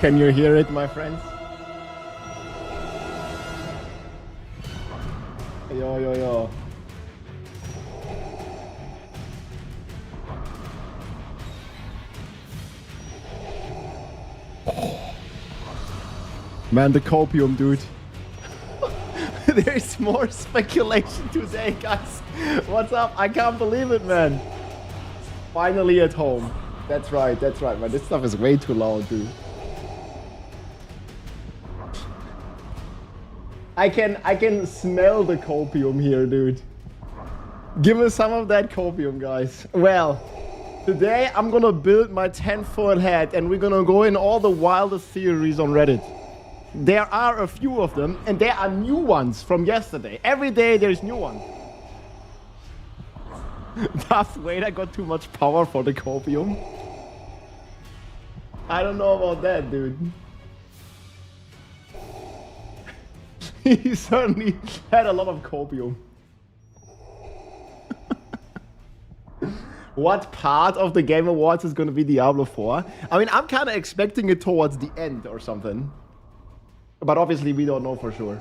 Can you hear it, my friends? Yo, yo, yo. Man, the copium, dude. There's more speculation today, guys. What's up? I can't believe it, man. Finally at home. That's right, man. This stuff is way too loud, dude. I can smell the copium here, dude. Give us some of that copium, guys. Well, today I'm gonna build my 10-foot head and we're gonna go in all the wildest theories on Reddit. There are a few of them, and there are new ones from yesterday. Every day there's new ones. Darth Vader got too much power for the copium. I don't know about that, dude. He certainly had a lot of copium. What part of the Game Awards is going to be Diablo 4? I mean, I'm kind of expecting it towards the end or something. But obviously we don't know for sure.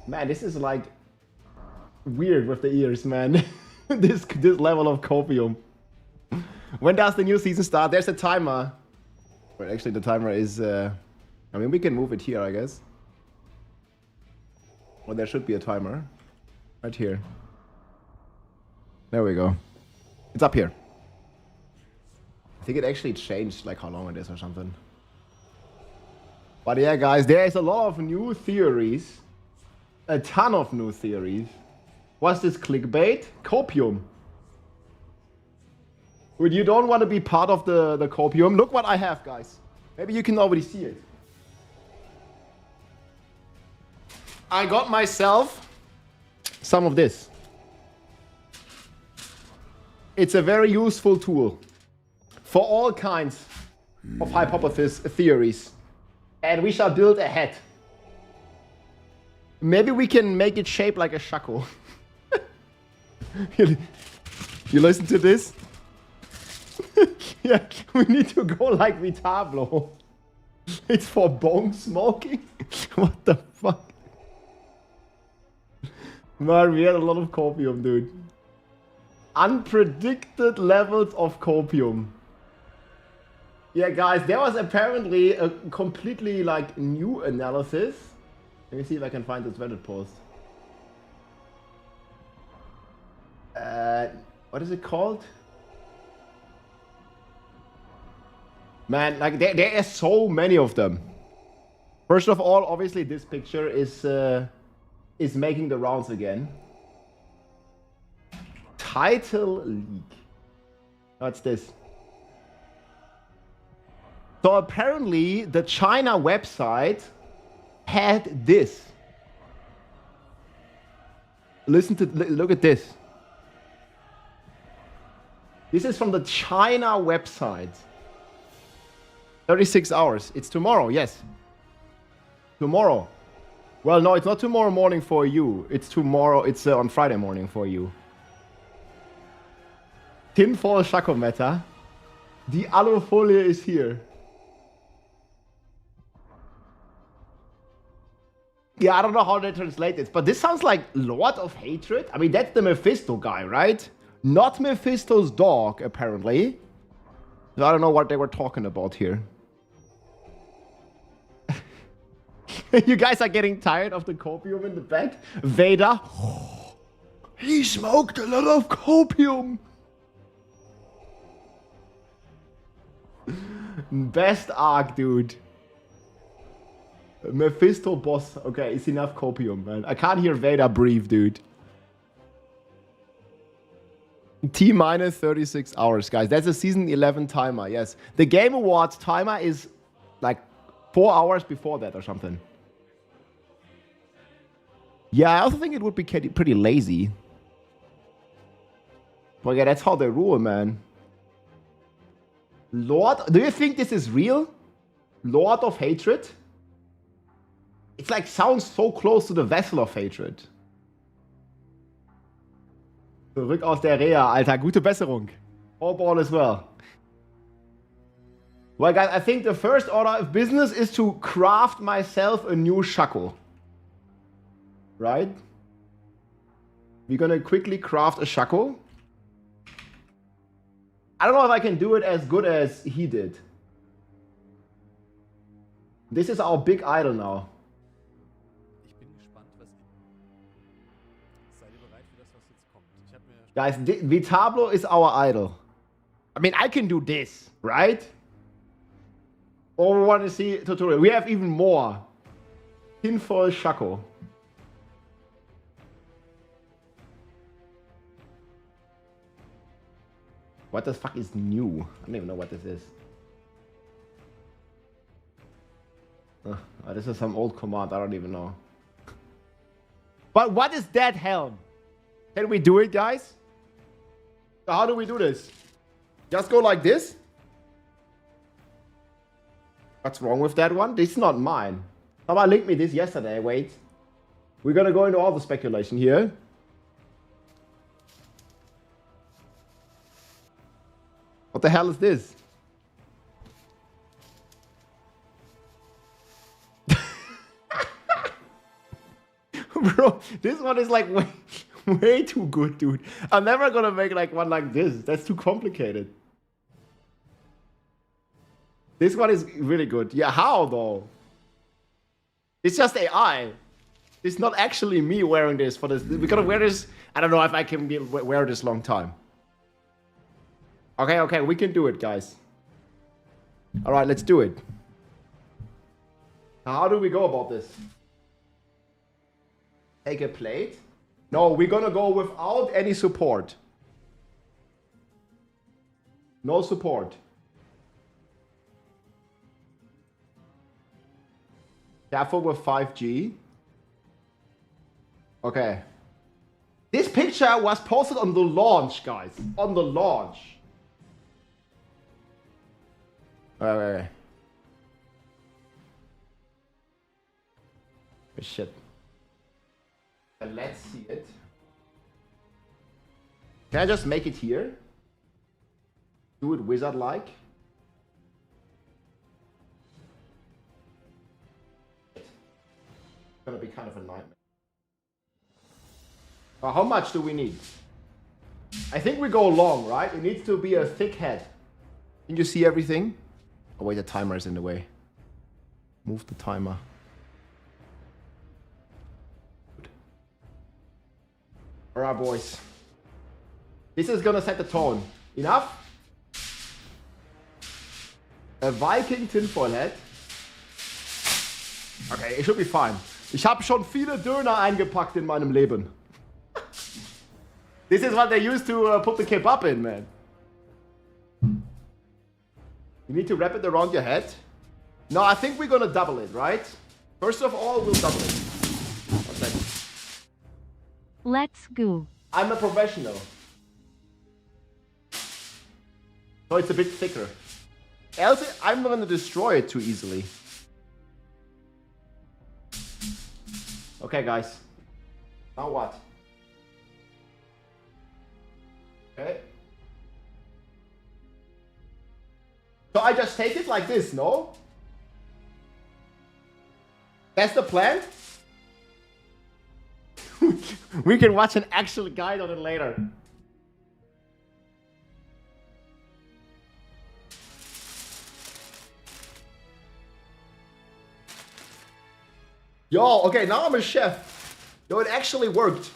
Man, this is like weird with the ears, man. this level of copium. When does the new season start? There's a timer. Well, actually the timer is... I mean, we can move it here, I guess. Well, there should be a timer. Right here. There we go. It's up here. I think it actually changed like how long it is or something. But yeah, guys, there is a lot of new theories. A ton of new theories. What's this clickbait? Copium. But you don't want to be part of the copium. Look what I have, guys. Maybe you can already see it. I got myself some of this. It's a very useful tool for all kinds of hypothesis theories. And we shall build a head. Maybe we can make it shaped like a shackle. You listen to this? Yeah, we need to go like Diablo. It's for bone smoking? What the fuck? Man, we had a lot of copium, dude. Unpredicted levels of copium. Yeah, guys, there was apparently a completely, like, new analysis. Let me see if I can find this Reddit post. What is it called? Man, like, there are so many of them. First of all, obviously, this picture is making the rounds again. Title leak. What's this? So apparently the China website had this. Look at this. This is from the China website. 36 hours. It's tomorrow, yes. Tomorrow. Well, no, it's not tomorrow morning for you. It's tomorrow, it's on Friday morning for you. Tinfoil Shakometer. Die Alufolie is here. Yeah, I don't know how they translate it, but this sounds like Lord of Hatred. I mean, that's the Mephisto guy, right? Not Mephisto's dog, apparently. So I don't know what they were talking about here. You guys are getting tired of the copium in the back? Vader? He smoked a lot of copium. Best arc, dude. Mephisto boss. Okay, it's enough copium, man. I can't hear Vader breathe, dude. T-minus 36 hours, guys. That's a season 11 timer, yes. The Game Awards timer is like 4 hours before that or something. Yeah, I also think it would be pretty lazy. But yeah, that's how they rule, man. Lord, do you think this is real? Lord of Hatred? It's like sounds so close to the Vessel of Hatred. Zurück aus der Reha, Alter. Gute Besserung. Hope all is well. Well, guys, I think the first order of business is to craft myself a new shackle. Right? We're gonna quickly craft a shackle. I don't know if I can do it as good as he did. This is our big idol now. Ich bin gespannt, was... Seid ihr bereit für das, was jetzt kommt? Ich hab mir... Guys, Diablo is our idol. I mean, I can do this, right? Or we want to see tutorial. We have even more. Tinfoil shackle. What the fuck is new? I don't even know what this is. This is some old command. I don't even know. But what is that helm? Can we do it, guys? How do we do this? Just go like this? What's wrong with that one? This is not mine. Someone linked me this yesterday. Wait. We're gonna go into all the speculation here. What the hell is this? Bro, this one is like way too good, dude. I'm never gonna make like one like this. That's too complicated. This one is really good. Yeah, how though? It's just AI. It's not actually me wearing this for this. We're gonna wear this. I don't know if I can wear this long time. Okay, we can do it, guys. All right, let's do it. How do we go about this? Take a plate? No, we're gonna go without any support. No support. Careful with 5G. Okay. This picture was posted on the launch, guys. On the launch. Wait. Oh, shit. Let's see it. Can I just make it here? Do it wizard-like? It's gonna be kind of a nightmare. How much do we need? I think we go long, right? It needs to be a thick head. Can you see everything? Oh wait, the timer is in the way. Move the timer. Good. Alright, boys. This is gonna set the tone. Enough? A Viking tinfoil head. Okay, it should be fine. Ich habe schon viele Döner eingepackt in meinem Leben. This is what they used to put the kebab in, man. You need to wrap it around your head. No, I think we're gonna double it, right? First of all, we'll double it. One second. Let's go. I'm a professional. So it's a bit thicker. Else, I'm not gonna destroy it too easily. Okay, guys. Now what? Okay. So I just take it like this, no? That's the plan? We can watch an actual guide on it later. Yo, okay, now I'm a chef. Yo, it actually worked.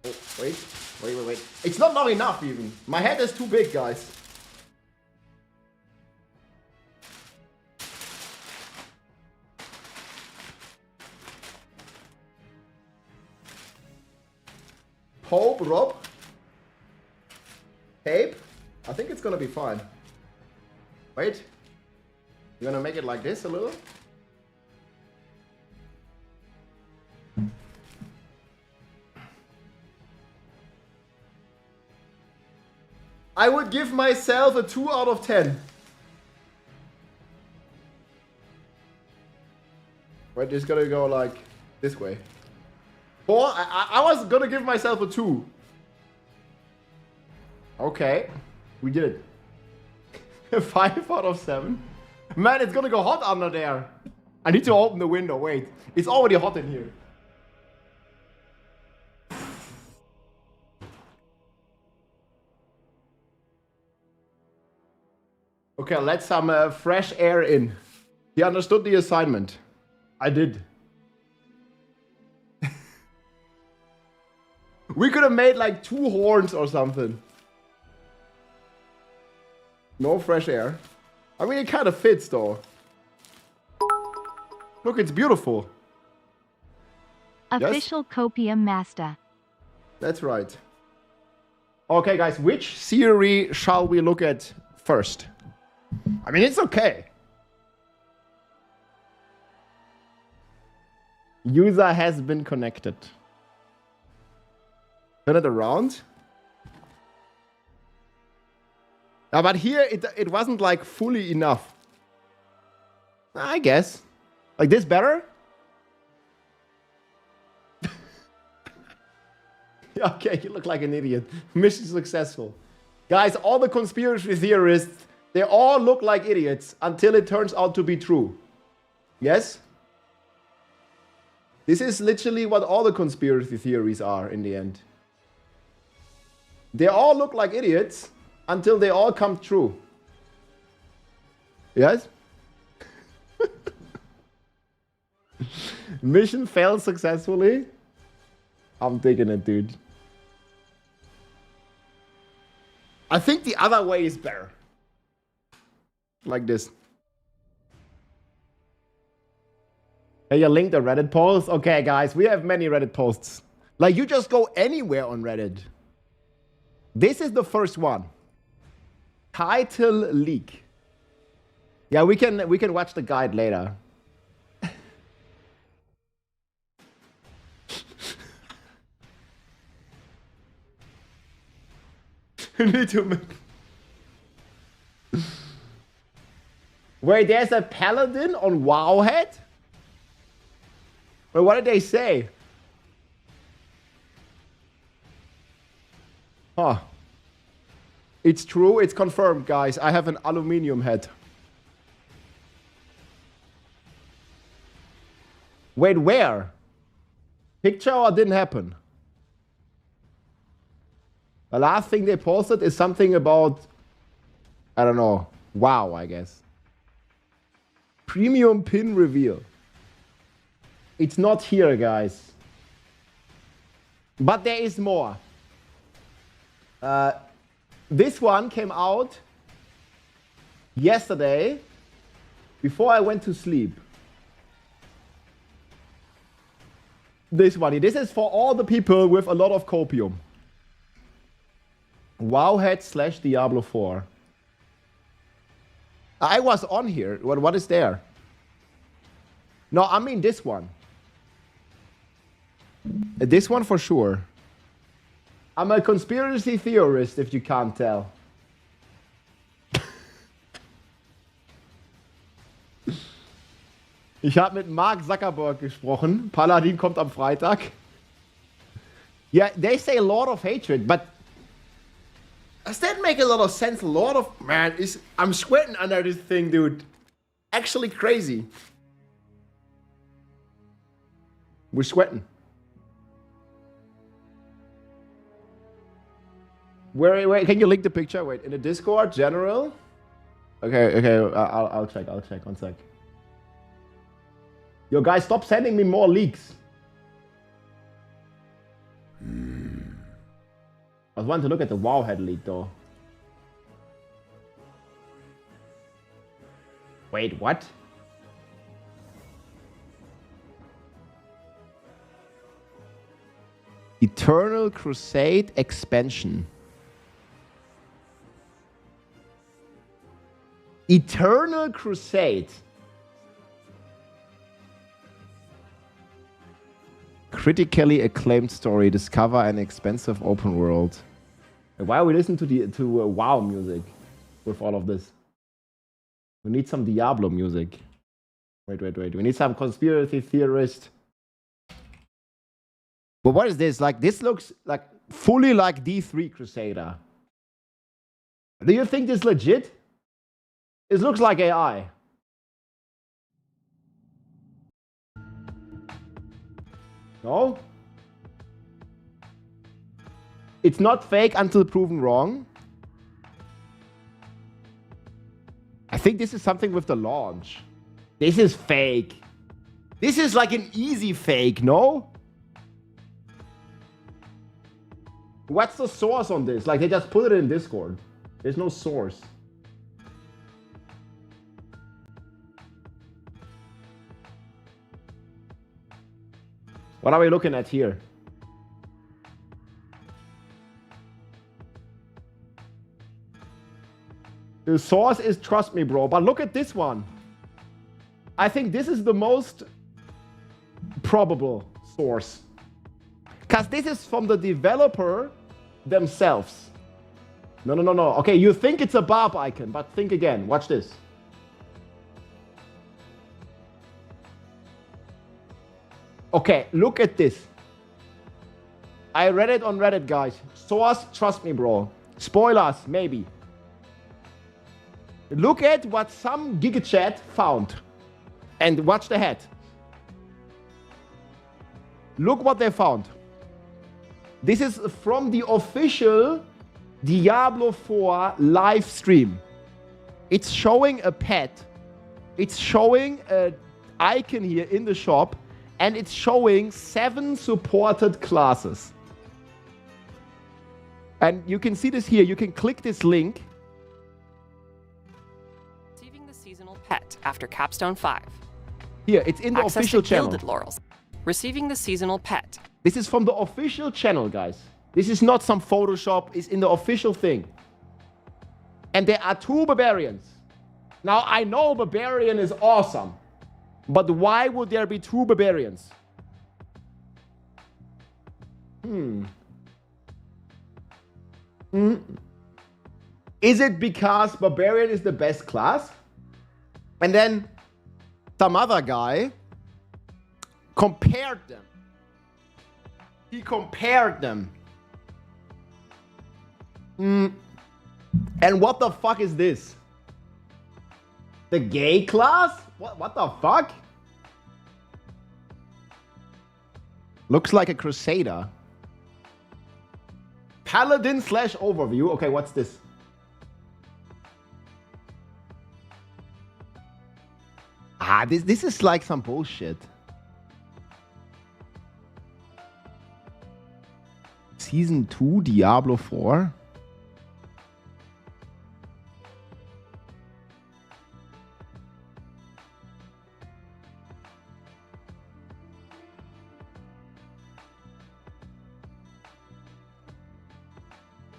Oh, wait. It's not long enough even. My head is too big, guys. Pope, rope, tape. I think it's gonna be fine. Wait. You're gonna make it like this a little? I would give myself a 2 out of 10. Wait, it's gonna go like this way. 4? I was gonna give myself a 2. Okay. We did it. 5 out of 7. Man, it's gonna go hot under there. I need to open the window. Wait, it's already hot in here. Okay, let some fresh air in. He understood the assignment. I did. We could have made like 2 horns or something. No fresh air. I mean, it kind of fits though. Look, it's beautiful. Official yes? Copium master. That's right. Okay, guys, which theory shall we look at first? I mean, it's okay. User has been connected. Turn it around. But here it wasn't like fully enough. I guess. Like this better? Okay, you look like an idiot. Mission successful. Guys, all the conspiracy theorists, they all look like idiots until it turns out to be true. Yes? This is literally what all the conspiracy theories are in the end. They all look like idiots until they all come true. Yes? Mission failed successfully. I'm taking it, dude. I think the other way is better. Like this. Hey, you linked a Reddit post? Okay, guys, we have many Reddit posts. Like, you just go anywhere on Reddit. This is the first one. Title leak. Yeah, we can watch the guide later. Need to make... Wait, there's a paladin on Wowhead? Wait, what did they say? Huh. It's true, it's confirmed, guys. I have an aluminium head. Wait, where? Picture or didn't happen? The last thing they posted is something about, I don't know, WoW, I guess. Premium pin reveal. It's not here, guys. But there is more. This one came out yesterday before I went to sleep. This one. This is for all the people with a lot of copium. Wowhead / Diablo 4. I was on here. What is there? No, I mean this one. This one for sure. I'm a conspiracy theorist, if you can't tell. Ich habe mit Mark Zuckerberg gesprochen. Paladin kommt am Freitag. Yeah, they say Lord of Hatred, but does that make a lot of sense? Lord of... Man, I'm sweating under this thing, dude. Actually crazy. We're sweating. Wait, can you link the picture? Wait, in the Discord, general? Okay, I'll check, 1 sec. Yo, guys, stop sending me more leaks. I was wanting to look at the Wowhead leak, though. Wait, what? Eternal Crusade expansion. Eternal Crusade. Critically acclaimed story. Discover an expensive open world. Why are we listening to WoW music with all of this? We need some Diablo music. Wait. We need some conspiracy theorist. But what is this? Like, this looks like fully like D3 Crusader. Do you think this is legit? It looks like AI. No? It's not fake until proven wrong. I think this is something with the launch. This is fake. This is like an easy fake, no? What's the source on this? Like, they just put it in Discord. There's no source. What are we looking at here? The source is trust me, bro. But look at this one. I think this is the most probable source. Because this is from the developer themselves. No. Okay, you think it's a barb icon, but think again. Watch this. Okay, look at this. I read it on Reddit, guys. Source, trust me, bro. Spoilers, maybe. Look at what some GigaChat found. And watch the head. Look what they found. This is from the official Diablo 4 live stream. It's showing a pet. It's showing an icon here in the shop. And it's showing 7 supported classes. And you can see this here. You can click this link. Receiving the seasonal pet after Capstone 5. Here, it's in the Access official to channel. Gilded Laurels. Receiving the seasonal pet. This is from the official channel, guys. This is not some Photoshop. It's in the official thing. And there are 2 barbarians. Now, I know barbarian is awesome. But why would there be 2 barbarians? Is it because barbarian is the best class? And then some other guy compared them. He compared them. And what the fuck is this? The gay class? What the fuck? Looks like a crusader. Paladin / overview. Okay, what's this? This is like some bullshit. Season 2, Diablo 4.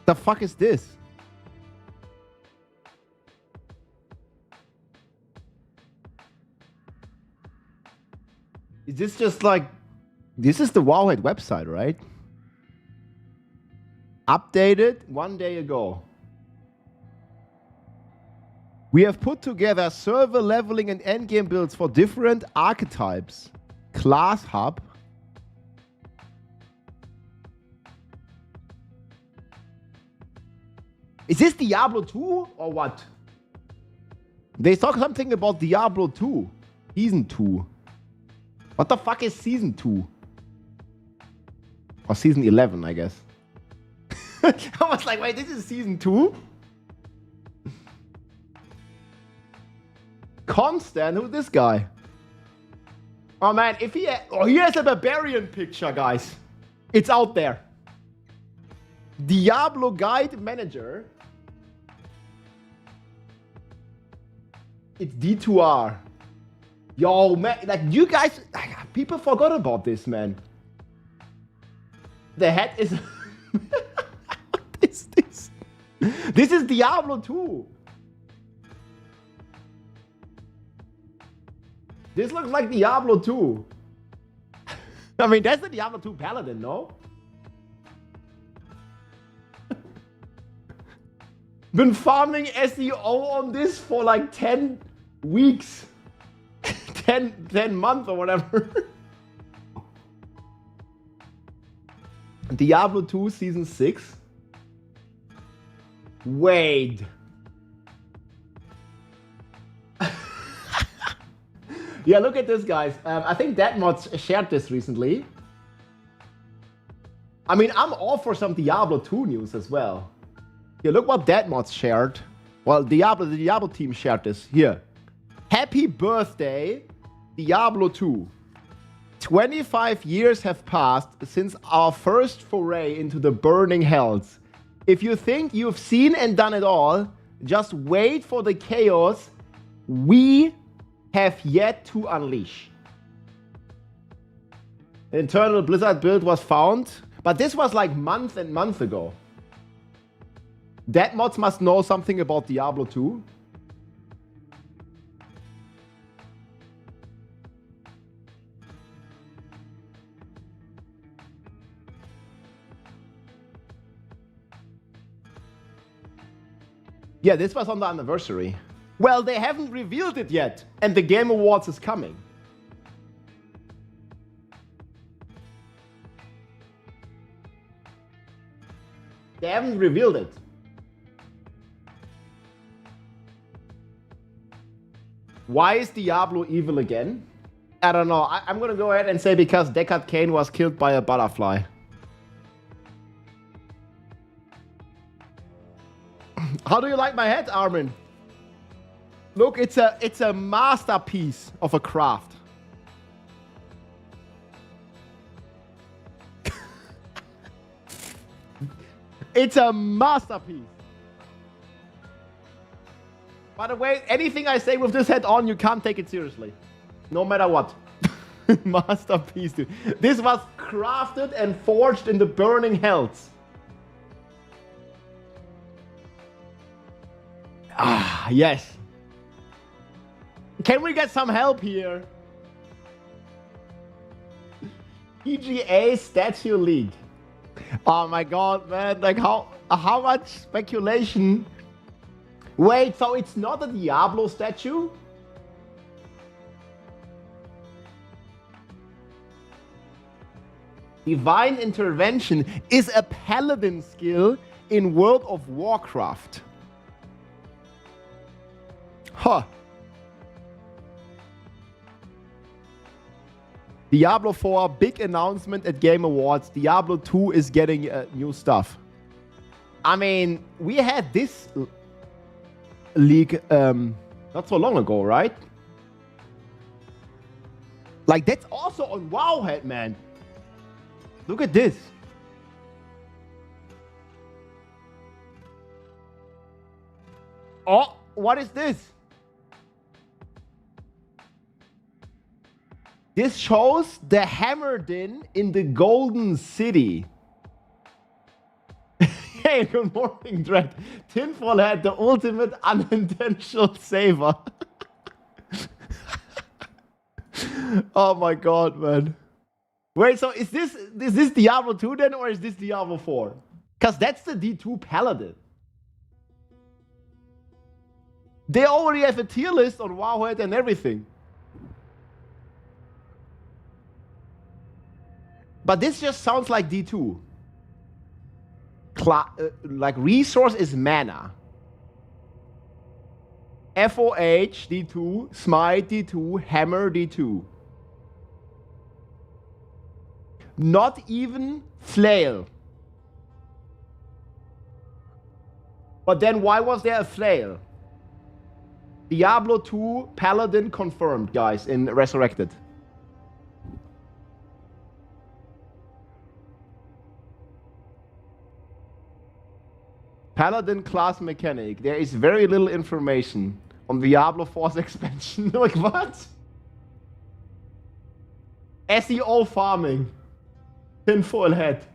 The fuck is this? Is this just like... This is the Wowhead website, right? Updated 1 day ago. We have put together server leveling and endgame builds for different archetypes. Class hub. Is this Diablo 2 or what? They talk something about Diablo 2. Season 2. What the fuck is Season 2? Or Season 11, I guess. I was like, wait, this is Season 2? Constant? Who's this guy? Oh man, if he... he has a barbarian picture, guys. It's out there. Diablo Guide Manager. It's D2R. Yo, man, like you guys, people forgot about this, man. The head is... What is this? This is Diablo 2. This looks like Diablo 2. I mean, that's the Diablo 2 Paladin, no? Been farming SEO on this for like 10 weeks. 10 months or whatever. Diablo 2 Season 6. Wait. Yeah, look at this, guys. I think Deadmods shared this recently. I mean, I'm all for some Diablo 2 news as well. Here, look what Deadmods shared. Well, the Diablo team shared this. Here. Happy birthday, Diablo 2. 25 years have passed since our first foray into the burning hells. If you think you've seen and done it all, just wait for the chaos we have yet to unleash. Internal Blizzard build was found, but this was like months and months ago. Deadmods must know something about Diablo 2. Yeah, this was on the anniversary. Well, they haven't revealed it yet, and the Game Awards is coming. They haven't revealed it. Why is Diablo evil again? I don't know. I'm gonna go ahead and say because Deckard Cain was killed by a butterfly. How do you like my hat, Armin? Look, it's a masterpiece of a craft. It's a masterpiece. By the way, anything I say with this hat on, you can't take it seriously. No matter what. Masterpiece, dude. This was crafted and forged in the burning hells. Ah, yes. Can we get some help here? TGA Statue League. Oh my god, man. Like how much speculation? Wait, so it's not a Diablo statue? Divine Intervention is a paladin skill in World of Warcraft. Huh. Diablo 4, big announcement at Game Awards. Diablo 2 is getting new stuff. I mean, we had this leak not so long ago, right? Like, that's also on Wowhead, man. Look at this. Oh, what is this? This shows the Hammerdin in the Golden City. Hey, good morning, Dread. Tinfoil had the ultimate unintentional saver. Oh my god, man. Wait, so is this Diablo 2 then, or is this Diablo 4? Because that's the D2 Paladin. They already have a tier list on Wowhead and everything. But this just sounds like D2. Like resource is mana. FOH D2, Smite D2, Hammer D2. Not even Flail. But then why was there a Flail? Diablo 2 Paladin confirmed, guys, in Resurrected. Paladin class mechanic. There is very little information on Diablo 4's expansion. Like, what? SEO farming. Tinfoil head.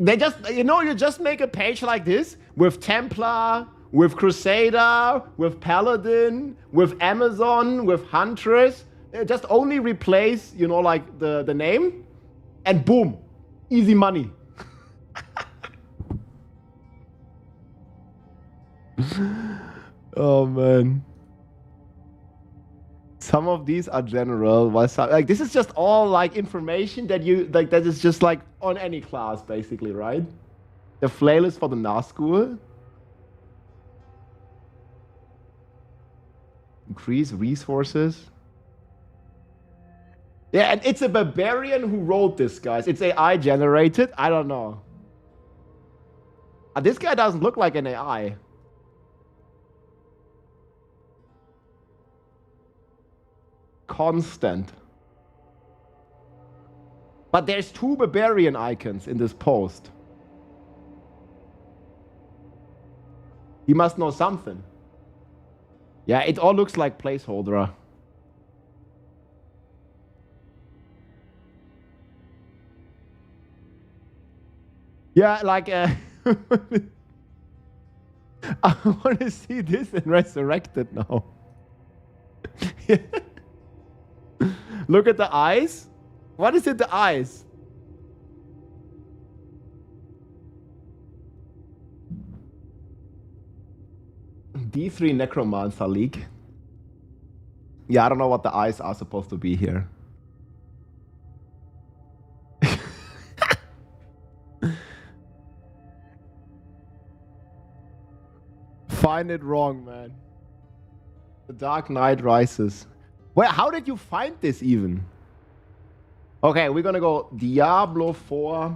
They just, you just make a page like this with Templar, with Crusader, with Paladin, with Amazon, with Huntress. Just only replace, like the name, and boom, easy money. Oh man. Some of these are general. Like, this is just all like information that that is just like on any class basically, right? The flail is for the Nazgul. Increase resources. Yeah, and it's a barbarian who wrote this, guys. It's AI generated. I don't know. This guy doesn't look like an AI. Constant. But there's 2 barbarian icons in this post. He must know something. Yeah, it all looks like placeholder. Yeah, like I want to see this in Resurrected now. Look at the eyes. What is it, the eyes? D3 Necromancer League. Yeah, I don't know what the eyes are supposed to be here. Find it wrong, man. The Dark Knight Rises. Well, how did you find this even? Okay, we're gonna go Diablo 4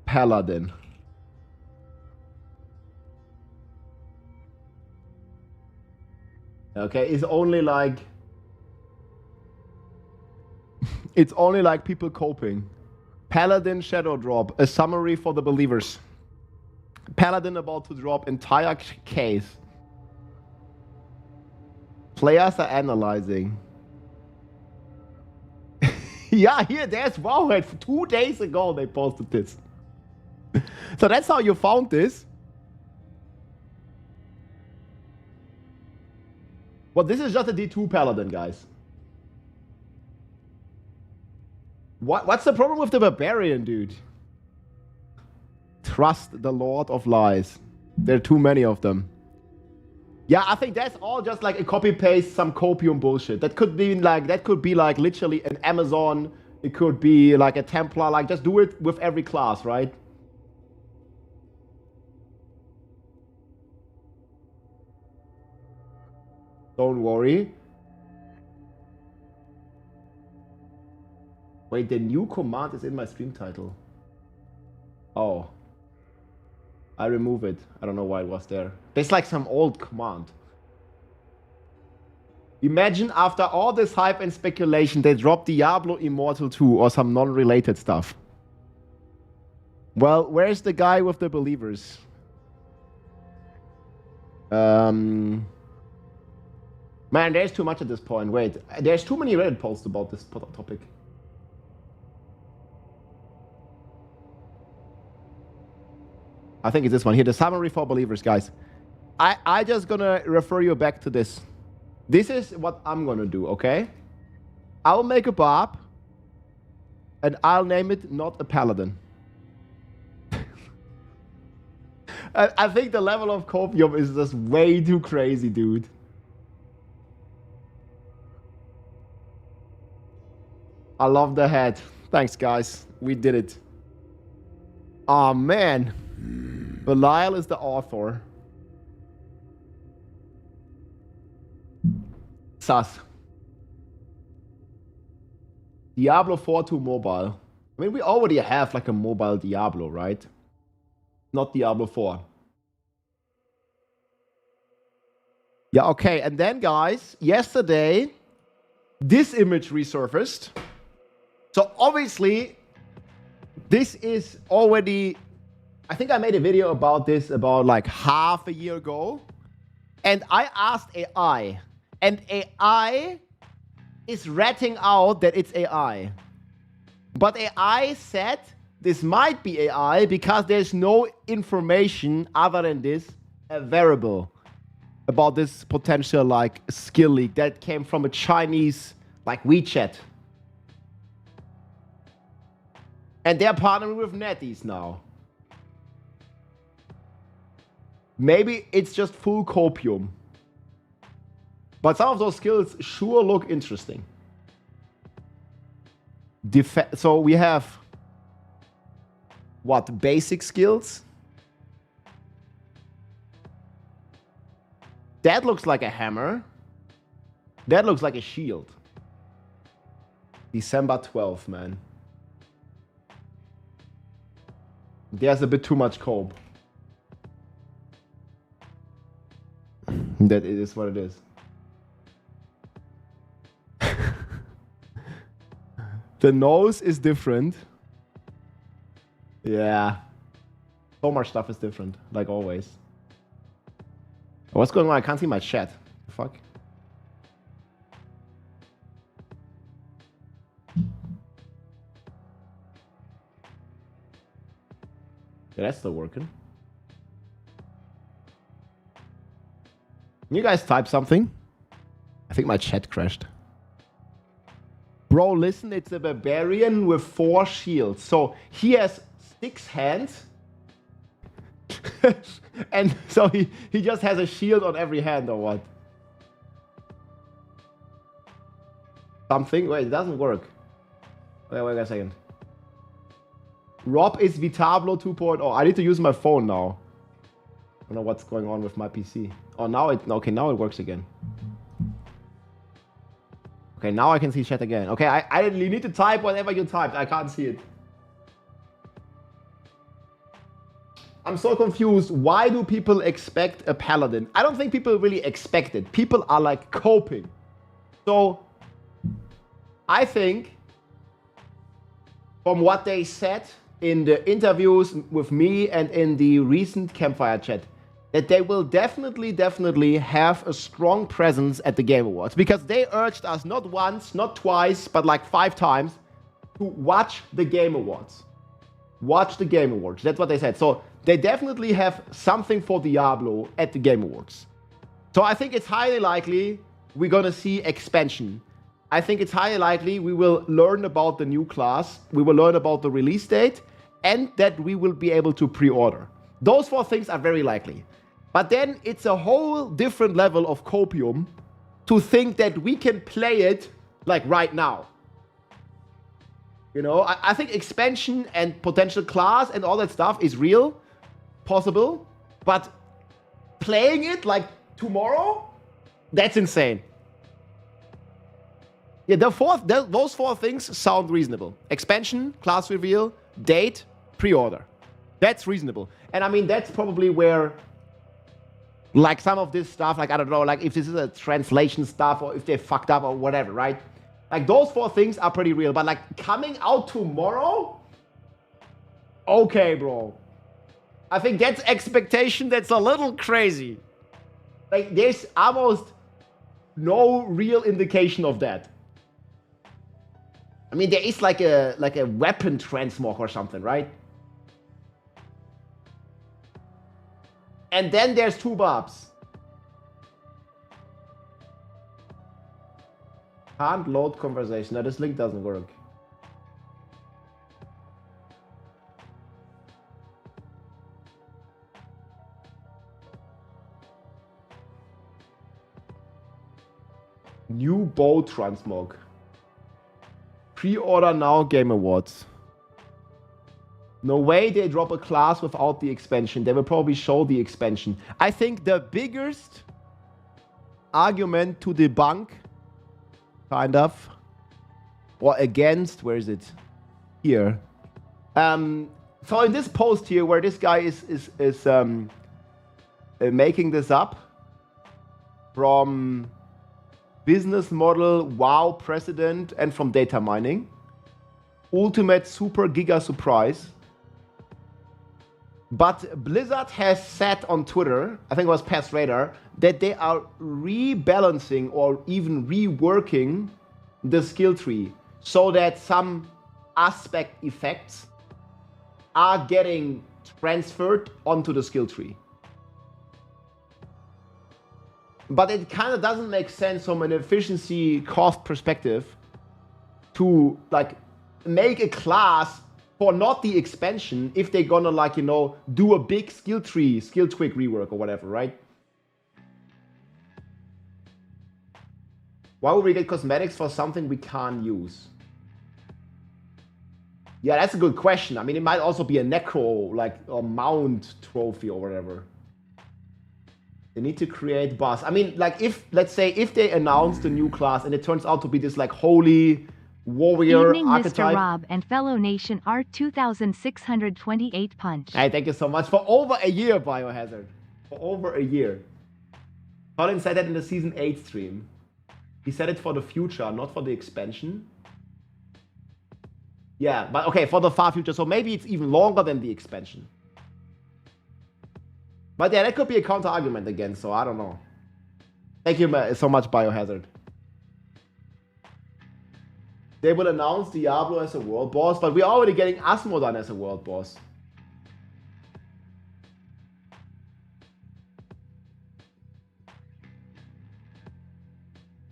Paladin. Okay, it's only like people coping. Paladin Shadow Drop, a summary for the believers. Paladin about to drop entire case. Players are analyzing. Yeah, here, there's Wowhead. 2 days ago they posted this. So that's how you found this. Well, this is just a D2 Paladin, guys. What's the problem with the Barbarian, dude? Trust the Lord of Lies. There are too many of them. Yeah, I think that's all just like a copy-paste, some Copium bullshit. That could be like literally an Amazon. It could be like a Templar. Like, just do it with every class, right? Don't worry. Wait, the new command is in my stream title. Oh. I remove it. I don't know why it was there. There's like some old command. Imagine after all this hype and speculation, they drop Diablo Immortal 2 or some non-related stuff. Well, where's the guy with the believers? Man, there's too much at this point. Wait, there's too many Reddit posts about this topic. I think it's this one here, the summary for believers, guys. I just gonna refer you back to this. This is what I'm gonna do, okay? I'll make a barb, and I'll name it Not a Paladin. I think the level of Copium is just way too crazy, dude. I love the head. Thanks, guys. We did it. Oh, man. Belial is the author. Sus. Diablo 4 to mobile. I mean, we already have like a mobile Diablo, right? Not Diablo 4. Yeah, okay. And then, guys, yesterday, this image resurfaced. So obviously, this is already... I think I made a video about this about like half a year ago. And I asked AI. And AI is ratting out that it's AI. But AI said this might be AI because there's no information other than this available about this potential like skill leak that came from a Chinese like WeChat. And they're partnering with NetEase now. Maybe it's just full Copium. But some of those skills sure look interesting. So we have what? Basic skills? That looks like a hammer. That looks like a shield. December 12th, man. There's a bit too much cope. That it is what it is. The nose is different. Yeah. So much stuff is different, like always. What's going on? I can't see my chat. The fuck? Yeah, that's still working. Can you guys type something? I think my chat crashed. Bro, listen, it's a barbarian with 4 shields. So he has 6 hands. And so he just has a shield on every hand or what? Something? Wait, it doesn't work. Wait a second. Rob is Diablo 2.0. I need to use my phone now. I don't know what's going on with my PC. Oh, now it... Okay, now it works again. Okay, now I can see chat again. Okay, I need to type whatever you typed. I can't see it. I'm so confused. Why do people expect a paladin? I don't think people really expect it. People are like coping. So, I think from what they said in the interviews with me and in the recent campfire chat, that they will definitely have a strong presence at the Game Awards, because they urged us not once, not twice, but like 5 times to watch the Game Awards. Watch the Game Awards. That's what they said. So they definitely have something for Diablo at the Game Awards. So I think it's highly likely we're gonna see expansion. I think it's highly likely we will learn about the new class, we will learn about the release date, and that we will be able to pre-order. Those 4 things are very likely. But then it's a whole different level of copium to think that we can play it like right now. You know, I think expansion and potential class and all that stuff is real, possible, but playing it like tomorrow, that's insane. Yeah, those 4 things sound reasonable. Expansion, class reveal, date, pre-order. That's reasonable. And I mean, that's probably where, like, some of this stuff, like, I don't know, like, if this is a translation stuff or if they fucked up or whatever, right? Like, those 4 things are pretty real. But, like, coming out tomorrow? Okay, bro. I think that's expectation that's a little crazy. Like, there's almost no real indication of that. I mean, there is like a weapon transmog or something, right? And then there's 2 bobs. Can't load conversation. No, this link doesn't work. New bow transmog. Pre-order now, Game Awards. No way they drop a class without the expansion. They will probably show the expansion. I think the biggest argument to debunk, kind of, or against, where is it? Here. So in this post here, where this guy is making this up from business model, WoW precedent, and from data mining, ultimate super giga surprise. But Blizzard has said on Twitter, I think it was past radar, that they are rebalancing or even reworking the skill tree so that some aspect effects are getting transferred onto the skill tree. But it kind of doesn't make sense from an efficiency cost perspective to like make a class for not the expansion if they're gonna, like, you know, do a big skill tree, skill twig rework or whatever, right? Why would we get cosmetics for something we can't use? Yeah, that's a good question. I mean, it might also be a necro, like, or mount trophy or whatever. They need to create boss. I mean, like let's say if they announce the new class and it turns out to be this like holy warrior Evening, archetype. Mr. Rob and fellow Nation R 2628 punch. Hey, thank you so much for over a year, Biohazard. For over a year. Colin said that in the season 8 stream. He said it for the future, not for the expansion. Yeah, but okay, for the far future. So maybe it's even longer than the expansion. But yeah, that could be a counter argument again, so I don't know. Thank you so much, Biohazard. They will announce Diablo as a world boss, but we're already getting Asmodon as a world boss.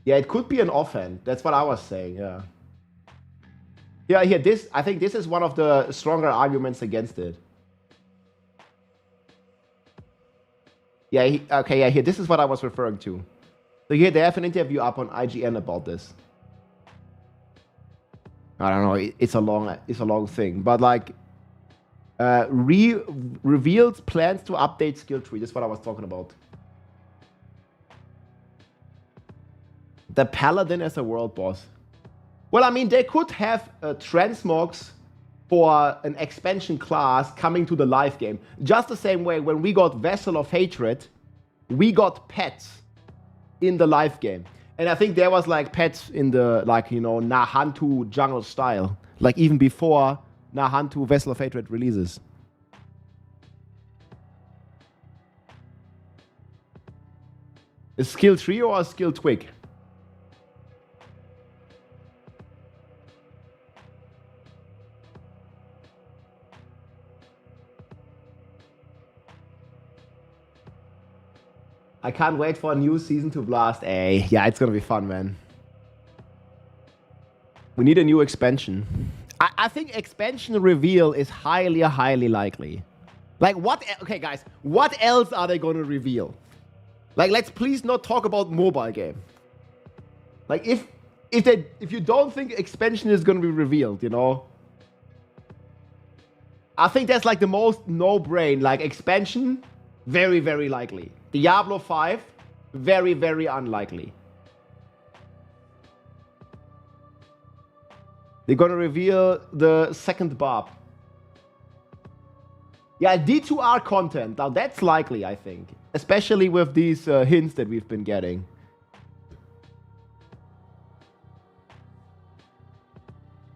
Yeah, it could be an offhand. That's what I was saying, yeah. Yeah, here, I think this is one of the stronger arguments against it. Yeah, okay, yeah, here, this is what I was referring to. So here, they have an interview up on IGN about this. I don't know, it's a long thing, but like, revealed plans to update skill tree. That's what I was talking about. The Paladin as a world boss. Well, I mean, they could have transmogs for an expansion class coming to the live game. Just the same way when we got Vessel of Hatred, we got pets in the live game. And I think there was like pets in the, like, you know, Nahantu jungle style. Like even before Nahantu Vessel of Hatred releases. A skill tree or a skill twig? I can't wait for a new season to blast. Hey, yeah, it's gonna be fun, man. We need a new expansion. I think expansion reveal is highly, highly likely. Like what? Okay, guys, what else are they gonna reveal? Like, let's please not talk about mobile game. Like, if you don't think expansion is gonna be revealed, you know, I think that's like the most no-brain. Like expansion, very, very likely. Diablo 5, very, very unlikely. They're gonna reveal the second Barb. Yeah, D2R content. Now that's likely, I think. Especially with these hints that we've been getting.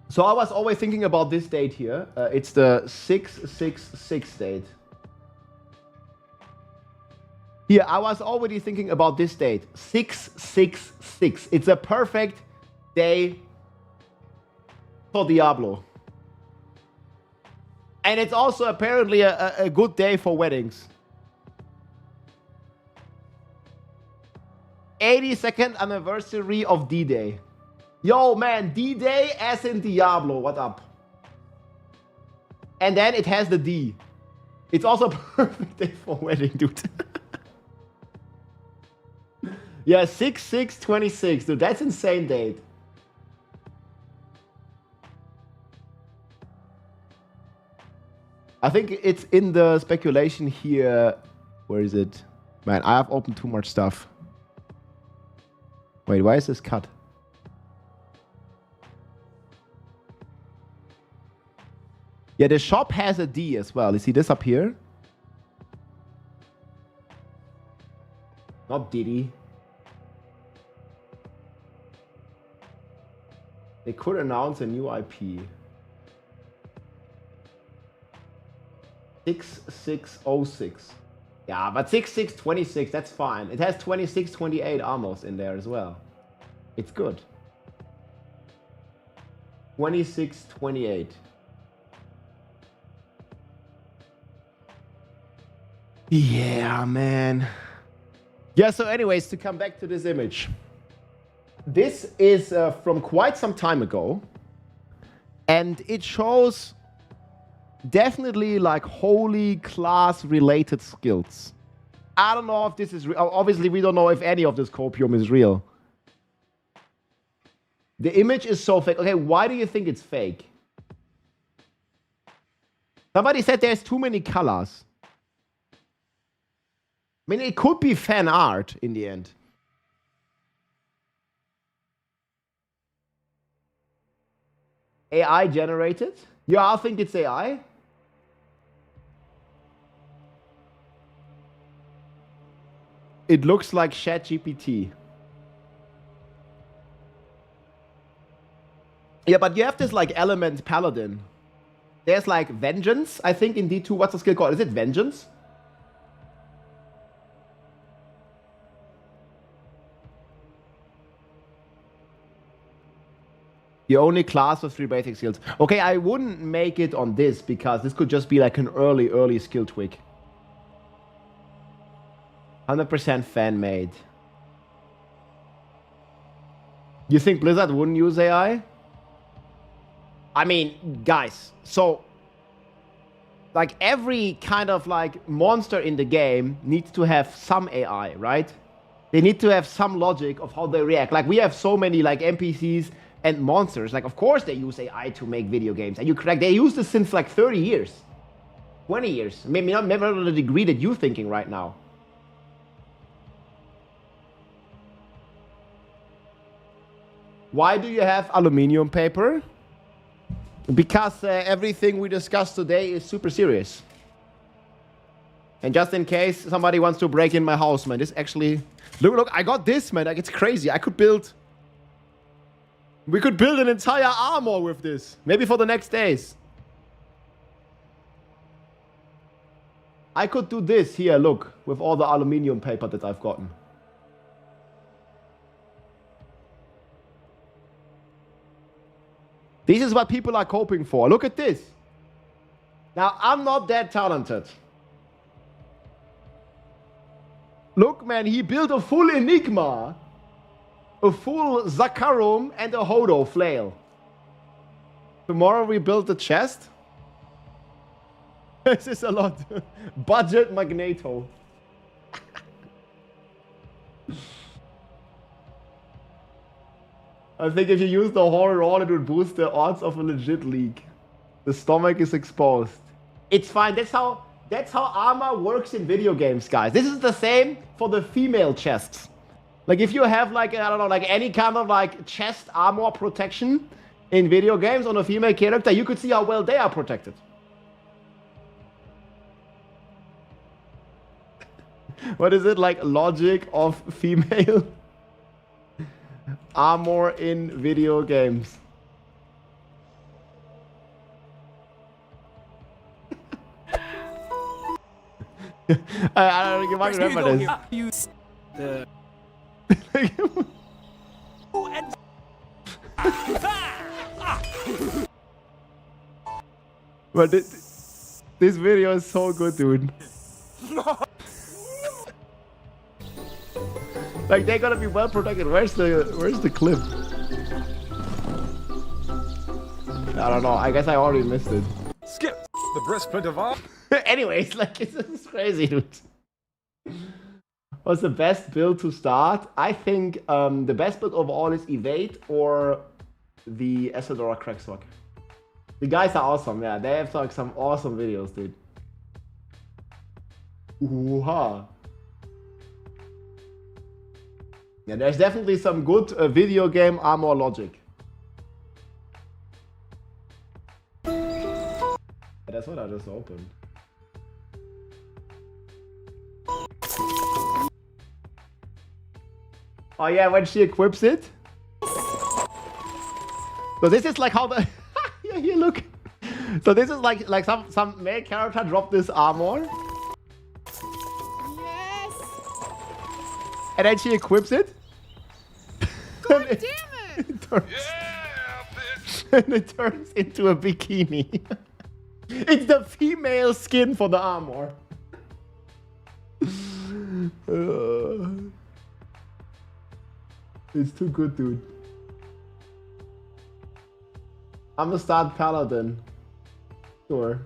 So I was always thinking about this date here. It's the 666 date. Here, I was already thinking about this date. 666. It's a perfect day for Diablo. And it's also apparently a good day for weddings. 82nd anniversary of D-Day. Yo, man, D-Day as in Diablo. What up? And then it has the D. It's also a perfect day for wedding, dude. Yeah, 6/6/26, dude. That's insane date. I think it's in the speculation here. Where is it? Man, I have opened too much stuff. Wait, why is this cut? Yeah, the shop has a D as well. You see this up here? Not Diddy. They could announce a new IP. 6606. Yeah, but 6/6/26, that's fine. It has 26/28 almost in there as well. It's good. 26/28. Yeah, man. Yeah, so anyways, to come back to this image. This is from quite some time ago. And it shows definitely like holy class related skills. I don't know if this is real. Obviously, we don't know if any of this copium is real. The image is so fake. Okay, why do you think it's fake? Somebody said there's too many colors. mean, it could be fan art in the end. AI generated? Yeah, I think it's AI. It looks like ChatGPT. Yeah, but you have this like element paladin. There's like vengeance, I think in D2. What's the skill called? Is it vengeance? You only class with 3 basic skills. Okay, I wouldn't make it on this because this could just be like an early skill tweak. 100% fan-made. You think Blizzard wouldn't use AI? I mean, guys, so like every kind of like monster in the game needs to have some AI, right? They need to have some logic of how they react. Like we have so many like NPCs and monsters. Like of course they use AI to make video games. And you correct, they use this since like 30 years, 20 years. Maybe not to the degree that you're thinking right now. Why do you have aluminum paper? Because everything we discussed today is super serious. And just in case somebody wants to break in my house, man, this actually... Look, I got this, man. Like, it's crazy. We could build an entire armor with this. Maybe for the next days. I could do this here, look, with all the aluminum paper that I've gotten. This is what people are coping for. Look at this. Now, I'm not that talented. Look, man, he built a full Enigma, a full Zakarum, and a Hodo flail. Tomorrow we build the chest. This is a lot. Budget Magneto. I think if you use the horror on, it would boost the odds of a legit leak. The stomach is exposed. It's fine. That's how armor works in video games, guys. This is the same for the female chests. Like if you have like, I don't know, like any kind of like chest armor protection in video games on a female character, you could see how well they are protected. What is it, like logic of female armor in video games? I don't know, you might remember this. But this video is so good, dude. Like they're gonna be well protected. Where's the clip? I don't know. I guess I already missed it. Skip the breastplate of armor. Anyways, like it's crazy, dude. What's the best build to start? I think the best build overall is Evade or the Esadora Cracksock. The guys are awesome, yeah. They have like some awesome videos, dude. Ooh-ha. Yeah, there's definitely some good video game armor logic. Yeah, that's what I just opened. Oh yeah, when she equips it. So this is like how the... Yeah, here, look. So this is like some male character dropped this armor. Yes! And then she equips it. God damn it! It turns, yeah, bitch! And it turns into a bikini. It's the female skin for the armor. It's too good, dude. I'm gonna start Paladin. Sure.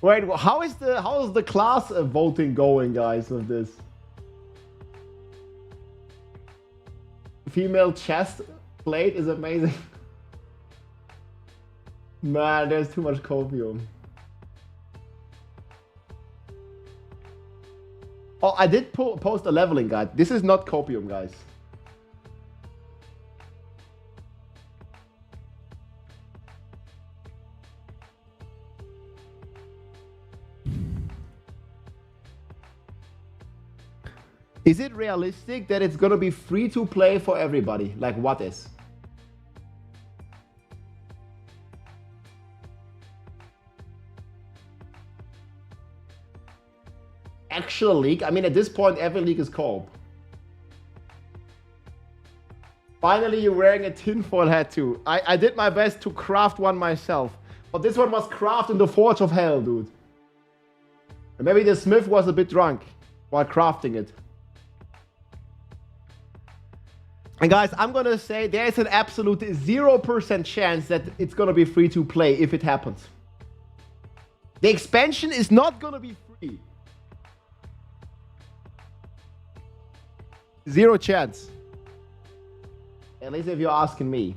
Wait, how is the class voting going, guys, with this? Female chest plate is amazing. Man, there's too much copium. Oh, I did post a leveling guide. This is not Copium, guys. Is it realistic that it's gonna be free to play for everybody? Like what is? Actual league? I mean, at this point, every league is co-op. Finally, you're wearing a tinfoil hat too. I did my best to craft one myself. But this one was crafted in the Forge of Hell, dude. And maybe the smith was a bit drunk while crafting it. And guys, I'm gonna say there's an absolute 0% chance that it's gonna be free to play if it happens. The expansion is not gonna be free. 0 chance. At least if you're asking me.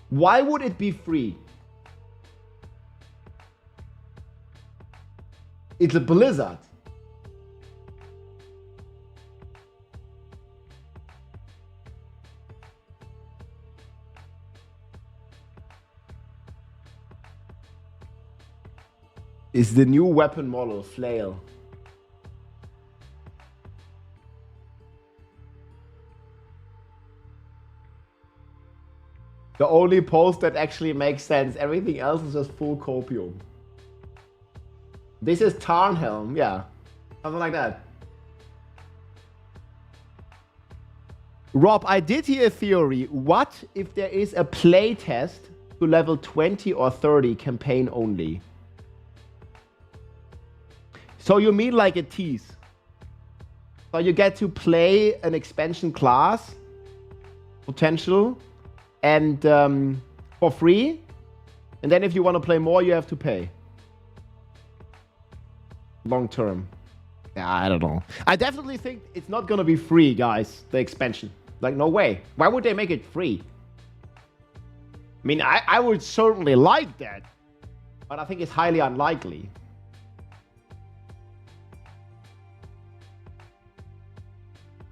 Why would it be free? It's a Blizzard. It's the new weapon model, Flail. The only post that actually makes sense. Everything else is just full copium. This is Tarnhelm, yeah. Something like that. Rob, I did hear a theory. What if there is a play test to level 20 or 30 campaign only? So you mean like a tease? So you get to play an expansion class, potential, and for free. And then if you want to play more, you have to pay. Long term. Yeah, I don't know. I definitely think it's not going to be free, guys, the expansion. Like, no way. Why would they make it free? I mean, I would certainly like that. But I think it's highly unlikely.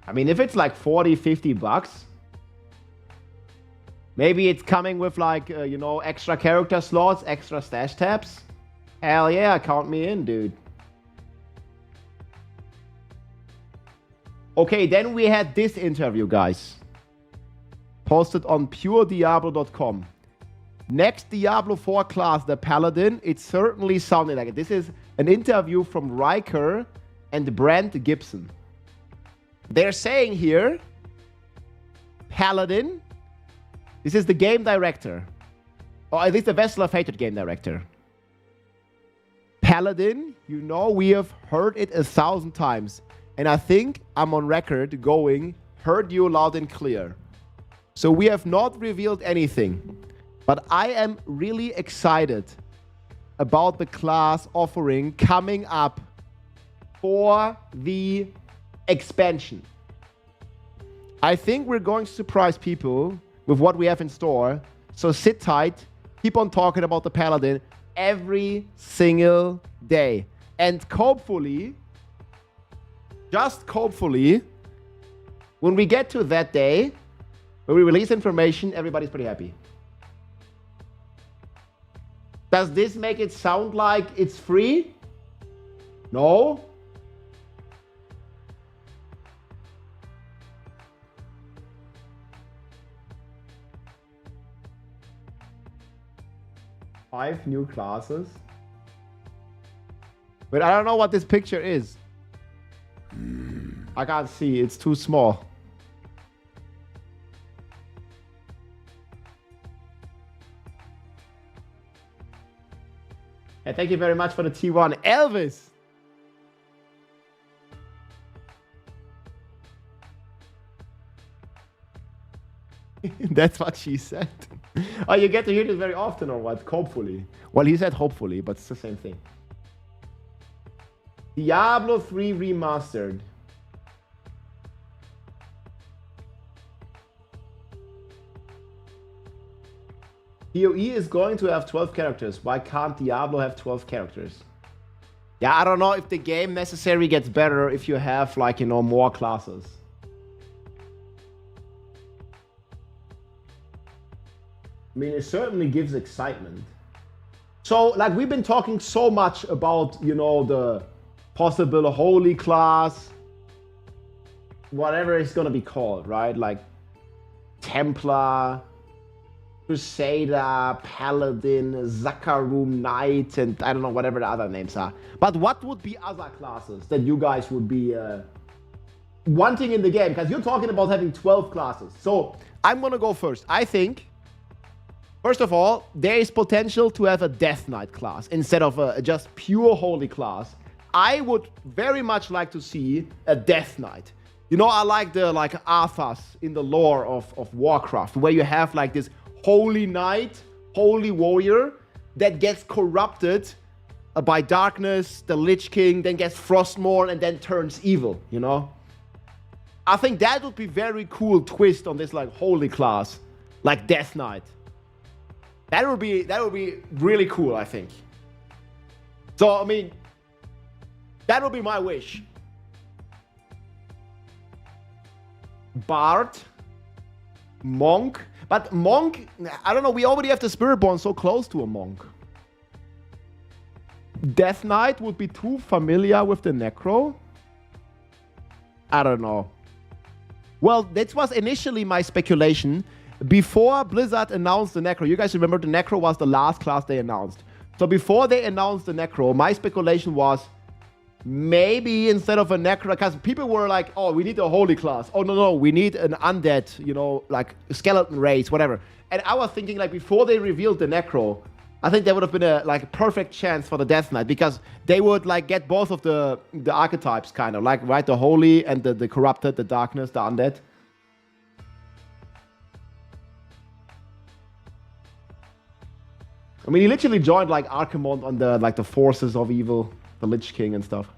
I mean, if it's like 40, 50 bucks, maybe it's coming with like, you know, extra character slots, extra stash tabs. Hell yeah, count me in, dude. Okay, then we had this interview, guys. Posted on purediablo.com. Next Diablo 4 class, the Paladin. It certainly sounded like it. This is an interview from Riker and Brent Gibson. They're saying here, Paladin, this is the game director, or at least the Vessel of Hatred game director. Paladin, you know, we have heard it 1,000 times. And I think I'm on record going, heard you loud and clear. So we have not revealed anything. But I am really excited about the class offering coming up for the expansion. I think we're going to surprise people with what we have in store. So sit tight, keep on talking about the Paladin every single day. And hopefully, just hopefully, when we get to that day, when we release information, everybody's pretty happy. Does this make it sound like it's free? No. Five new classes. But I don't know what this picture is. I can't see. It's too small. And thank you very much for the T1. Elvis! That's what she said. Oh, you get to hear this very often or what? Hopefully. Well, he said hopefully, but it's the same thing. Diablo 3 Remastered. PoE is going to have 12 characters. Why can't Diablo have 12 characters? Yeah, I don't know if the game necessarily gets better if you have, like, you know, more classes. I mean, it certainly gives excitement. So, like, we've been talking so much about, you know, the possible holy class, whatever it's gonna be called, right? Like, Templar, Crusader, Paladin, Zakarum Knight, and I don't know, whatever the other names are. But what would be other classes that you guys would be wanting in the game? Because you're talking about having 12 classes. So I'm gonna go first. I think, first of all, there is potential to have a Death Knight class instead of a just pure Holy class. I would very much like to see a Death Knight. You know, I like the Arthas in the lore of Warcraft, where you have like this Holy Knight, Holy Warrior that gets corrupted by darkness, the Lich King, then gets Frostmourne, and then turns evil, you know? I think that would be very cool twist on this like Holy class, like Death Knight. That would be really cool, I think. So, I mean, that would be my wish. Bard, Monk, but Monk, I don't know, we already have the Spiritborn so close to a Monk. Death Knight would be too familiar with the Necro. I don't know. Well, that was initially my speculation. Before Blizzard announced the Necro, you guys remember the Necro was the last class they announced. So before they announced the Necro, my speculation was maybe instead of a Necro, because people were like, oh, we need a Holy class. Oh, no, we need an Undead, you know, like skeleton race, whatever. And I was thinking like before they revealed the Necro, I think that would have been a like perfect chance for the Death Knight, because they would like get both of the archetypes kind of like, right, the Holy and the Corrupted, the Darkness, the Undead. I mean, he literally joined like Archimonde on the forces of evil, the Lich King and stuff.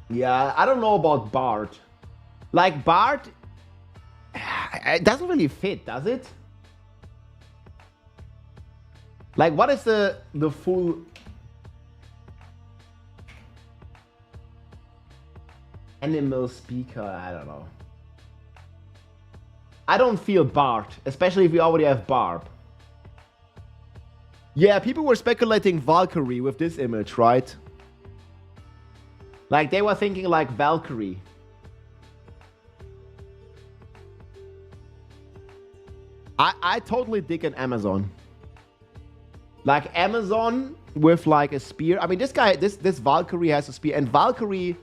Yeah, I don't know about Bard. Like Bard, it doesn't really fit, does it? Like, what is the full animal speaker? I don't know. I don't feel Bard, especially if we already have Barb. Yeah, people were speculating Valkyrie with this image, right? Like, they were thinking like Valkyrie. I totally dig an Amazon. Like, Amazon with like a spear. I mean, this guy, this Valkyrie has a spear, and Valkyrie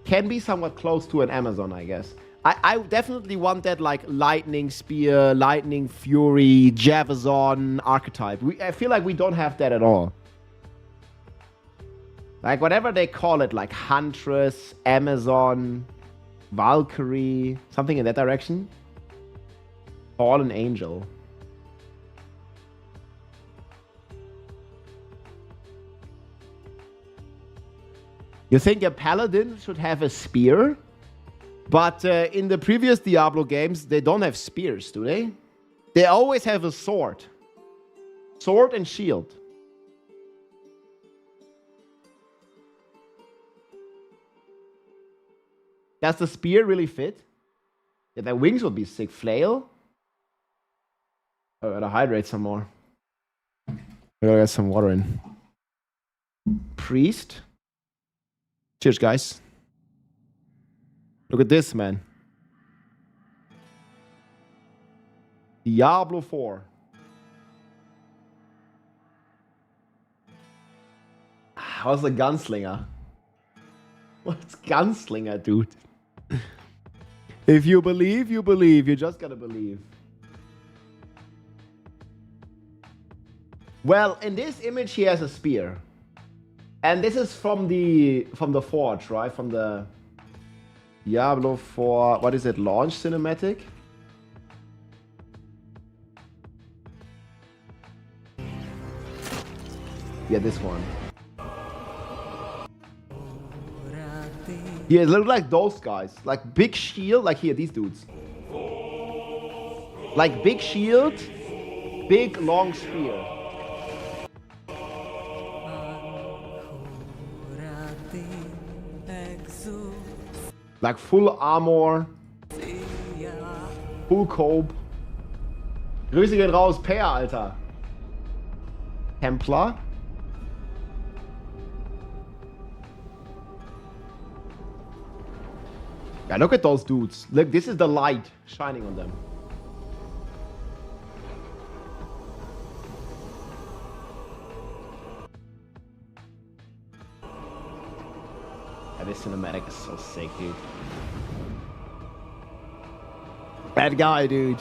can be somewhat close to an Amazon, I guess. I definitely want that like lightning spear, lightning fury, Javazon archetype. I feel like we don't have that at all. Like whatever they call it, like Huntress, Amazon, Valkyrie, something in that direction. Fallen Angel. You think a Paladin should have a spear? But in the previous Diablo games, they don't have spears, do they? They always have a sword. Sword and shield. Does the spear really fit? Yeah, their wings would be sick. Flail? Oh, I gotta hydrate some more. I gotta get some water in. Priest? Cheers, guys. Look at this, man. Diablo 4. How's the gunslinger? What's gunslinger, dude? If you believe, you believe. You just gotta believe. Well, in this image, he has a spear. And this is from the Forge, right? From the Diablo 4, what is it, launch cinematic? Yeah, this one. Yeah, it look like those guys. Like big shield, like here, these dudes. Like big shield, big long spear. Like full armor. Full cope. Grüße gehen raus, Peer, Alter. Templar. Yeah, look at those dudes. Look, this is the light shining on them. Yeah, this cinematic is so sick, dude. That guy, dude.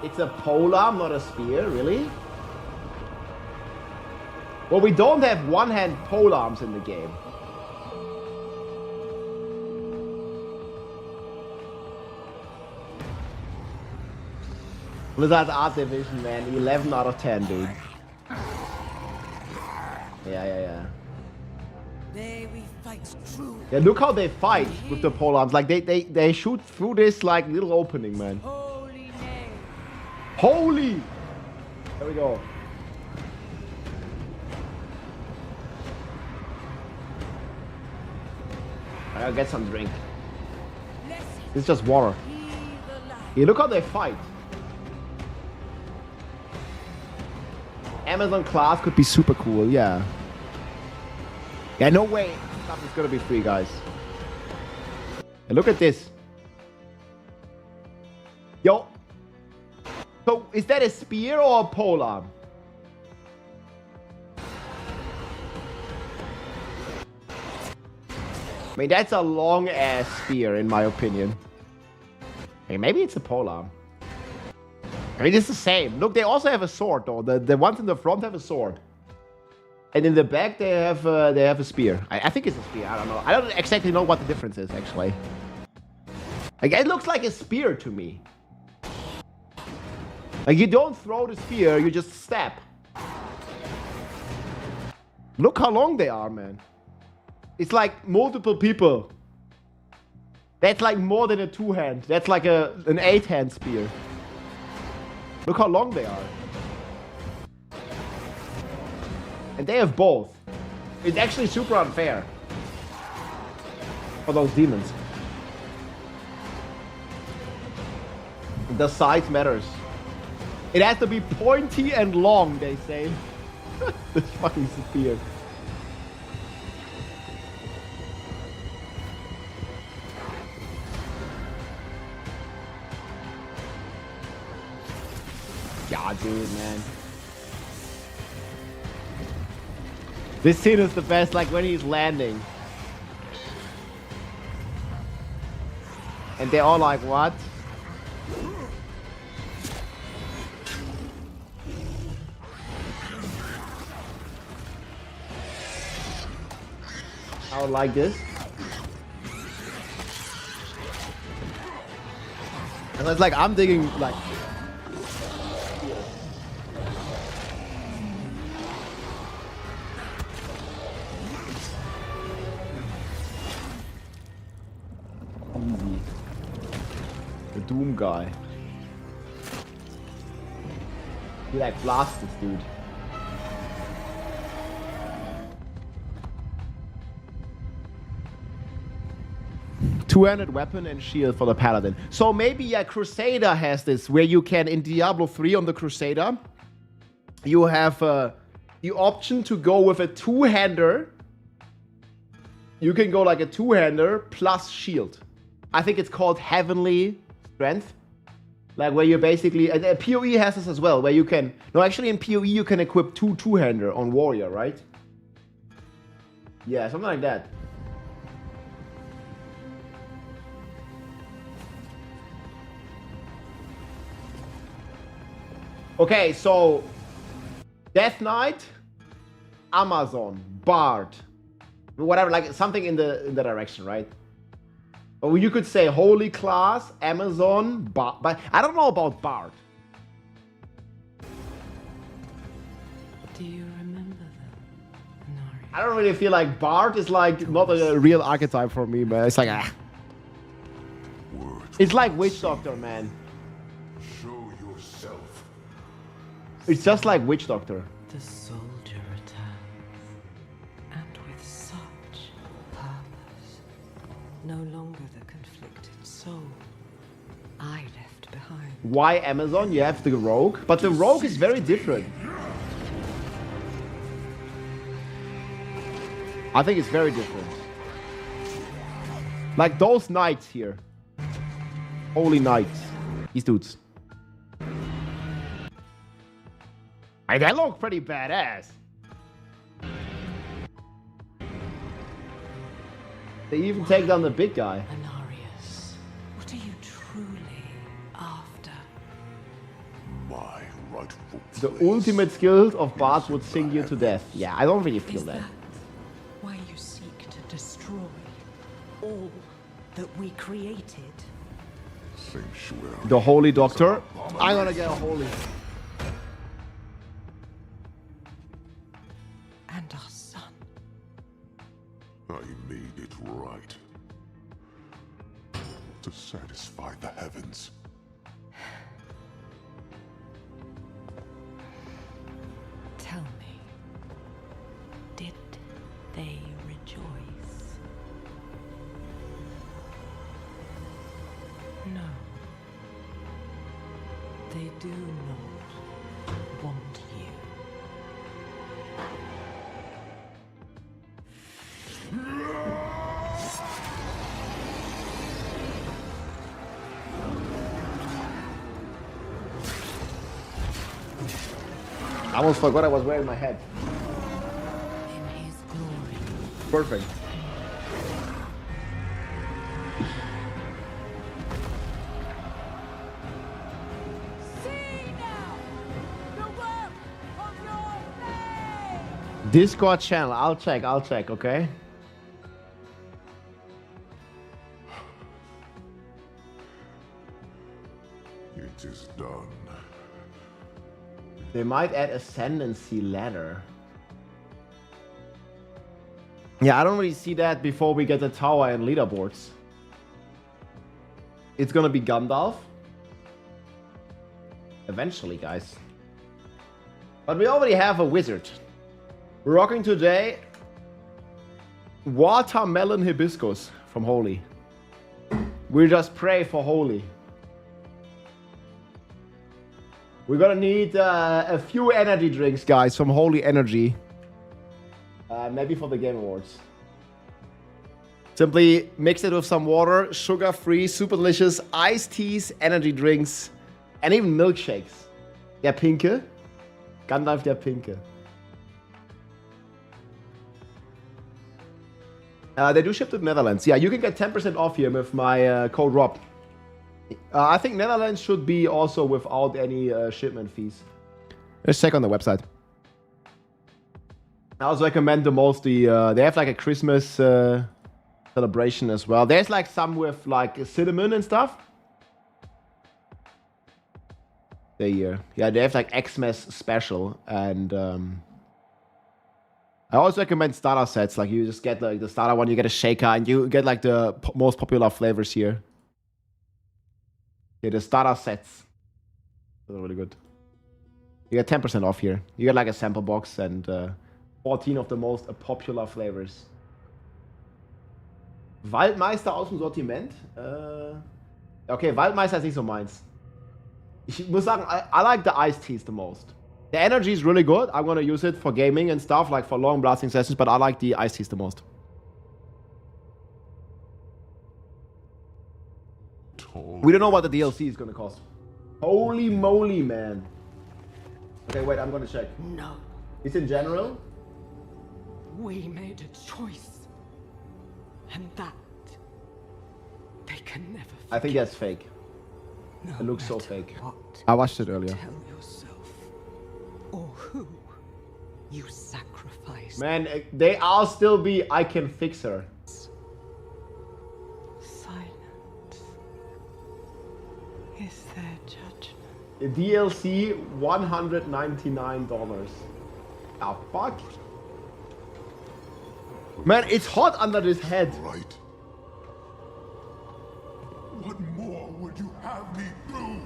It's a polearm, not a spear, really? Well, we don't have one-hand polearms in the game. Blizzard's Art Division, man. 11 out of 10, dude. Yeah. Yeah, look how they fight with the polearms. Like, they shoot through this, like, little opening, man. Holy! There we go. I'll get some drink. It's just water. Yeah, look how they fight. Amazon class could be super cool, yeah. Yeah, no way. Stuff is gonna be free, guys. And look at this. Yo. So, is that a spear or a polearm? I mean, that's a long-ass spear, in my opinion. Hey, maybe it's a polearm. I mean, it's the same. Look, they also have a sword, though. The ones in the front have a sword. And in the back, they have a spear. I think it's a spear. I don't know. I don't exactly know what the difference is, actually. Like, it looks like a spear to me. Like, you don't throw the spear, you just stab. Look how long they are, man. It's like multiple people. That's like more than a two-hand. That's like an eight-hand spear. Look how long they are. And they have both. It's actually super unfair for those demons. The size matters. It has to be pointy and long, they say. This fucking spear. Yeah, dude, man. This scene is the best, like when he's landing. And they're all like, what? I would like this. And it's like, I'm digging, like... Easy. The Doom guy. He like blasts this dude. Two-handed weapon and shield for the paladin. So maybe a Crusader has this, where you can, in Diablo 3 on the Crusader, you have the option to go with a two-hander. You can go like a two-hander plus shield. I think it's called Heavenly Strength. Like where you basically, and PoE has this as well, where you can, no, actually in PoE you can equip two-hander on Warrior, right? Yeah, something like that. Okay, so Death Knight, Amazon, Bard, whatever, like something in the direction, right? Or you could say Holy Class, Amazon, Bard, but I don't know about Bard. Do you remember them, Anari? I don't really feel like Bard is like not a real archetype for me, man. It's like it's like Witch Doctor, man. Show yourself. It's just like Witch Doctor. The soldier returns, and with such purpose. No longer the conflicted soul I left behind. Why Amazon? You have the Rogue, but the Rogue is very different. I think it's very different. Like those knights here. Holy knights. These dudes. Hey, they look pretty badass. They even take down the big guy. Anarius, what are you truly after? My rightful The place. ultimate skills of bards would sing you to death. Yeah, I don't really feel Is that. that why you seek to destroy all that we created? Sanctuary. The Holy Doctor. I'm gonna get a holy. And our son. I made it right. To satisfy the heavens. Tell me, did they rejoice? No. They do not want you. I almost forgot I was wearing my hat. In his glory. Perfect. See now the work of your name. Discord channel. I'll check, okay? It is done. They might add Ascendancy ladder. Yeah, I don't really see that before we get the tower and leaderboards. It's gonna be Gandalf. Eventually, guys. But we already have a wizard. We're rocking today Watermelon Hibiscus from Holy. We just pray for Holy. We're gonna need a few energy drinks, guys, from Holy Energy. Maybe for the Game Awards. Simply mix it with some water, sugar-free, super delicious iced teas, energy drinks, and even milkshakes. Der Pinke. Gandalf der Pinke. They do ship to the Netherlands. Yeah, you can get 10% off here with my code ROB. I think Netherlands should be also without any shipment fees. Let's check on the website. I also recommend the most they have like a Christmas celebration as well. There's like some with like cinnamon and stuff. Yeah, they have like Xmas special, and I also recommend starter sets. Like you just get like the starter one, you get a shaker, and you get like the most popular flavors here. Yeah, the starter sets. Those are really good. You get 10% off here. You get like a sample box and 14 of the most popular flavors. Waldmeister aus dem Sortiment. Okay, Waldmeister ist nicht so meins. Ich muss sagen, I like the iced teas the most. The energy is really good. I'm gonna use it for gaming and stuff, like for long blasting sessions, but I like the iced teas the most. We don't know what the DLC is gonna cost. Holy moly, man. Okay, wait, I'm gonna check. No. It's in general? We made a choice. And that they can never forget. I think that's fake. No It looks so matter fake. What I watched it earlier. tell yourself or who you sacrifice. Man, they all still be I can fix her. Silence is their judgment. The DLC $199. Ah, fuck. Man, it's hot under this head. Right? What more would you have me do?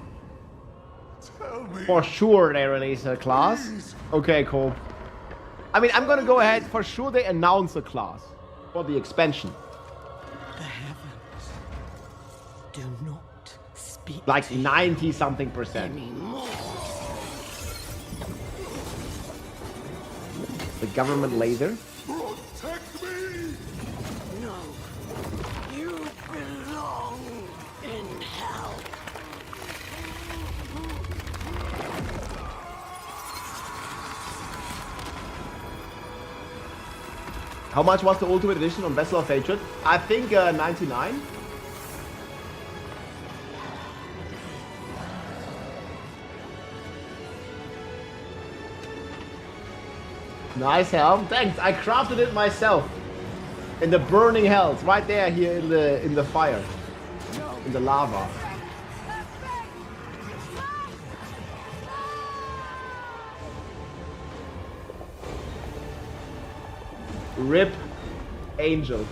Tell me. For sure they release a class. Please. Okay, cool. I mean, I'm gonna go ahead. For sure they announce a class for the expansion. The heavens do not speak Like to you 90 something percent. anymore. The government laser. Protect me. No, you belong in hell. How much was the Ultimate Edition on Vessel of Hatred? I think 99. Nice helm. Thanks. I crafted it myself. In the burning hells, right there here in the fire. In the lava. Rip Angel.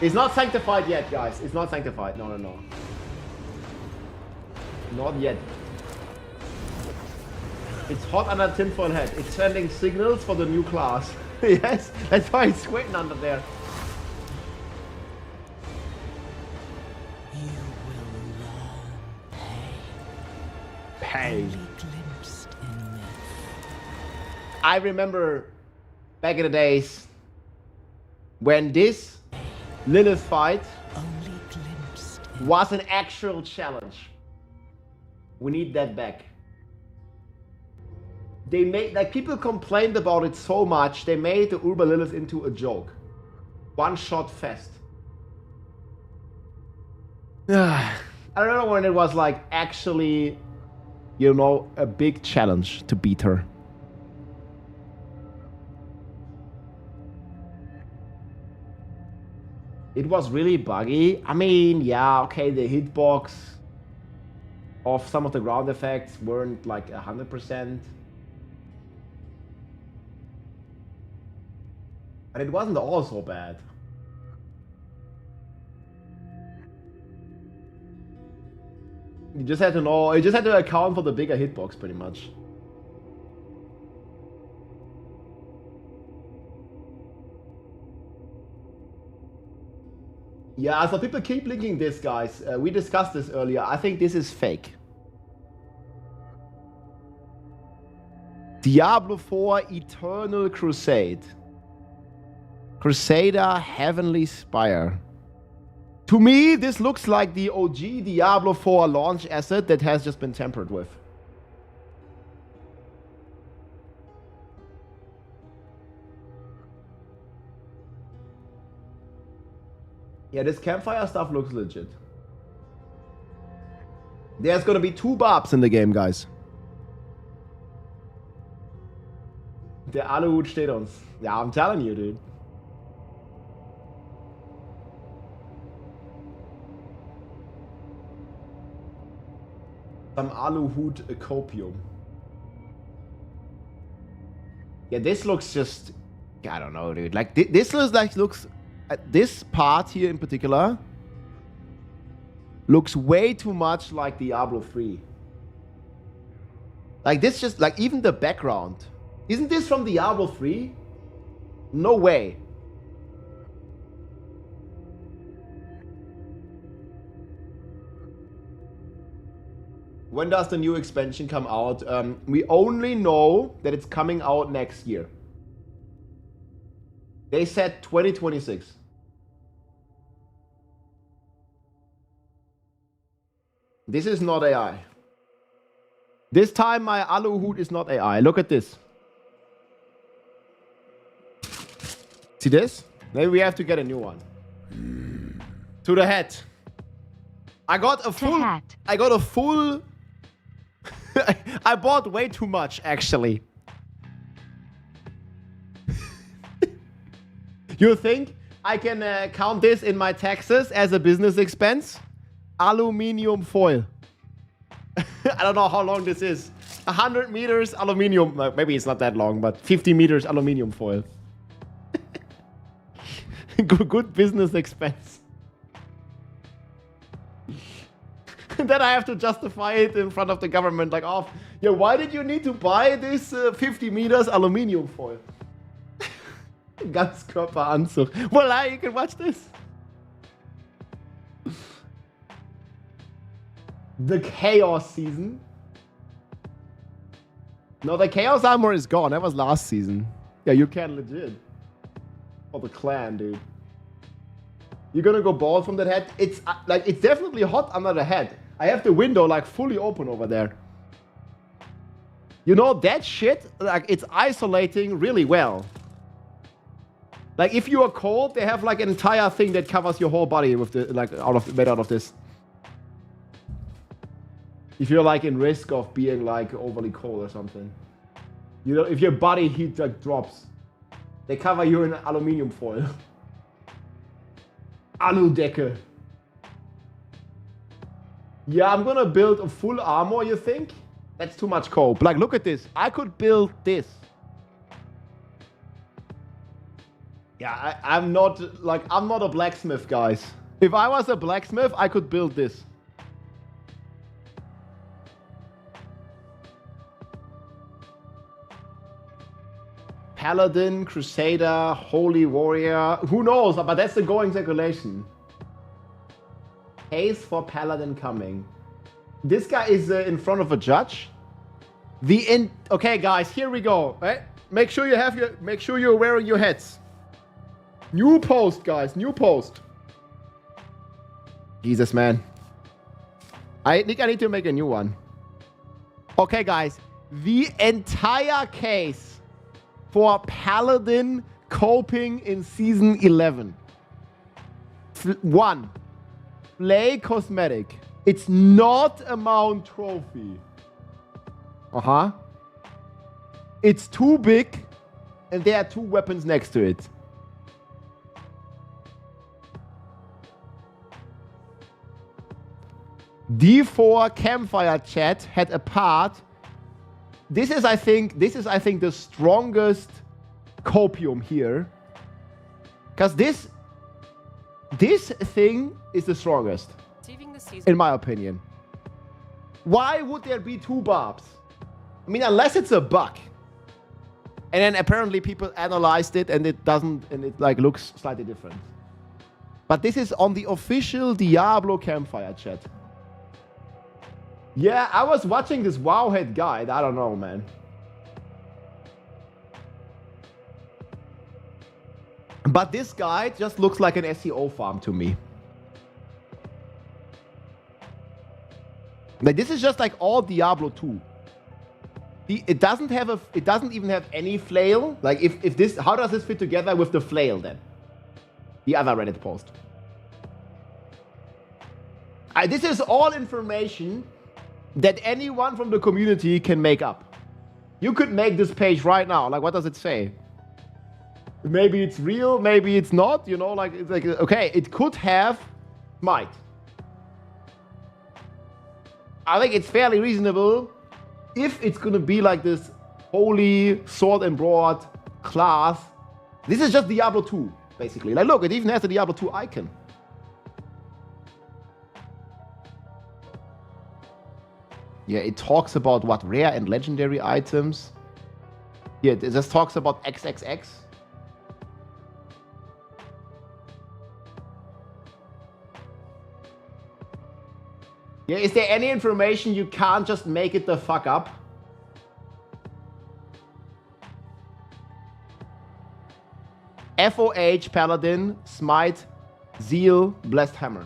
It's not sanctified yet, guys. It's not sanctified. No, no, no. Not yet. It's hot under tinfoil head. It's sending signals for the new class. Yes, that's why it's squinting under there. You will learn pain. Pain. Only glimpsed in myth. I remember back in the days when this Lilith fight Only glimpsed in was an actual challenge. We need that back. They made, like, people complained about it so much, they made the Urba Lilith into a joke. One shot fest. I don't know when it was like actually, you know, a big challenge to beat her. It was really buggy. I mean, yeah, okay, the hitbox of some of the ground effects weren't like 100%. But it wasn't all so bad. You just had to know, you just had to account for the bigger hitbox pretty much. Yeah, so people keep linking this, guys. We discussed this earlier. I think this is fake. Diablo 4 Eternal Crusade. Crusader Heavenly Spire. To me, this looks like the OG Diablo 4 launch asset that has just been tampered with. Yeah, this campfire stuff looks legit. There's gonna be 2 barbs in the game, guys. Der Aluhut steht uns. Yeah, I'm telling you, dude. Some Aluhut Copium. Yeah, this looks just... I don't know, dude. Like, this looks... This part here in particular looks way too much like Diablo 3. Like, this just... Like, even the background. Isn't this from Diablo 3? No way. When does the new expansion come out? We only know that it's coming out next year. They said 2026. This is not AI. This time my Aluhut is not AI. Look at this. See this? Maybe we have to get a new one. To the hat. I got a full... hat. I got a full... I bought way too much, actually. You think I can count this in my taxes as a business expense? Aluminium foil. I don't know how long this is. 100 meters aluminium. Maybe it's not that long, but 50 meters aluminium foil. Good business expense. Then I have to justify it in front of the government, like, oh, yeah, why did you need to buy this 50 meters aluminium foil? Ganzkörperanzug. Voila, you can watch this. The Chaos season. No, the Chaos armor is gone. That was last season. Yeah, you can legit. Oh, the clan, dude. You're gonna go bald from that head? It's like, it's definitely hot under the head. I have the window like fully open over there. You know, that shit, like, it's isolating really well. Like, if you are cold, they have like an entire thing that covers your whole body with the, like, made out of this. If you're like in risk of being like overly cold or something. You know, if your body heat like drops, they cover you in aluminium foil. Aludecke. Yeah, I'm gonna build a full armor, you think? That's too much cope. Like, look at this. I could build this. Yeah, I'm not a blacksmith, guys. If I was a blacksmith, I could build this. Paladin, Crusader, Holy Warrior. Who knows? But that's the going speculation. Case for Paladin coming. This guy is in front of a judge. Okay, guys, here we go. Right? Make sure you're wearing your hats. New post, guys. New post. Jesus, man. I think I need to make a new one. Okay, guys. The entire case for Paladin coping in Season 11. 1. Play cosmetic. It's not a mount trophy. Uh-huh. It's too big, and there are 2 weapons next to it. D4 campfire chat had a part. This is, I think, the strongest copium here. Because this thing is the strongest, in my opinion. Why would there be 2 barbs? I mean, unless it's a bug. And then apparently people analyzed it and it doesn't, and it like looks slightly different. But this is on the official Diablo campfire chat. Yeah, I was watching this Wowhead guide. I don't know, man. But this guide just looks like an SEO farm to me. Like, this is just like all Diablo 2. It doesn't even have any flail. Like, if this, how does this fit together with the flail then? The other Reddit post. This is all information that anyone from the community can make up. You could make this page right now. Like, what does it say? Maybe it's real, maybe it's not. You know, like, it's like, okay, it could have smite. I think it's fairly reasonable if it's gonna be like this holy sword and broad class. This is just Diablo 2, basically. Like, look, it even has the Diablo 2 icon. Yeah, it talks about what rare and legendary items. Yeah, it just talks about XXX. Yeah, is there any information you can't just make it the fuck up? FOH, Paladin, Smite, Zeal, Blessed Hammer.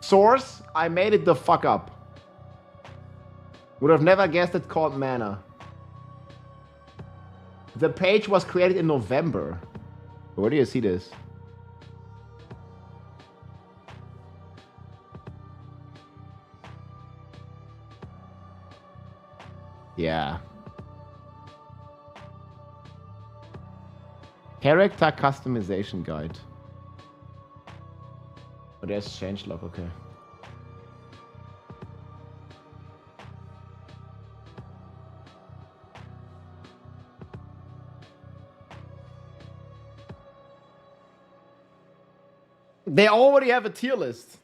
Source, I made it the fuck up. Would have never guessed it called mana. The page was created in November. Where do you see this? Yeah. Character customization guide. Oh, there's changelog, okay. They already have a tier list.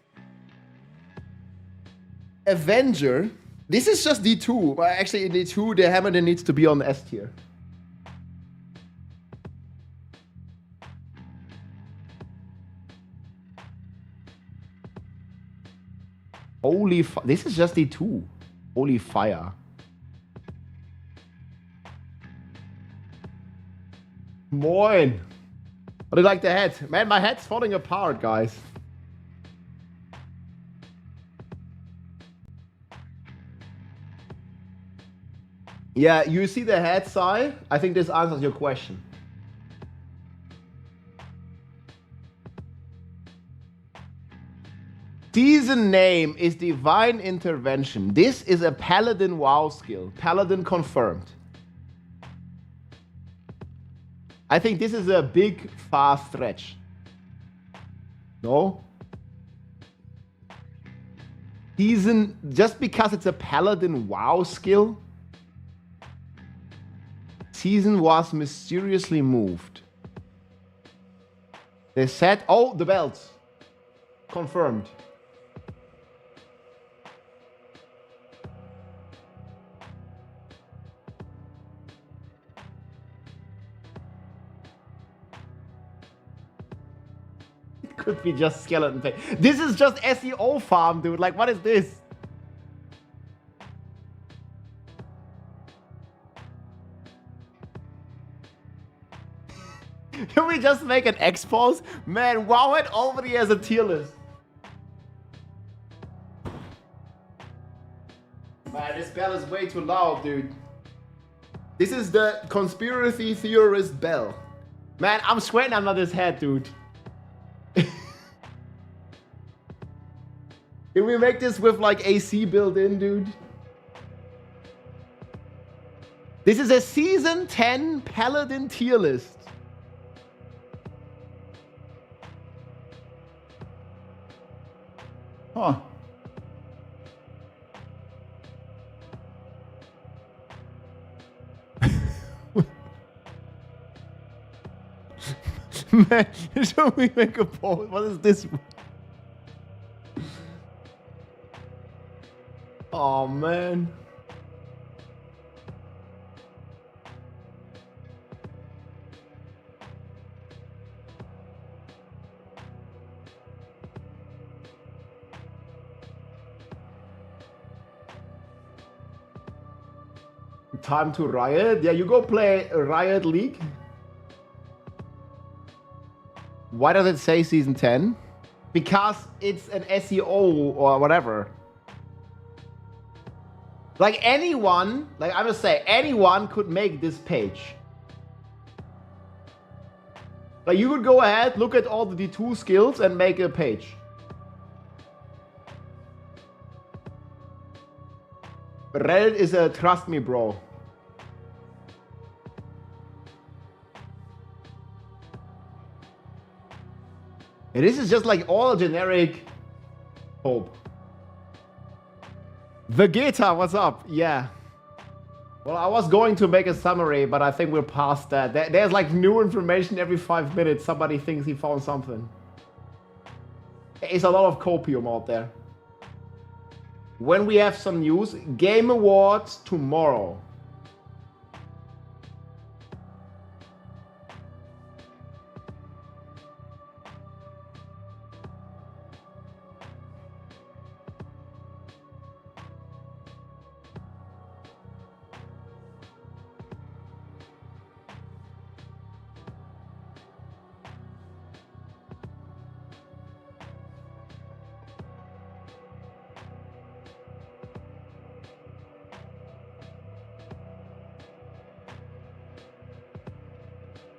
Avenger. This is just D2. But actually, in D2, the Hamilton needs to be on S tier. Holy this is just D2. Holy fire. Moin. How do you like the head? Man, my head's falling apart, guys. Yeah, you see the head, Sai? I think this answers your question. Season name is Divine Intervention. This is a Paladin WoW skill. Paladin confirmed. I think this is a big, fast stretch. No? Season, just because it's a Paladin WoW skill, season was mysteriously moved. They said, oh, the belt. Confirmed. Could be just skeleton pay. This is just SEO farm, dude. Like, what is this? Can we just make an expose? Man, WoW it already has a tier list. Man, this bell is way too loud, dude. This is the conspiracy theorist bell. Man, I'm sweating under this head, dude. Can we make this with like AC built in, dude? This is a season 10 Paladin tier list. Huh. Man, should we make a poll? What is this? Oh, man. Time to Riot. Yeah, you go play Riot League. Why does it say season 10? Because it's an SEO or whatever. Like anyone, like I'm just saying, anyone could make this page. Like you could go ahead, look at all the D2 skills and make a page. Reddit is a trust me, bro. And this is just like all generic hope. Vegeta, what's up? Yeah. Well, I was going to make a summary, but I think we're past that. There's like new information every 5 minutes. Somebody thinks he found something. There's a lot of copium out there. When we have some news, Game Awards tomorrow.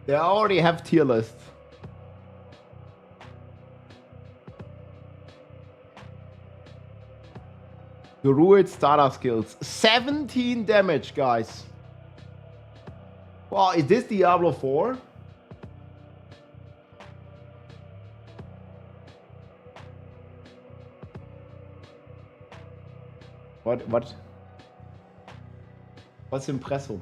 They already have tier lists. Druid starter skills. 17 damage, guys. Wow, is this Diablo 4? What's Impresso?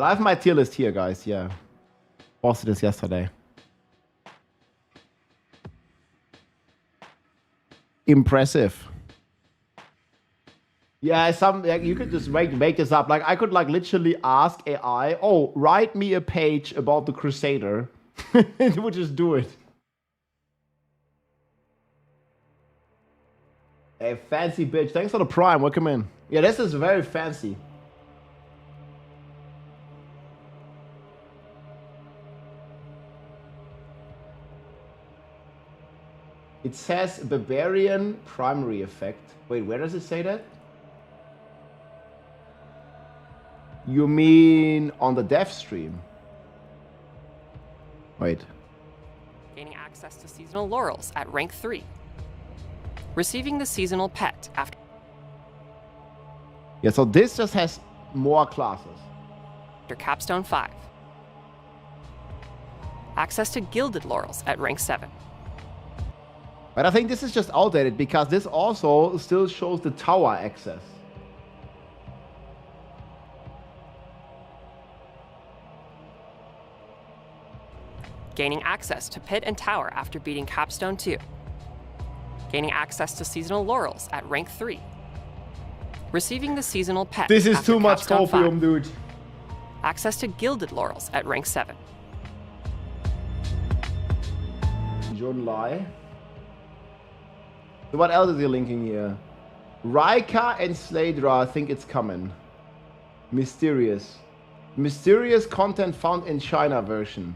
I have my tier list here, guys. Yeah. Posted this yesterday. Impressive. Yeah, you could just make this up. Like I could like literally ask AI, "Oh, write me a page about the Crusader." It would just do it. A fancy bitch. Thanks for the prime. Welcome in. Yeah, this is very fancy. It says Barbarian primary effect. Wait, where does it say that? You mean on the dev stream? Wait. Gaining access to seasonal laurels at rank 3. Receiving the seasonal pet after Yeah, so this just has more classes. Capstone 5. Access to gilded laurels at rank 7. But I think this is just outdated because this also still shows the tower access. Gaining access to pit and tower after beating Capstone 2. Gaining access to seasonal laurels at rank 3. Receiving the seasonal pet. This is after too much Capstone copium, 5. dude. Access to gilded laurels at rank 7. John Lai. So what else is he linking here? Raika and Sladra, I think it's coming. Mysterious. Mysterious content found in China version.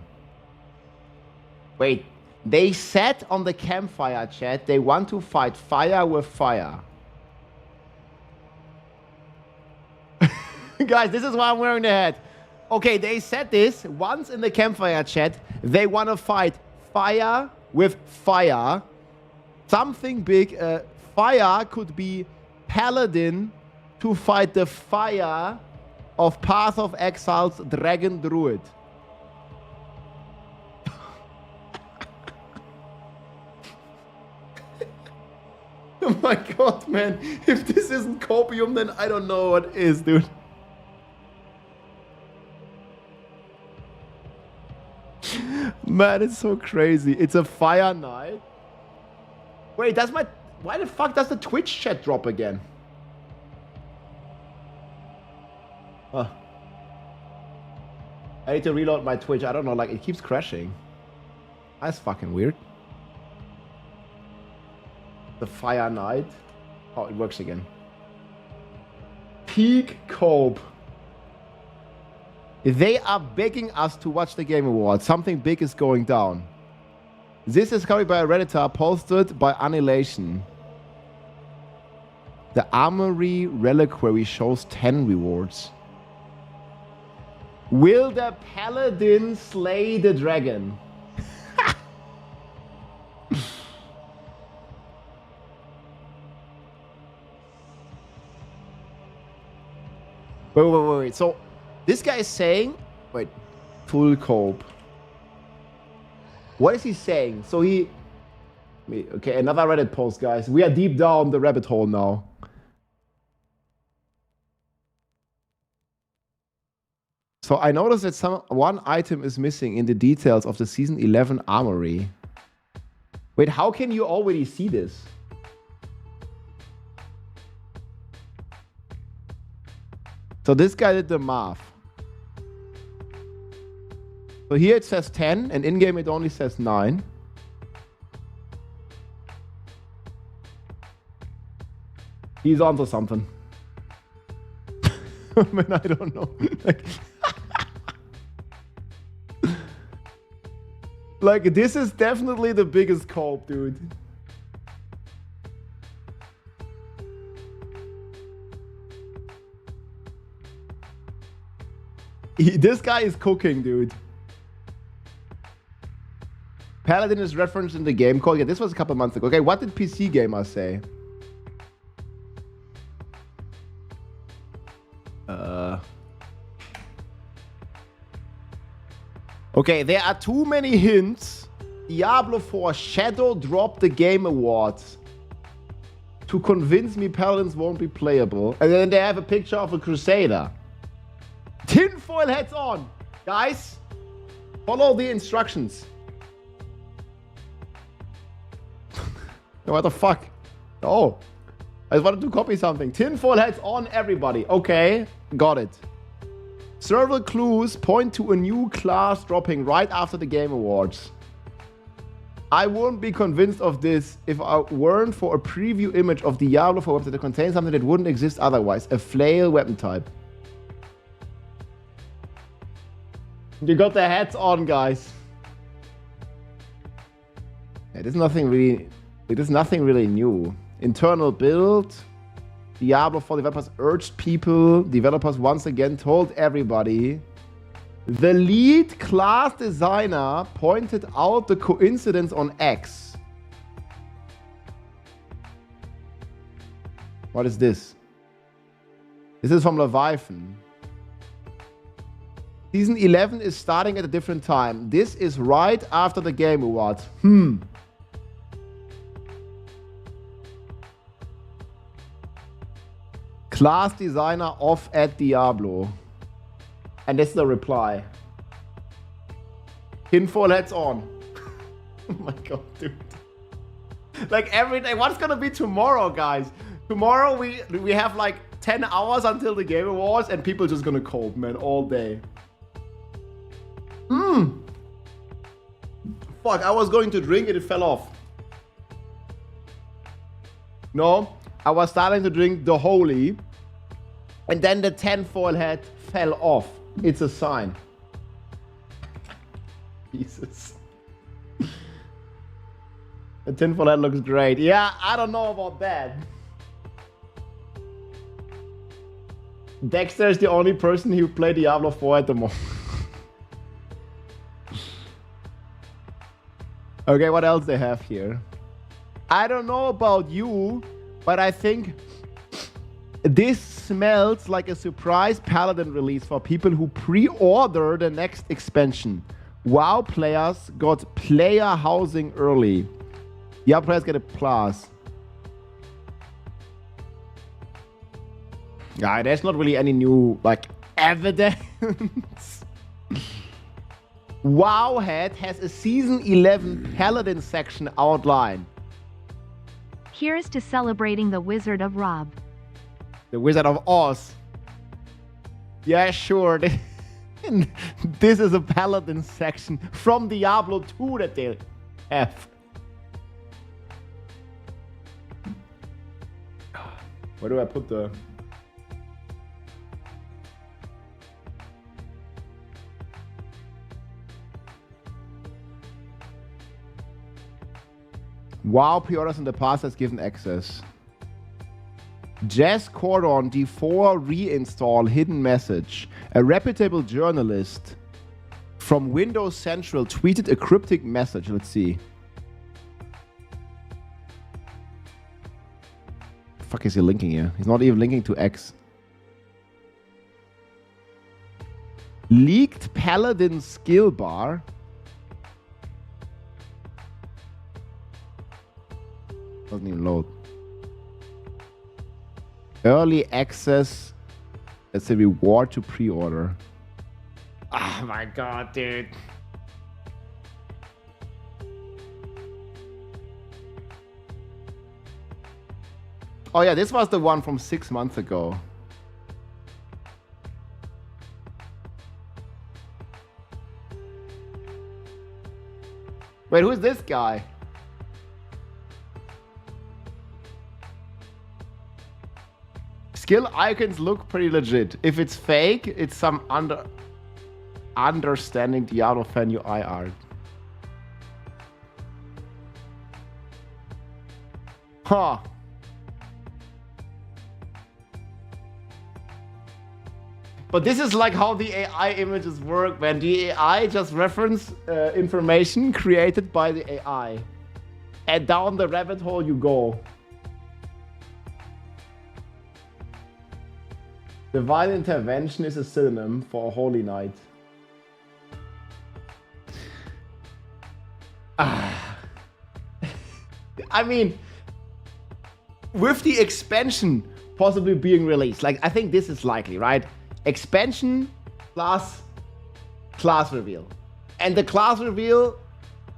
Wait, they said on the campfire chat they want to fight fire with fire. Guys, this is why I'm wearing the hat. Okay, they said this once in the campfire chat. They want to fight fire with fire. Something big. Fire could be Paladin to fight the fire of Path of Exile's Dragon Druid. Oh my god, man. If this isn't Copium, then I don't know what is, dude. Man, it's so crazy. It's a fire knight. Wait, that's my... Why the fuck does the Twitch chat drop again? Huh. I need to reload my Twitch. I don't know, like, it keeps crashing. That's fucking weird. The Fire Knight. Oh, it works again. Peak Cope. They are begging us to watch the Game Awards. Something big is going down. This is covered by a Redditor, posted by Annihilation. The Armory Reliquary shows 10 rewards. Will the Paladin slay the dragon? Wait. So, this guy is saying... Wait. Full cope. What is he saying? So he... Okay, another Reddit post, guys. We are deep down the rabbit hole now. So I noticed that one item is missing in the details of the Season 11 Armory. Wait, how can you already see this? So this guy did the math. So here it says 10, and in-game it only says 9. He's onto something. Man, I don't know. Like, this is definitely the biggest cope, dude. This guy is cooking, dude. Paladin is referenced in the game code. Yeah, this was a couple months ago. Okay, what did PC Gamer say? Okay, there are too many hints. Diablo 4 Shadow dropped the Game Awards to convince me Paladins won't be playable. And then they have a picture of a Crusader. Tinfoil hats on! Guys, follow the instructions. What the fuck? Oh, I wanted to copy something. Tinfoil hats on, everybody. Okay, got it. Several clues point to a new class dropping right after the Game Awards. I wouldn't be convinced of this if I weren't for a preview image of Diablo for website that contains something that wouldn't exist otherwise. A flail weapon type. You got the hats on, guys. Yeah, there's nothing really new. Internal build. Diablo 4 developers urged people. Developers once again told everybody. The lead class designer pointed out the coincidence on X. What is this? This is from Leviathan. Season 11 is starting at a different time. This is right after the Game Awards. Class designer off at Diablo. And this is the reply. Tinfoil hats on. Oh my god, dude. Like every day. What's gonna be tomorrow, guys? Tomorrow we have like 10 hours until the Game Awards and people just gonna cope, man, all day. Fuck, I was going to drink and it fell off. No, I was starting to drink the holy and then the tinfoil hat fell off. It's a sign. Jesus. The tinfoil hat looks great. Yeah, I don't know about that. Dexter is the only person who played Diablo 4 at the moment. Okay, what else they have here? I don't know about you, but I think this smells like a surprise Paladin release for people who pre-order the next expansion. WoW players got player housing early. Diablo players get a plus. Yeah, there's not really any new, like, evidence. Wowhead has a Season 11 Paladin section outlined. Here's to celebrating the Wizard of Rob. The Wizard of Oz. Yeah, sure. This is a Paladin section from Diablo 2 that they have. Where do I put the... WoW pre-orders in the past has given access. Jazz Cordon D4 reinstall hidden message. A reputable journalist from Windows Central tweeted a cryptic message. Let's see. The fuck is he linking here? He's not even linking to X. Leaked Paladin skill bar. Doesn't even load. Early access. That's a reward to pre-order. Oh my god, dude. Oh yeah, this was the one from 6 months ago. Wait, who is this guy? Skill icons look pretty legit. If it's fake, it's some understanding Diablo fan UI art. Huh. But this is like how the AI images work, man. The AI just reference information created by the AI. And down the rabbit hole you go. Divine intervention is a synonym for a holy knight. I mean, with the expansion possibly being released, like I think this is likely, right? Expansion class reveal. And the class reveal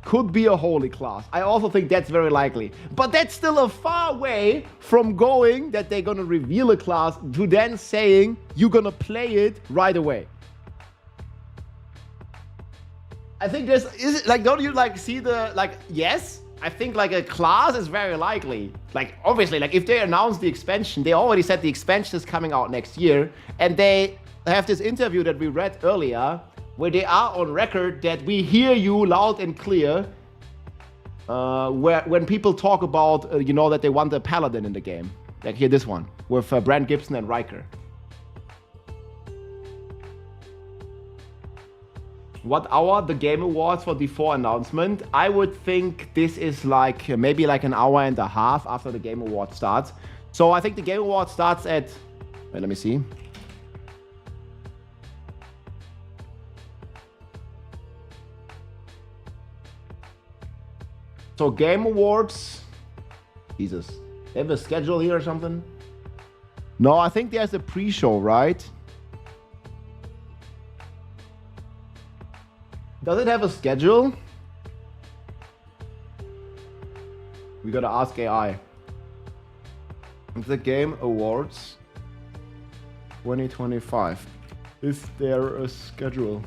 could be a holy class. I also think that's very likely. But that's still a far way from going that they're gonna reveal a class to then saying you're gonna play it right away. I think there's, is it like, don't you like see the, like, yes, I think like a class is very likely. Like, obviously, like if they announce the expansion, they already said the expansion is coming out next year. And they have this interview that we read earlier where they are on record that we hear you loud and clear when people talk about, you know, that they want a paladin in the game. Like here, this one with Brand Gibson and Riker. What hour the Game Awards for D4 announcement? I would think this is like maybe like an hour and a half after the Game Award starts. So I think the Game Award starts at, wait, let me see. So Game Awards, Jesus, they have a schedule here or something? No, I think there's a pre-show, right? Does it have a schedule? We gotta ask AI. The Game Awards 2025. Is there a schedule?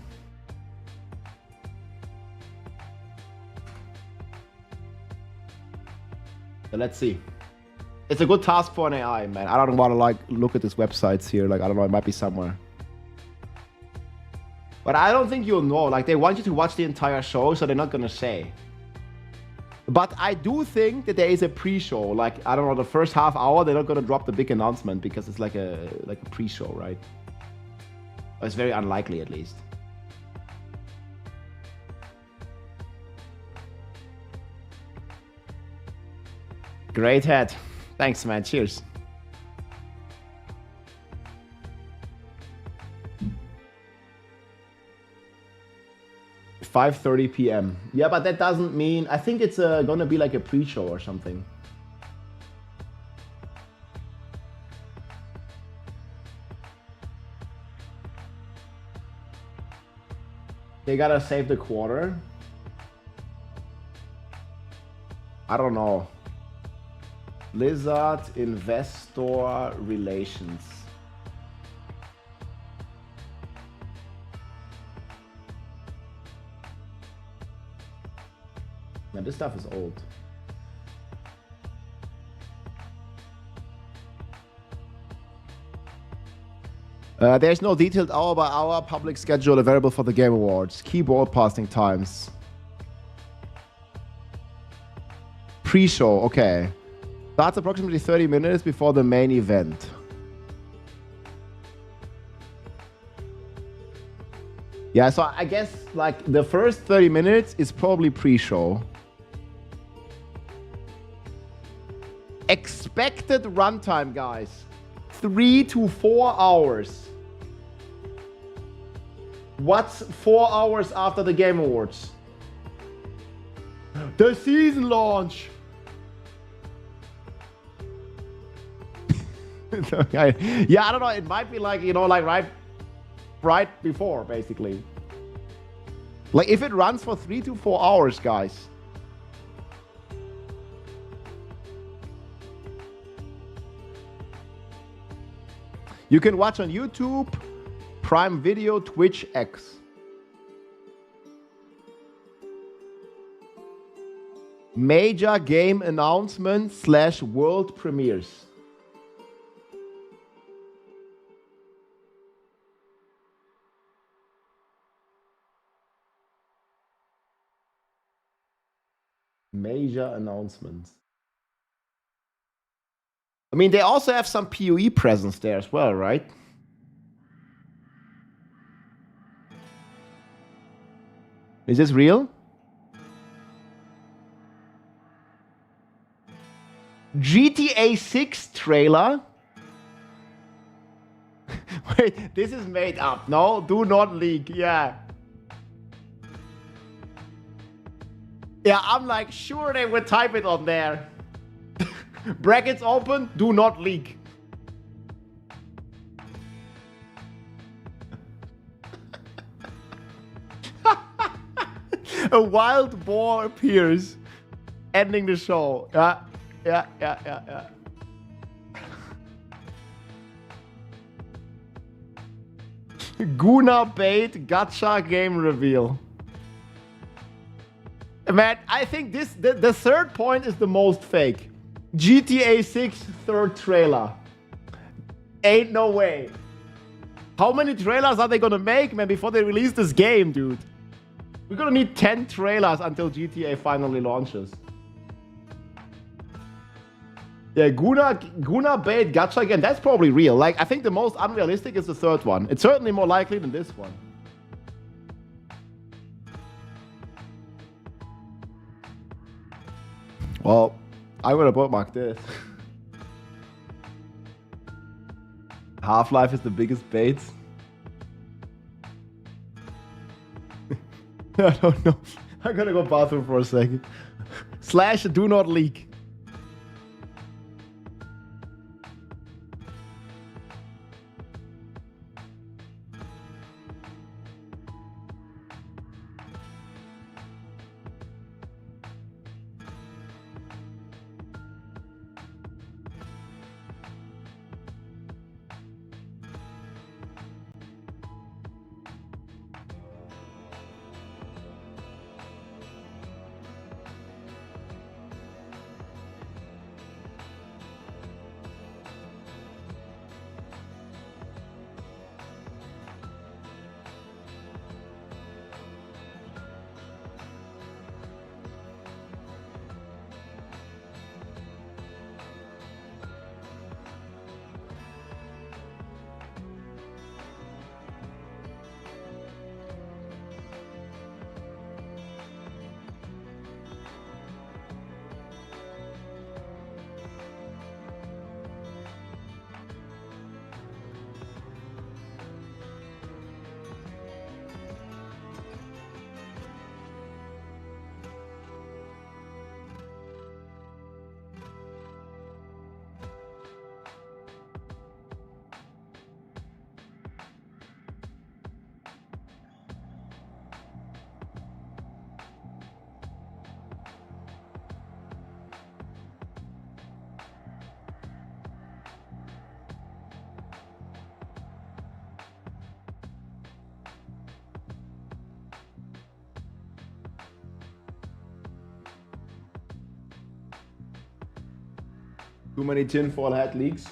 So let's see. It's a good task for an AI, man. I don't want to like look at these websites here. Like, I don't know, it might be somewhere. But I don't think you'll know. Like, they want you to watch the entire show, so they're not gonna say. But I do think that there is a pre-show. Like, I don't know, the first half hour, they're not gonna drop the big announcement because it's like a pre-show, right? Or it's very unlikely, at least. Great head. Thanks, man. Cheers. $5:30 p.m. Yeah, but that doesn't mean... I think it's gonna be like a pre-show or something. They gotta save the quarter. I don't know. Blizzard Investor Relations. Man, this stuff is old. There's no detailed hour-by-hour public schedule available for the Game Awards. Key broadcasting times. Pre-show, okay. Starts approximately 30 minutes before the main event. Yeah, so I guess like the first 30 minutes is probably pre-show. Expected runtime, guys. 3 to 4 hours. What's 4 hours after the Game Awards? The season launch. Yeah, I don't know. It might be like, you know, like right before, basically. Like if it runs for 3 to 4 hours, guys. You can watch on YouTube, Prime Video, Twitch, X. Major game announcements / world premieres. Major announcements. I mean, they also have some PoE presence there as well, right? Is this real? GTA 6 trailer? Wait, this is made up. No, do not leak. Yeah. Yeah, I'm like, sure they would type it on there. Brackets open, do not leak. A wild boar appears, ending the show. Yeah. Guna bait gacha game reveal. Man, I think the third point is the most fake. GTA 6 third trailer. Ain't no way. How many trailers are they gonna make, man, before they release this game, dude? We're gonna need 10 trailers until GTA finally launches. Yeah, Guna bait gacha game. That's probably real. Like, I think the most unrealistic is the third one. It's certainly more likely than this one. Well, I'm gonna bookmark this. Half-Life is the biggest bait. I don't know. I'm gonna go bathroom for a second. / do not leak. Too many tinfoil hat leaks.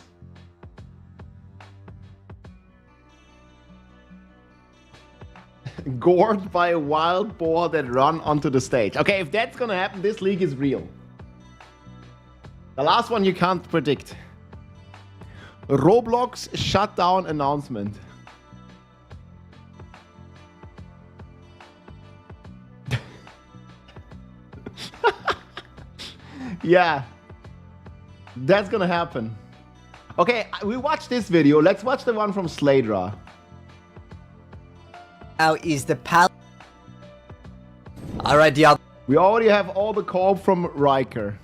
Gored by a wild boar that run onto the stage. Okay, if that's gonna happen, this leak is real. The last one you can't predict. Roblox shutdown announcement. Yeah. That's gonna happen. Okay, we watched this video. Let's watch the one from Sladra. Now is the pal. Alright, Diablo. We already have all the co-op from Riker.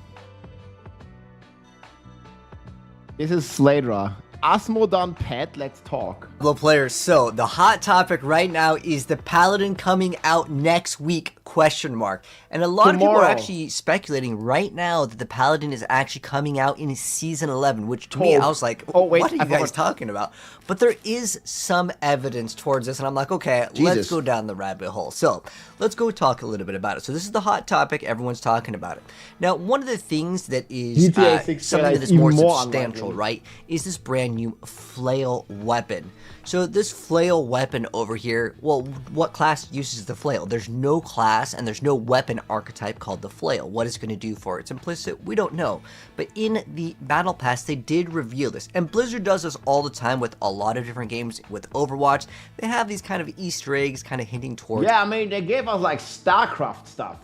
This is Sladra. Asmodan Pet, let's talk. Players, so the hot topic right now is the Paladin coming out next week, ? And a lot of people are actually speculating right now that the Paladin is actually coming out in season 11, which to me, I was like, what are you guys talking about? But there is some evidence towards this, and I'm like, okay, let's go down the rabbit hole. So let's go talk a little bit about it. So this is the hot topic, everyone's talking about it. Now, one of the things that is something that is more substantial, right, is this brand new flail weapon. So this flail weapon over here, well, what class uses the flail? There's no class and there's no weapon archetype called the flail. What it's going to do for its implicit, we don't know. But in the battle pass, they did reveal this. And Blizzard does this all the time with a lot of different games. With Overwatch, they have these kind of Easter eggs kind of hinting towards... Yeah, I mean, they gave us like StarCraft stuff.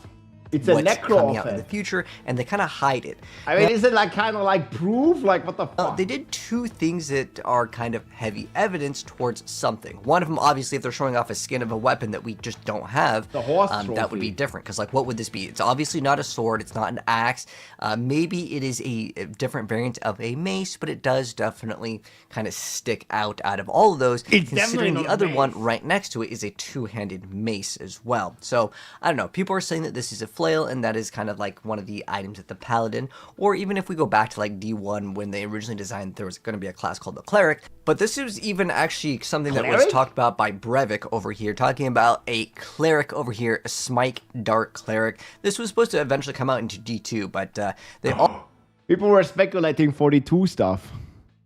It's a what's necro coming out in the effect. future, and they kind of hide it. I mean, is it like kind of like proof? Like what the fuck? They did two things that are kind of heavy evidence towards something. One of them, obviously, if they're showing off a skin of a weapon that we just don't have, The horse that would be trophy. different. Because, like, what would this be? It's obviously not a sword. It's not an axe. Maybe it is a different variant of a mace, but it does definitely kind of stick out of all of those. It's definitely considering not the a other mace. one right next to it is a two-handed mace as well. So, I don't know. People are saying that this is a flail, and that is kind of like one of the items at the Paladin. Or even if we go back to like D1 when they originally designed, there was going to be a class called the Cleric. But this is even actually something that was Cleric? talked about by Brevik over here, talking about a Cleric over here, a Smike Dark Cleric. This was supposed to eventually come out into D2, but they all People were speculating 42 stuff.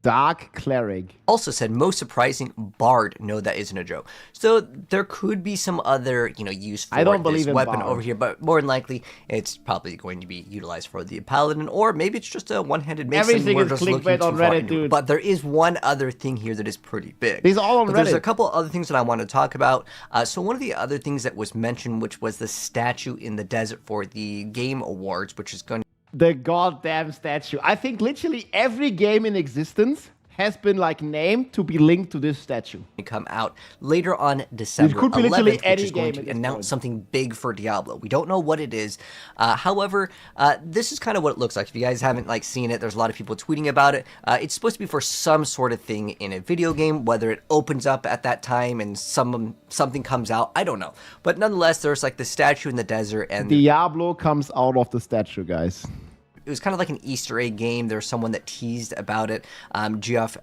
Dark Cleric. also said, most surprising, Bard. No, that isn't a joke. So there could be some other, use for I don't this believe in weapon Bard. over here, but more than likely, it's probably going to be utilized for the Paladin, or maybe it's just a one-handed mace. and Everything we're is just clickbait looking too on far Reddit, into it. dude. But there is one other thing here that is pretty big. These are all on But there's a Reddit. couple other things that I want to talk about. So one of the other things that was mentioned, which was the statue in the desert for the Game Awards, which is going The goddamn statue. I think literally every game in existence has been like named to be linked to this statue. to come out later on December could be literally 11th, any which is going game to at this announce point. something big for Diablo. We don't know what it is. However, this is kind of what it looks like. If you guys haven't seen it, there's a lot of people tweeting about it. It's supposed to be for some sort of thing in a video game, whether it opens up at that time and something comes out. I don't know. But nonetheless, there's the statue in the desert, and Diablo comes out of the statue, guys. it was kind of like an Easter egg game. There's someone that teased about it. Geoff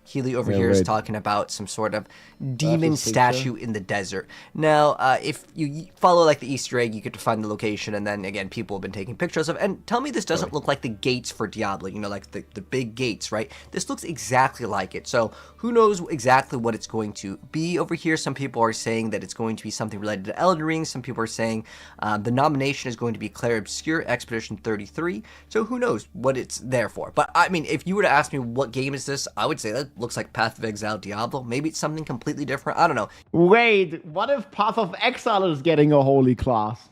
Healy over here is wait. talking about some sort of demon his picture. statue in the desert. Now, if you follow the Easter egg, you get to find the location, and then again, people have been taking pictures of. And tell me, this doesn't look like the gates for Diablo. Like the big gates, right? This looks exactly like it. So who knows exactly what it's going to be over here? Some people are saying that it's going to be something related to Elden Ring. Some people are saying the nomination is going to be Clair Obscure Expedition 33. So who knows what it's there for? But I mean, if you were to ask me what game is this, I would say that looks like Path of Exile Diablo. Maybe it's something completely different. I don't know. Wait, what if Path of Exile is getting a holy class?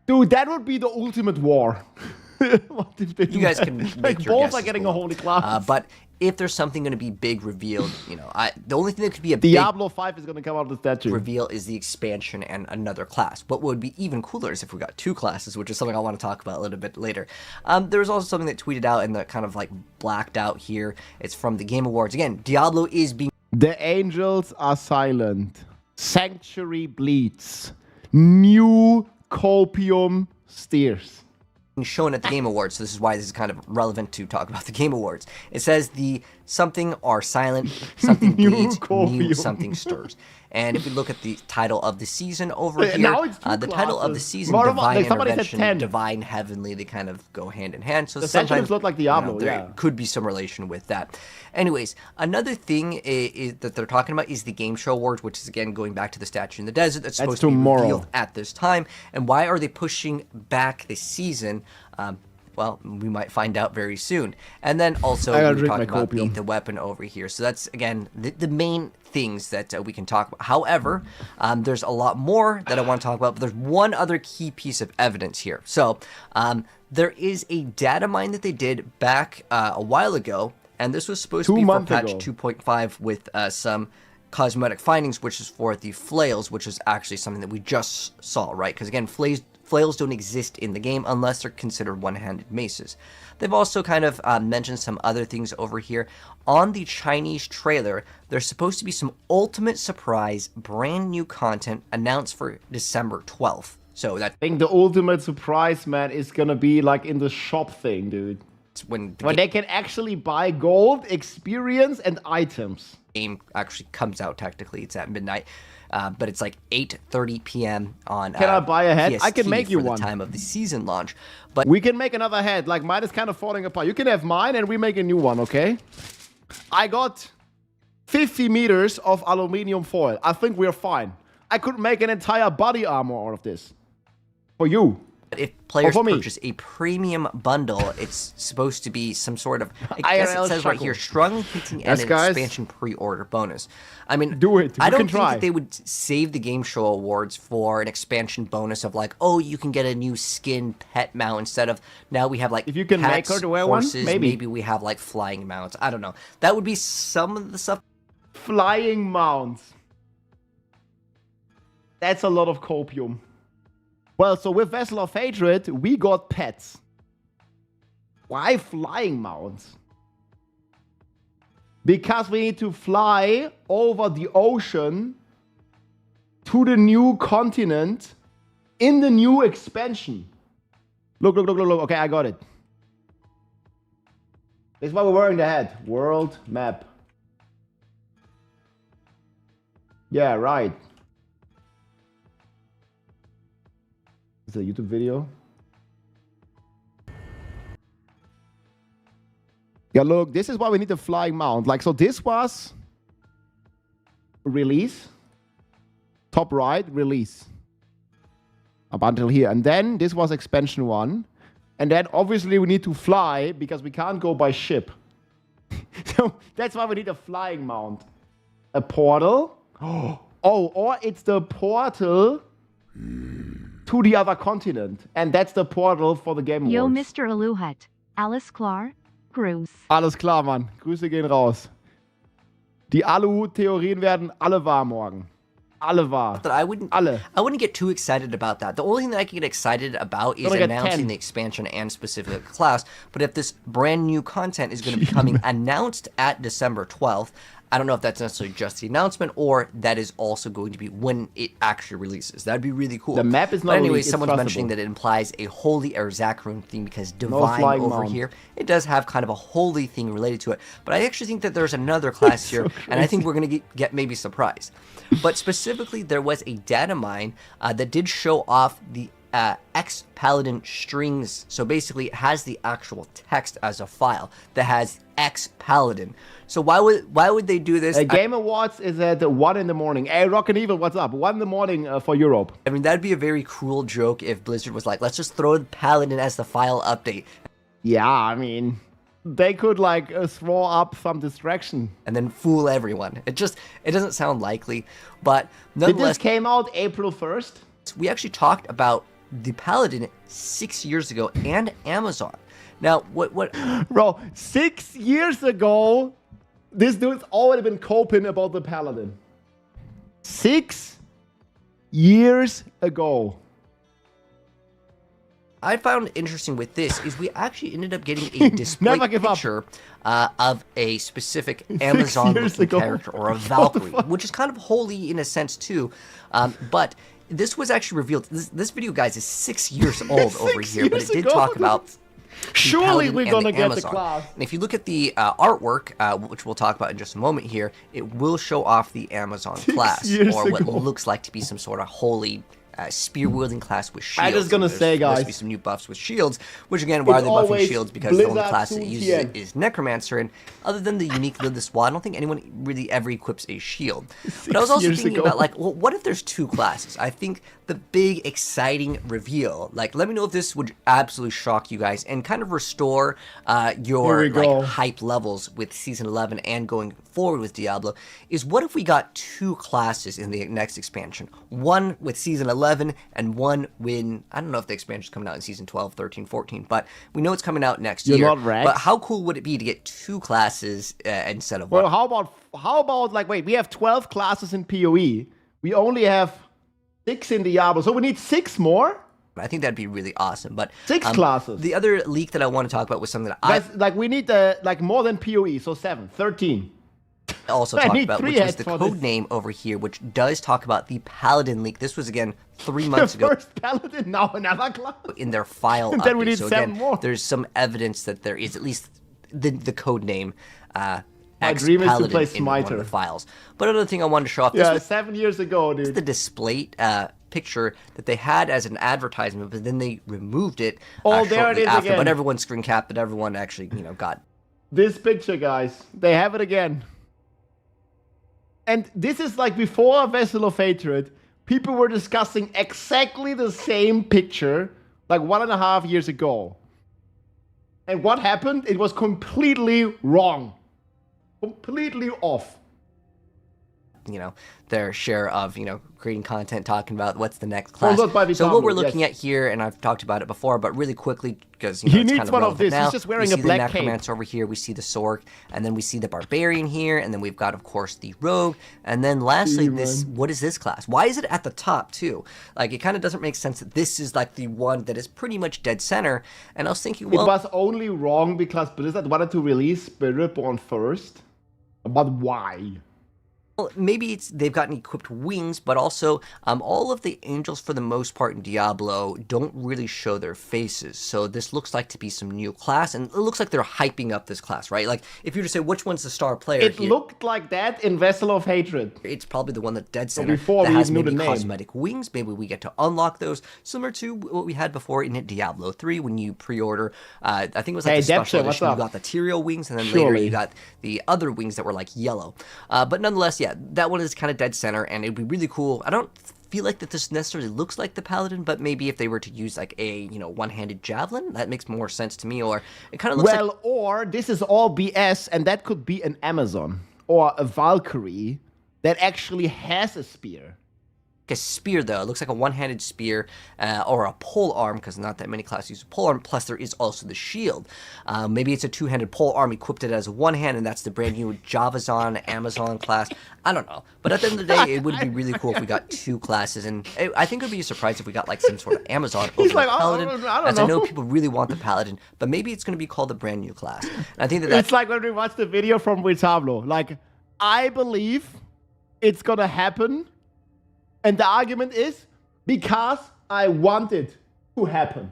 Dude, that would be the ultimate war. What if they do You guys that? can make Like, your both guesses are getting below. a holy class. But if there's something going to be big revealed, the only thing that could be a Diablo 5 is going to come out of the statue. big reveal is the expansion and another class. What would be even cooler is if we got two classes, which is something I want to talk about a little bit later. There was also something that tweeted out and that kind of blacked out here. It's from the Game Awards. Again, Diablo is being The angels are silent. Sanctuary bleeds. New Copium steers. shown at the Game Awards, so this is why this is kind of relevant to talk about the Game Awards. It says the something are silent, something New bleeds, new Copium. something stirs. And if we look at the title of the season over here, Now it's two the title of the classes. season, More of- Divine somebody said Intervention, 10. Divine Heavenly, they kind of go hand in hand. So The sometimes statues look like Diablo, there yeah. could be some relation with that. Anyways, another thing is that they're talking about is the Game Show Awards, which is again going back to the statue in the desert that's supposed to be tomorrow. revealed at this time. And why are they pushing back the season? Well, we might find out very soon. And then also, I gotta we're drink talking my about Copium. the weapon over here. So that's, again, the main things that we can talk about. However, there's a lot more that I want to talk about, but there's one other key piece of evidence here. So there is a data mine that they did back a while ago, and this was supposed to 2 be for months patch ago. 2.5 with some cosmetic findings, which is for the flails, which is actually something that we just saw, right? Because again, flails don't exist in the game unless they're considered one-handed maces. They've also kind of mentioned some other things over here. On the Chinese trailer, there's supposed to be some ultimate surprise, brand new content announced for December 12th. So that's I think the ultimate surprise, man, is going to be like in the shop thing, dude. when the When they can actually buy gold, experience, and items. game actually comes out. Technically, it's at midnight. But it's 8:30 p.m. on Can I buy a head? I can PST make you for one. the time of the season launch. But We can make another head. Like, mine is kind of falling apart. You can have mine, and we make a new one, okay? I got 50 meters of aluminium foil. I think we're fine. I could make an entire body armor out of this. For you. If players for me. purchase a premium bundle, it's supposed to be some sort of, I guess IRL it says right struggle. here, strongly hinting Yes, at an guys. expansion pre-order bonus. I mean, Do it. I You don't can think try. that they would save the Game Show Awards for an expansion bonus of like, oh, you can get a new skin pet mount instead of now we have like If you can make pets, her to wear one, horses, maybe. we have like flying mounts. I don't know. That would be some of the stuff. Flying mounts. That's a lot of copium. Well, so with Vessel of Hatred, we got pets. Why flying mounts? Because we need to fly over the ocean to the new continent in the new expansion. Look. Okay, I got it. This is what we're wearing the hat. World map. Yeah, right. It's a YouTube video. Yeah, look, this is why we need a flying mount. Like, so this was release. Top right, release. Up until here. And then this was expansion 1. And then obviously we need to fly because we can't go by ship. So that's why we need a flying mount. A portal. Oh, or it's the portal to the other continent. And that's the portal for the Game Awards. Yo, Mr. Aluhat. Alice Clar. Gruß. Alles klar, Mann. Grüße gehen raus. Die Aluhut-Theorien werden alle wahr morgen. Alle wahr. That I wouldn't get too excited about that. The only thing that I can get excited about is announcing the expansion and specific class. But if this brand new content is going to be coming announced at December 12th, I don't know if that's necessarily just the announcement or that is also going to be when it actually releases. That'd be really cool. The map is not But anyway, leaked, it's someone's trustable. mentioning that it implies a holy Erzakron theme because Divine flying over mount. here, it does have kind of a holy thing related to it. But I actually think that there's another class here, and I think we're going to get maybe surprised. But specifically, there was a data mine that did show off the X-Paladin strings. So basically, it has the actual text as a file that has X-Paladin. So why would they do this? Game Awards is at 1 in the morning. Hey, Rock and Evil, what's up? 1 in the morning for Europe. I mean, that'd be a very cruel joke if Blizzard was like, let's just throw the Paladin as the file update. Yeah, I mean, they could like throw up some distraction. And then fool everyone. It doesn't sound likely. But Did nonetheless, this came out April 1st? we actually talked about the Paladin 6 years ago and Amazon. Now, what Bro, 6 years ago, this dude's already been coping about the Paladin. 6 years ago. I found interesting with this is we actually ended up getting a display Never give up. picture of a specific Amazon years looking ago. character or a What the Valkyrie, fuck? which is kind of holy in a sense too. But this was actually revealed. This video, guys, is 6 years old over 6 here, but it years did ago? talk about the Surely Paladin we're and gonna the get the Amazon. class. And if you look at the artwork, which we'll talk about in just a moment here, it will show off the Amazon class, years or what ago. looks like to be some sort of holy spear-wielding class with shields. I'm just gonna There's say, supposed to guys, be some new buffs with shields, which again, why are it's they buffing always shields? Because the only Blizzard class that Soon uses TN. it is Necromancer, and other than the unique Lilith Wall, I don't think anyone really ever equips a shield. But I was also years thinking ago. about, like, well, what if there's two classes? I think the big, exciting reveal, like, let me know if this would absolutely shock you guys and kind of restore your Here we go. like hype levels with Season 11 and going forward with Diablo, is what if we got two classes in the next expansion? One with Season 11 and one when, I don't know if the expansion's coming out in Season 12, 13, 14, but we know it's coming out next You're year. not Rex? But how cool would it be to get two classes instead of Well, one? how about like, wait, we have 12 classes in PoE. We only have 6 in Diablo, so we need 6 more? I think that'd be really awesome. But 6 classes. The other leak that I want to talk about was something that I Guys, like we need like more than PoE, so 7, 13. also I talked need about, 3 which was heads the for code this. name over here, which does talk about the Paladin leak. This was, again, 3 The months ago first Paladin, now another class. in their file And then update. we need So 7 again, more. there's some evidence that there is at least the code name My dream is to Paladin play in one of Smiter. the files. But another thing I wanted to show off, this Yeah, was 7 years ago, dude. the display picture that they had as an advertisement, but then they removed it Oh, there shortly it is after. again. But everyone screen capped, but everyone actually, got. This picture, guys. They have it again. And this is like before Vessel of Hatred. People were discussing exactly the same picture like 1.5 years ago. And what happened? It was completely wrong. Completely off. You know, their share of, you know, creating content, talking about what's the next class. Sponsored by So what Diablo, we're looking yes. at here, and I've talked about it before, but really quickly, because, you know, He it's needs kind of one of relevant this. now. He's just wearing we a see black the cape. necromancer over here, we see the sorc, and then we see the barbarian here, and then we've got, of course, the rogue, and then lastly, this, what is this class? Why is it at the top, too? Like, it kind of doesn't make sense that this is, like, the one that is pretty much dead center, and I was thinking, well... It was only wrong because Blizzard wanted to release Spiritborn first. But why? Well, maybe it's they've gotten equipped wings, but also all of the angels for the most part in Diablo don't really show their faces. So this looks like to be some new class, and it looks like they're hyping up this class, right? Like if you were to say which one's the star player, It looked like that in Vessel of Hatred. it's probably the one that dead center before that we has even knew maybe the name. cosmetic wings. Maybe we get to unlock those, similar to what we had before in Diablo 3 when you pre-order. I think it was like Hey, the special Depture, what's edition. You up? got the Tyrael wings, and then later Surely. you got the other wings that were like yellow. But nonetheless, yeah, that one is kind of dead center, and it'd be really cool. I don't feel like that this necessarily looks like the paladin, but maybe if they were to use like a, you know, one-handed javelin, that makes more sense to me. Or it kind of looks like, or this is all BS, and that could be an Amazon or a Valkyrie that actually has a spear. a spear, though. It looks like a one-handed spear or a pole arm, because not that many classes use a pole arm. Plus, there is also the shield. Maybe it's a two-handed pole arm equipped it as a one-hand, and that's the brand new Javazon Amazon class. I don't know. But at the end of the day, it would be really cool if we got two classes, and I think it would be a surprise if we got like some sort of Amazon over like, the Paladin. I don't as I know know. people really want the Paladin, but maybe it's going to be called a brand new class. And I think that It's like when we watched the video from Diablo. Like, I believe it's gonna happen. And the argument is because I want it to happen.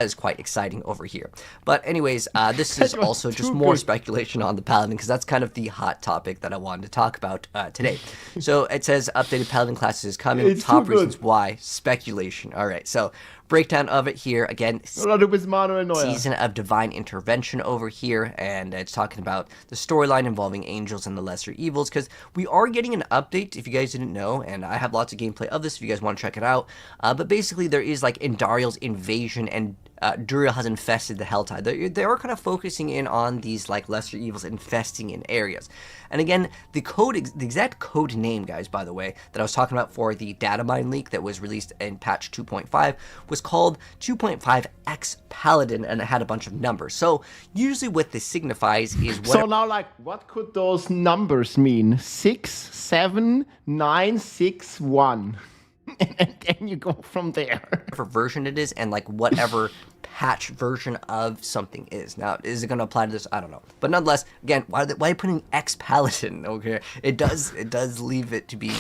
is quite exciting over here. But anyways, this is That was also just too more good. speculation on the Paladin, because that's kind of the hot topic that I wanted to talk about today. So it says updated Paladin classes is coming. It's Top too good. reasons why. Speculation. All right, so breakdown of it here. Again, Oder du bist Manuel Neuer. season of divine intervention over here, and it's talking about the storyline involving angels and the lesser evils, because we are getting an update, if you guys didn't know, and I have lots of gameplay of this if you guys want to check it out. But basically there is like Indariel's invasion, and Duriel has infested the Helltide. They are kind of focusing in on these like lesser evils infesting in areas. And again, the exact code name, guys, by the way, that I was talking about for the data mine leak that was released in patch 2.5 was called 2.5x Paladin, and it had a bunch of numbers. So usually what this signifies is what So now, like, what could those numbers mean? 6, 7, 9, 6, 1. And then you go from there. whatever version it is, and like whatever patch version of something is. Now, is it going to apply to this? I don't know. But nonetheless, again, why are you putting X Paladin over here? It does leave it to be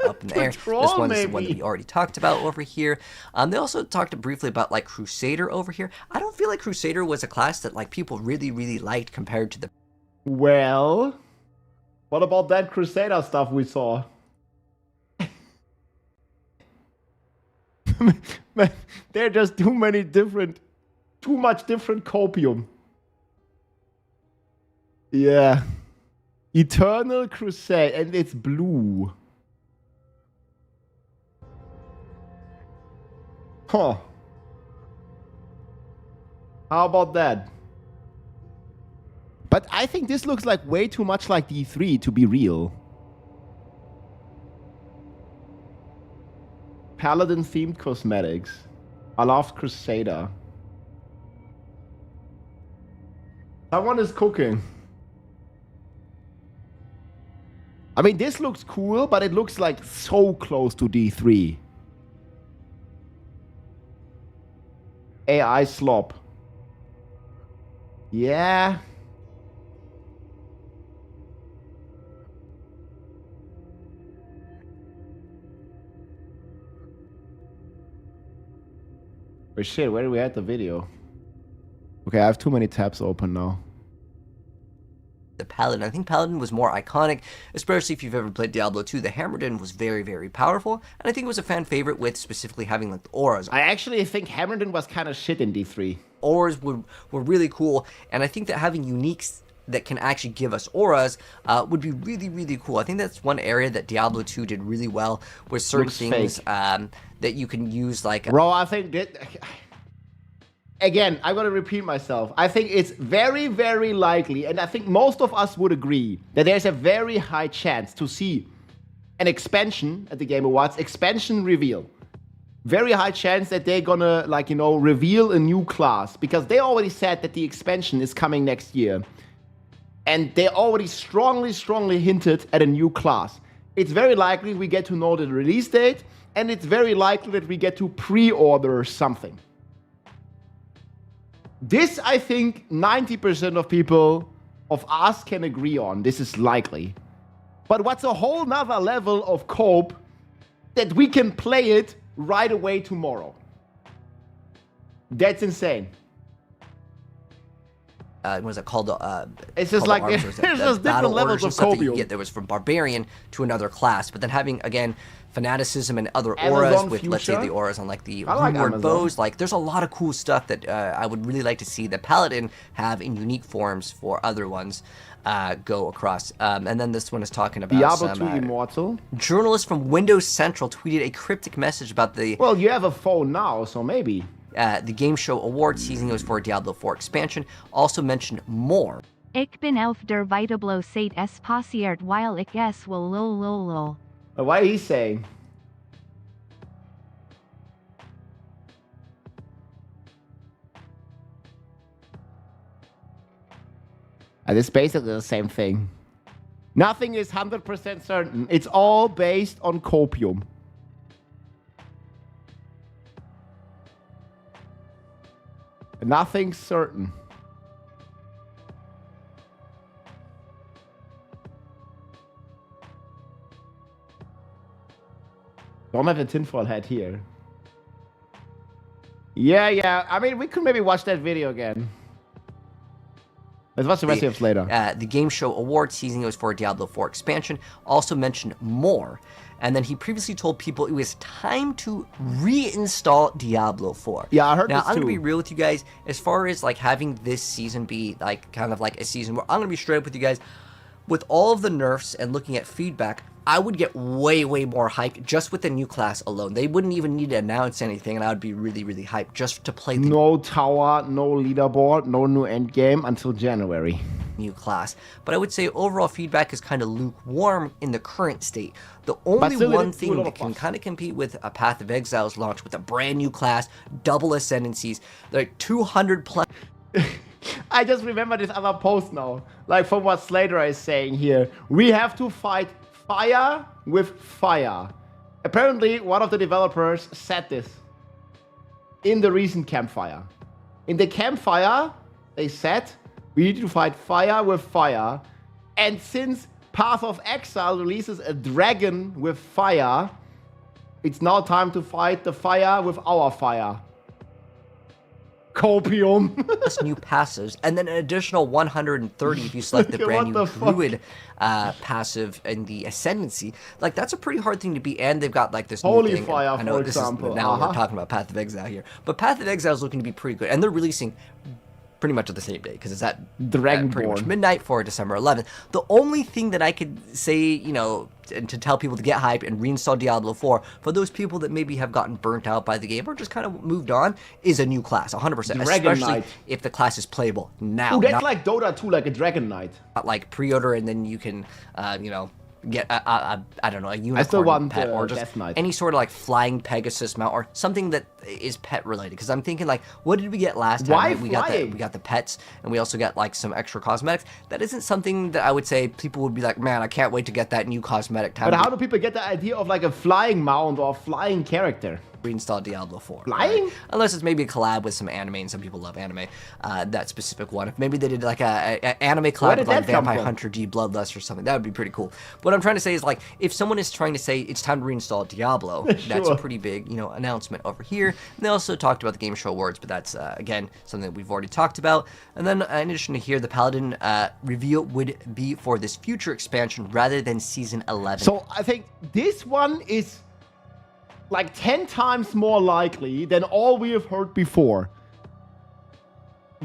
up in the air. Control, This one's the one that maybe. we already talked about over here. They also talked briefly about like Crusader over here. I don't feel like Crusader was a class that like people really, really liked compared to the Well, what about that Crusader stuff we saw? Man, there are just too much different Copium. Yeah. Eternal Crusade, and it's blue. Huh. How about that? But I think this looks like way too much like D3 to be real. Paladin themed cosmetics. I love Crusader. Someone is cooking. I mean, this looks cool, but it looks like so close to D3. AI slop. Yeah. Oh shit, where do we at the video? Okay, I have too many tabs open now. Paladin. I think Paladin was more iconic, especially if you've ever played Diablo 2. The Hammerdin was very, very powerful, and I think it was a fan favorite with specifically having like the auras. I actually think Hammerdin was kind of shit in D3. Auras were really cool, and I think that having unique that can actually give us auras would be really, really cool. I think that's one area that Diablo 2 did really well, with certain things that you can use, like... Bro, I think that... Again, I'm going to repeat myself. I think it's very, very likely, and I think most of us would agree, that there's a very high chance to see an expansion at the Game Awards, expansion reveal. Very high chance that they're gonna, like, you know, reveal a new class, because they already said that the expansion is coming next year. And they already strongly hinted at a new class. It's very likely we get to know the release date, and it's very likely that we get to pre-order something. This, I think, 90% of people of us can agree on. This is likely. But what's a whole nother level of cope that we can play it right away tomorrow? That's insane. What is it called? It's just like there's just different levels of Copium. There was from barbarian to another class, but then having again fanaticism and other auras with, let's say, the auras on like the reward bows. Like, there's a lot of cool stuff that I would really like to see the Paladin have in unique forms for other ones go across. And then this one is talking about Diablo 2 Immortal. Journalist from Windows Central tweeted a cryptic message about the... Well, you have a phone now, so maybe. The Game Show Awards season was for Diablo 4 expansion. Also mentioned more. Ik ben elf der Diablo seit es passeert while ik es will lol. What are you saying? It's basically the same thing. Nothing is 100% certain. It's all based on Copium. Nothing's certain. Don't have a tinfoil hat here. Yeah. I mean, we could maybe watch that video again. Let's watch the rest of it later. The Game Show Awards season was for Diablo 4 expansion. Also mentioned more. And then he previously told people it was time to reinstall Diablo 4. Yeah, I heard now, this too. I'm going to be real with you guys. As far as like having this season be like kind of like a season where I'm going to be straight up with you guys. With all of the nerfs and looking at feedback, I would get way more hyped just with the new class alone. They wouldn't even need to announce anything, and I would be really hyped just to play the no tower, no leaderboard, no new endgame until January. New class. But I would say overall feedback is kind of lukewarm in the current state. The only one thing that can kind of compete with a Path of Exile's launch with a brand new class, double ascendancies, like 200 plus... I just remember this other post now. Like from what Slater is saying here. We have to fight fire with fire. Apparently, one of the developers said this in the recent campfire. In the campfire, they said, we need to fight fire with fire. And since Path of Exile releases a dragon with fire, it's now time to fight the fire with our fire. Copium. New passives, and then an additional 130 if you select the brand new Druid passive in the Ascendancy. Like, that's a pretty hard thing to beat, and they've got like this Holy new thing. Fire, I know for this example. Is, now we're talking about Path of Exile here, but Path of Exile is looking to be pretty good, and they're releasing pretty much at the same day because it's at pretty much midnight for December 11th. The only thing that I could say, you know, and to tell people to get hyped and reinstall Diablo 4 for those people that maybe have gotten burnt out by the game or just kind of moved on is a new class, 100%. Especially if the class is playable now. Ooh, that's like Dota 2, like a Dragon Knight. Like pre-order and then you can, you know, get I don't know, a unicorn pet or just any sort of like flying Pegasus mount or something that is pet related. Because I'm thinking like, what did we get last time? We got the pets, and we also got like some extra cosmetics. That isn't something that I would say people would be like, man, I can't wait to get that new cosmetic. But how do people get the idea of like a flying mount or a flying character? Reinstall Diablo 4. Flying? Right? Unless it's maybe a collab with some anime, and some people love anime. That specific one. If maybe they did like a anime collab with like Vampire Hunter D Bloodlust or something, that would be pretty cool. What I'm trying to say is like, if someone is trying to say it's time to reinstall Diablo, that's a pretty big, you know, announcement over here. And they also talked about the Game Show Awards, but that's again something that we've already talked about. And then in addition to here, the Paladin reveal would be for this future expansion rather than Season 11. So I think this one is like 10 times more likely than all we have heard before.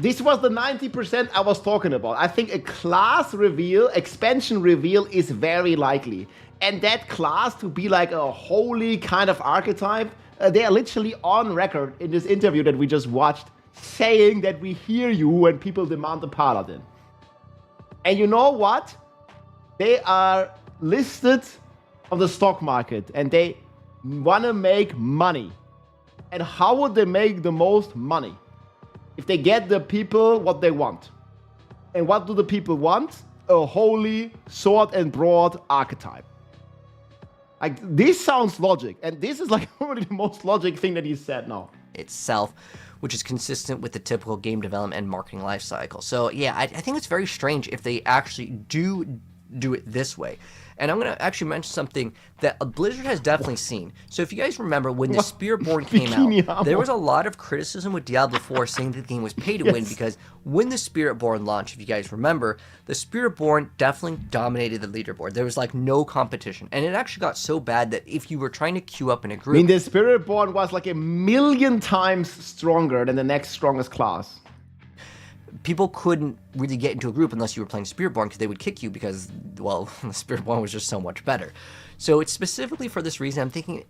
this was the 90% I was talking about. I think a class reveal, expansion reveal is very likely. And that class to be like a holy kind of archetype, they are literally on record in this interview that we just watched saying that we hear you when people demand the paladin. And you know what? They are listed on the stock market and they want to make money. And how would they make the most money? If they get the people what they want. And what do the people want? A holy sword and broad archetype. Like, this sounds logic. And this is like probably the most logic thing that he said now. Itself, which is consistent with the typical game development and marketing life cycle. So yeah, I think it's very strange if they actually do it this way. And I'm going to actually mention something that Blizzard has definitely seen. So if you guys remember, when the Spiritborn came out, there was a lot of criticism with Diablo 4 saying that the game was pay to win, because when the Spiritborn launched, if you guys remember, the Spiritborn definitely dominated the leaderboard. There was like no competition. And it actually got so bad that if you were trying to queue up in a group... I mean, the Spiritborn was like 1,000,000 times stronger than the next strongest class. People couldn't really get into a group unless you were playing Spiritborn, because they would kick you because, well, the Spiritborn was just so much better. So it's specifically for this reason. I'm thinking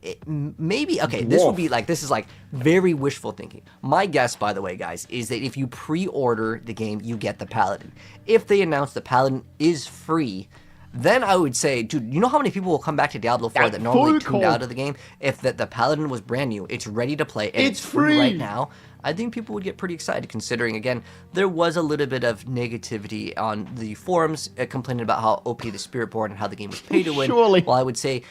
maybe, okay, this would be like, this is like very wishful thinking. My guess, by the way, guys, is that if you pre-order the game, you get the Paladin. If they announce the Paladin is free, then I would say, dude, you know how many people will come back to Diablo 4 that normally tuned out of the game? If the Paladin was brand new, it's ready to play, and it's free right now, I think people would get pretty excited, considering, again, there was a little bit of negativity on the forums complaining about how OP the Spiritborn and how the game was pay to win. Surely. Well, I would say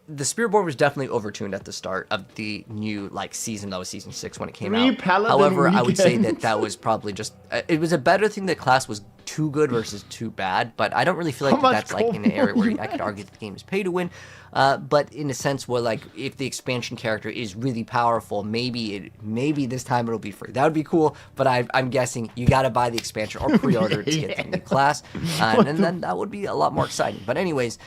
the Spiritborn was definitely overtuned at the start of the new season. That was season 6 when it came out. However, I would say that was probably just it was a better thing that class was too good versus too bad, but I don't really feel like that's like in an area where I could argue that the game is pay to win. But in a sense where, like, if the expansion character is really powerful, maybe this time it'll be free. That would be cool, but I'm guessing you got to buy the expansion or pre-order to get the new class, and then that would be a lot more exciting. But anyways,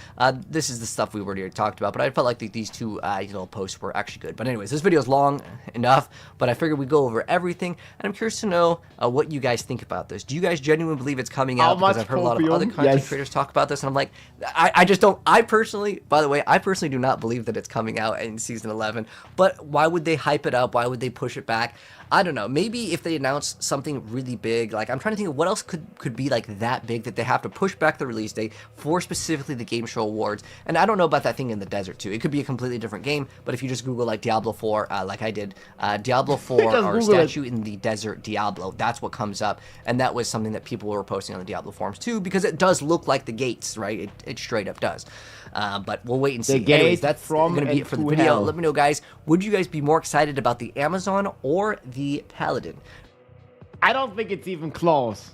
this is the stuff we already talked about, but I felt like these two little posts were actually good. But anyways, this video is long enough, but I figured we'd go over everything, and I'm curious to know what you guys think about this. Do you guys genuinely believe it's coming out? Because I've heard a lot of other content creators talk about this, and I'm like, I just don't. I personally do not believe that it's coming out in season 11, but why would they hype it up? Why would they push it back? I don't know. Maybe if they announce something really big, like, I'm trying to think of what else could be like that big that they have to push back the release date for specifically the Game Show Awards. And I don't know about that thing in the desert too. It could be a completely different game, but if you just Google like Diablo 4, like I did, Diablo 4 or statue in the desert Diablo, that's what comes up. And that was something that people were posting on the Diablo forums too, because it does look like the gates, right? It straight up does. But we'll wait and see. Anyways, that's going to be it for the video. Hell. Let me know, guys, would you guys be more excited about the Amazon or the Paladin? I don't think it's even close.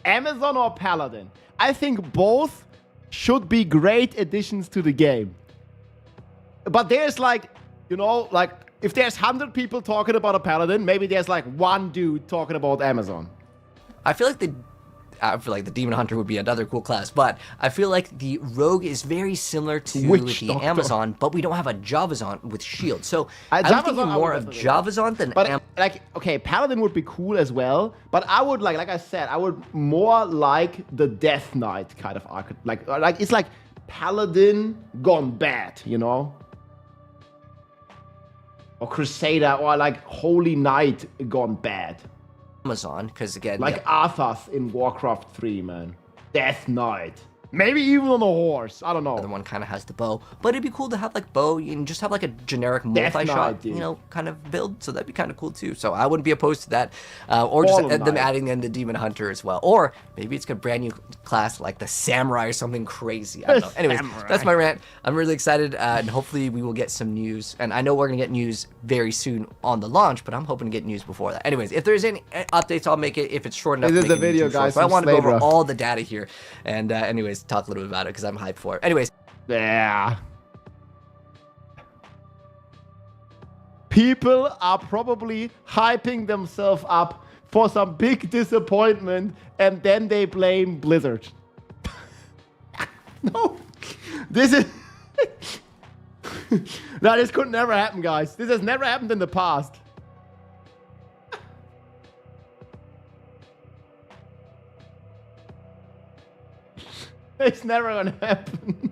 Amazon or Paladin? I think both should be great additions to the game. But there's like, you know, like if there's 100 people talking about a Paladin, maybe there's like one dude talking about Amazon. I feel like the Demon Hunter would be another cool class, but I feel like the Rogue is very similar to the Amazon, but we don't have a Javazon with shield. So I'm thinking more of Javazon than like, okay, Paladin would be cool as well, but I would like I said, I would more like the Death Knight kind of archetype. Like it's like Paladin gone bad, you know? Or Crusader, or like Holy Knight gone bad. Amazon, because again, like Arthas in Warcraft 3, man. Death Knight. Maybe even on a horse. I don't know. The other one kind of has the bow, but it'd be cool to have like bow and just have like a generic multi-shot, you know, kind of build. So that'd be kind of cool too. So I wouldn't be opposed to that, or just them adding in the Demon Hunter as well, or maybe it's a brand new class like the Samurai or something crazy. I don't know. Anyways, that's my rant. I'm really excited, and hopefully we will get some news. And I know we're gonna get news very soon on the launch, but I'm hoping to get news before that. Anyways, if there's any updates, I'll make it. If it's short enough, this is the video, guys. But I want to go over all the data here, and anyways, talk a little bit about it because I'm hyped for it. Anyways, yeah. People are probably hyping themselves up for some big disappointment, and then they blame Blizzard. No, this is no, this could never happen, guys. This has never happened in the past. It's never gonna happen.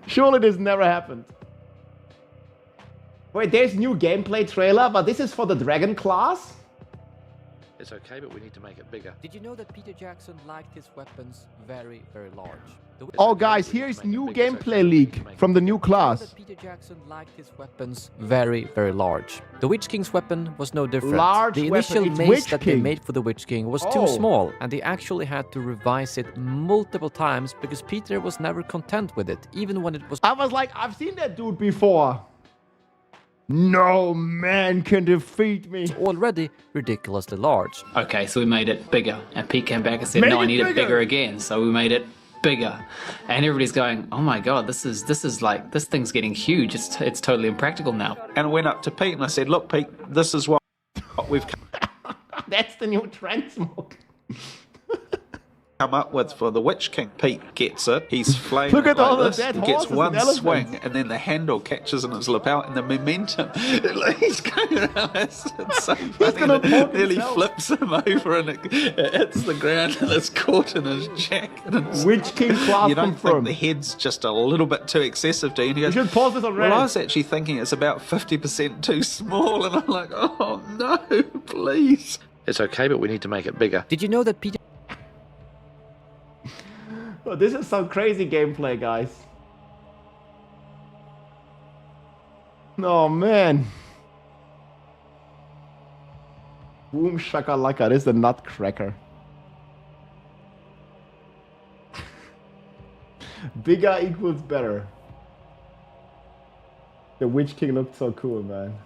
Surely this never happened. Wait, there's new gameplay trailer, but this is for the Dragon class? It's okay, but we need to make it bigger. Did you know that Peter Jackson liked his weapons very, very large? Oh guys, here's new gameplay leak from the new class. Peter Jackson liked his weapons very, very large. The Witch King's weapon was no different. Large the initial weapon. mace that they made for the Witch King was too Oh. small, and they actually had to revise it multiple times because Peter was never content with it, even when it was. I was like, I've seen that dude before. No man can defeat me. Already ridiculously large. Okay, so we made it bigger. And Pete came back and said, Made no, I it need it bigger. bigger again. So we made it bigger. And everybody's going, oh my God, this is like, this thing's getting huge. It's totally impractical now. And I went up to Pete and I said, look, Pete, this is what we've That's the new transmog. come up with for the Witch King. Pete gets it. He's flaming Look at like all the this. dead He gets horses one and swing, elephants. and then the handle catches in his lapel, and the momentum. He's going around. It's so funny. gonna And it poke nearly himself. flips him over, and it hits the ground, and it's caught in his jacket. And Witch King class you don't think confirmed. the head's just a little bit too excessive, do you? And he You goes, should pause this already. well, I was actually thinking it's about 50% too small, and I'm like, oh no, please. It's okay, but we need to make it bigger. Did you know that Peter Oh, this is some crazy gameplay, guys. Oh man. Boom shakalaka, this is the nutcracker. Bigger equals better. The Witch King looked so cool, man.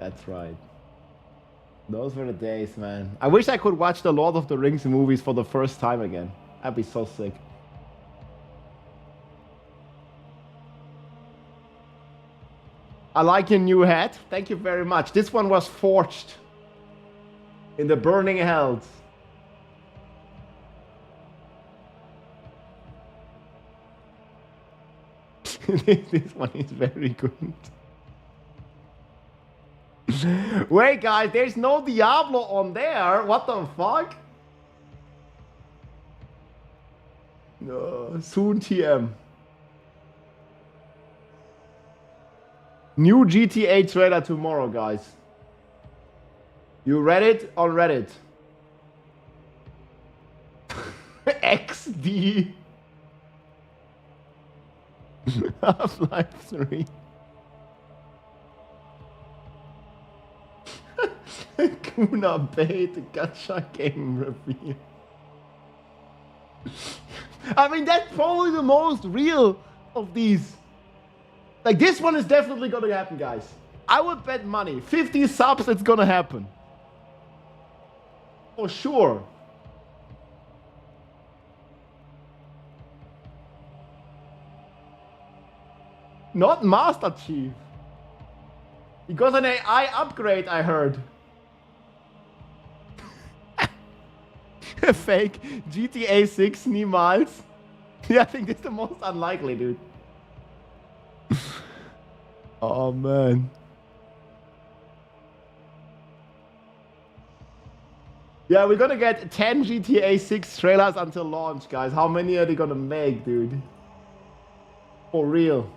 That's right. Those were the days, man. I wish I could watch the Lord of the Rings movies for the first time again. That'd be so sick. I like your new hat. Thank you very much. This one was forged in the burning hells. This one is very good. Wait, guys, there's no Diablo on there. What the fuck? No, soon TM. New GTA trailer tomorrow, guys. You read it on Reddit. XD. Half-Life 3. Kuna bait gacha game reveal. I mean, that's probably the most real of these. Like, this one is definitely gonna happen, guys. I would bet money. 50 subs, it's gonna happen. For sure. Not Master Chief. He got an AI upgrade, I heard. Fake GTA 6 niemals. Yeah, I think this is the most unlikely, dude. Oh man. Yeah, we're gonna get 10 GTA 6 trailers until launch, guys. How many are they gonna make, dude? For real.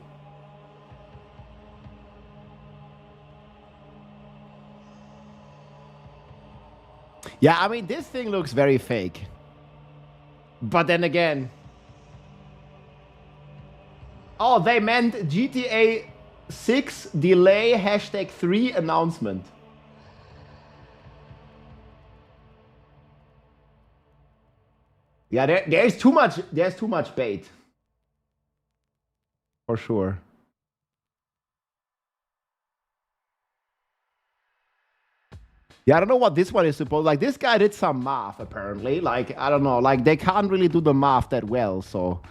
Yeah, I mean, this thing looks very fake. But then again... Oh, they meant GTA 6 delay #3 announcement. Yeah, there's too much bait. For sure. Yeah, I don't know what this one is supposed. Like, this guy did some math apparently. Like, I don't know. Like, they can't really do the math that well, so.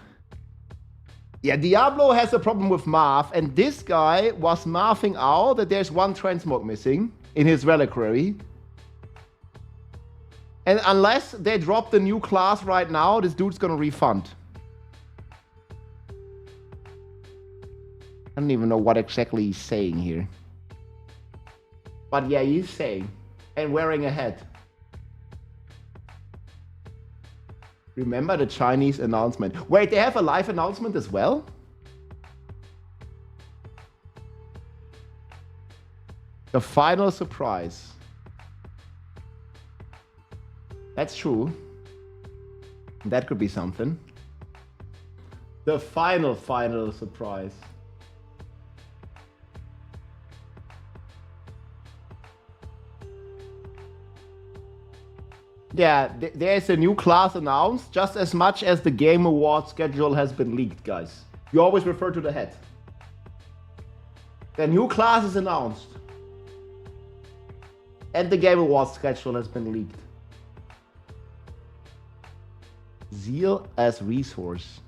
Yeah, Diablo has a problem with math, and this guy was mathing out that there's one transmog missing in his reliquary. And unless they drop the new class right now, this dude's gonna refund. I don't even know what exactly he's saying here. But yeah, he's saying. And wearing a hat. Remember the Chinese announcement. Wait, they have a live announcement as well? The final surprise. That's true. That could be something. The final surprise. Yeah, there's a new class announced, just as much as the Game Awards schedule has been leaked, guys. You always refer to the head. The new class is announced. And the Game Awards schedule has been leaked. Zeal as resource.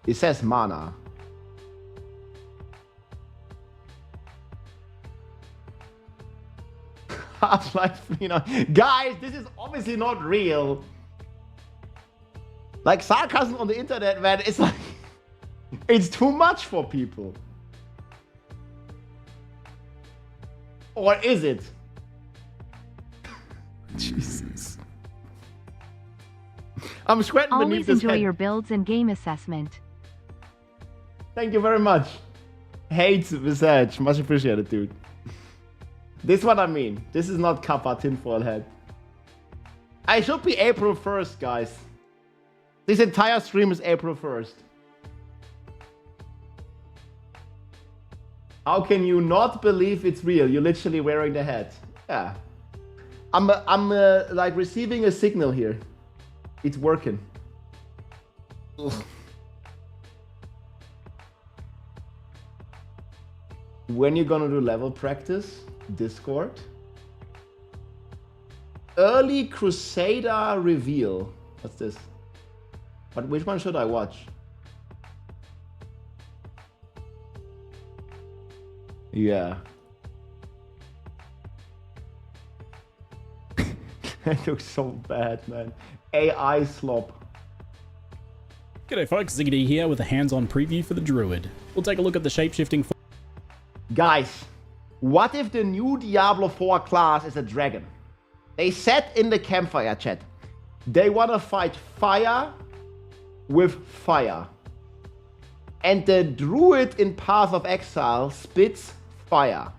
It says mana. Half-Life 3, guys, this is obviously not real. Like sarcasm on the internet, man, it's like it's too much for people. Or is it? Jesus. I'm sweating beneath Always this enjoy head. your builds and game assessment. Thank you very much. Hate Visage. Much appreciated, dude. This what I mean. This is not Kappa tinfoil head. I should be April 1st, guys. This entire stream is April 1st. How can you not believe it's real? You're literally wearing the hat. Yeah. I'm like receiving a signal here. It's working. Ugh. When you gonna do level practice? Discord. Early Crusader reveal. What's this? But which one should I watch? Yeah. That looks so bad, man. AI slop. G'day folks, Ziggity here with a hands-on preview for the Druid. We'll take a look at the shape-shifting... Guys, what if the new Diablo 4 class is a dragon? They said in the campfire chat, they want to fight fire with fire. And the druid in Path of Exile spits fire.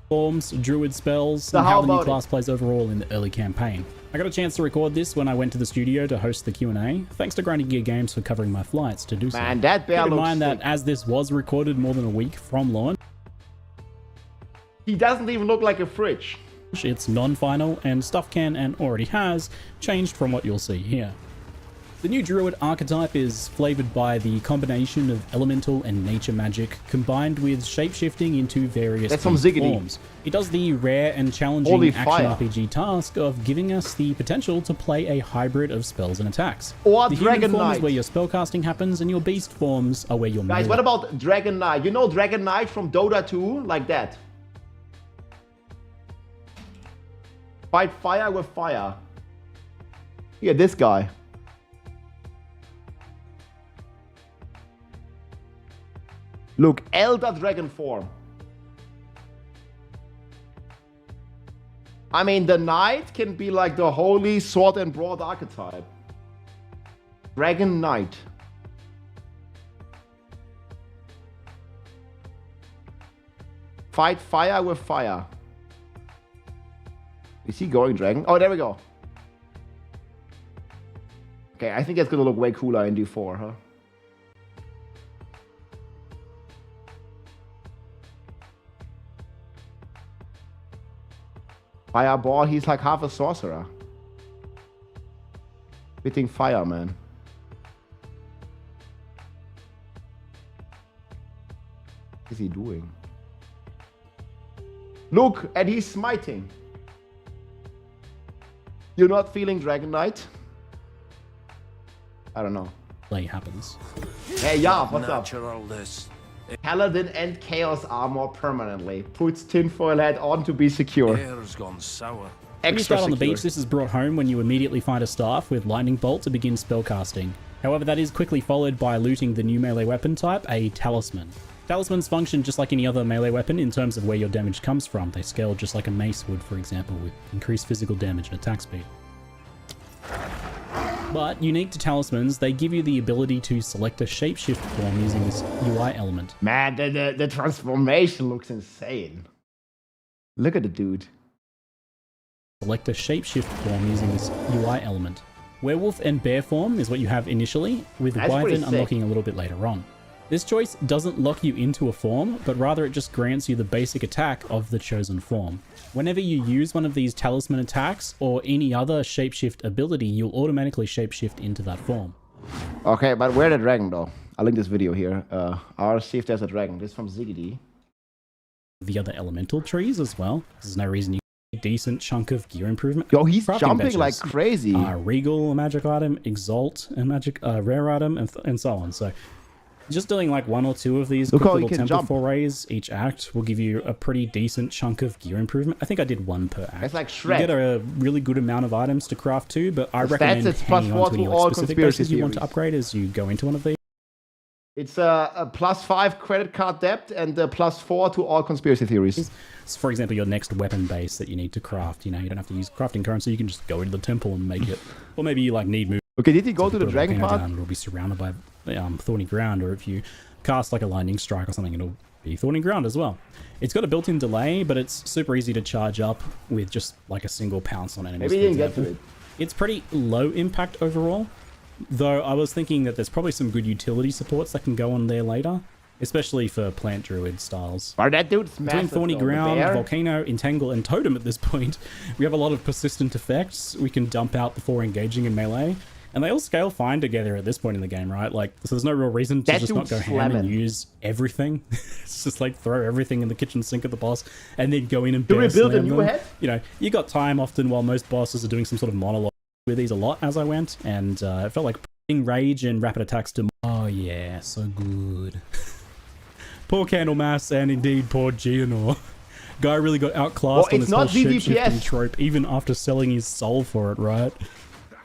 Forms, druid spells, So and how how the new about class plays overall in the early campaign. I got a chance to record this when I went to the studio to host the Q&A. Thanks to Grinding Gear Games for covering my flights to do so. Man, that bear Keep in looks mind sick. that as this was recorded more than a week from launch, He doesn't even look like a fridge. it's non-final, and stuff can and already has changed from what you'll see here. The new Druid archetype is flavored by the combination of elemental and nature magic combined with shapeshifting into various That's from Ziggity. forms. It does the rare and challenging Holy action fire. RPG task of giving us the potential to play a hybrid of spells and attacks. Or the Dragon human form Knight. is where your spellcasting happens, and your beast forms are where your Guys, melee. what about Dragon Knight? You know Dragon Knight from Dota 2? Like that. Fight fire with fire. Yeah, this guy. Look, Elder Dragon form. I mean, the Knight can be like the holy sword and broad archetype. Dragon Knight. Fight fire with fire. Is he going dragon? Oh, there we go. Okay, I think that's gonna look way cooler in D4, huh? Fireball, he's like half a sorcerer. Spitting fire, man. What is he doing? Look, and he's smiting. You're not feeling Dragon Knight? I don't know. Play happens. Hey, yeah, what's up? Naturalness. Paladin and Chaos armor permanently. Puts tinfoil hat on to be secure. Air's gone sour. When you Extra start on the secure. beach, this is brought home when you immediately find a staff with lightning bolt to begin spellcasting. However, that is quickly followed by looting the new melee weapon type, a talisman. Talismans function just like any other melee weapon in terms of where your damage comes from. They scale just like a mace would, for example, with increased physical damage and attack speed. But unique to talismans, they give you the ability to select a shapeshift form using this UI element. Man, the transformation looks insane. Look at the dude. Select a shapeshift form using this UI element. Werewolf and bear form is what you have initially, with That's Wyvern pretty unlocking a little bit later on. This choice doesn't lock you into a form, but rather it just grants you the basic attack of the chosen form. Whenever you use one of these talisman attacks or any other shapeshift ability, you'll automatically shapeshift into that form. Okay, but where's the dragon though? I'll link this video here. I'll see if there's a dragon. This is from Ziggity. The other elemental trees as well. There's no reason you get a decent chunk of gear improvement. Yo, he's Crafting jumping benches. like crazy. Regal, a magic item, Exalt, a magic rare item, and so on. So just doing like 1 or 2 of these quick little temple forays each act will give you a pretty decent chunk of gear improvement. I think I did 1 per act. It's like You Shrek. get a really good amount of items to craft too, but I The recommend stats, it's hanging +4 on to to any all like, specific conspiracy bases you want to theories. upgrade as you go into one of these. It's a +5 credit card debt and a +4 to all conspiracy theories. So for example, your next weapon base that you need to craft, you know, you don't have to use crafting currency, you can just go into the temple and make it. Or maybe you like need move. Okay, did he go So to if the you put a dragon volcano part? down, it'll be surrounded by thorny ground, or if you cast like a lightning strike or something, it'll be thorny ground as well. It's got a built-in delay, but it's super easy to charge up with just like a single pounce on enemies. Maybe he for didn't get to example. it. It's pretty low impact overall, though I was thinking that there's probably some good utility supports that can go on there later, especially for plant druid styles. But that dude's Between massive. Thorny though. The Ground, bear? Volcano, Entangle, and Totem at this point, we have a lot of persistent effects we can dump out before engaging in melee. And they all scale fine together at this point in the game, right? Like, so there's no real reason to That just not dude's go ham and slamming. use everything. It's just like throw everything in the kitchen sink at the boss and then go in and To bear rebuild a slam new them. head? You know, you got time often while most bosses are doing some sort of monologue with these a lot as I went, and it felt like putting rage and rapid attacks to... Oh yeah, so good. Poor Candlemass and indeed poor Geonor. Guy really got outclassed on it's this whole not shapeshifting DPS. trope, even after selling his soul for it, right?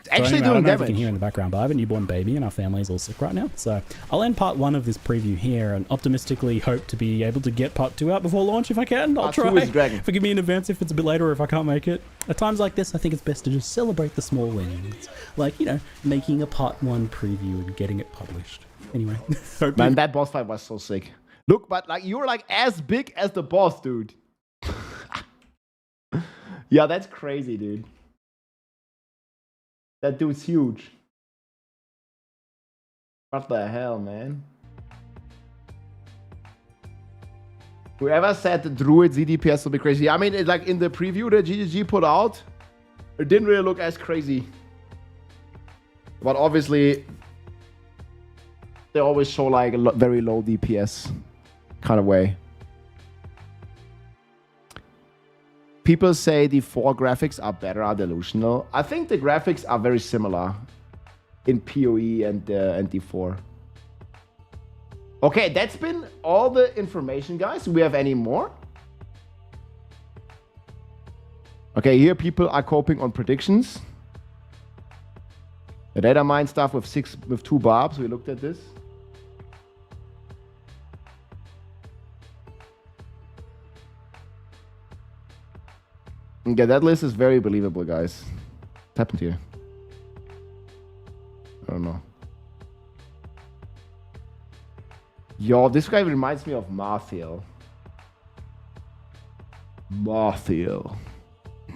Actually I don't doing know if you can damage. hear in the background, but I have a newborn baby and our family's all sick right now. So I'll end part 1 of this preview here and optimistically hope to be able to get part 2 out before launch if I can. I'll Part 2 try. is dragon. Forgive me in advance if it's a bit later or if I can't make it. At times like this, I think it's best to just celebrate the small wins. Like, you know, making a part 1 preview and getting it published. Anyway, hope Man, you- that boss fight was so sick. Look, but like you're like as big as the boss, dude. Yeah, that's crazy, dude. That dude's huge. What the hell, man? Whoever said the Druid ZDPS will be crazy. I mean, it's like in the preview that GGG put out, it didn't really look as crazy. But obviously, they always show like a very low DPS kind of way. People say the 4 graphics are better, are delusional. I think the graphics are very similar in PoE and D4. Okay, that's been all the information, guys. Do we have any more? Okay, here people are coping on predictions. The data mine stuff with 2 barbs. We looked at this. Yeah, that list is very believable, guys. What happened here? I don't know. Yo, this guy reminds me of Marthiel. Marthiel.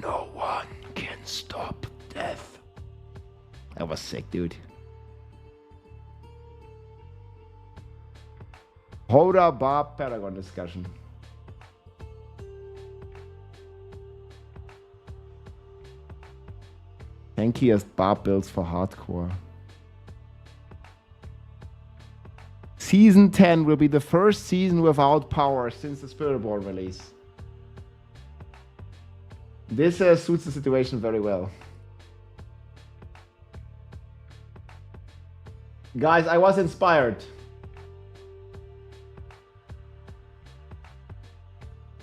No one can stop death. That was sick, dude. Hoda Barb Paragon discussion. Tankiest Barb builds for hardcore. Season 10 will be the first season without power since the Spiritborn release. This suits the situation very well. Guys, I was inspired.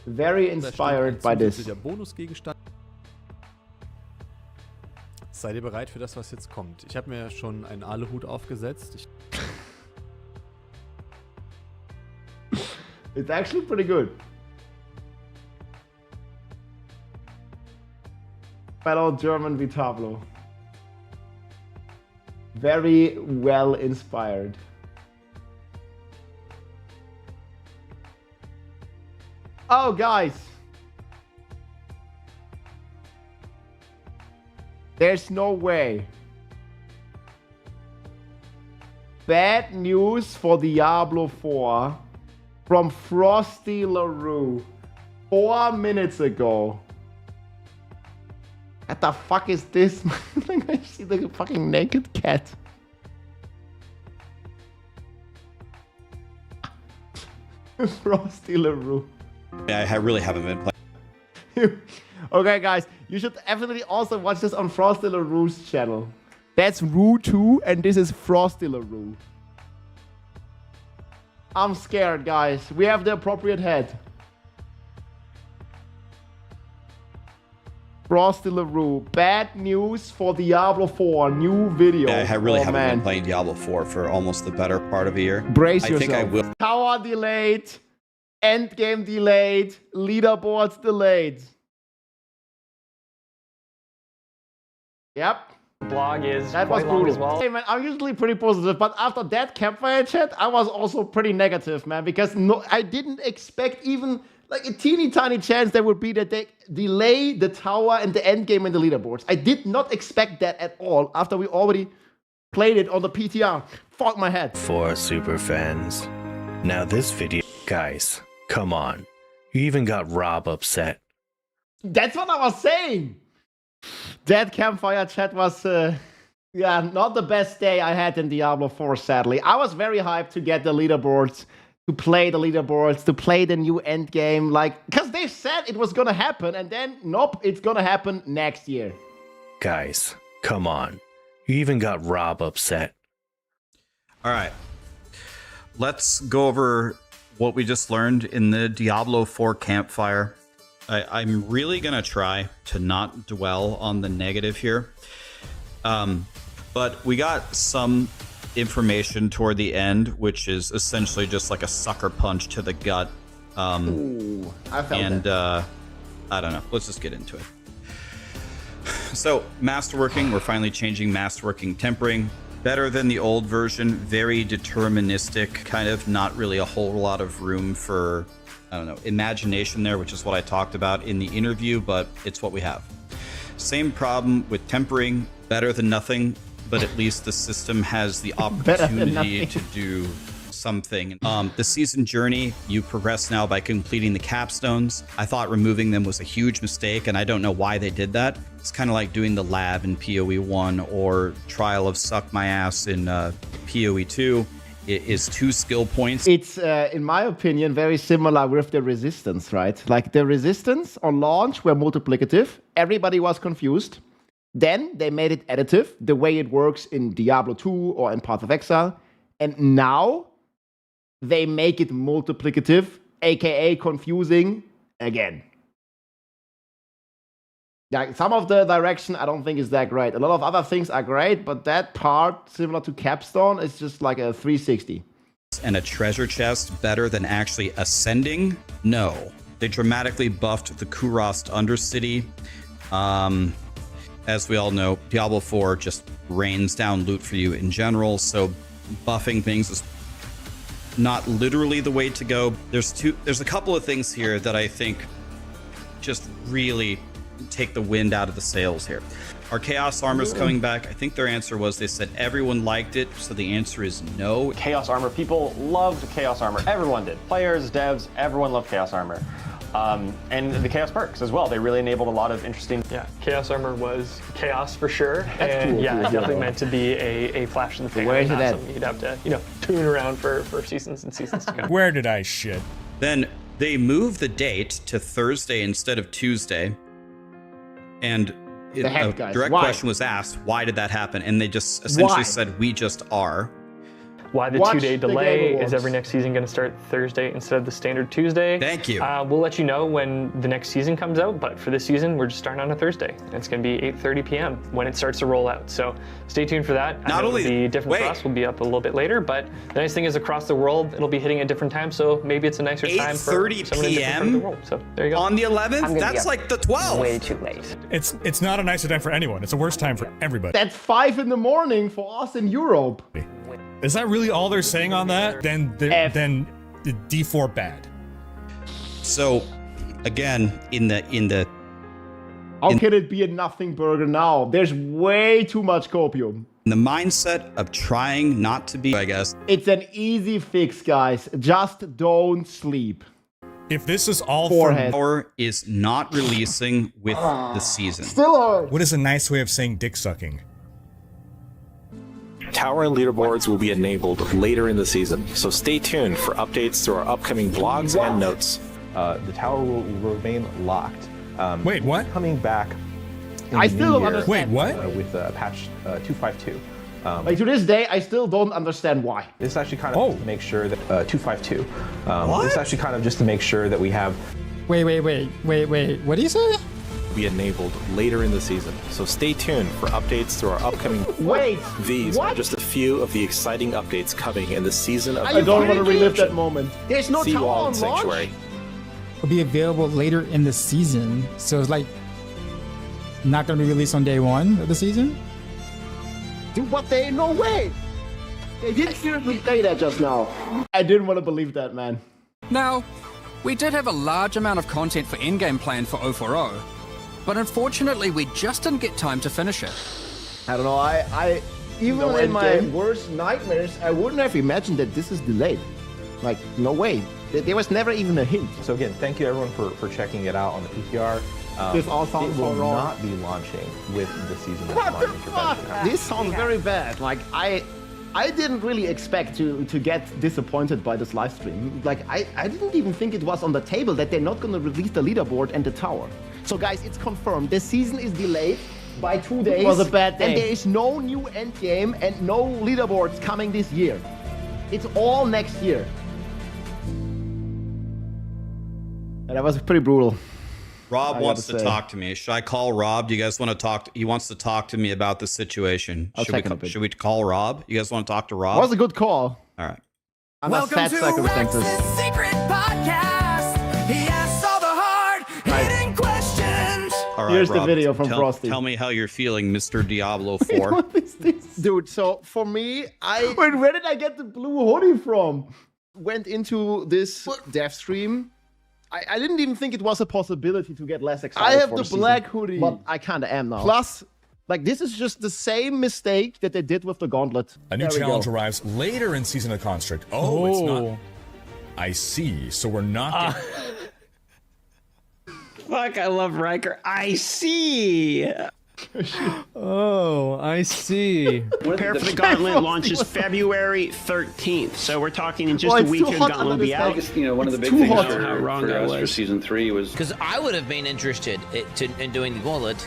Very inspired by this. Der Bonusgegenstand. Seid ihr bereit für das, was jetzt kommt? Ich habe mir schon einen Aluhut aufgesetzt. It's actually pretty good. Fellow German Diablo. Very well inspired. Oh, guys. There's no way. Bad news for Diablo 4 from Frosty LaRue 4 minutes ago. What the fuck is this? I see the fucking naked cat. Frosty LaRue. Yeah, I really haven't been playing. Okay, guys, you should definitely also watch this on Frosty LaRue's channel. That's Rue 2, and this is Frosty LaRue. I'm scared, guys. We have the appropriate head. Frosty LaRue. Bad news for Diablo 4. New video. Yeah, I really haven't been playing Diablo 4 for almost the better part of a year. Brace yourself. I think I will. Tower delayed. Endgame delayed. Leaderboards delayed. Yep. Blog is that was quite long brutal as well. Hey man, I'm usually pretty positive, but after that campfire chat, I was also pretty negative, man, because I didn't expect even like a teeny tiny chance there would be that they delay the tower and the end game and the leaderboards. I did not expect that at all after we already played it on the PTR. Fuck my head. For super fans. Now this video, guys, come on. You even got Rob upset. That's what I was saying. That campfire chat was, yeah, not the best day I had in Diablo 4, sadly. I was very hyped to get the leaderboards, to play the leaderboards, to play the new endgame, like, because they said it was gonna happen, and then, nope, it's gonna happen next year. Guys, come on. You even got Rob upset. All right. Let's go over what we just learned in the Diablo 4 campfire. I'm really going to try to not dwell on the negative here. But we got some information toward the end, which is essentially just like a sucker punch to the gut. Ooh, I felt that. I don't know. Let's just get into it. So, masterworking. We're finally changing masterworking tempering. Better than the old version. Very deterministic. Kind of not really a whole lot of room for, I don't know, imagination there, which is what I talked about in the interview, but it's what we have. Same problem with tempering, better than nothing, but at least the system has the opportunity to do something. The season journey, you progress now by completing the capstones. I thought removing them was a huge mistake, and I don't know why they did that. It's kind of like doing the lab in PoE 1 or Trial of Suck My Ass in PoE 2. It is 2 skill points. It's, in my opinion, very similar with the resistance, right? Like the resistance on launch were multiplicative. Everybody was confused. Then they made it additive, the way it works in Diablo 2 or in Path of Exile. And now they make it multiplicative, aka confusing again. Yeah, some of the direction I don't think is that great. A lot of other things are great, but that part, similar to Capstone, is just like a 360. And a treasure chest better than actually ascending? No. They dramatically buffed the Kurast Undercity. As we all know, Diablo 4 just rains down loot for you in general, so buffing things is not literally the way to go. There's a couple of things here that I think just really take the wind out of the sails here. Are Chaos Armors coming back? I think their answer was they said everyone liked it, so the answer is no. Chaos Armor, people loved Chaos Armor. Everyone did. Players, devs, everyone loved Chaos Armor. And the Chaos perks as well. They really enabled a lot of interesting... Yeah, Chaos Armor was chaos for sure. That's and cool. yeah, it's definitely meant to be a flash in the pan. Where's it at? You'd have to, tune around for seasons and seasons to come. Where did I shit? Then they moved the date to Thursday instead of Tuesday. And a direct question was asked, why did that happen? And they just essentially said, we just are. why the Watch 2-day the delay. Game Is every Awards. next season going to start Thursday instead of the standard Tuesday? Thank you. We'll let you know when the next season comes out, but for this season, we're just starting on a Thursday. And it's going to be 8:30 p.m. when it starts to roll out. So stay tuned for that. Not only- it'll be different for us. We'll be up a little bit later, but the nice thing is across the world, it'll be hitting at different times. So maybe it's a nicer time for 8:30 someone in different part of the p.m. world. So there you go. On the 11th? That's like the 12th. Way too late. It's not a nicer time for anyone. It's a worse time for everybody. That's 5 in the morning for us in Europe. Is that really all they're saying on that? Then the D4 bad. So, again, in the How can it be a nothing burger now? There's way too much copium. in the mindset of trying not to be, I guess. It's an easy fix, guys. Just don't sleep. If this is all Forehead. Tower is not releasing with the season. Still hard. What is a nice way of saying dick sucking? Tower and leaderboards will be enabled later in the season, so stay tuned for updates through our upcoming blogs and notes. The tower will remain locked. Wait, what? Coming back. in I the still new don't year, understand. Wait, what? With patch 252. Like to this day, I still don't understand why. This is actually kind of to make sure that 252. This is actually kind of just to make sure that we have. Wait. What do you say? Be enabled later in the season, so stay tuned for updates through our upcoming. Wait, These are what? just a few of the exciting updates coming in the season of. I don't want to relive that moment. There's no See you tower all on in launch. Sanctuary. Will be available later in the season, so it's like not gonna be released on day 1 of the season. Dude, what? No way. They didn't seriously say that just now. I didn't want to believe that, man. Now, we did have a large amount of content for endgame planned for 040, but unfortunately we just didn't get time to finish it. I don't know. I even No in my endgame? worst nightmares, I wouldn't have imagined that this is delayed. Like, no way. There was never even a hint. So again, thank you everyone for checking it out on the PTR. This all sounds it will so wrong. not be launching with the season of What the Mind fuck? Intervention. This sounds very bad. Like, I didn't really expect to get disappointed by this live stream. Like, I didn't even think it was on the table that they're not going to release the leaderboard and the tower. So guys, it's confirmed. The season is delayed by 2 days. It was a bad day. And there is no new end game and no leaderboards coming this year. It's all next year. And that was pretty brutal. Rob I wants gotta to say. talk to me. Should I call Rob? Do you guys want to talk? He wants to talk to me about the situation. I'll check in a bit. Should we call Rob? You guys want to talk to Rob? It was a good call. All right. Under sad circumstances. Secret podcast. He asks all the hard-hitting questions. All right, Here's the Rob, video from tell, Frosty. Tell me how you're feeling, Mr. Diablo 4. What is this? Dude, so for me, Wait, where did I get the blue hoodie from? Went into this dev stream. I didn't even think it was a possibility to get less excited. I have for the season, black hoodie. but I kind of am now. Plus, like, this is just the same mistake that they did with the gauntlet. A new There we challenge go. arrives later in Season of Construct. Oh, it's not. I see. So we're not. Fuck, I love Riker. I see. Oh, I see. Prepare for the Gauntlet launches February 13th. So we're talking in just a week here, Gauntlet will be out. You know, one of the It's big too things hot. for, How wrong for I us was. for season 3 was Because I would have been interested in doing the gauntlet,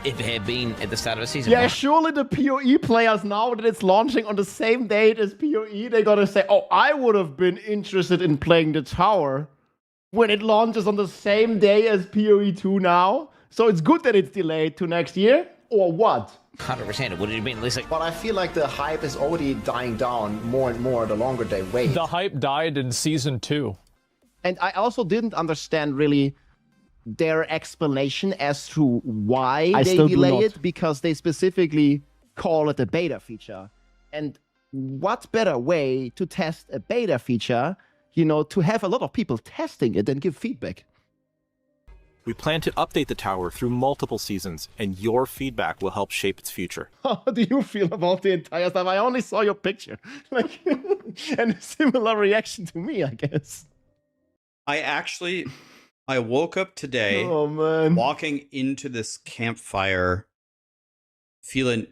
if it had been at the start of a season. Yeah, surely the PoE players, now that it's launching on the same date as PoE, they're gonna say, oh, I would have been interested in playing the tower when it launches on the same day as PoE 2 now. So it's good that it's delayed to next year, or what? 100%. It would have been at least like. But I feel like the hype is already dying down more and more the longer they wait. The hype died in season 2. And I also didn't understand really their explanation as to why I they still do delay not. it, because they specifically call it a beta feature. And what better way to test a beta feature, to have a lot of people testing it and give feedback? We plan to update the tower through multiple seasons, and your feedback will help shape its future. How do you feel about the entire stuff? I only saw your picture. Like, and a similar reaction to me, I guess. I woke up today, Oh, man. walking into this campfire, feeling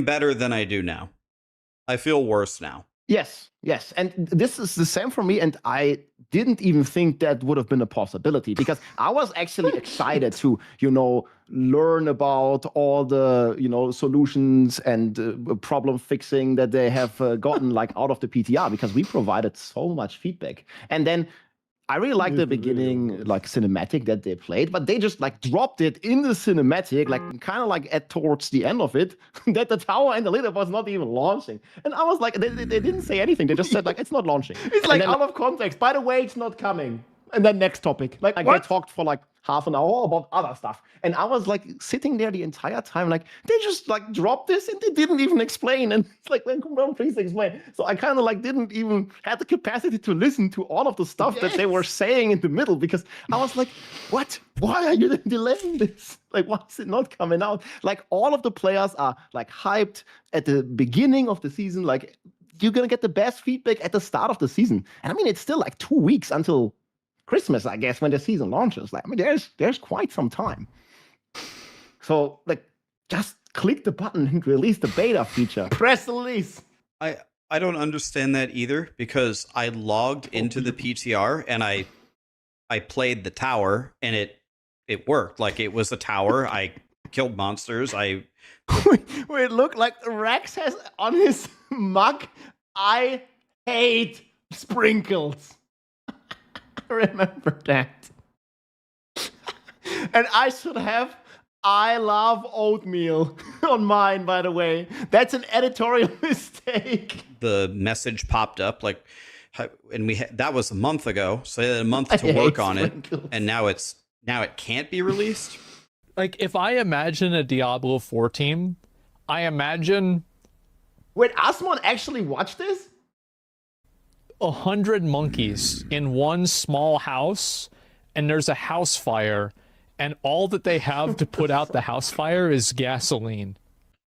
better than I do now. I feel worse now. Yes. And this is the same for me. And I didn't even think that would have been a possibility, because I was actually excited to, learn about all the, you know, solutions and problem fixing that they have gotten like out of the PTR, because we provided so much feedback. And then I really like the beginning, like cinematic that they played, but they just like dropped it in the cinematic, like kind of like at towards the end of it, that the tower and the leader was not even launching. And I was like, they didn't say anything. They just said like, it's not launching. It's like out of context. By the way, it's not coming. And then next topic. Like they talked for like half an hour about other stuff. And I was like sitting there the entire time, like they just like dropped this and they didn't even explain. And it's like, then come on, please explain. So I kind of like didn't even have the capacity to listen to all of the stuff that they were saying in the middle, because I was like, what? Why are you delaying this? Like, why is it not coming out? Like all of the players are like hyped at the beginning of the season. Like you're going to get the best feedback at the start of the season. And I mean, it's still like 2 weeks until Christmas, I guess, when the season launches. Like, I mean, there's quite some time. So, like, just click the button and release the beta feature. Press the release. I don't understand that either, because I logged into the PTR and I played the tower and it worked. Like, it was a tower. I killed monsters. Wait, look, like Rex has on his mug, I hate sprinkles. Remember that. And I should have I love oatmeal on mine, by the way. That's an editorial mistake. The message popped up like, and that was a month ago, so they had a month to work on it, and now it can't be released. Like, if I imagine a Diablo 4 team, I imagine. Wait, Asmon actually watched this? 100 monkeys in one small house, and there's a house fire, and all that they have to put out the house fire is gasoline.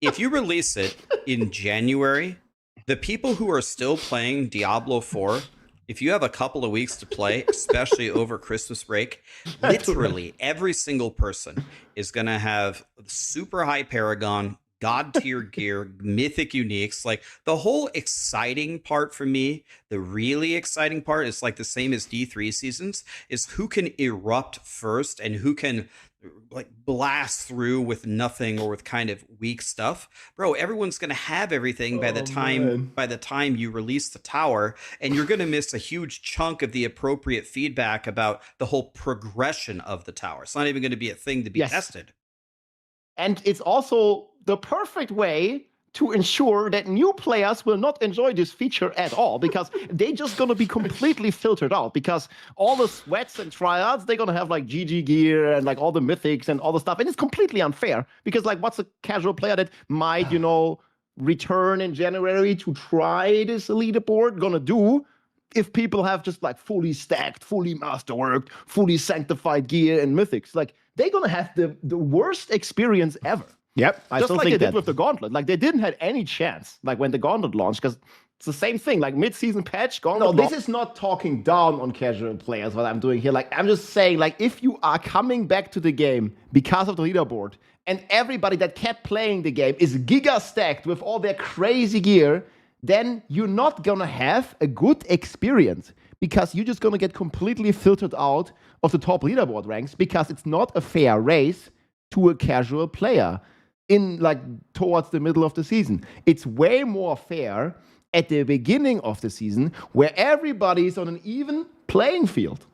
If you release it in January, the people who are still playing Diablo 4, if you have a couple of weeks to play, especially over Christmas break, literally every single person is going to have super high Paragon, God tier gear, mythic uniques. Like, the whole exciting part for me, the really exciting part is like the same as D3 seasons, is who can erupt first and who can like blast through with nothing or with kind of weak stuff. Bro, everyone's going to have everything by the time you release the tower, and you're going to miss a huge chunk of the appropriate feedback about the whole progression of the tower. It's not even going to be a thing to be tested. And it's also the perfect way to ensure that new players will not enjoy this feature at all, because they're just going to be completely filtered out, because all the sweats and tryouts, they're going to have like GG gear and like all the mythics and all the stuff. And it's completely unfair, because like, what's a casual player that might, you know, return in January to try this leaderboard gonna do if people have just like fully stacked, fully masterworked, fully sanctified gear and mythics? Like, they're gonna have the worst experience ever. Yep, I just still like think they that. did with the Gauntlet. Like, they didn't have any chance, like when the Gauntlet launched, because it's the same thing. Like, mid-season patch, Gauntlet. No, this is not talking down on casual players, what I'm doing here. Like, I'm just saying, like, if you are coming back to the game because of the leaderboard, and everybody that kept playing the game is giga stacked with all their crazy gear, then you're not gonna have a good experience, because you're just gonna get completely filtered out of the top leaderboard ranks, because it's not a fair race to a casual player in like towards the middle of the season. It's way more fair at the beginning of the season, where everybody's on an even playing field.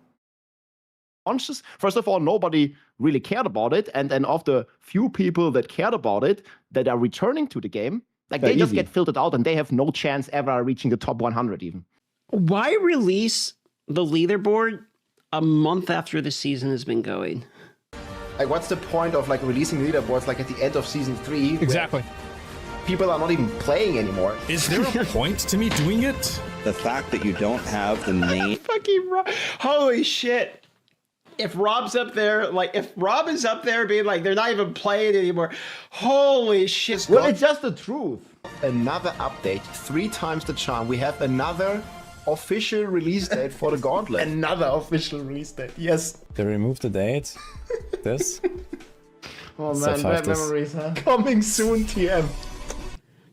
First of all, nobody really cared about it, and of the few people that cared about it that are returning to the game, like they just get filtered out, and they have no chance ever reaching the top 100 even. Why release the leaderboard a month after the season has been going? Like, what's the point of like releasing leaderboards like at the end of season 3? Exactly. People are not even playing anymore. Is there a point to me doing it? The fact that you don't have the name. Fucking Rob. Holy shit. If Rob's up there, like, if Rob is up there being like, they're not even playing anymore. Holy shit. Well, it's just the truth. Another update, 3 times the charm. We have another official release date for the Gauntlet. Another official release date, yes. They removed the date. This. Oh man, bad memories, huh? Coming soon, TM.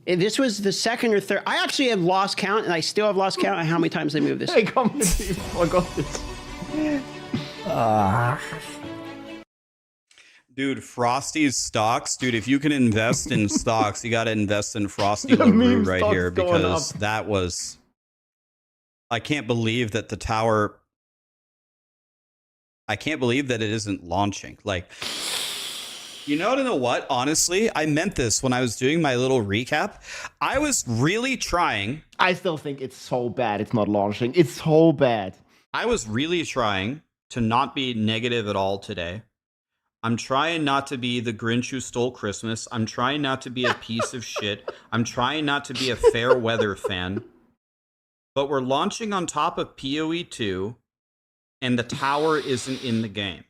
This was the second or third. I actually have lost count, and I still have lost count on how many times they moved this. Hey, come to team. Oh, I got this. Dude, Frosty's stocks. Dude, if you can invest in stocks, you got to invest in Frosty The LaRue meme right stocks here going because up. that was. I can't believe that the tower. I can't believe that it isn't launching. Like, you know what? Honestly, I meant this when I was doing my little recap. I was really trying. I still think it's so bad it's not launching. It's so bad. I was really trying to not be negative at all today. I'm trying not to be the Grinch who stole Christmas. I'm trying not to be a piece of shit. I'm trying not to be a fair weather fan. But we're launching on top of PoE 2, and the tower isn't in the game.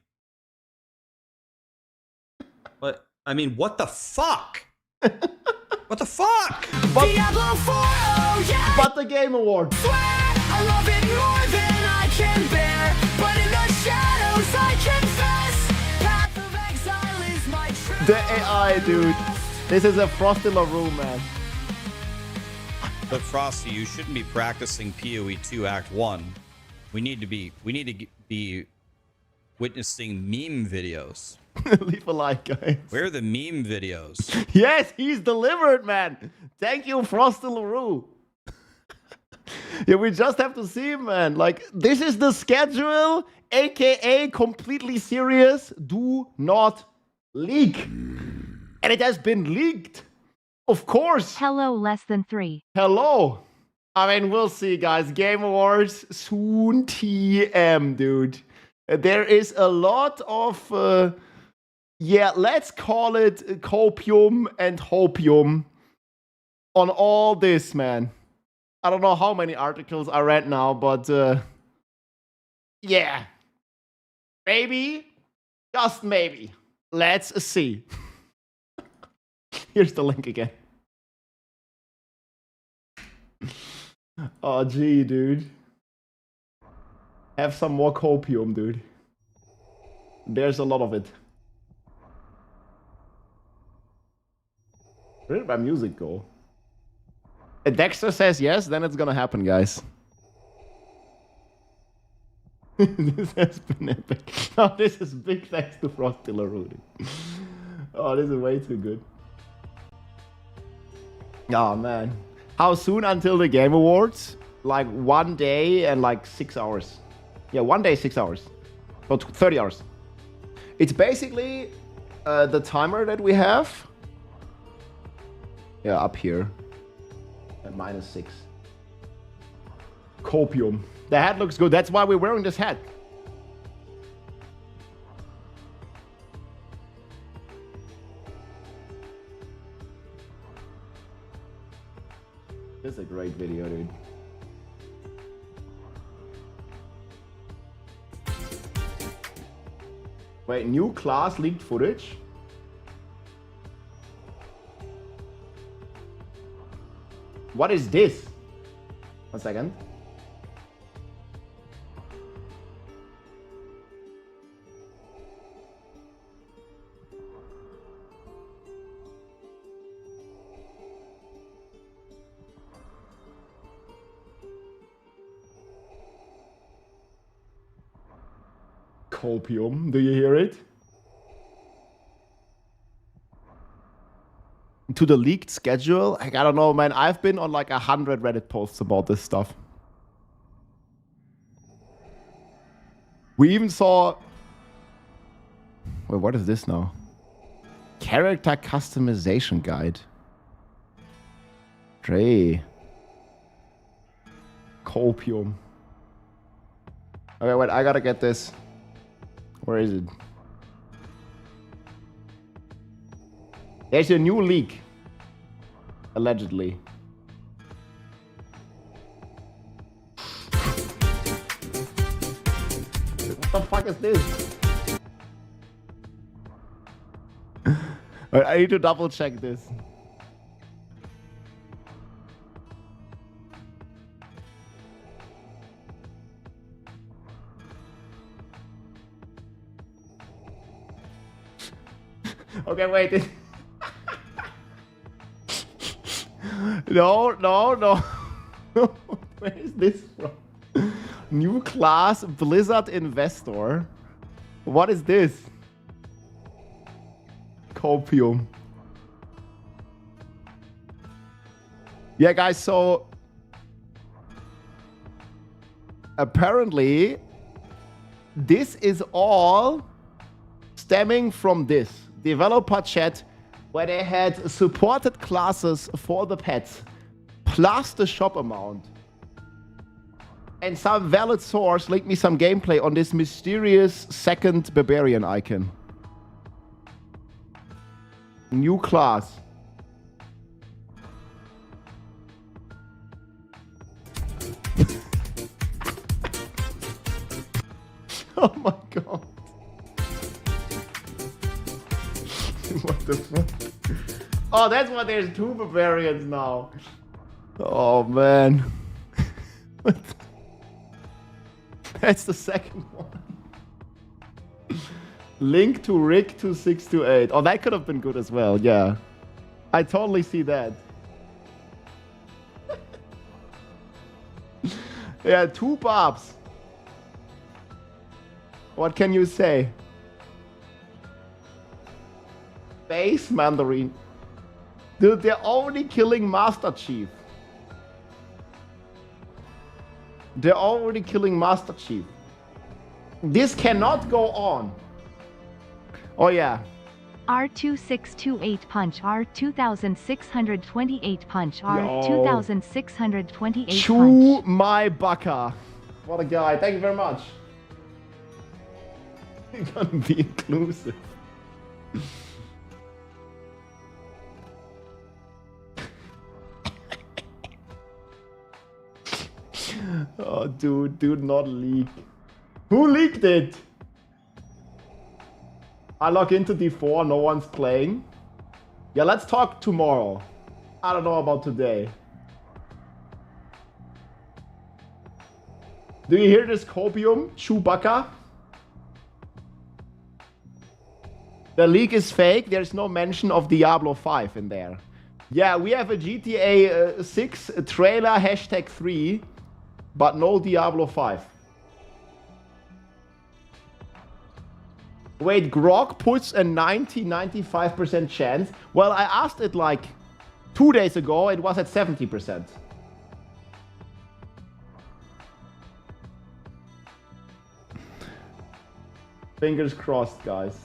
But, I mean, what the fuck? What the fuck? Diablo 4, oh yeah. But the Game Award. Swear I love it more than I can bear. But in the shadows I confess, Path of Exile is my truth. The AI, dude. This is a Frosty LaRue, man. But Frosty, you shouldn't be practicing PoE 2 Act 1. We need to be witnessing meme videos. Leave a like, guys. Where are the meme videos? Yes, he's delivered, man. Thank you, Frosty LaRue. Yeah, we just have to see, man. Like, this is the schedule, aka completely serious. Do not leak. And it has been leaked. Of course. Hello, less than 3. Hello. I mean, we'll see, guys. Game Awards soon TM, dude. There is a lot of, yeah, let's call it copium and hopium on all this, man. I don't know how many articles I read now, but yeah. Maybe, just maybe. Let's see. Here's the link again. Oh, gee, dude. Have some more copium, dude. There's a lot of it. Where did my music go? If Dexter says yes, then it's gonna happen, guys. This has been epic. Oh, this is big thanks to Frosty LaRue. Oh, this is way too good. Oh, man. How soon until the Game Awards? Like 1 day and like 6 hours. Yeah, 1 day, 6 hours. So 30 hours. It's basically the timer that we have. Yeah, up here. At -6. Copium. The hat looks good. That's why we're wearing this hat. This is a great video, dude. Wait, new class leaked footage? What is this? 1 second. Copium, do you hear it? To the leaked schedule? Like, I don't know, man. I've been on like 100 Reddit posts about this stuff. We even saw... Wait, what is this now? Character customization guide. Dre. Copium. Okay, wait, I gotta get this. Where is it? There's a new leak. Allegedly. What the fuck is this? I need to double check this. Okay, wait. No. Where is this from? New class Blizzard Investor. What is this? Copium. Yeah, guys, so apparently this is all stemming from this developer chat where they had supported classes for the pets plus the shop amount. And some valid source linked me some gameplay on this mysterious second barbarian icon. New class. Oh my god. What the fuck? Oh, that's why there's 2 barbarians now. Oh man. That's the second one. Link to Rick 2628. Oh, that could have been good as well. Yeah. I totally see that. Yeah, 2 barbs. What can you say? Base Mandarin. Dude, they're already killing Master Chief. They're already killing Master Chief. This cannot go on. Oh yeah. R2628 punch, R2628 punch, R2628 punch. Chew my baka. What a guy. Thank you very much. You're gonna be inclusive. Oh, dude, do not leak. Who leaked it? I log into D4, no one's playing. Yeah, let's talk tomorrow. I don't know about today. Do you hear this Copium, Chewbacca? The leak is fake. There's no mention of Diablo 5 in there. Yeah, we have a GTA 6 trailer #3, but no Diablo 5. Wait, Grog puts a 90-95% chance. Well, I asked it like 2 days ago. It was at 70%. Fingers crossed, guys.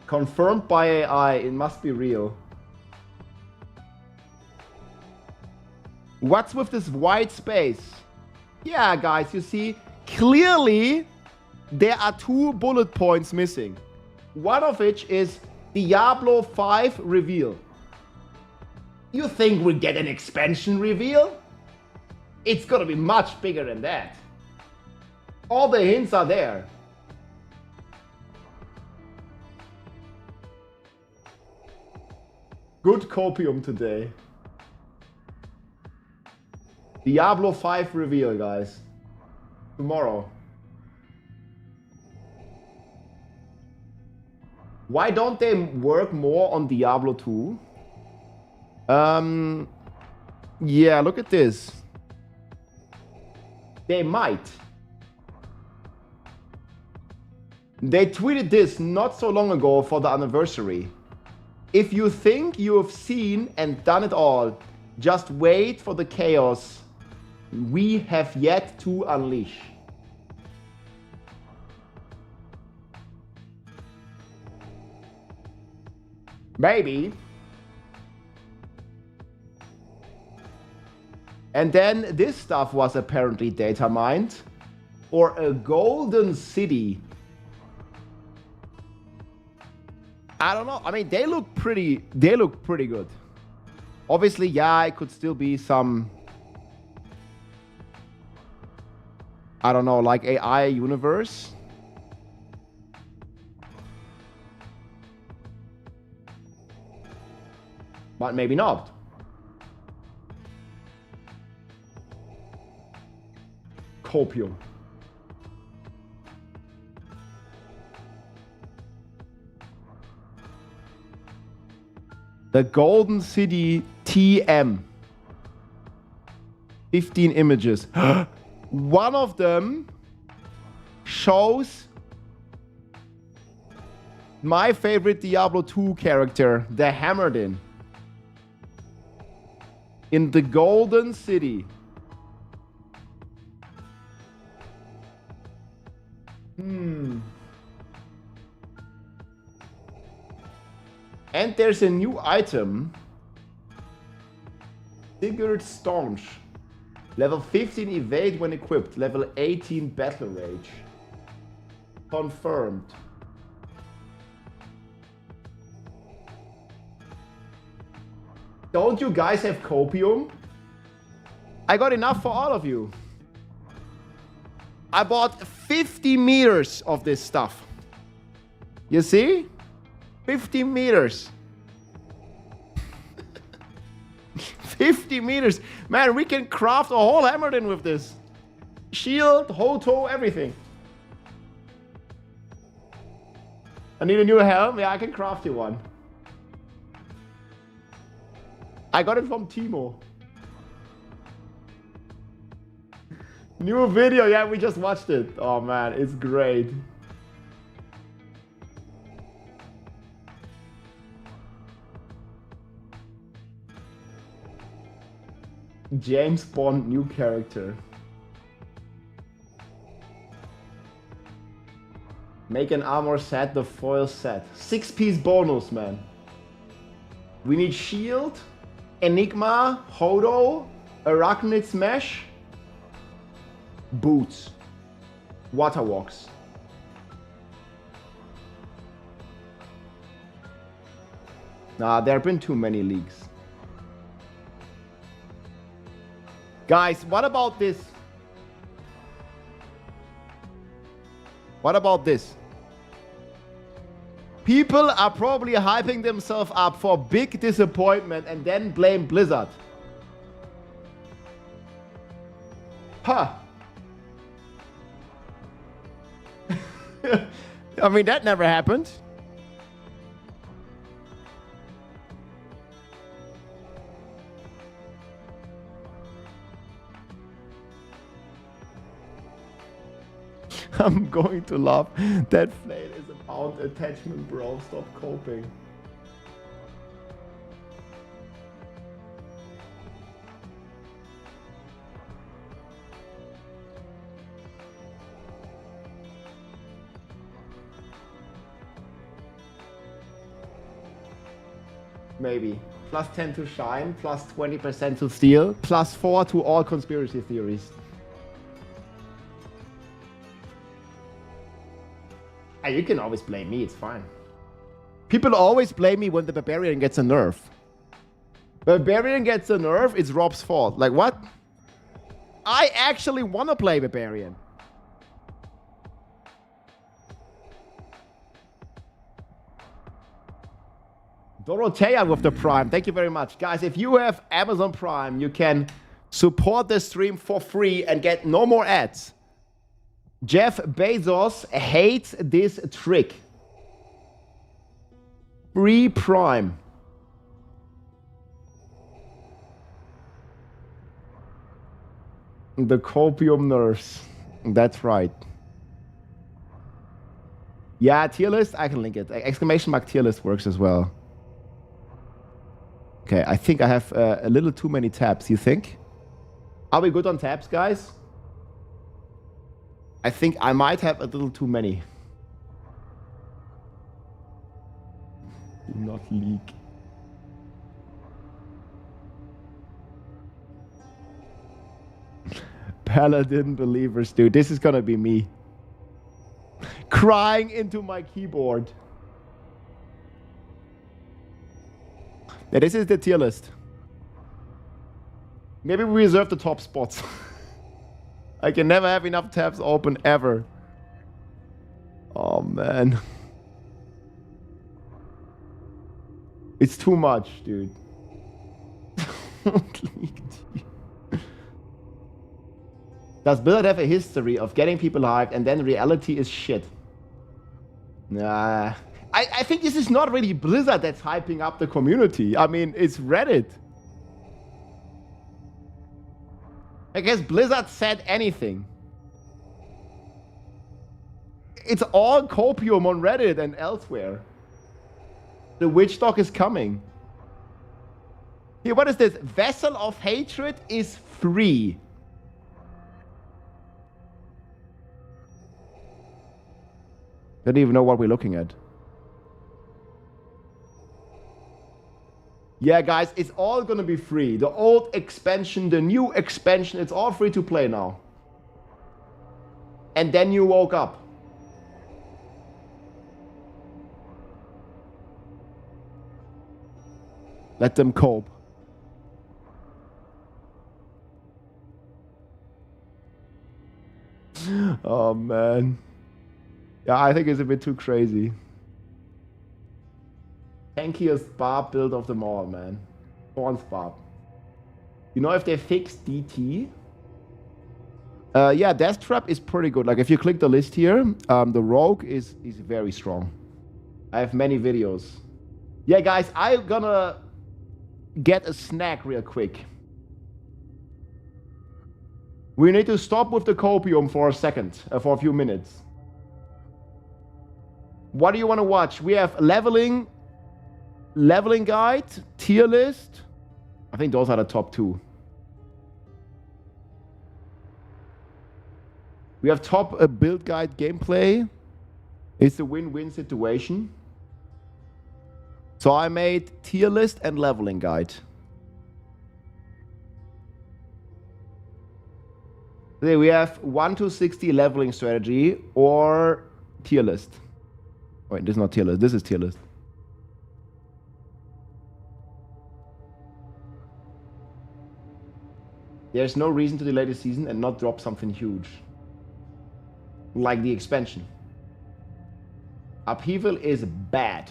Confirmed by AI. It must be real. What's with this white space? Yeah, guys, you see, clearly there are 2 bullet points missing. One of which is Diablo 5 reveal. You think we'll get an expansion reveal? It's gonna be much bigger than that. All the hints are there. Good Copium today. Diablo 5 reveal, guys. Tomorrow. Why don't they work more on Diablo 2? Yeah, look at this. They might. They tweeted this not so long ago for the anniversary. If you think you have seen and done it all, just wait for the chaos we have yet to unleash. Maybe. And then this stuff was apparently data mined for a golden city. I don't know. I mean, they look pretty good. Obviously, yeah, it could still be some, I don't know, like AI universe. But maybe not. Copium. The Golden City TM. 15 images. One of them shows My favorite Diablo 2 character, the Hammerdin. In the Golden City. And there's a new item. Sigurd Staunch. Level 15 evade when equipped. Level 18 battle rage. Confirmed. Don't you guys have copium? I got enough for all of you. I bought 50 meters of this stuff. You see? 50 meters. 50 meters. Man, we can craft a whole Hammerdin with this. Shield, Hoto, everything. I need a new helm. Yeah, I can craft you one. I got it from Timo. New video. Yeah, we just watched it. Oh man, it's great. James Bond new character. Make an armor set, the foil set. 6-piece bonus, man. We need shield, Enigma, Hodo, Arachnid Smash, boots, water walks. Nah, there have been too many leaks. Guys, what about this? What about this? People are probably hyping themselves up for big disappointment and then blame Blizzard. Huh. I mean, that never happened. I'm going to laugh. That flail is a bound attachment, bro. Stop coping. Maybe. Plus 10 to shine, plus 20% to steal, plus 4 to all conspiracy theories. You can always blame me, it's fine. People always blame me when the Barbarian gets a nerf. Barbarian gets a nerf, it's Rob's fault. Like, what? I actually want to play Barbarian. Dorothea with the Prime, thank you very much. Guys, if you have Amazon Prime, you can support the stream for free and get no more ads. Jeff Bezos hates this trick. Free Prime. The Copium nerfs. That's right. Yeah, tier list, I can link it. Exclamation mark tier list works as well. Okay, I think I have a little too many tabs, you think? Are we good on tabs, guys? I think I might have a little too many. Do not leak. Paladin believers, dude. This is gonna be me. Crying into my keyboard. Yeah, this is the tier list. Maybe we reserve the top spots. I can never have enough tabs open ever. Oh man. It's too much, dude. Does Blizzard have a history of getting people hyped and then reality is shit? Nah. I think this is not really Blizzard that's hyping up the community. I mean, it's Reddit. I guess Blizzard said anything. It's all Copium on Reddit and elsewhere. The witch dog is coming. Here, what is this? Vessel of Hatred is free. Don't even know what we're looking at. Yeah, guys, it's all gonna be free. The old expansion, the new expansion, it's all free to play now. And then you woke up. Let them cope. Oh, man. Yeah, I think it's a bit too crazy. Tankiest barb build of them all, man. Thorns barb. You know if they fixed DT? Yeah, Death Trap is pretty good. Like if you click the list here, the Rogue is very strong. I have many videos. Yeah, guys, I'm gonna get a snack real quick. We need to stop with the Copium for a second, for a few minutes. What do you want to watch? We have leveling guide, tier list. I think those are the top two. We have top build guide gameplay. It's a win-win situation. So I made tier list and leveling guide. Today we have 1 to 60 leveling strategy or tier list. Wait, this is not tier list. This is tier list. There's no reason to delay the season and not drop something huge. Like the expansion. Upheaval is bad.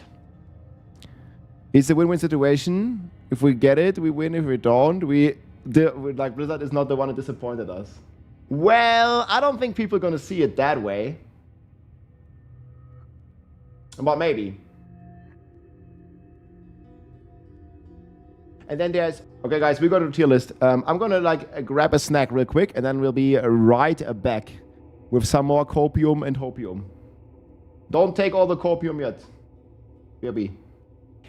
It's a win-win situation. If we get it, we win. If we don't, like Blizzard is not the one who disappointed us. Well, I don't think people are going to see it that way. But maybe. And then there's... Okay, guys, we go to the tier list. I'm going to like grab a snack real quick, and then we'll be right back with some more Copium and Hopium. Don't take all the Copium yet. BRB.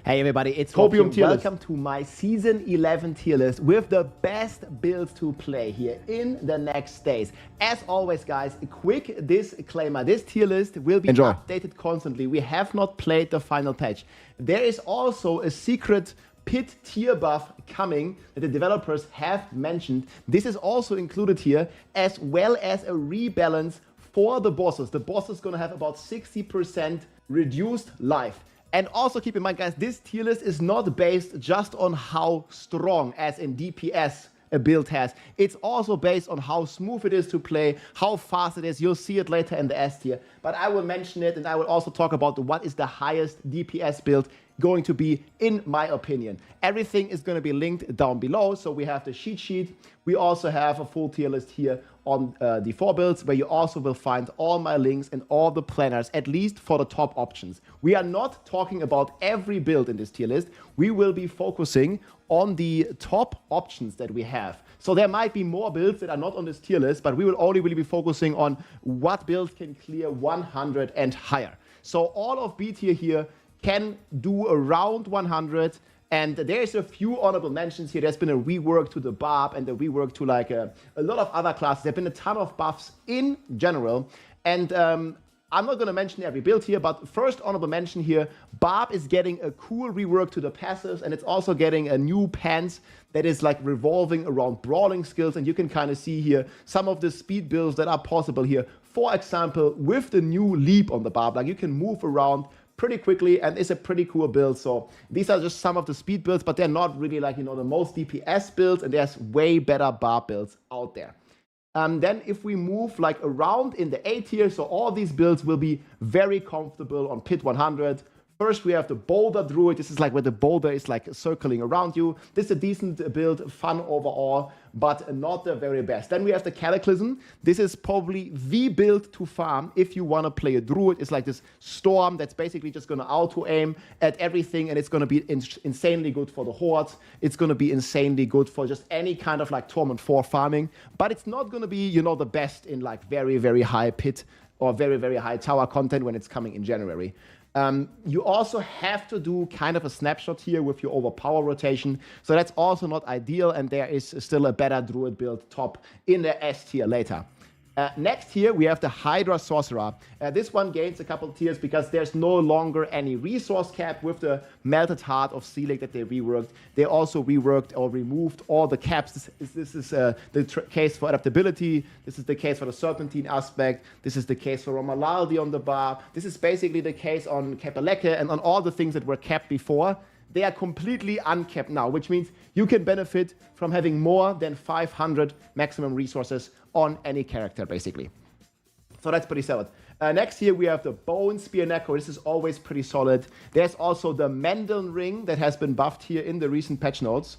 Hey everybody, it's Copium tier list. Welcome to my Season 11 tier list with the best builds to play here in the next days. As always, guys, a quick disclaimer. This tier list will be updated constantly. We have not played the final patch. There is also a secret pit tier buff coming that the developers have mentioned. This is also included here, as well as a rebalance for the bosses. The boss is going to have about 60% reduced life. And also keep in mind, guys, this tier list is not based just on how strong, as in DPS, a build has. It's also based on how smooth it is to play, how fast it is. You'll see it later in the S tier. But I will mention it, and I will also talk about what is the highest DPS build going to be, in my opinion. Everything is going to be linked down below. So we have the cheat sheet. We also have a full tier list here on the 4 builds, where you also will find all my links and all the planners, at least for the top options. We are not talking about every build in this tier list. We will be focusing on the top options that we have. So there might be more builds that are not on this tier list, but we will only really be focusing on what builds can clear 100 and higher. So all of B tier here can do around 100. And there's a few honorable mentions here. There's been a rework to the Barb and a rework to like a lot of other classes. There have been a ton of buffs in general. And I'm not going to mention every build here, but first honorable mention here, Barb is getting a cool rework to the passives, and it's also getting a new pants that is like revolving around brawling skills. And you can kind of see here some of the speed builds that are possible here. For example, with the new leap on the Barb, like you can move around pretty quickly, and it's a pretty cool build. So these are just some of the speed builds, but they're not really like, you know, the most DPS builds, and there's way better bar builds out there. Then if we move like around in the A tier, so all these builds will be very comfortable on pit 100. First, we have the Boulder Druid. This is like where the boulder is like circling around you. This is a decent build, fun overall, but not the very best. Then we have the Cataclysm. This is probably the build to farm if you want to play a Druid. It's like this Storm that's basically just going to auto-aim at everything, and it's going to be insanely good for the Hordes. It's going to be insanely good for just any kind of like Torment 4 farming, but it's not going to be, you know, the best in like very, very high pit or very, very high tower content when it's coming in January. You also have to do kind of a snapshot here with your overpower rotation. So that's also not ideal, and there is still a better Druid build top in the S tier later. Next here, we have the Hydra Sorcerer. This one gains a couple tiers because there's no longer any resource cap with the Melted Heart of Seelig that they reworked. They also reworked or removed all the caps. This is the case for adaptability. This is the case for the Serpentine aspect. This is the case for Romalaldi on the bar. This is basically the case on Kepeleke and on all the things that were capped before. They are completely uncapped now, which means you can benefit from having more than 500 maximum resources on any character, basically. So that's pretty solid. Next here, we have the Bone Spear Necro. This is always pretty solid. There's also the Mendeln Ring that has been buffed here in the recent patch notes.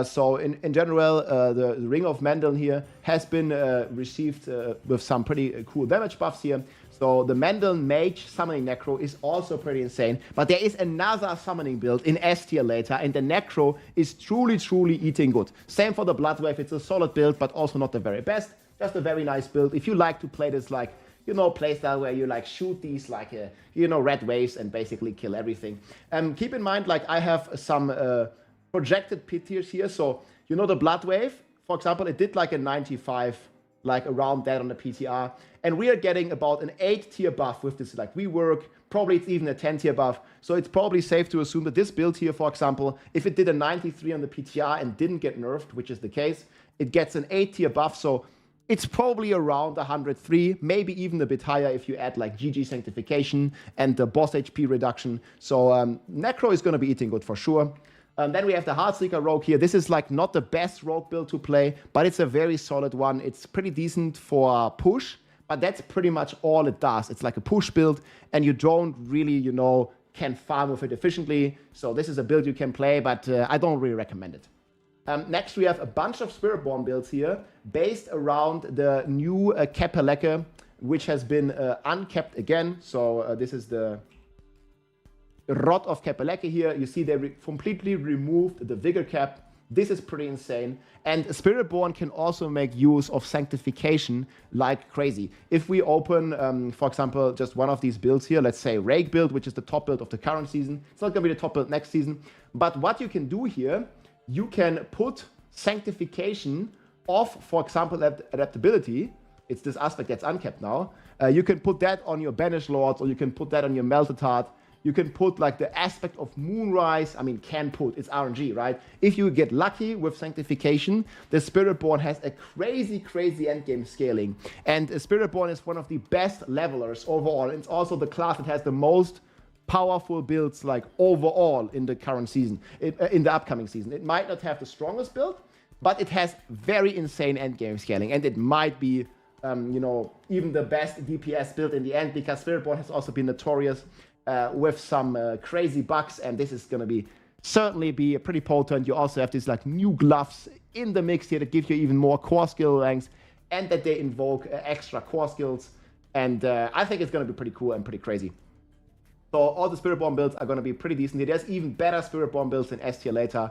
So in general, the Ring of Mendeln here has been received with some pretty cool damage buffs here. So the Mendeln Mage Summoning Necro is also pretty insane. But there is another summoning build in S tier later, and the Necro is truly, truly eating good. Same for the Bloodwave. It's a solid build, but also not the very best. Just a very nice build. If you like to play this like, you know, playstyle where you like shoot these like, you know, red waves and basically kill everything. Keep in mind, like I have some projected pit tiers here. So, you know, the Bloodwave, for example, it did like a 95, like around that on the PTR. And we are getting about an 8 tier buff with this like rework. Probably it's even a 10 tier buff. So it's probably safe to assume that this build here, for example, if it did a 93 on the PTR and didn't get nerfed, which is the case, it gets an 8 tier buff. So it's probably around 103, maybe even a bit higher if you add like GG Sanctification and the boss HP reduction. So Necro is going to be eating good for sure. Then we have the Heartseeker Rogue here. This is like not the best Rogue build to play, but it's a very solid one. It's pretty decent for push, but that's pretty much all it does. It's like a push build, and you don't really, you know, can farm with it efficiently. So this is a build you can play, but I don't really recommend it. Next, we have a bunch of Spiritborn builds here based around the new Kepeleke, which has been uncapped again. So this is the Rod of Kepeleke here. You see they completely removed the Vigor cap. This is pretty insane. And Spiritborn can also make use of Sanctification like crazy. If we open, for example, just one of these builds here, let's say Rake build, which is the top build of the current season. It's not going to be the top build next season. But what you can do here, you can put Sanctification off, for example, Adaptability. It's this aspect that's uncapped now. You can put that on your Banished Lords, or you can put that on your Melted Heart. You can put like the aspect of Moonrise. I mean, it's RNG, right? If you get lucky with Sanctification, the Spiritborn has a crazy, crazy endgame scaling. And Spiritborn is one of the best levelers overall. It's also the class that has the most powerful builds like overall in the current season, in the upcoming season. It might not have the strongest build, but it has very insane endgame scaling. And it might be, you know, even the best DPS build in the end, because Spiritborn has also been notorious with some crazy bugs, and this is going to be certainly be pretty potent. You also have these like new gloves in the mix here that give you even more core skill ranks, and that they invoke extra core skills. And I think it's going to be pretty cool and pretty crazy. So all the Spiritborn builds are going to be pretty decent here. There's even better Spiritborn builds in S tier later.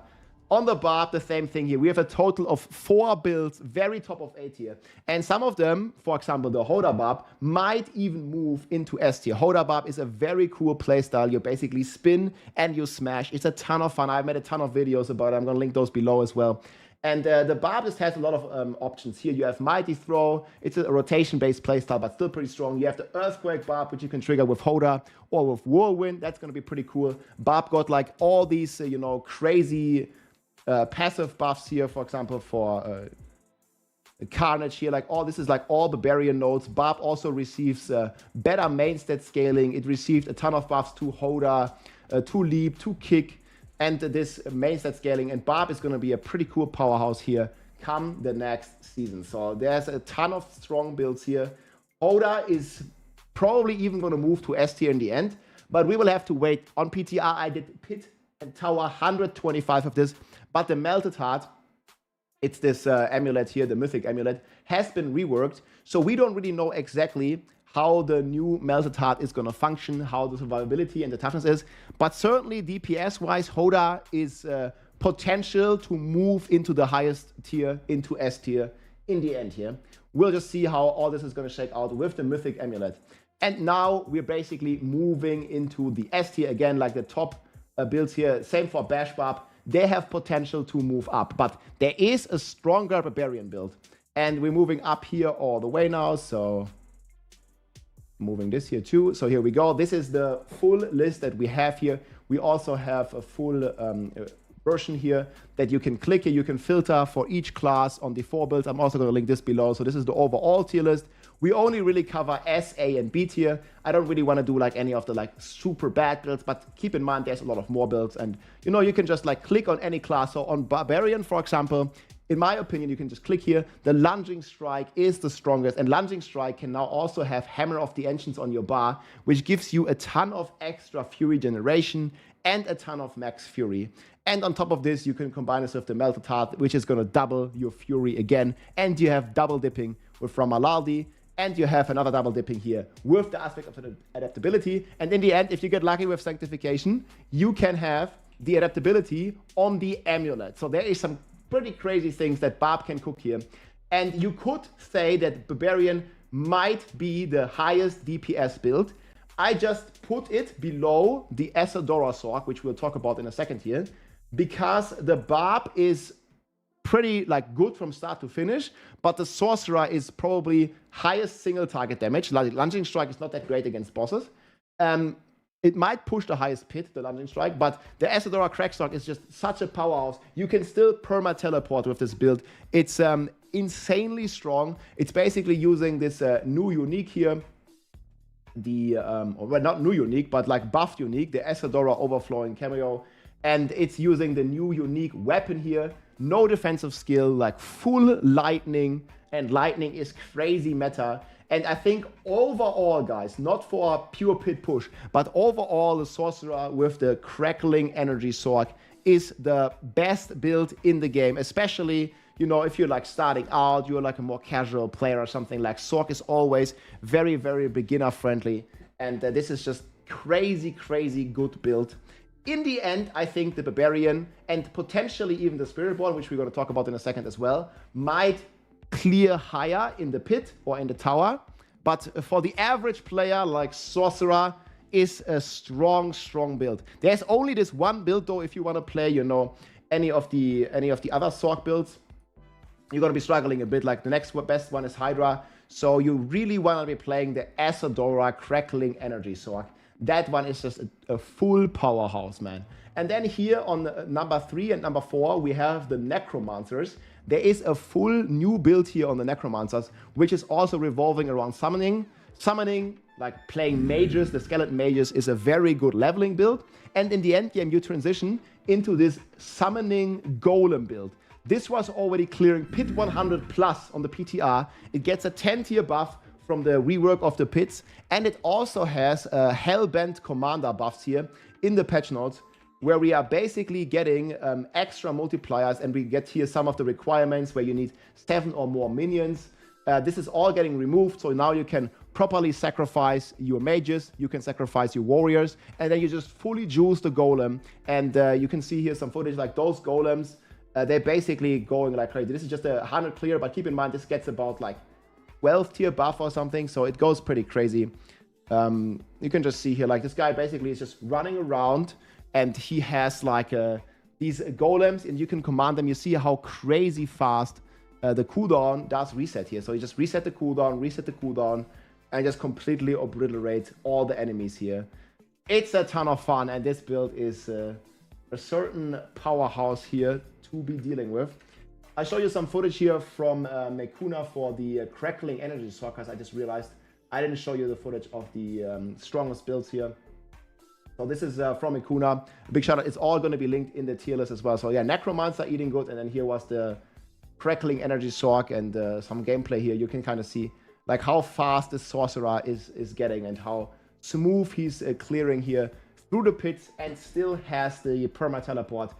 On the Barb, the same thing here. We have a total of 4 builds, very top of A tier. And some of them, for example, the Hoda Barb, might even move into S tier. Hoda Barb is a very cool playstyle. You basically spin and you smash. It's a ton of fun. I've made a ton of videos about it. I'm going to link those below as well. And the Barb just has a lot of options here. You have Mighty Throw. It's a rotation-based playstyle, but still pretty strong. You have the Earthquake Barb, which you can trigger with Hoda or with Whirlwind. That's going to be pretty cool. Barb got like all these, you know, crazy passive buffs here, for example, for Carnage here, like all this is like all Barbarian nodes. Barb also receives better main stat scaling. It received a ton of buffs to Hoda, to Leap, to Kick, and this main stat scaling. And Barb is going to be a pretty cool powerhouse here come the next season. So there's a ton of strong builds here. Hoda is probably even going to move to S tier in the end, but we will have to wait. On PTR, I did Pit and Tower 125 of this. But the Melted Heart, it's this amulet here, the Mythic Amulet, has been reworked. So we don't really know exactly how the new Melted Heart is going to function, how the survivability and the toughness is. But certainly DPS-wise, Hoda is potential to move into the highest tier, into S tier, in the end here. We'll just see how all this is going to shake out with the Mythic Amulet. And now we're basically moving into the S tier again, like the top builds here. Same for Bash Barb. They have potential to move up, but there is a stronger Barbarian build. And we're moving up here all the way now, so moving this here too. So here we go. This is the full list that we have here. We also have a full version here that you can click here. You can filter for each class on the 4 builds. I'm also going to link this below. So this is the overall tier list. We only really cover S, A, and B tier. I don't really want to do like any of the like super bad builds, but keep in mind there's a lot of more builds. And you know, you can just like click on any class. So on Barbarian, for example, in my opinion, you can just click here. The Lunging Strike is the strongest, and Lunging Strike can now also have Hammer of the Ancients on your bar, which gives you a ton of extra Fury generation and a ton of max Fury. And on top of this, you can combine this with the Melted Heart, which is going to double your Fury again. And you have double dipping with Ramalaldi, and you have another double dipping here with the aspect of the adaptability. And in the end, if you get lucky with Sanctification, you can have the adaptability on the amulet. So there is some pretty crazy things that Barb can cook here. And you could say that Barbarian might be the highest DPS build. I just put it below the Asadora Sorc, which we'll talk about in a second here, because the Barb is pretty like good from start to finish, but the Sorcerer is probably highest single target damage. Lunging Strike is not that great against bosses. It might push the highest pit, the Lunging Strike, but the Asadora Crackstock is just such a powerhouse. You can still perma-teleport with this build. It's insanely strong. It's basically using this new unique here. Well, not new unique, but like buffed unique, the Asadora Overflowing Cameo. And it's using the new unique weapon here. No defensive skill, like full lightning. And lightning is crazy meta. And I think overall, guys, not for a pure pit push, but overall, the Sorcerer with the Crackling Energy Sword is the best build in the game. Especially, you know, if you're like starting out, you're like a more casual player or something, like Sorc is always very, very beginner friendly. And this is just crazy, crazy good build. In the end, I think the Barbarian and potentially even the Spiritborn, which we're going to talk about in a second as well, might clear higher in the pit or in the tower, but for the average player, like Sorcerer is a strong build. There's only this one build though. If you want to play, you know, any of the other Sorc builds, you're going to be struggling a bit. Like the next best one is Hydra, so you really want to be playing the Asadora Crackling Energy Sorc. That one is just a full powerhouse, man. And then here on number 3 and number 4, we have the Necromancers. There is a full new build here on the Necromancers, which is also revolving around summoning. Summoning, like playing mages, the skeleton mages, is a very good leveling build. And in the end game, you transition into this summoning golem build. This was already clearing pit 100 plus on the PTR. It gets a 10 tier buff from the rework of the pits, and it also has Hellbent Commander buffs here in the patch notes, where we are basically getting extra multipliers, and we get here some of the requirements where you need 7 or more minions. This is all getting removed, so now you can properly sacrifice your mages, you can sacrifice your warriors, and then you just fully juice the golem. And you can see here some footage like those golems, they're basically going like crazy. This is just a 100 clear, but keep in mind this gets about like 12 tier buff or something, so it goes pretty crazy. You can just see here, like this guy basically is just running around, and he has like these golems, and you can command them. You see how crazy fast the cooldown does reset here. So you just reset the cooldown, and just completely obliterate all the enemies here. It's a ton of fun, and this build is a certain powerhouse here to be dealing with. I'll show you some footage here from Mekuna for the Crackling Energy Sword, because I just realized I didn't show you the footage of the strongest builds here. So this is from Mekuna. A big shout out. It's all going to be linked in the tier list as well. So yeah, Necromancer eating good, and then here was the Crackling Energy Sword and some gameplay here. You can kind of see like how fast the Sorcerer is getting and how smooth he's clearing here through the pits, and still has the perma teleport.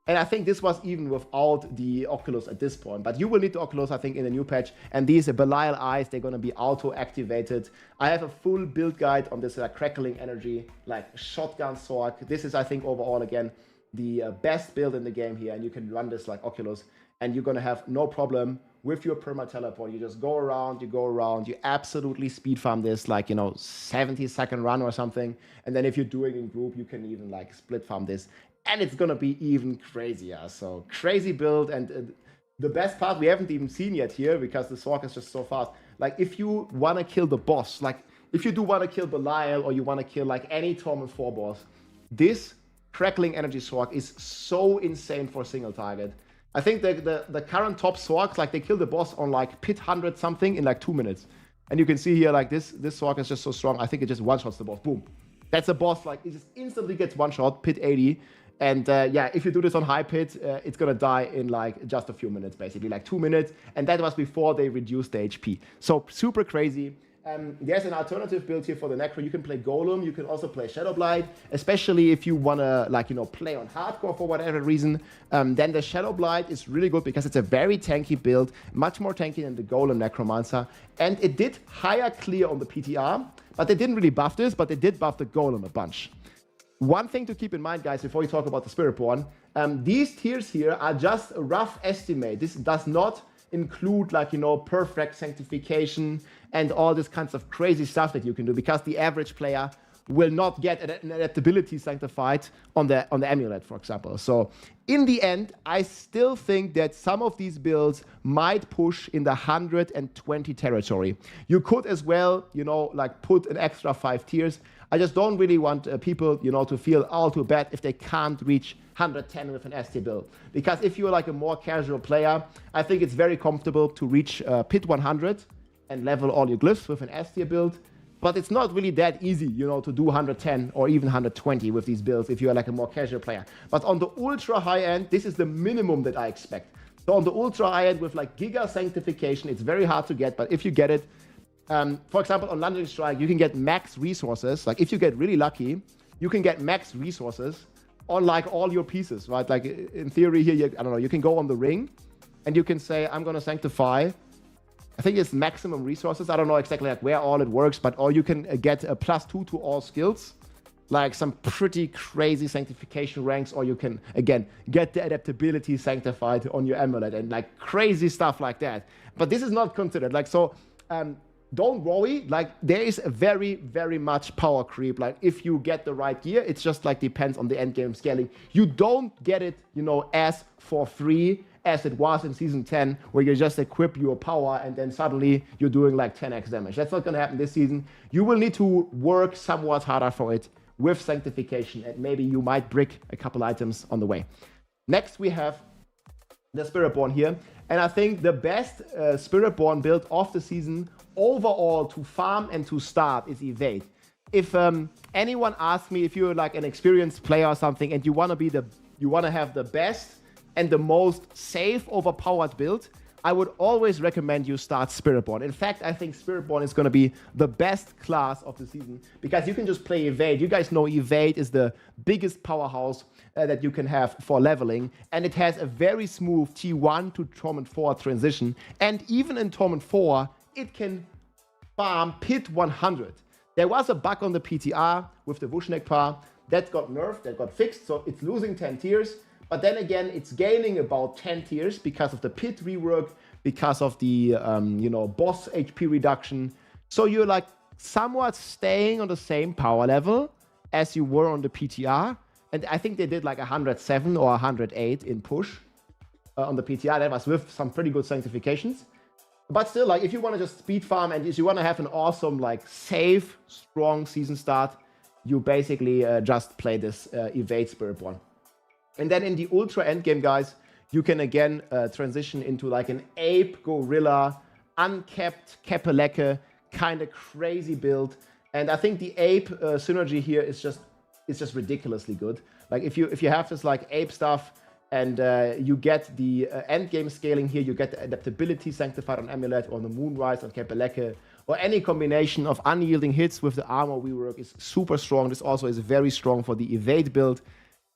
And I think this was even without the Oculus at this point. But you will need the Oculus, I think, in the new patch. And these Belial Eyes, they're going to be auto-activated. I have a full build guide on this Crackling Energy, like shotgun sword. This is, I think, overall, again, the best build in the game here. And you can run this like Oculus. and you're gonna have no problem with your perma teleport. You just go around, you absolutely speed farm this, like, 70-second run or something. And then if you're doing in group, you can even like split farm this, and it's gonna be even crazier. So crazy build, and the best part we haven't even seen yet here, because the Sork is just so fast. Like, if you wanna kill the boss, like if you do wanna kill Belial, or you wanna kill like any Torment 4 boss, this Crackling Energy Sork is so insane for single target. I think the current top Sorks, like, they kill the boss on like pit 100 something in like 2 minutes. And you can see here, like, this Sork is just so strong. I think it just one-shots the boss. Boom. That's a boss, like, it just instantly gets one-shot, pit 80. And yeah, if you do this on high pit, it's gonna die in like just a few minutes, basically, like 2 minutes. And that was before they reduced the HP. So super crazy. There's an alternative build here for the Necro. You can play Golem, you can also play Shadowblight, especially if you wanna, like, play on hardcore for whatever reason. Then the Shadowblight is really good because it's a very tanky build, much more tanky than the Golem Necromancer. And it did higher clear on the PTR, but they didn't really buff this, but they did buff the Golem a bunch. One thing to keep in mind, guys, before we talk about the Spiritborn, these tiers here are just a rough estimate. This does not include, like, perfect sanctification and all this kinds of crazy stuff that you can do, because the average player will not get an adaptability sanctified on the amulet, for example. So in the end, I still think that some of these builds might push in the 120 territory. You could as well, like, put an extra 5 tiers. I just don't really want people, to feel all too bad if they can't reach 110 with an ST build. Because if you're like a more casual player, I think it's very comfortable to reach pit 100 and level all your glyphs with an ST build. But it's not really that easy, to do 110 or even 120 with these builds if you're like a more casual player. But on the ultra high end, this is the minimum that I expect. So on the ultra high end with like Giga Sanctification, it's very hard to get, but if you get it, for example, on Lunging Strike, you can get max resources. Like, if you get really lucky, you can get max resources on like all your pieces, right? Like, in theory here, I don't know, you can go on the ring and you can say, I'm going to sanctify, I think it's maximum resources. I don't know exactly like where all it works, but or you can get a +2 to all skills, like some pretty crazy sanctification ranks, or you can, again, get the adaptability sanctified on your amulet and like crazy stuff like that. But this is not considered. Like, so, don't worry, like, there is a very, very much power creep. Like, if you get the right gear, it's just like depends on the end game scaling. You don't get it, as for free as it was in Season 10, where you just equip your power and then suddenly you're doing like 10x damage. That's not gonna happen this season. You will need to work somewhat harder for it with Sanctification, and maybe you might brick a couple items on the way. Next, we have the Spiritborn here. And I think the best Spiritborn build of the season overall to farm and to start is Evade. If anyone asks me, if you're like an experienced player or something and you want to have the best and the most safe overpowered build, I would always recommend you start Spiritborn. In fact, I think Spiritborn is going to be the best class of the season because you can just play Evade. You guys know Evade is the biggest powerhouse that you can have for leveling, and it has a very smooth T1 to Torment 4 transition, and even in Torment 4, it can farm pit 100. There was a bug on the PTR with the Vushnek par that got nerfed, that got fixed, so it's losing 10 tiers. But then again, it's gaining about 10 tiers because of the pit rework, because of the boss HP reduction. So you're like somewhat staying on the same power level as you were on the PTR. And I think they did like 107 or 108 in push on the PTR. That was with some pretty good sanctifications. But still, like, if you want to just speed farm and if you want to have an awesome, like, safe, strong season start, you basically just play this Evade Spiritborn. And then in the ultra endgame, guys, you can again transition into like an ape, gorilla, uncapped Kepelecke, kind of crazy build. And I think the ape synergy here is just ridiculously good. Like, if you have this like ape stuff and you get the endgame scaling here, you get the adaptability sanctified on Amulet or the Moonrise on Kepelecke, or any combination of unyielding hits with the armor rework is super strong. This also is very strong for the Evade build.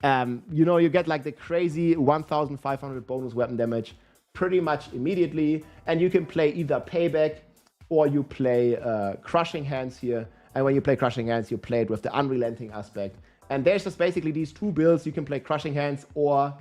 You get like the crazy 1,500 bonus weapon damage pretty much immediately, and you can play either Payback or you play Crushing Hands here. And when you play Crushing Hands, you play it with the Unrelenting aspect. And there's just basically these two builds. You can play Crushing Hands or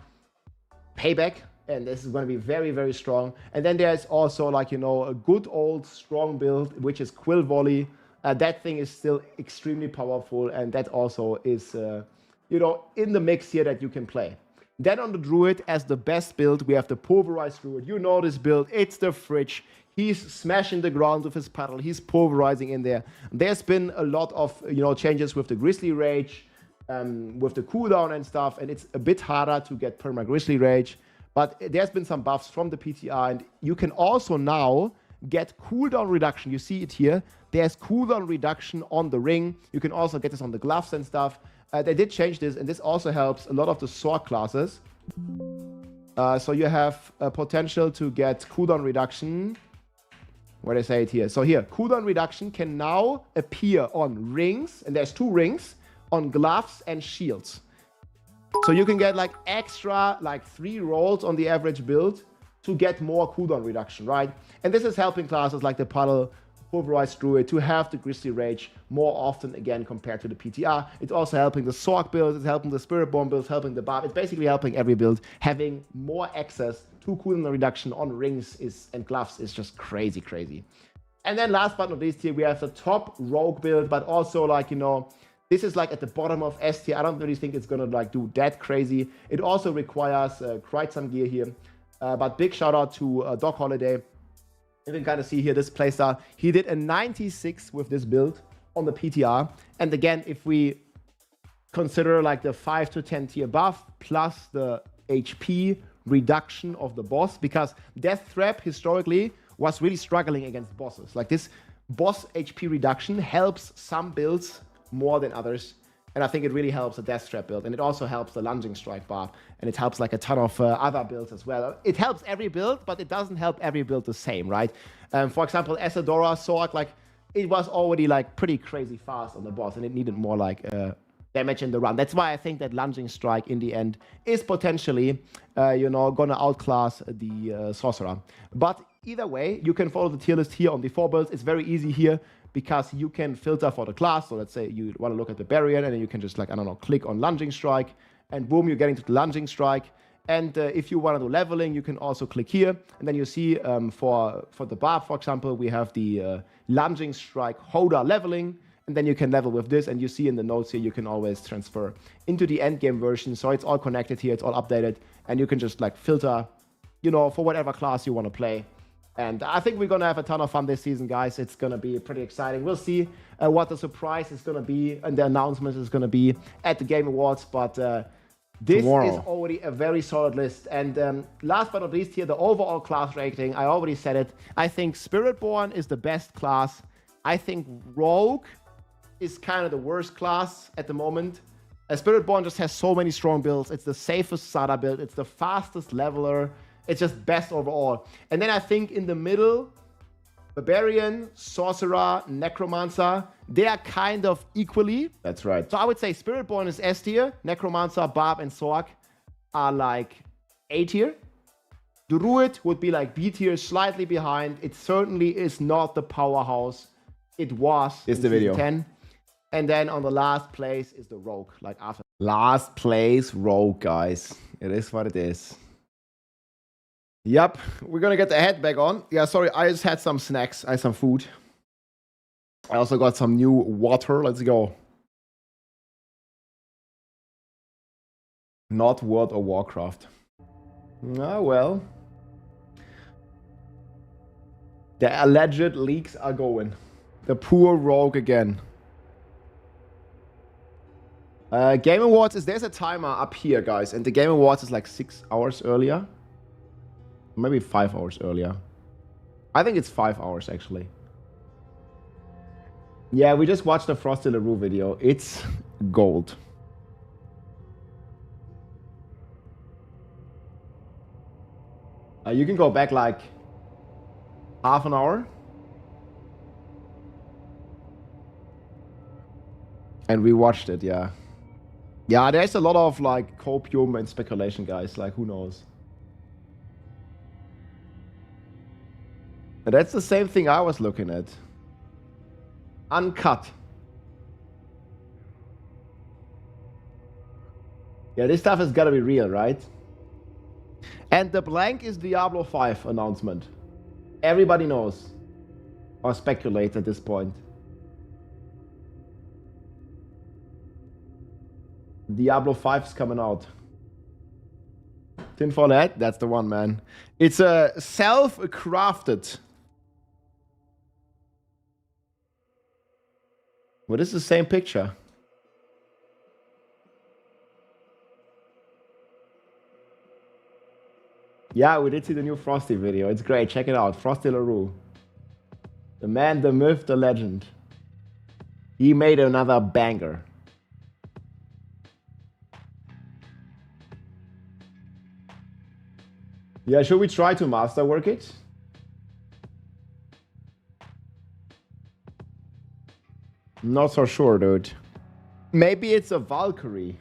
Payback, and this is going to be very, very strong. And then there's also like, you know, a good old strong build, which is Quill Volley. That thing is still extremely powerful, and that also is, you know, in the mix here that you can play. Then on the Druid, as the best build, we have the Pulverized Druid. You know this build, it's the fridge. He's smashing the ground with his paddle. He's pulverizing in there. There's been a lot of, you know, changes with the Grizzly Rage, with the cooldown and stuff, and it's a bit harder to get perma Grizzly Rage. But there's been some buffs from the PTR, and you can also now get cooldown reduction. You see it here. There's cooldown reduction on the ring. You can also get this on the gloves and stuff. They did change this, and this also helps a lot of the sword classes. So you have a potential to get cooldown reduction. Where they say it here. So here, cooldown reduction can now appear on rings, and there's 2 rings, on gloves and shields. So you can get like extra, like 3 rolls on the average build to get more cooldown reduction, right? And this is helping classes like the Puddle, Pulverized Druid to have the Grizzly Rage more often again compared to the PTR. It's also helping the Sorc build, it's helping the Spirit Bomb build, helping the Barb. It's basically helping every build. Having more access to cooldown reduction on rings and gloves is just crazy, crazy. And then last but not least here, we have the top Rogue build, but also like, you know, this is like at the bottom of S tier. I don't really think it's gonna like do that crazy. It also requires quite some gear here. But big shout out to Doc Holiday. You can kind of see here this playstyle. He did a 96 with this build on the PTR. And again, if we consider like the 5 to 10 tier buff plus the HP reduction of the boss, because Death Trap historically was really struggling against bosses. Like this boss HP reduction helps some builds more than others. And I think it really helps the Death Trap build. And it also helps the Lunging Strike Barb. And it helps like a ton of other builds as well. It helps every build, but it doesn't help every build the same, right? For example, Esadora Sorc, like it was already like pretty crazy fast on the boss. And it needed more like damage in the run. That's why I think that Lunging Strike in the end is potentially, you know, gonna outclass the Sorcerer. But either way, you can follow the tier list here on the 4 builds. It's very easy here, because you can filter for the class. So let's say you want to look at the Barbarian, and then you can just like, I don't know, click on Lunging Strike, and boom, you're getting to the Lunging Strike. And if you want to do leveling, you can also click here. And then you see for the Barb, for example, we have the Lunging Strike Hoda leveling. And then you can level with this. And you see in the notes here, you can always transfer into the endgame version. So it's all connected here. It's all updated. And you can just like filter, you know, for whatever class you want to play. And I think we're going to have a ton of fun this season, guys. It's going to be pretty exciting. We'll see what the surprise is going to be and the announcement is going to be at the Game Awards. But this is already a very solid list. And last but not least here, the overall class rating. I already said it. I think Spiritborn is the best class. I think Rogue is kind of the worst class at the moment. Spiritborn just has so many strong builds. It's the safest Sada build. It's the fastest leveler. It's just best overall. And then I think in the middle, Barbarian, Sorcerer, Necromancer, they are kind of equally. That's right. So I would say Spiritborn is S tier. Necromancer, Barb, and Sorc are like A tier. Druid would be like B tier, slightly behind. It certainly is not the powerhouse it was in the video 10. And then on the last place is the Rogue, like after. Last place, Rogue, guys. It is what it is. Yep, we're gonna get the head back on. Yeah, sorry, I just had some snacks. I had some food. I also got some new water. Let's go. Not World of Warcraft. Ah, well. The alleged leaks are going. The poor Rogue again. Game Awards there's a timer up here, guys, and the Game Awards is like 6 hours earlier. Maybe 5 hours earlier. I think it's 5 hours, actually. Yeah, we just watched the Frosty LaRue video. It's gold. You can go back like half an hour. And we watched it, yeah. Yeah, there's a lot of like copium and speculation, guys. Like, who knows? And that's the same thing I was looking at. Uncut. Yeah, this stuff has got to be real, right? And the blank is Diablo 5 announcement. Everybody knows. Or speculates at this point. Diablo 5 is coming out. Tinfoil hat? That's the one, man. It's a self-crafted. Well, this is the same picture. Yeah, we did see the new Frosty video. It's great. Check it out. Frosty LaRue. The man, the myth, the legend. He made another banger. Yeah, should we try to masterwork it? Not so sure, dude. Maybe it's a Valkyrie.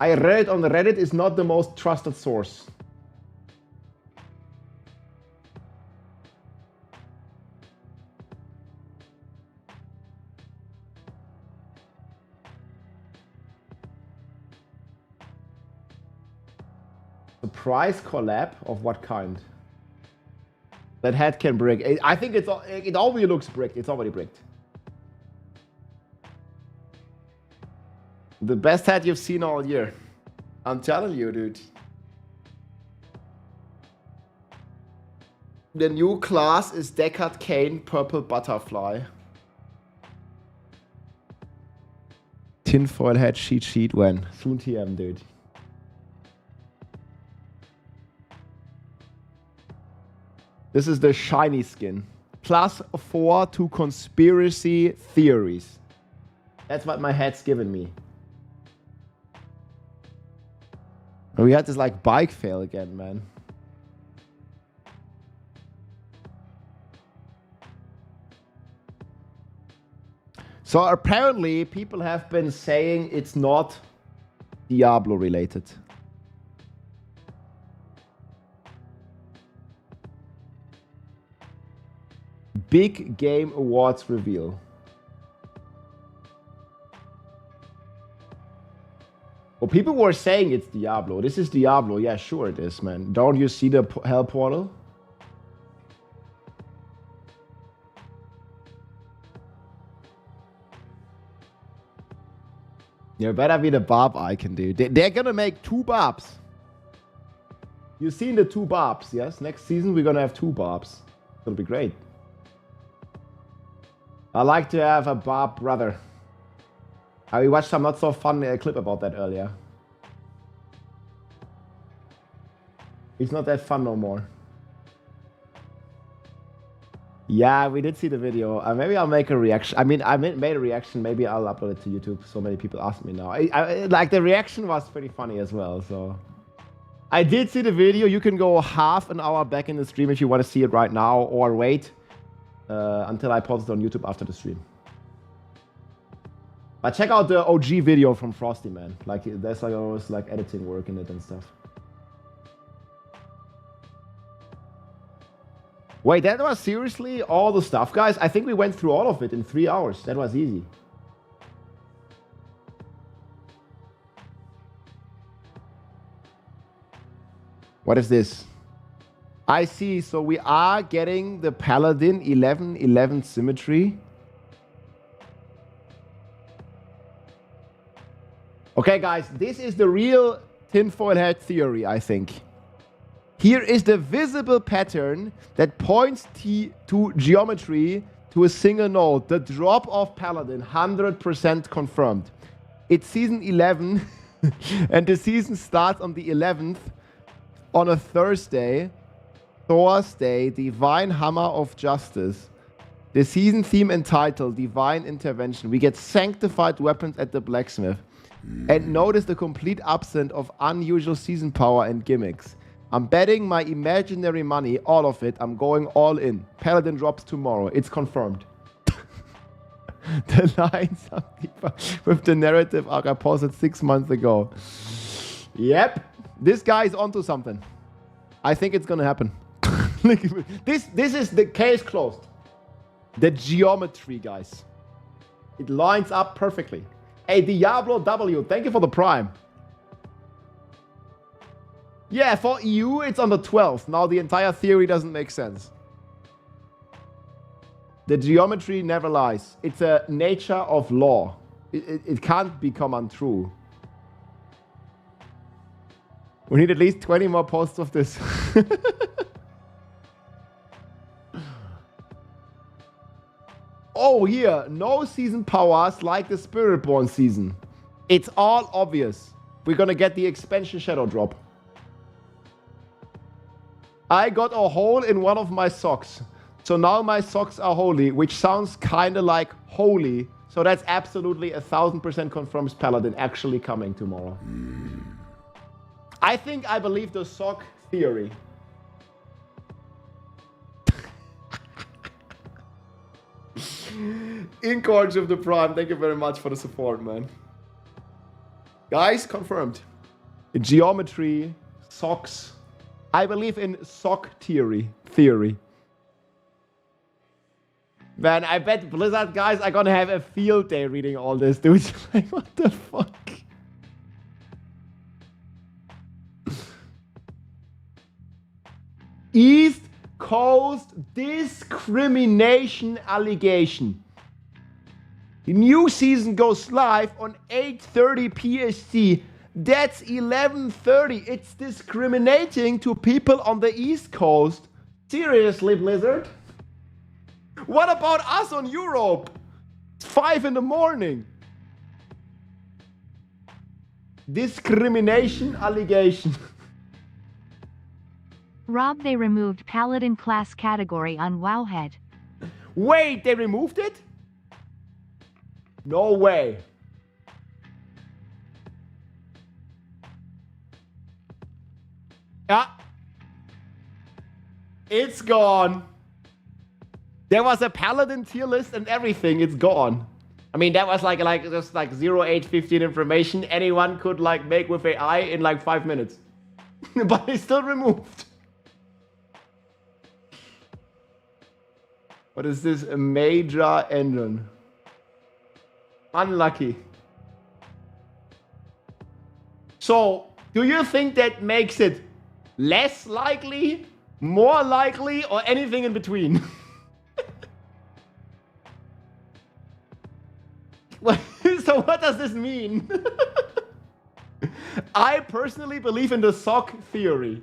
I read it on Reddit, is not the most trusted source. Surprise collab of what kind? That hat can brick. I think it already looks bricked. It's already bricked. The best hat you've seen all year. I'm telling you, dude. The new class is Deckard Cain Purple Butterfly. Tinfoil hat cheat sheet when? Soon TM, dude. This is the shiny skin. +4 to conspiracy theories. That's what my hat's given me. And we had this like bike fail again, man. So apparently people have been saying it's not Diablo related. Big Game Awards reveal. Well, people were saying it's Diablo. This is Diablo. Yeah, sure it is, man. Don't you see the hell portal? Yeah, better be the Barb icon, dude. They're gonna make 2 Barbs. You've seen the 2 Barbs, yes? Next season we're gonna have 2 Barbs. It'll be great. I like to have a Barb brother. I watched some not so fun clip about that earlier. It's not that fun no more. Yeah, we did see the video. Maybe I'll make a reaction. I mean, I made a reaction. Maybe I'll upload it to YouTube. So many people ask me now. Like the reaction was pretty funny as well. So I did see the video. You can go half an hour back in the stream if you want to see it right now, or wait until I post it on YouTube after the stream. But check out the OG video from Frosty, man. Like there's like always like editing work in it and stuff. Wait, that was seriously all the stuff, guys? I think we went through all of it in 3 hours. That was easy. What is this? I see. So we are getting the Paladin 11-11 symmetry. Okay, guys, this is the real tinfoil hat theory, I think. Here is the visible pattern that points to geometry to a single node. The drop of Paladin, 100% confirmed. It's season 11, and the season starts on the 11th on a Thursday. Thursday, Divine Hammer of Justice. The season theme entitled Divine Intervention. We get sanctified weapons at the blacksmith. And notice the complete absence of unusual season power and gimmicks. I'm betting my imaginary money, all of it. I'm going all in. Paladin drops tomorrow. It's confirmed. The lines are deeper with the narrative arc I posted 6 months ago. Yep. This guy is onto something. I think it's gonna happen. This is the case closed. The geometry, guys. It lines up perfectly. Hey, Diablo W, thank you for the Prime. Yeah, for EU, it's on the 12th. Now the entire theory doesn't make sense. The geometry never lies. It's a nature of law. It can't become untrue. We need at least 20 more posts of this. Oh, here. No season powers like the Spiritborn season. It's all obvious. We're gonna get the expansion shadow drop. I got a hole in one of my socks. So now my socks are holy, which sounds kind of like holy. So that's absolutely 1000% confirms Paladin actually coming tomorrow. I think I believe the sock theory. Incords of the Prime, thank you very much for the support, man. Guys, confirmed. Geometry, socks. I believe in sock theory. Man, I bet Blizzard guys are gonna have a field day reading all this, dude. Like, what the fuck? East Coast discrimination allegation. The new season goes live on 8:30 PST. That's 11:30. It's discriminating to people on the East Coast. Seriously, Blizzard? What about us on Europe? It's 5 in the morning. Discrimination allegation. Rob, they removed Paladin class category on Wowhead. Wait, they removed it? No way. Yeah. It's gone. There was a Paladin tier list and everything. It's gone. I mean, that was just like 0815 information anyone could like make with AI in like 5 minutes. But it's still removed. What is this? A major engine. Unlucky. So, do you think that makes it less likely, more likely, or anything in between? So what does this mean? I personally believe in the sock theory.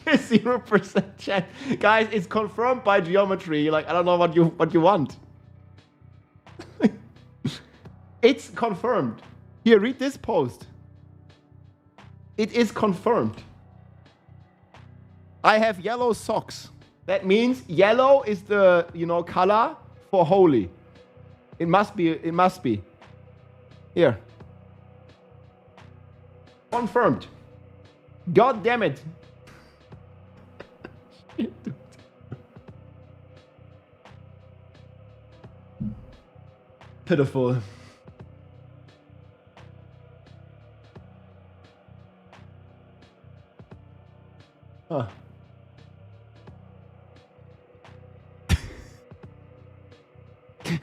0% chat. Guys, it's confirmed by geometry. Like, I don't know what you want. It's confirmed. Here, read this post. It is confirmed. I have yellow socks. That means yellow is the, color for holy. It must be. Here. Confirmed. God damn it. Pitiful. Huh.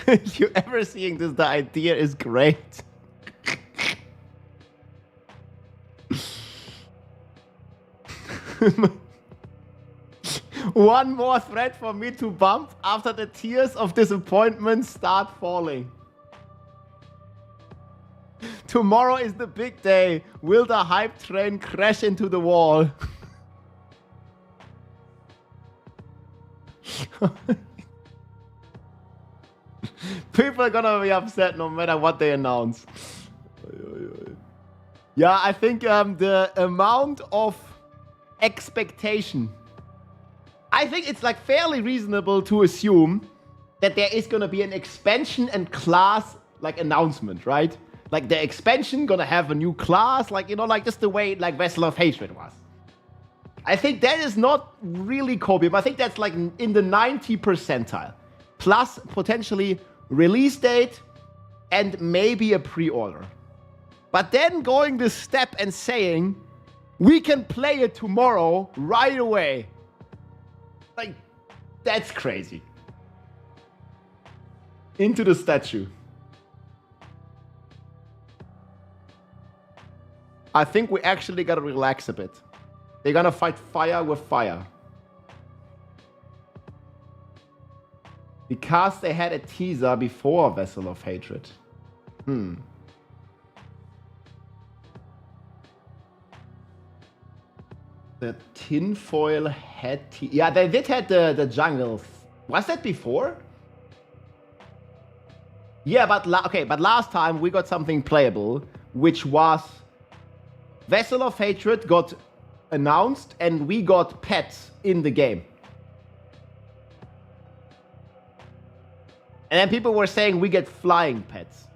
If you're ever seeing this, the idea is great. One more thread for me to bump after the tears of disappointment start falling. Tomorrow is the big day. Will the hype train crash into the wall? People are gonna be upset no matter what they announce. Yeah, I think the amount of expectation, I think it's like fairly reasonable to assume that there is gonna be an expansion and class like announcement, right? Like the expansion gonna have a new class, like just the way like Vessel of Hatred was. I think that is not really Copium. I think that's like in the 90 percentile. Plus potentially release date and maybe a pre-order. But then going this step and saying, we can play it tomorrow right away. Like, that's crazy. Into the statue. I think we actually gotta relax a bit. They're gonna fight fire with fire. Because they had a teaser before Vessel of Hatred. The tinfoil hat. Yeah, they did have the jungle. Was that before? Yeah, but but last time we got something playable, which was Vessel of Hatred got announced, and we got pets in the game. And then people were saying we get flying pets,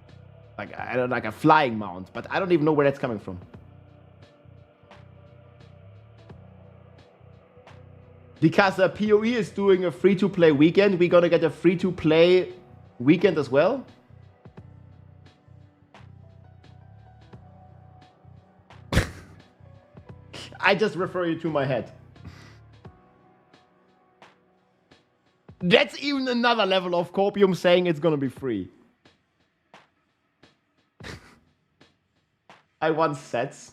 like I don't like a flying mount, but I don't even know where that's coming from. Because PoE is doing a free-to-play weekend, we're gonna get a free-to-play weekend as well. I just refer you to my head. That's even another level of Copium saying it's gonna be free. I want sets.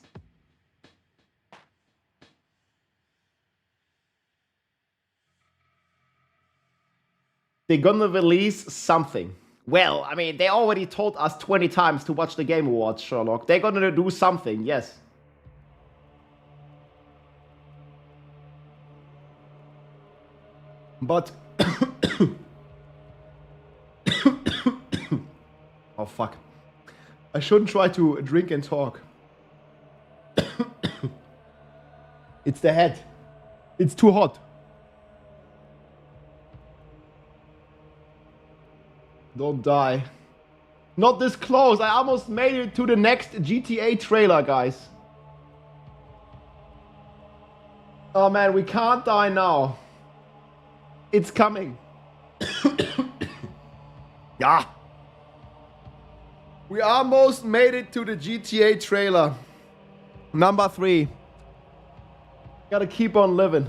They're gonna release something. Well, I mean, they already told us 20 times to watch the Game Awards, Sherlock. They're gonna do something, yes. But... oh, fuck. I shouldn't try to drink and talk. It's the head. It's too hot. Don't die. Not this close. I almost made it to the next GTA trailer, guys. Oh man, we can't die now. It's coming. Yeah. We almost made it to the GTA trailer. Number 3. Gotta keep on living.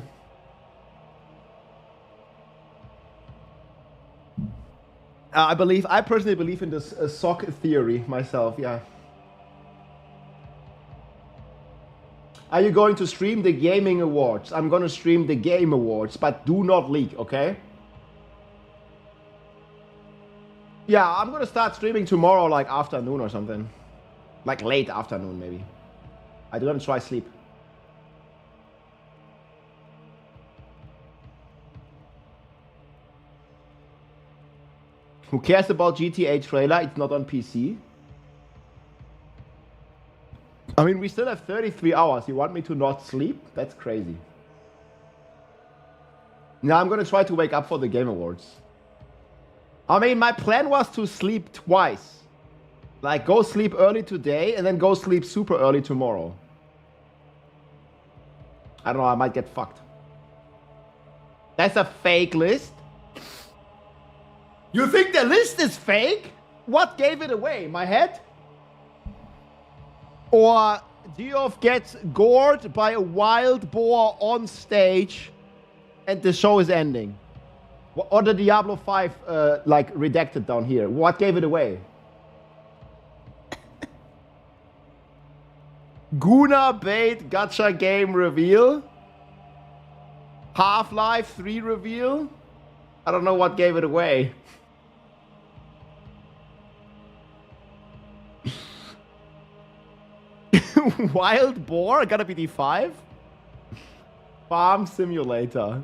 I personally believe in this sock theory myself, yeah. Are you going to stream the gaming awards? I'm gonna stream the game awards, but do not leak, okay? Yeah, I'm gonna start streaming tomorrow, like afternoon or something. Like late afternoon, maybe. I'm gonna try sleep. Who cares about GTA trailer? It's not on PC. I mean, we still have 33 hours. You want me to not sleep? That's crazy. Now I'm gonna try to wake up for the Game Awards. I mean, my plan was to sleep twice. Like, go sleep early today and then go sleep super early tomorrow. I don't know, I might get fucked. That's a fake list? You think the list is fake? What gave it away? My head? Or Geoff gets gored by a wild boar on stage and the show is ending? Or the Diablo 5 like redacted down here? What gave it away? Guna bait gacha game reveal? Half-Life 3 reveal? I don't know what gave it away. Wild boar? Gotta be D5? Farm simulator.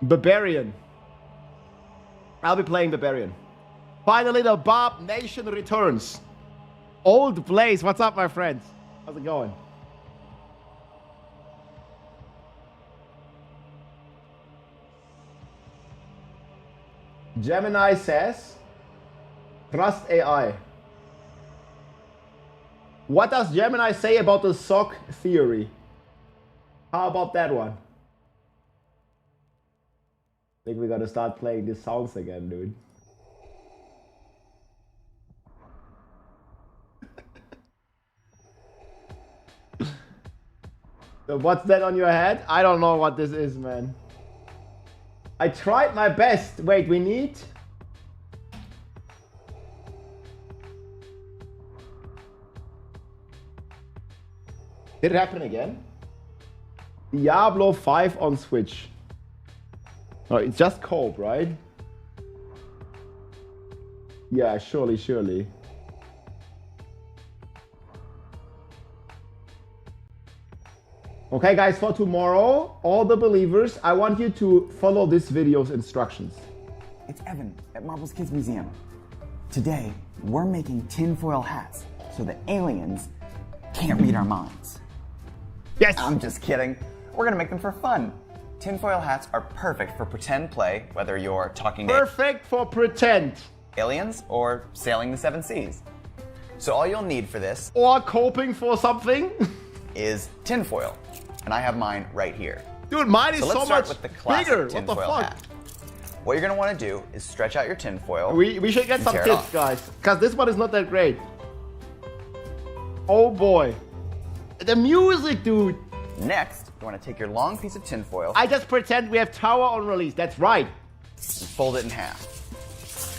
Barbarian. I'll be playing Barbarian. Finally, the Bob Nation returns. Old Blaze, what's up, my friends? How's it going? Gemini says, trust AI. What does Gemini say about the sock theory? How about that one? I think we gotta start playing these sounds again, dude. So what's that on your head? I don't know what this is, man. I tried my best. Wait, we need... Did it happen again? Diablo 5 on Switch. Oh, it's just Cope, right? Yeah, surely. Okay, guys, for tomorrow, all the believers, I want you to follow this video's instructions. It's Evan at Marvel's Kids Museum. Today, we're making tinfoil hats so the aliens can't read our minds. Yes! I'm just kidding. We're gonna make them for fun. Tinfoil hats are perfect for pretend play, whether you're talking to Perfect for pretend. aliens or sailing the 7 seas. So all you'll need for this, or coping for something, is tinfoil. And I have mine right here. Dude, mine is so let's so start much with the classic bigger. What the tinfoil fuck? hat. What you're gonna want to do is stretch out your tinfoil. We should get and some tear it tips, off. guys, because this one is not that great. Oh boy. The music, dude. Next, you want to take your long piece of tinfoil. I just pretend we have Tower on release. That's right. And fold it in half.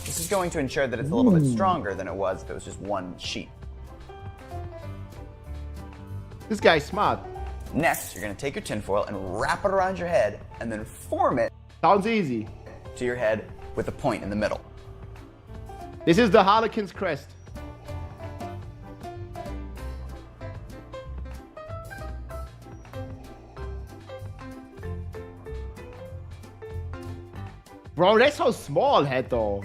This is going to ensure that it's a little bit stronger than it was if it was just one sheet. This guy's smart. Next, you're going to take your tinfoil and wrap it around your head and then form it. Sounds easy. To your head with a point in the middle. This is the Harlequin's crest. Bro, that's so small head though.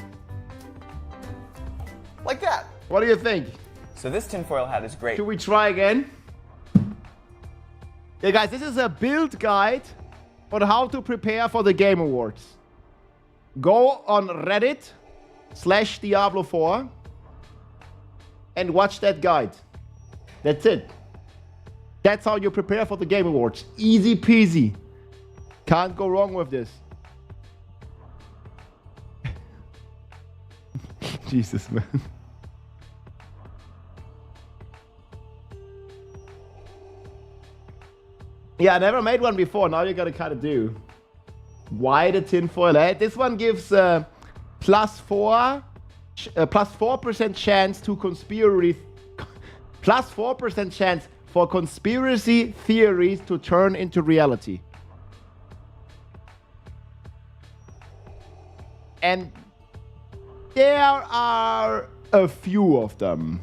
Like that. What do you think? So this tinfoil hat is great. Should we try again? Yeah, guys, this is a build guide on how to prepare for the Game Awards. Go on Reddit/Diablo 4 and watch that guide. That's it. That's how you prepare for the Game Awards. Easy peasy. Can't go wrong with this. Jesus, man. Yeah, I never made one before. Now you gotta kind of do. Why the tinfoil hat? This one gives plus 4% chance to plus 4% chance for conspiracy theories to turn into reality. And there are a few of them.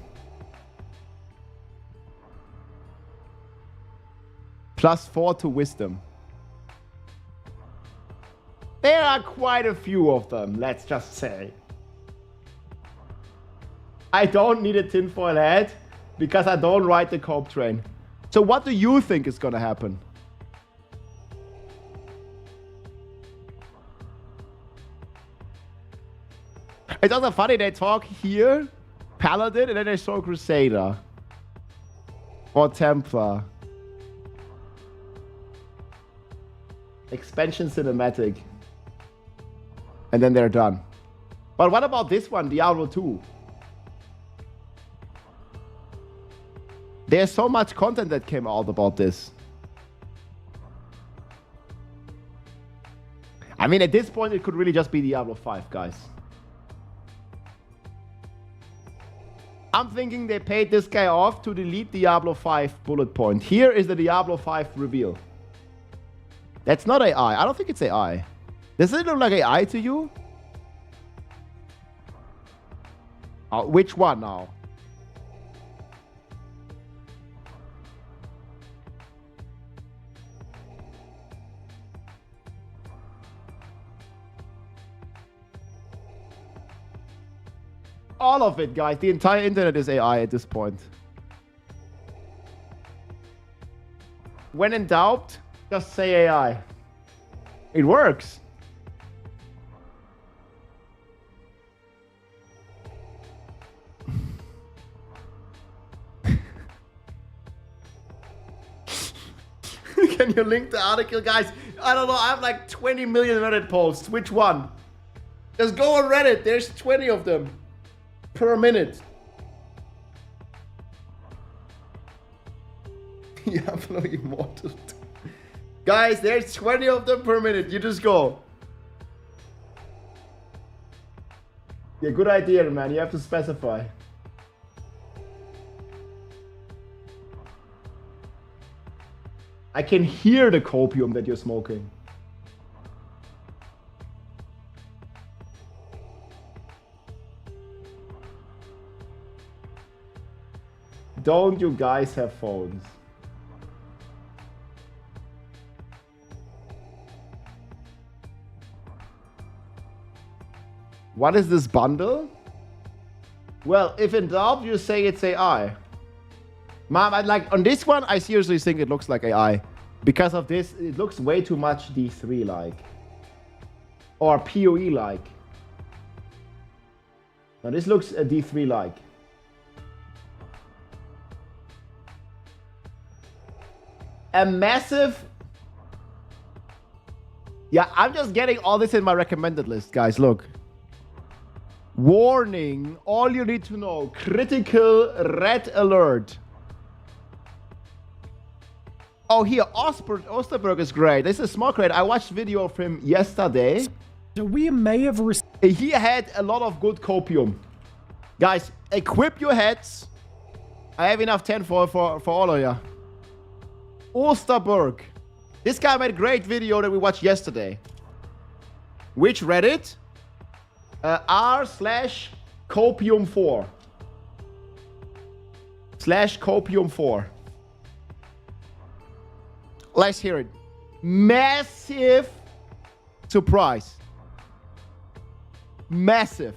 Plus 4 to wisdom. There are quite a few of them, let's just say. I don't need a tinfoil hat because I don't ride the Cope train. So what do you think is gonna happen? It's also funny, they talk here, Paladin, and then they show Crusader. Or Templar. Expansion cinematic. And then they're done. But what about this one, Diablo 2? There's so much content that came out about this. I mean, at this point, it could really just be Diablo 5, guys. I'm thinking they paid this guy off to delete Diablo 5 bullet point. Here is the Diablo 5 reveal. That's not AI. I don't think it's AI. Does it look like AI to you? Which one now? All of it, guys. The entire internet is AI at this point. When in doubt, just say AI. It works. Can you link the article, guys? I don't know. I have like 20 million Reddit posts. Which one? Just go on Reddit. There's 20 of them per minute. Diablo Immortal. Guys, there's 20 of them per minute. You just go. Yeah, good idea, man. You have to specify. I can hear the copium that you're smoking. Don't you guys have phones? What is this bundle? Well, if in doubt, you say it's AI. Mom, like on this one, I seriously think it looks like AI. Because of this, it looks way too much D3-like. Or PoE-like. Now this looks D3-like. A massive... Yeah, I'm just getting all this in my recommended list, guys. Look. Warning. All you need to know. Critical red alert. Oh, here. Osterberg is great. This is small crate. I watched video of him yesterday. So we may have... He had a lot of good copium. Guys, equip your heads. I have enough 10 for all of you. Osterberg. This guy made a great video that we watched yesterday. Which Reddit? r/copium4. /copium4. Let's hear it. Massive surprise. Massive.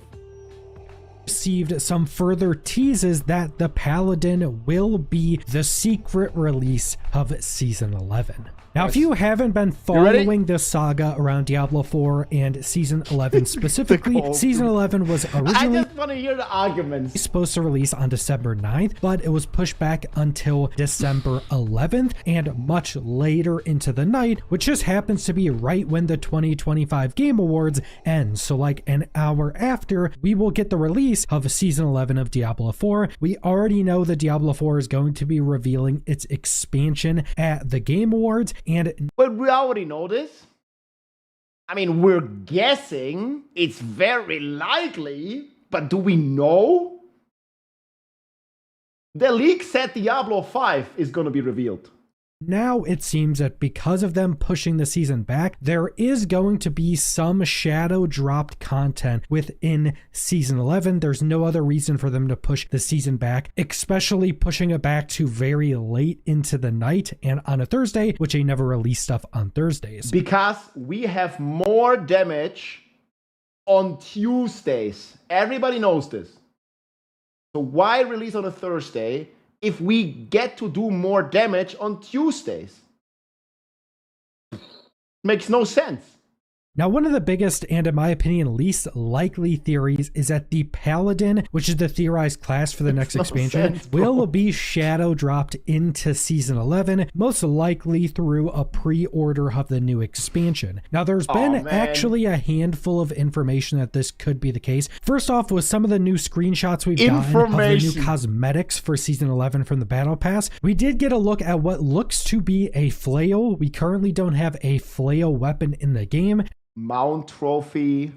Received some further teases that the Paladin will be the secret release of Season 11. Now, if you haven't been following the saga around Diablo 4 and Season 11 specifically, Season 11 was originally... I just want to hear the arguments. Supposed to release on December 9th, but it was pushed back until December 11th and much later into the night, which just happens to be right when the 2025 Game Awards end. So like an hour after, we will get the release of Season 11 of Diablo 4. We already know that Diablo 4 is going to be revealing its expansion at the Game Awards. But we already know this. I mean, we're guessing. It's very likely. But do we know? The leak said Diablo 5 is going to be revealed. Now it seems that because of them pushing the season back, there is going to be some shadow dropped content within Season 11. There's no other reason for them to push the season back, especially pushing it back to very late into the night and on a Thursday, which they never release stuff on Thursdays. Because we have more damage on Tuesdays. Everybody knows this. So why release on a Thursday if we get to do more damage on Tuesdays? Makes no sense. Now, one of the biggest and, in my opinion, least likely theories is that the Paladin, which is the theorized class for the next expansion, will be shadow dropped into Season 11, most likely through a pre-order of the new expansion. Now, there's been actually a handful of information that this could be the case. First off, with some of the new screenshots we've gotten of the new cosmetics for Season 11 from the Battle Pass, we did get a look at what looks to be a flail. We currently don't have a flail weapon in the game. Mount trophy.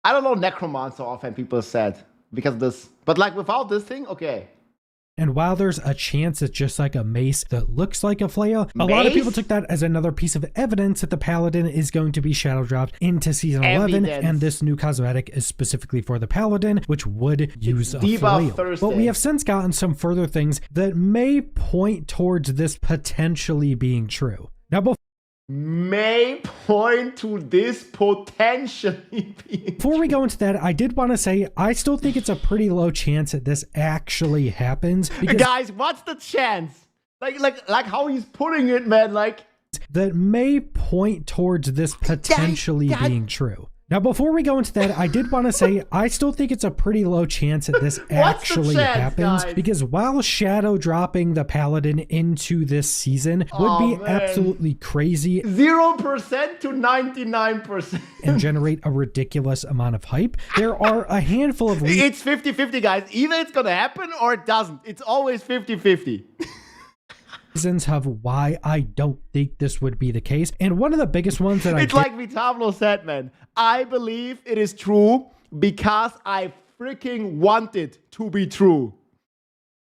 I don't know necromancer often people said because of this, but like without this thing, okay. And while there's a chance it's just like a mace that looks like a flail, a lot of people took that as another piece of evidence that the Paladin is going to be shadow dropped into Season 11, and this new cosmetic is specifically for the Paladin, which would use a flail. But we have since gotten some further things that may point towards this potentially being true. Now, may point to this potentially being before we go into that, I did want to say I still think it's a pretty low chance that this actually happens. Guys, what's the chance? Like how he's putting it, man, like that may point towards this potentially being true. Now, before we go into that, I did want to say I still think it's a pretty low chance that this actually happens, because while shadow dropping the Paladin into this season would be absolutely crazy, 0% to 99%, and generate a ridiculous amount of hype, there are a handful of it's 50-50, guys. Either it's gonna happen or it doesn't. It's always 50-50. Reasons of why I don't think this would be the case, and one of the biggest ones that it's like Vitablo said, man. I believe it is true because I freaking want it to be true.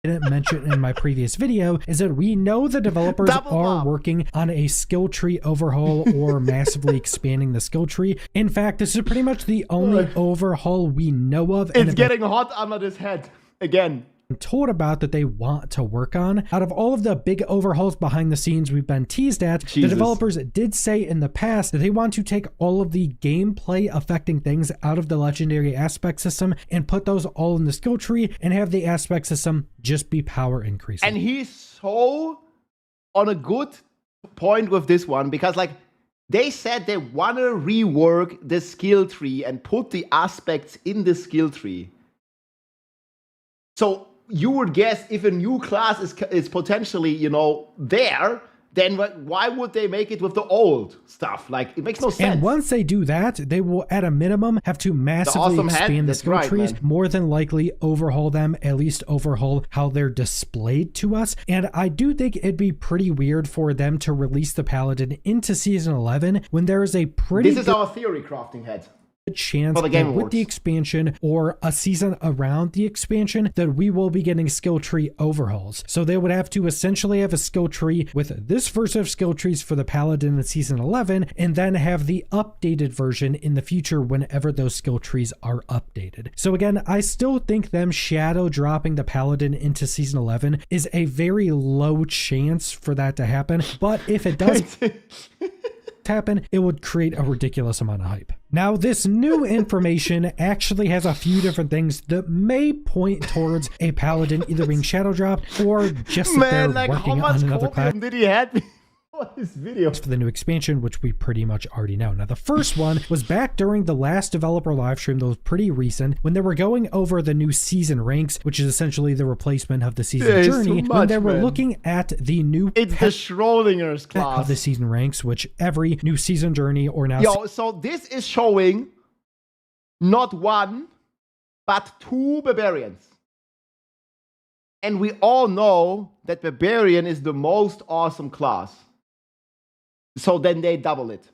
Didn't mention in my previous video is that we know the developers are working on a skill tree overhaul or massively expanding the skill tree. In fact, this is pretty much the only overhaul we know of. It's getting hot under this head again. Told about that they want to work on. Out of all of the big overhauls behind the scenes we've been teased at, the developers did say in the past that they want to take all of the gameplay affecting things out of the legendary aspect system and put those all in the skill tree and have the aspect system just be power increasing. And he's so on a good point with this one, because like they said they want to rework the skill tree and put the aspects in the skill tree. So you would guess if a new class is potentially, you know, there, then why would they make it with the old stuff? Like, it makes no sense. And once they do that, they will, at a minimum, have to massively expand the skill trees, more than likely overhaul them, at least overhaul how they're displayed to us. And I do think it'd be pretty weird for them to release the Paladin into Season 11 when there is a pretty... This is our theory crafting head. Chance that with the expansion or a season around the expansion that we will be getting skill tree overhauls. So they would have to essentially have a skill tree with this version of skill trees for the Paladin in Season 11 and then have the updated version in the future whenever those skill trees are updated. So again, I still think them shadow dropping the Paladin into Season 11 is a very low chance for that to happen, but if it does happen, it would create a ridiculous amount of hype. Now, this new information actually has a few different things that may point towards a Paladin either being shadow dropped or just that they're like, working on another class. Did he have this video for the new expansion, which we pretty much already know. Now, the first one was back during the last developer live stream that was pretty recent when they were going over the new season ranks, which is essentially the replacement of the season journey. When they were looking at the new the Schrodinger's class of the season ranks, which every new season journey or now so this is showing not one but two barbarians, and we all know that barbarian is the most awesome class. So then they double it.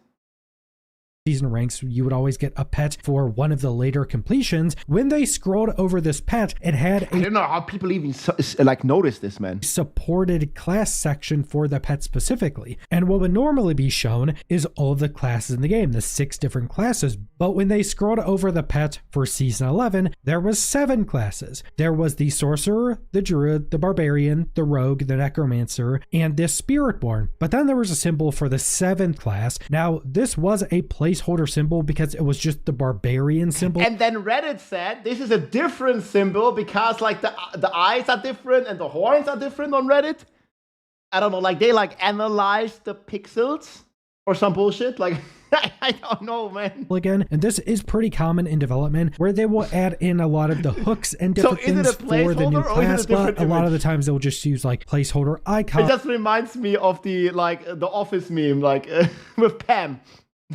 Season ranks, you would always get a pet for one of the later completions. When they scrolled over this pet, it had I don't know how people even like notice this, man. Supported class section for the pet specifically. And what would normally be shown is all of the classes in the game, the 6 different classes. But when they scrolled over the pet for Season 11, there was 7 classes. There was the Sorcerer, the Druid, the Barbarian, the Rogue, the Necromancer, and the Spiritborn. But then there was a symbol for the 7th class. Now, this was a placeholder symbol because it was just the Barbarian symbol. And then Reddit said this is a different symbol because like the eyes are different and the horns are different on Reddit. I don't know, like they like analyzed the pixels or some bullshit. Like I don't know, man. Again, and this is pretty common in development where they will add in a lot of the hooks and different things for the new class, but a lot of the times they'll just use like placeholder icons. It just reminds me of the like the Office meme, like with Pam.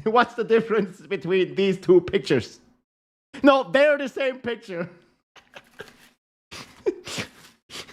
What's the difference between these two pictures? No, they're the same picture.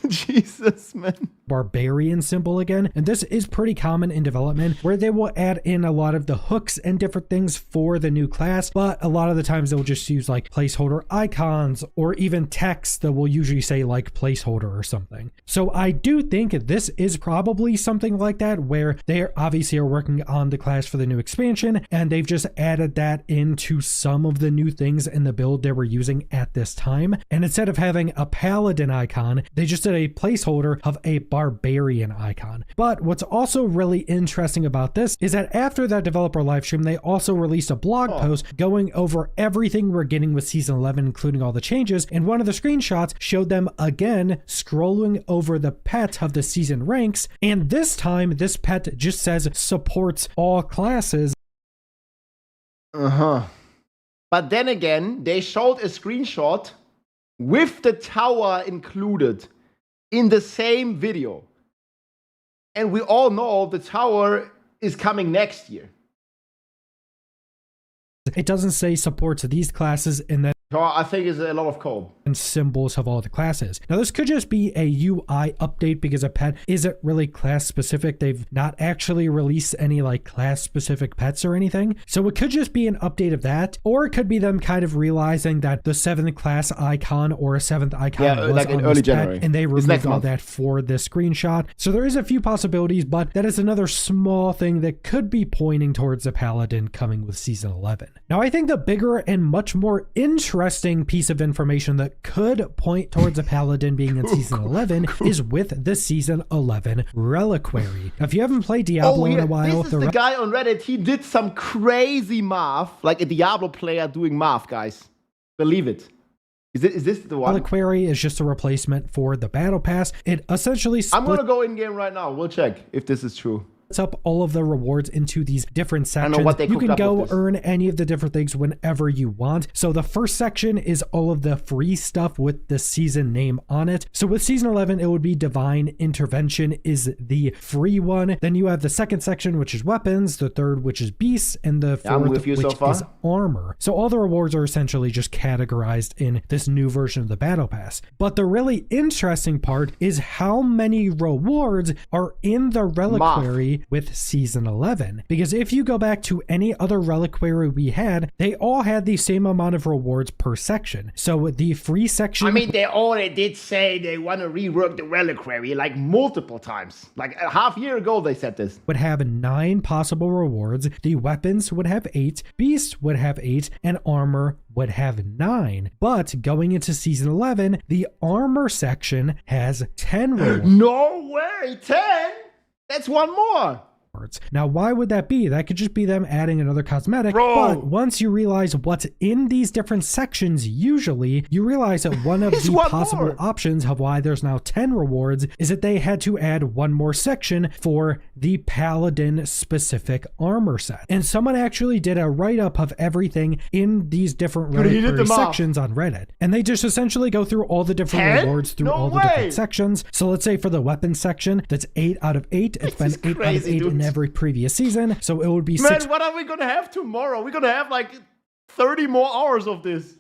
Jesus, man. Barbarian symbol again, and this is pretty common in development where they will add in a lot of the hooks and different things for the new class, but a lot of the times they'll just use like placeholder icons or even text that will usually say like placeholder or something. So I do think this is probably something like that where they obviously are working on the class for the new expansion and they've just added that into some of the new things in the build they were using at this time, and instead of having a Paladin icon, they just did a placeholder of a Barbarian icon. But what's also really interesting about this is that after that developer live stream, they also released a blog post going over everything we're getting with Season 11, including all the changes, and one of the screenshots showed them again scrolling over the pet of the season ranks, and this time this pet just says supports all classes. But then again, they showed a screenshot with the tower included in the same video. And we all know the tower is coming next year. It doesn't say supports these classes, and then I think it's a lot of code. and symbols of all the classes. Now this could just be a UI update because a pet isn't really class specific. They've not actually released any like class specific pets or anything. So it could just be an update of that, or it could be them kind of realizing that the 7th class icon or a 7th icon was like on in early this January. pet, and they It's next removed all month. that for this screenshot. So there is a few possibilities, but that is another small thing that could be pointing towards the Paladin coming with Season 11. Now I think the bigger and much more interesting piece of information that could point towards a Paladin being in Season 11 is with the Season 11 Reliquary. Now, if you haven't played Diablo in a while, this is the guy on Reddit. He did some crazy math, like a Diablo player doing math, guys. Believe it. Is this the one? Reliquary is just a replacement for the Battle Pass. It essentially I'm splits gonna go in game right now. We'll check if this is true. up all of the rewards into these different sections. I don't know what they you cooked can up go with this. earn any of the different things whenever you want. So the first section is all of the free stuff with the season name on it. So with season 11, it would be Divine Intervention is the free one. Then you have the second section, which is weapons, the third, which is beasts, and the I'm fourth, with you which so far. is armor. So all the rewards are essentially just categorized in this new version of the Battle Pass. But the really interesting part is how many rewards are in the Reliquary with season 11. Because if you go back to any other Reliquary we had, they all had the same amount of rewards per section. So the free section... I mean, they already did say they want to rework the Reliquary like multiple times. Like a half year ago, they said this. would have 9 possible rewards. The weapons would have 8, beasts would have 8, and armor would have 9. But going into season 11, the armor section has 10 rewards. No way, 10? That's one more. Now, why would that be? That could just be them adding another cosmetic. Bro. But once you realize what's in these different sections, usually you realize that one of the one possible more. options of why there's now 10 rewards is that they had to add one more section for the Paladin specific armor set. And someone actually did a write-up of everything in these different Dude, he did Reliquary them all. sections on Reddit. And they just essentially go through all the different 10? rewards through No all the way. different sections. So let's say for the weapons section, that's 8 out of 8. It's been 8 out of crazy, 8 in dude. every previous season. So it would be Man, 6 what are we going to have tomorrow? We're going to have like 30 more hours of this.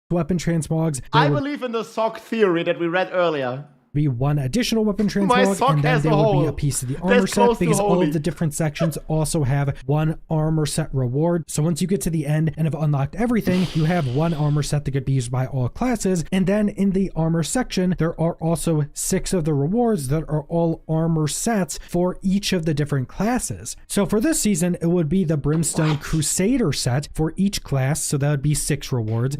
weapon transmogs. I There would believe in the sock theory that we read earlier. be 1 additional weapon My transmog, sock and then has there a would be hole. a piece of the That's armor close set, to because all holy. of the different sections also have 1 armor set reward. So once you get to the end and have unlocked everything, you have 1 armor set that could be used by all classes. And then in the armor section, there are also 6 of the rewards that are all armor sets for each of the different classes. So for this season, it would be the Brimstone Crusader set for each class. So that would be 6 rewards.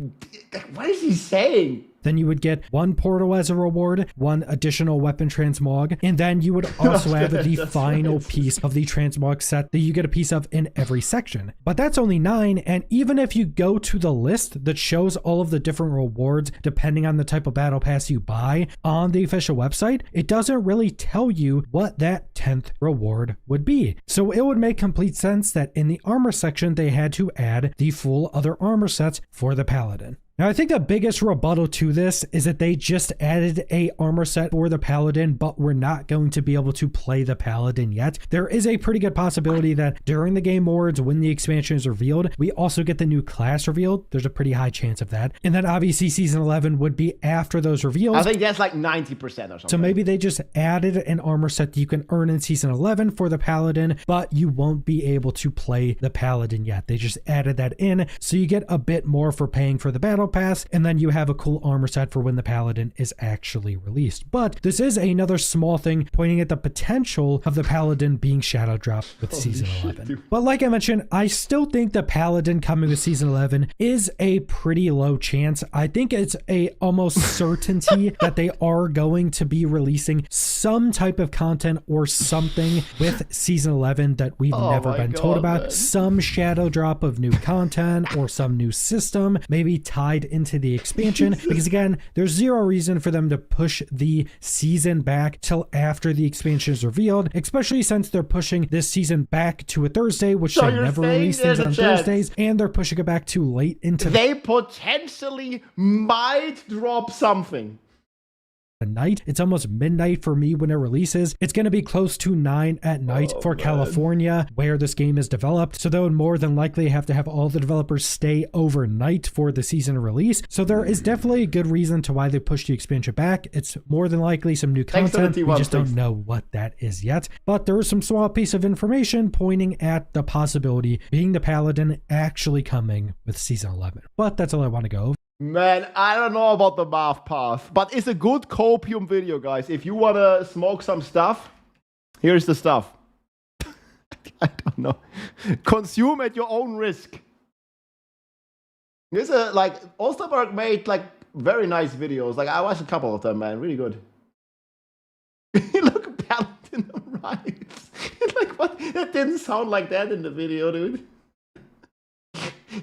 What is he saying? Then you would get 1 portal as a reward, 1 additional weapon transmog, and then you would also have the final piece of the transmog set that you get a piece of in every section. But that's only 9, and even if you go to the list that shows all of the different rewards depending on the type of battle pass you buy on the official website, it doesn't really tell you what that 10th reward would be. So it would make complete sense that in the armor section they had to add the full other armor sets for the Paladin. Now, I think the biggest rebuttal to this is that they just added a armor set for the Paladin, but we're not going to be able to play the Paladin yet. There is a pretty good possibility that during the Game Awards, when the expansion is revealed, we also get the new class revealed. There's a pretty high chance of that. And then obviously Season 11 would be after those reveals. I think that's like 90% or something. So maybe they just added an armor set that you can earn in Season 11 for the Paladin, but you won't be able to play the Paladin yet. They just added that in, so you get a bit more for paying for the Battle Pass, and then you have a cool armor set for when the Paladin is actually released. But this is another small thing pointing at the potential of the Paladin being shadow dropped with Season 11. But like I mentioned, I still think the Paladin coming with Season 11 is a pretty low chance. I think it's a almost certainty that they are going to be releasing some type of content or something with Season 11 that we've never been told about. man. Some shadow drop of new content or some new system, maybe tied into the expansion, because again, there's zero reason for them to push the season back till after the expansion is revealed, especially since they're pushing this season back to a Thursday, which So they you're never saying release things there's a on chance. Thursdays, and they're pushing it back to late into They potentially might drop something. at night. It's almost midnight for me when it releases. It's going to be close to 9 at night for California, where this game is developed. So they would more than likely have to have all the developers stay overnight for the season release. So there is definitely a good reason to why they pushed the expansion back. It's more than likely some new content. We just don't know what that is yet. But there is some small piece of information pointing at the possibility being the Paladin actually coming with season 11. But that's all I want to go. Man, I don't know about the math path, but it's a good Copium video, guys. If you want to smoke some stuff, here's the stuff. I don't know. Consume at your own risk. This is like Osterberg made like very nice videos. Like I watched a couple of them, man. Really good. Look, Paladin arrives. Like what? That didn't sound like that in the video, dude.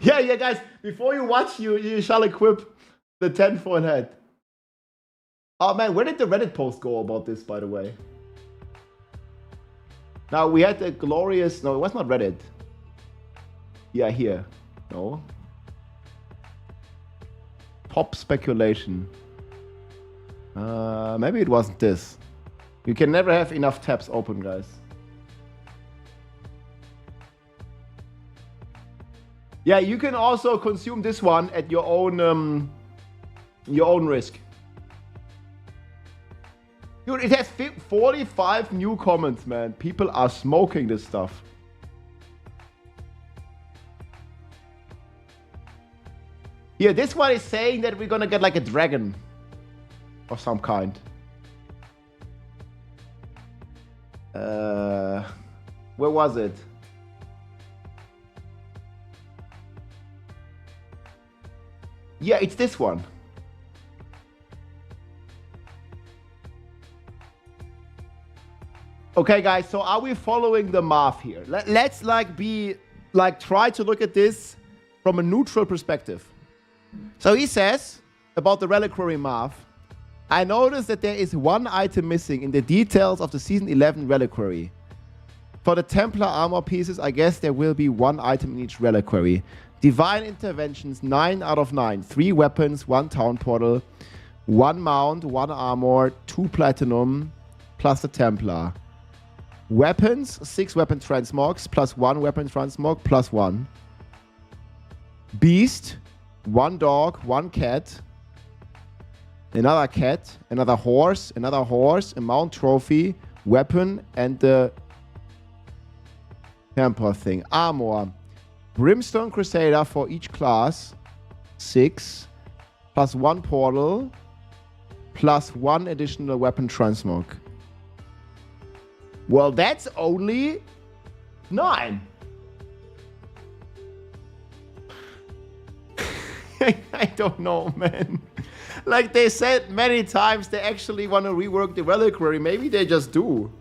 Yeah, guys. Before you watch, you shall equip the 10-foot head. Oh man, where did the Reddit post go about this, by the way? Now we had the glorious. No, it was not Reddit. Yeah, here. No. Top speculation. Maybe it wasn't this. You can never have enough tabs open, guys. Yeah, you can also consume this one at your own risk. Dude, it has 45 new comments, man. People are smoking this stuff. Yeah, this one is saying that we're gonna get like a dragon of some kind. Where was it? Yeah, it's this one. Okay, guys, so are we following the math here? Let's try to look at this from a neutral perspective. So he says about the reliquary math, I noticed that there is one item missing in the details of the Season 11 reliquary. For the Templar armor pieces, I guess there will be one item in each reliquary. Divine Interventions, 9 out of 9. 3 weapons, 1 town portal, 1 mount, 1 armor, 2 platinum, plus the Templar. Weapons, 6 weapon transmogs, plus 1 weapon transmog, plus 1. Beast, 1 dog, 1 cat, another cat, another horse, a mount trophy, weapon, and the Templar thing. Armor. Brimstone Crusader for each class, 6, plus 1 portal, plus 1 additional weapon transmog. Well, that's only 9. I don't know, man. Like they said many times, they actually want to rework the reliquary. Maybe they just do.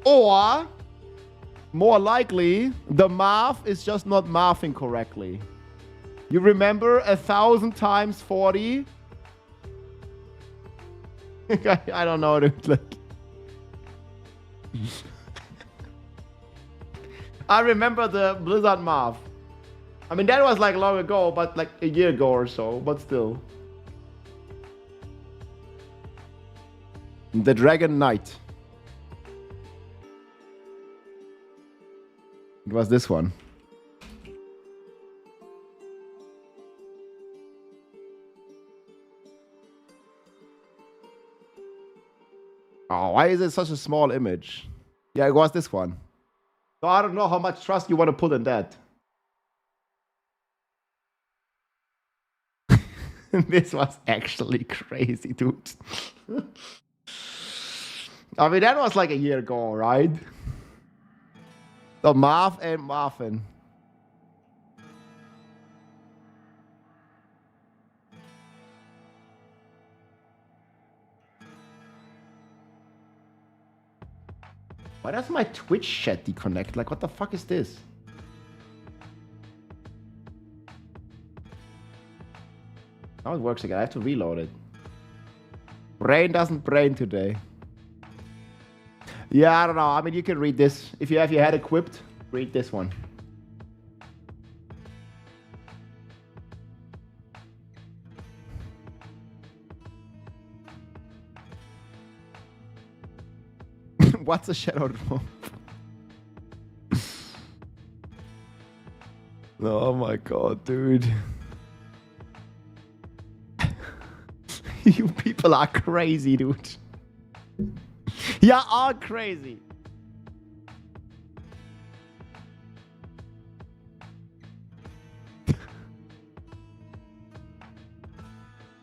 Or, more likely, the math is just not mathing correctly. You remember 1,000 times 40? I don't know, dude. Like, I remember the Blizzard math. I mean, that was like long ago, but like a year ago or so, but still. The Dragon Knight. It was this one. Oh, why is it such a small image? Yeah, it was this one. So I don't know how much trust you want to put in that. This was actually crazy, dude. I mean, that was like a year ago, right? The Marv and Marvin. Why does my Twitch chat deconnect? Like, what the fuck is this? Now it works again. I have to reload it. Brain doesn't brain today. Yeah, I don't know. I mean, you can read this. If you have your head equipped, read this one. What's a shadow drop? Oh my god, dude. You people are crazy, dude. You are crazy.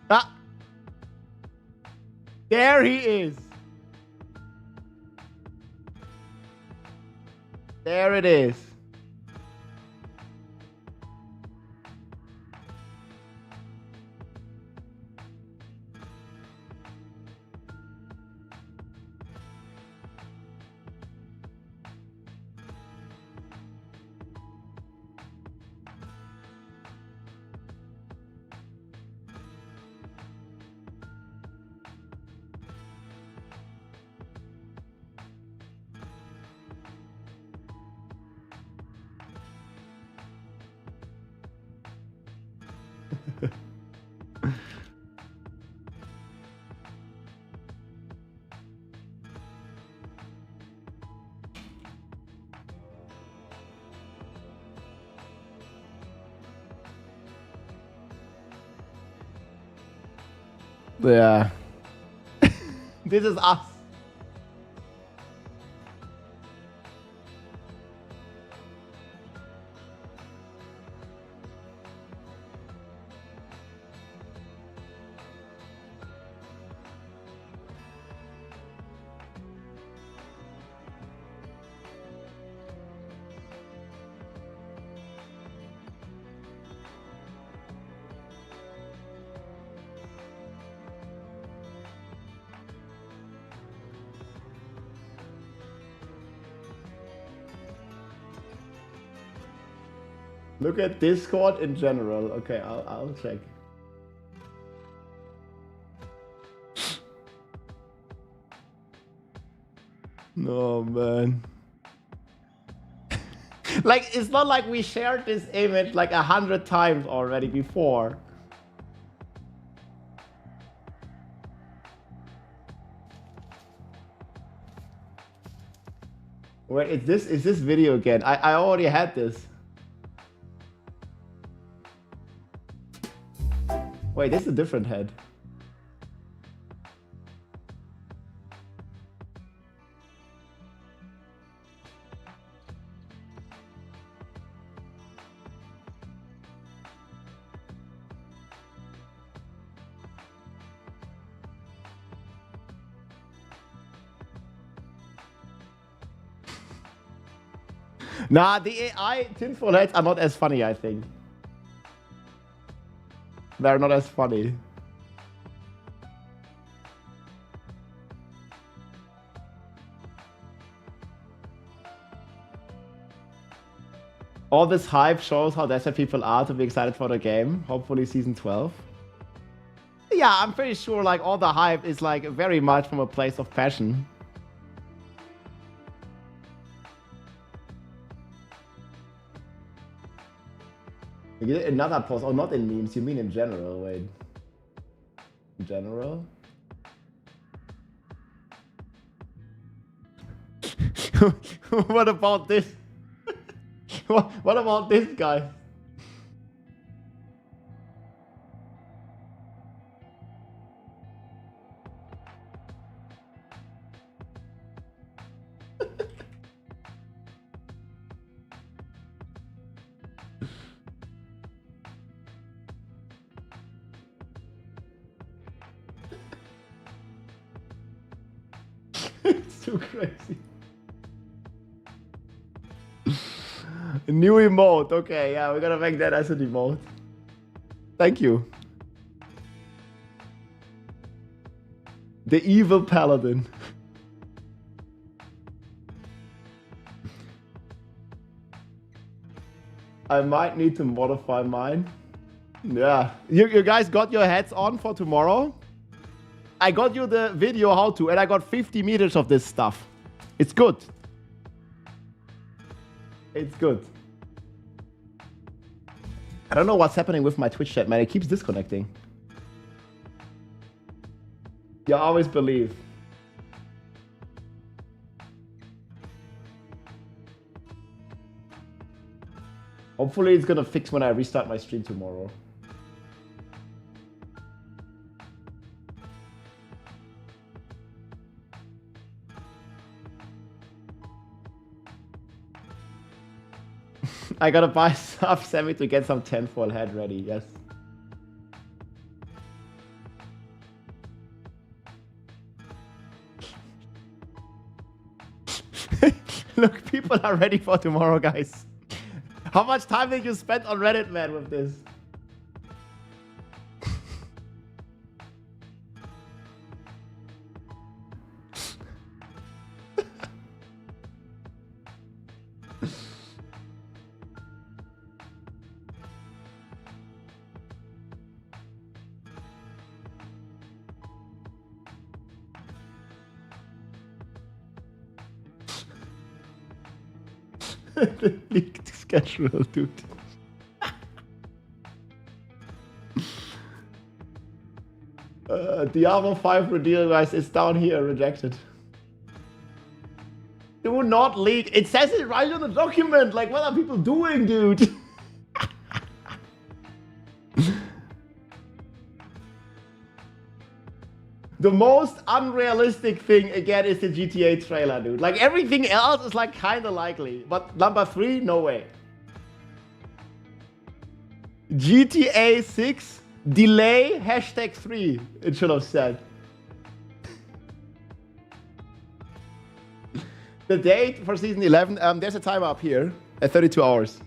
Ah. There he is. There it is. Yeah. This is us. Look at Discord in general. Okay, I'll check. No, man. Like, it's not like we shared this image like 100 times already before. Wait, is this video again? I already had this. Wait, this is a different head. Nah, the AI tinfoil heads are not as funny, I think. They're not as funny. All this hype shows how desperate people are to be excited for the game. Hopefully season 12. Yeah, I'm pretty sure like all the hype is like very much from a place of passion. You get another post, or not in memes, you mean in general, wait. In general? What about this? What about this guy? It's too crazy. New emote. Okay, yeah, we're gonna make that as an emote. Thank you. The evil paladin. I might need to modify mine. Yeah. You guys got your heads on for tomorrow? I got you the video how to, and I got 50 meters of this stuff. It's good. It's good. I don't know what's happening with my Twitch chat, man. It keeps disconnecting. You always believe. Hopefully it's gonna fix when I restart my stream tomorrow. I gotta buy sub 7 to get some 10 foil head ready, yes. Look, people are ready for tomorrow, guys. How much time did you spend on Reddit, man, with this? The leaked schedule, dude. Diablo 5 reveal, guys, it's down here, rejected. Do not leak. It says it right on the document. Like, what are people doing, dude? The most unrealistic thing, again, is the GTA trailer, dude. Like, everything else is, like, kind of likely. But number 3, no way. GTA 6, delay, #3, it should have said. The date for season 11, there's a timer up here at 32 hours.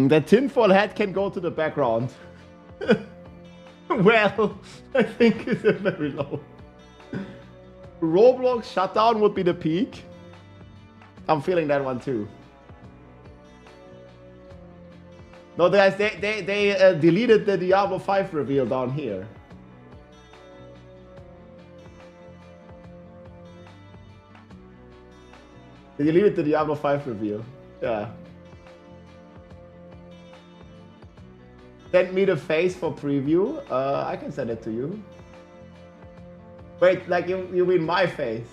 That tinfoil hat can go to the background. Well, I think it's very low. Roblox shutdown would be the peak. I'm feeling that one too. No, guys, they deleted the Diablo 5 reveal down here. They deleted the Diablo 5 reveal. Yeah. Send me the face for preview. I can send it to you. Wait, like you mean my face?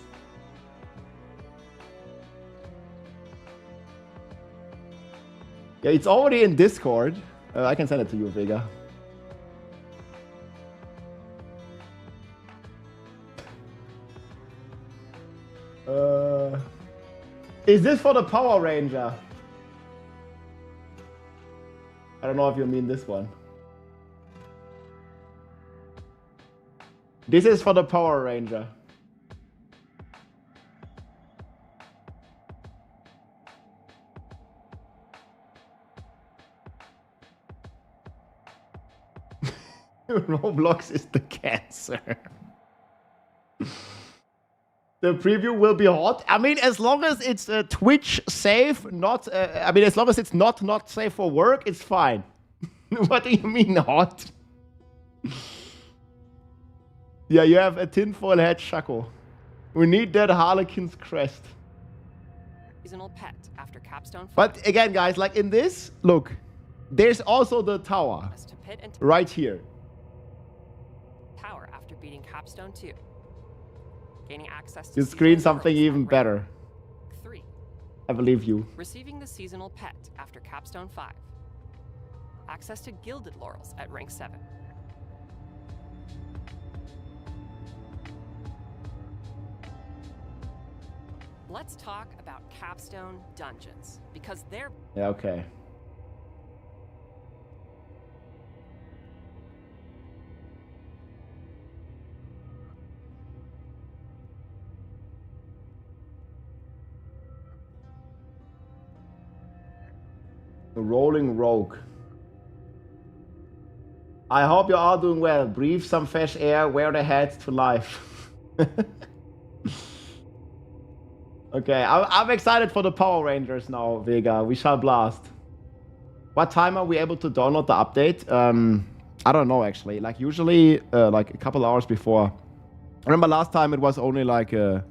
Yeah, it's already in Discord. I can send it to you, Vega. Is this for the Power Ranger? I don't know if you mean this one. This is for the Power Ranger. Roblox is the cancer. The preview will be hot. I mean, as long as it's Twitch safe, not. I mean, as long as it's not safe for work, it's fine. What do you mean hot? Yeah, you have a tinfoil hat, Shaco. We need that Harlequin's crest. Seasonal pet after Capstone. But again, guys, like in this, look, there's also the tower right here. Tower after beating Capstone 2. Gaining access to You screen something even better. 3. I believe you. Receiving the seasonal pet after Capstone 5. Access to gilded laurels at rank 7. Let's talk about Capstone dungeons because they're Yeah, okay. The Rolling Rogue. I hope you're all doing well. Breathe some fresh air, wear the hat to life. Okay, I'm excited for the Power Rangers now, Vega. We shall blast. What time are we able to download the update? I don't know actually. Like usually, like a couple hours before. I remember last time it was only like an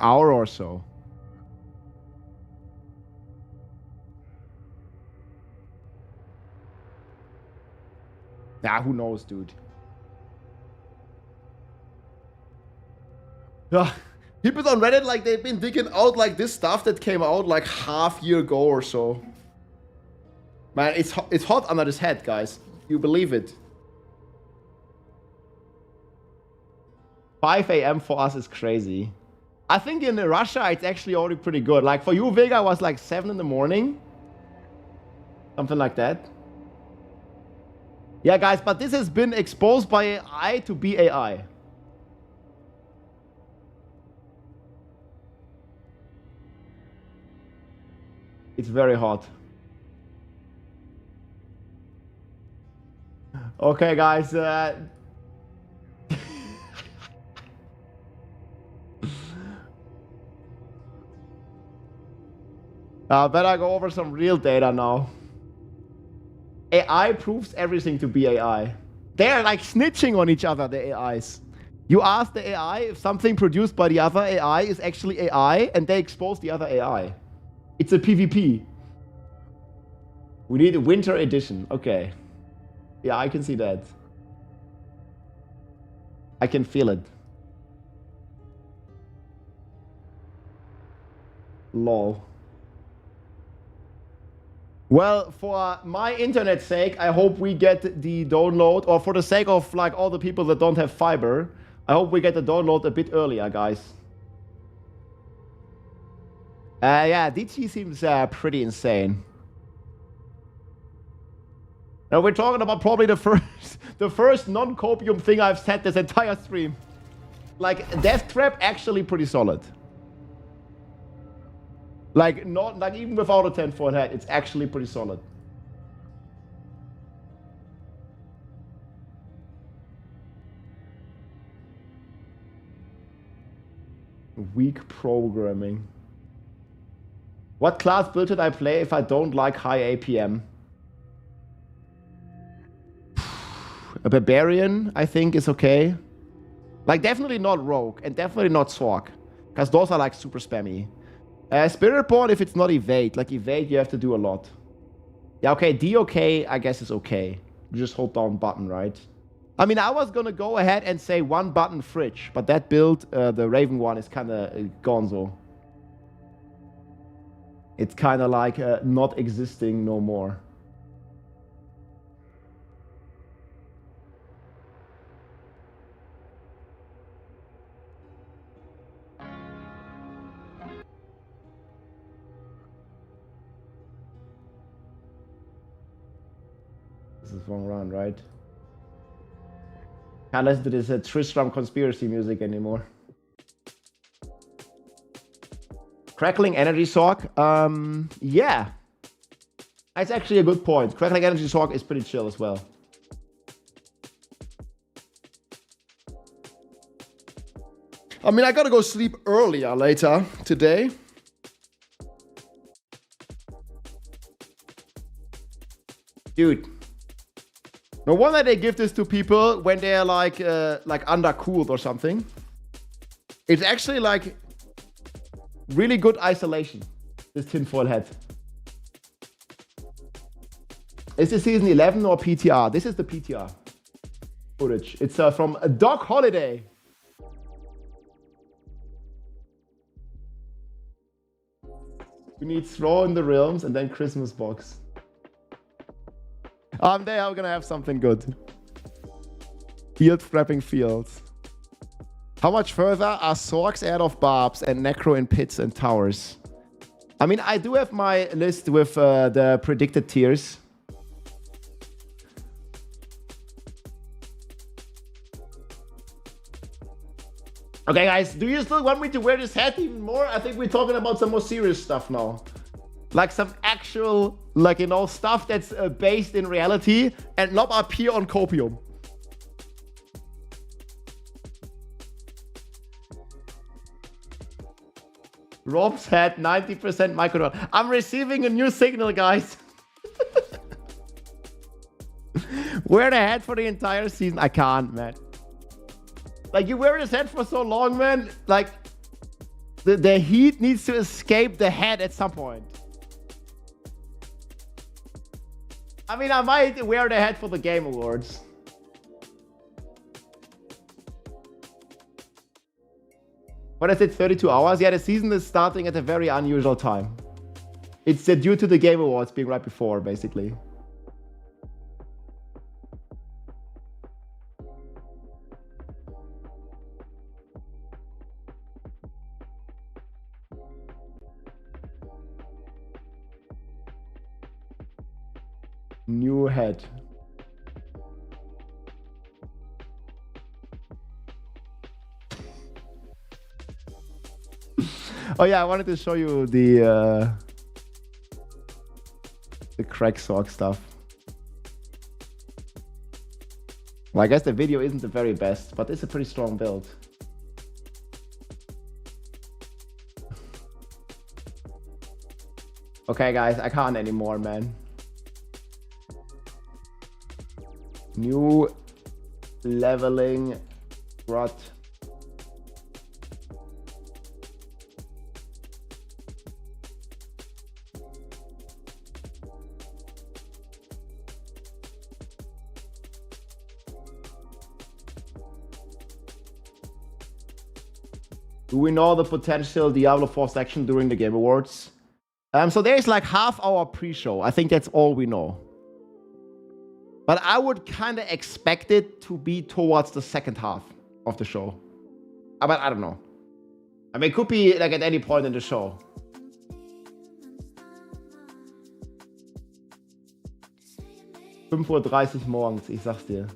hour or so. Yeah, who knows, dude. Yeah, people on Reddit, like, they've been digging out, like, this stuff that came out, like, half year ago or so. Man, it's hot under this head, guys. You believe it. 5 a.m. for us is crazy. I think in Russia, it's actually already pretty good. Like, for you, Vega, was like 7 in the morning. Something like that. Yeah, guys, but this has been exposed by AI to be AI. It's very hot. Okay, guys. Better go over some real data now. AI proves everything to be AI. They're like snitching on each other, the AIs. You ask the AI if something produced by the other AI is actually AI, and they expose the other AI. It's a PvP. We need a winter edition. Okay. Yeah, I can see that. I can feel it. Lol. Well, for my internet's sake, I hope we get the download, or for the sake of like all the people that don't have fiber, I hope we get the download a bit earlier, guys. Yeah, DT seems pretty insane. Now we're talking about probably the first non-copium thing I've said this entire stream. Like, Death Trap actually pretty solid. Like, not like even without a 10-4 head, it's actually pretty solid. Weak programming. What class build should I play if I don't like high APM? A barbarian, I think, is okay. Like, definitely not rogue, and definitely not Sork, because those are like super spammy. Spirit Board, if it's not evade. Like, evade, you have to do a lot. Yeah, okay, DOK, I guess is okay. You just hold down button, right? I mean, I was gonna go ahead and say 1 button fridge, but that build, the Raven one, is kind of gonzo. It's kind of like not existing no more. This is wrong run, right? Can't listen to this Tristram conspiracy music anymore. Crackling Energy Sork? Yeah. That's actually a good point. Crackling Energy Sork is pretty chill as well. I mean, I gotta go sleep earlier later today. Dude. No wonder they give this to people when they're like undercooled or something. It's actually like really good isolation, this tinfoil hat. Is this season 11 or PTR? This is the PTR footage. It's from Doc Holiday. We need Throw in the Realms and then Christmas box. They are gonna have something good. Field prepping fields. How much further are Sorks out of barbs and Necro in pits and towers? I mean, I do have my list with the predicted tiers. Okay, guys, do you still want me to wear this hat even more? I think we're talking about some more serious stuff now. Like some actual, like, you know, stuff that's based in reality and not up here on Copium. Rob's had 90% microdot. I'm receiving a new signal, guys. Wear the hat for the entire season. I can't, man. Like, you wear this hat for so long, man. Like, the heat needs to escape the hat at some point. I mean, I might wear the hat for the Game Awards. What is it, 32 hours? Yeah, the season is starting at a very unusual time. It's due to the Game Awards being right before, basically. New head. Oh yeah, I wanted to show you the crack sock stuff. Well, I guess the video isn't the very best, but it's a pretty strong build. Okay guys, I can't anymore, man. New leveling rod. Do we know the potential Diablo 4 section during the Game Awards? So there's like half-hour pre-show. I think that's all we know. But I would kind of expect it to be towards the second half of the show. But I don't know. I mean, it could be like at any point in the show. (5:30 Uhr morgens, ich sag's dir.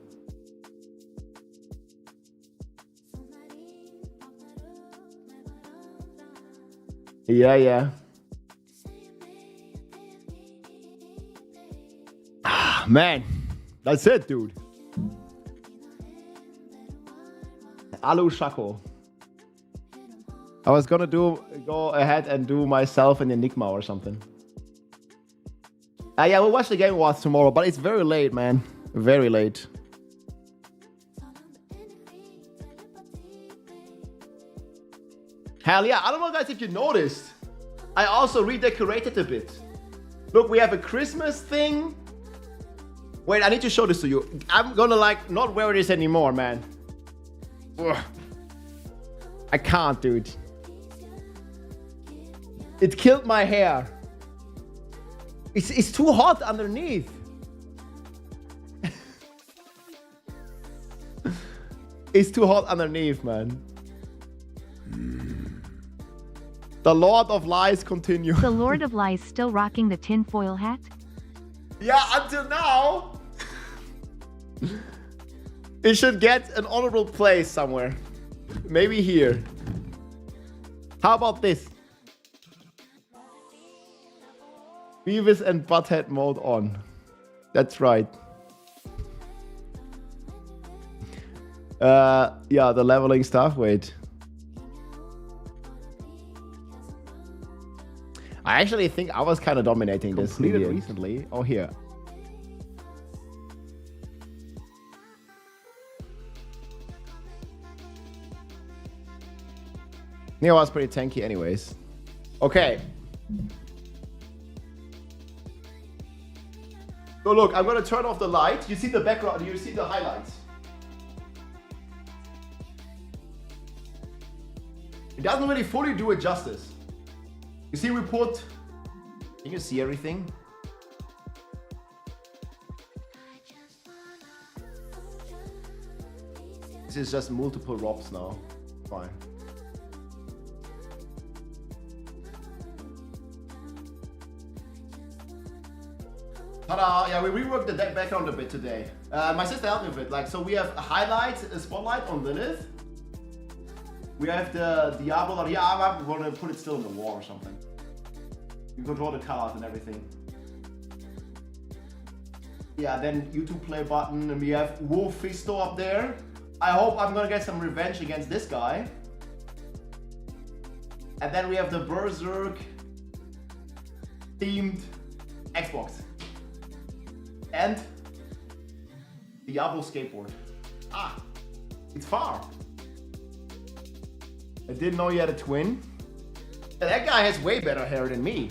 Yeah, yeah. Ah, man. That's it, dude. Alu Shako. I was gonna go ahead and do myself an Enigma or something. Yeah, we'll watch the Game Awards tomorrow, but it's very late, man. Very late. Hell yeah. I don't know, guys, if you noticed. I also redecorated a bit. Look, we have a Christmas thing. Wait, I need to show this to you. I'm gonna like not wear this anymore, man. Ugh. I can't, dude. It killed my hair. It's too hot underneath. It's too hot underneath, man. The Lord of Lies continue. The Lord of Lies still rocking the tinfoil hat? Yeah, until now. It should get an honorable place somewhere. Maybe here. How about this? Beavis and Butthead mode on. That's right. Yeah, the leveling stuff. Wait. I actually think I was kind of dominating this recently. Oh, here. Neo was pretty tanky anyways. Okay. So look, I'm gonna turn off the light. You see the background, you see the highlights. It doesn't really fully do it justice. You see we put... Can you see everything? This is just multiple ROPs now. Fine. Ta-da! Yeah, we reworked the background a bit today. My sister helped me with it. Like, so we have highlights, a spotlight on Lilith. We have the Diablo. Yeah, I'm gonna put it still in the wall or something. You control the cards and everything. Yeah, then YouTube play button, and we have Wolf Fisto up there. I hope I'm gonna get some revenge against this guy. And then we have the Berserk themed Xbox. And Diablo skateboard. Ah, it's far. I didn't know you had a twin. That guy has way better hair than me.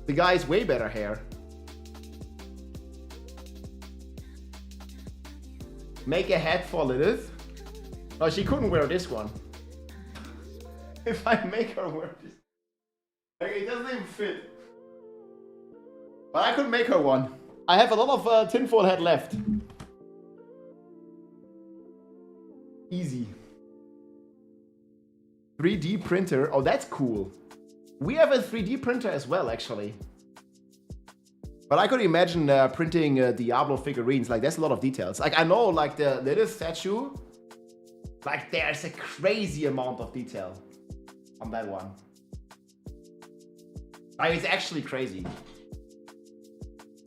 The guy has way better hair. Make a hat for Lilith. Oh, she couldn't wear this one. If I make her wear this. Okay, it doesn't even fit. But I could make her one. I have a lot of tinfoil hat left. Easy. 3D printer. Oh, that's cool. We have a 3D printer as well, actually. But I could imagine printing Diablo figurines. Like, there's a lot of details. Like, I know, like, the little statue. Like, there's a crazy amount of detail on that one. Like, it's actually crazy.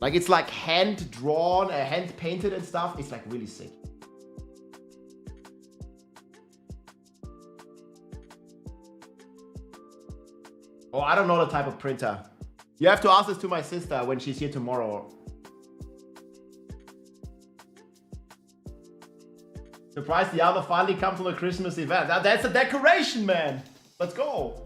Like, it's like hand-drawn, hand-painted and stuff. It's, like, really sick. Oh, I don't know the type of printer. You have to ask this to my sister when she's here tomorrow. Surprise, Diablo finally comes on the Christmas event. That's a decoration, man. Let's go.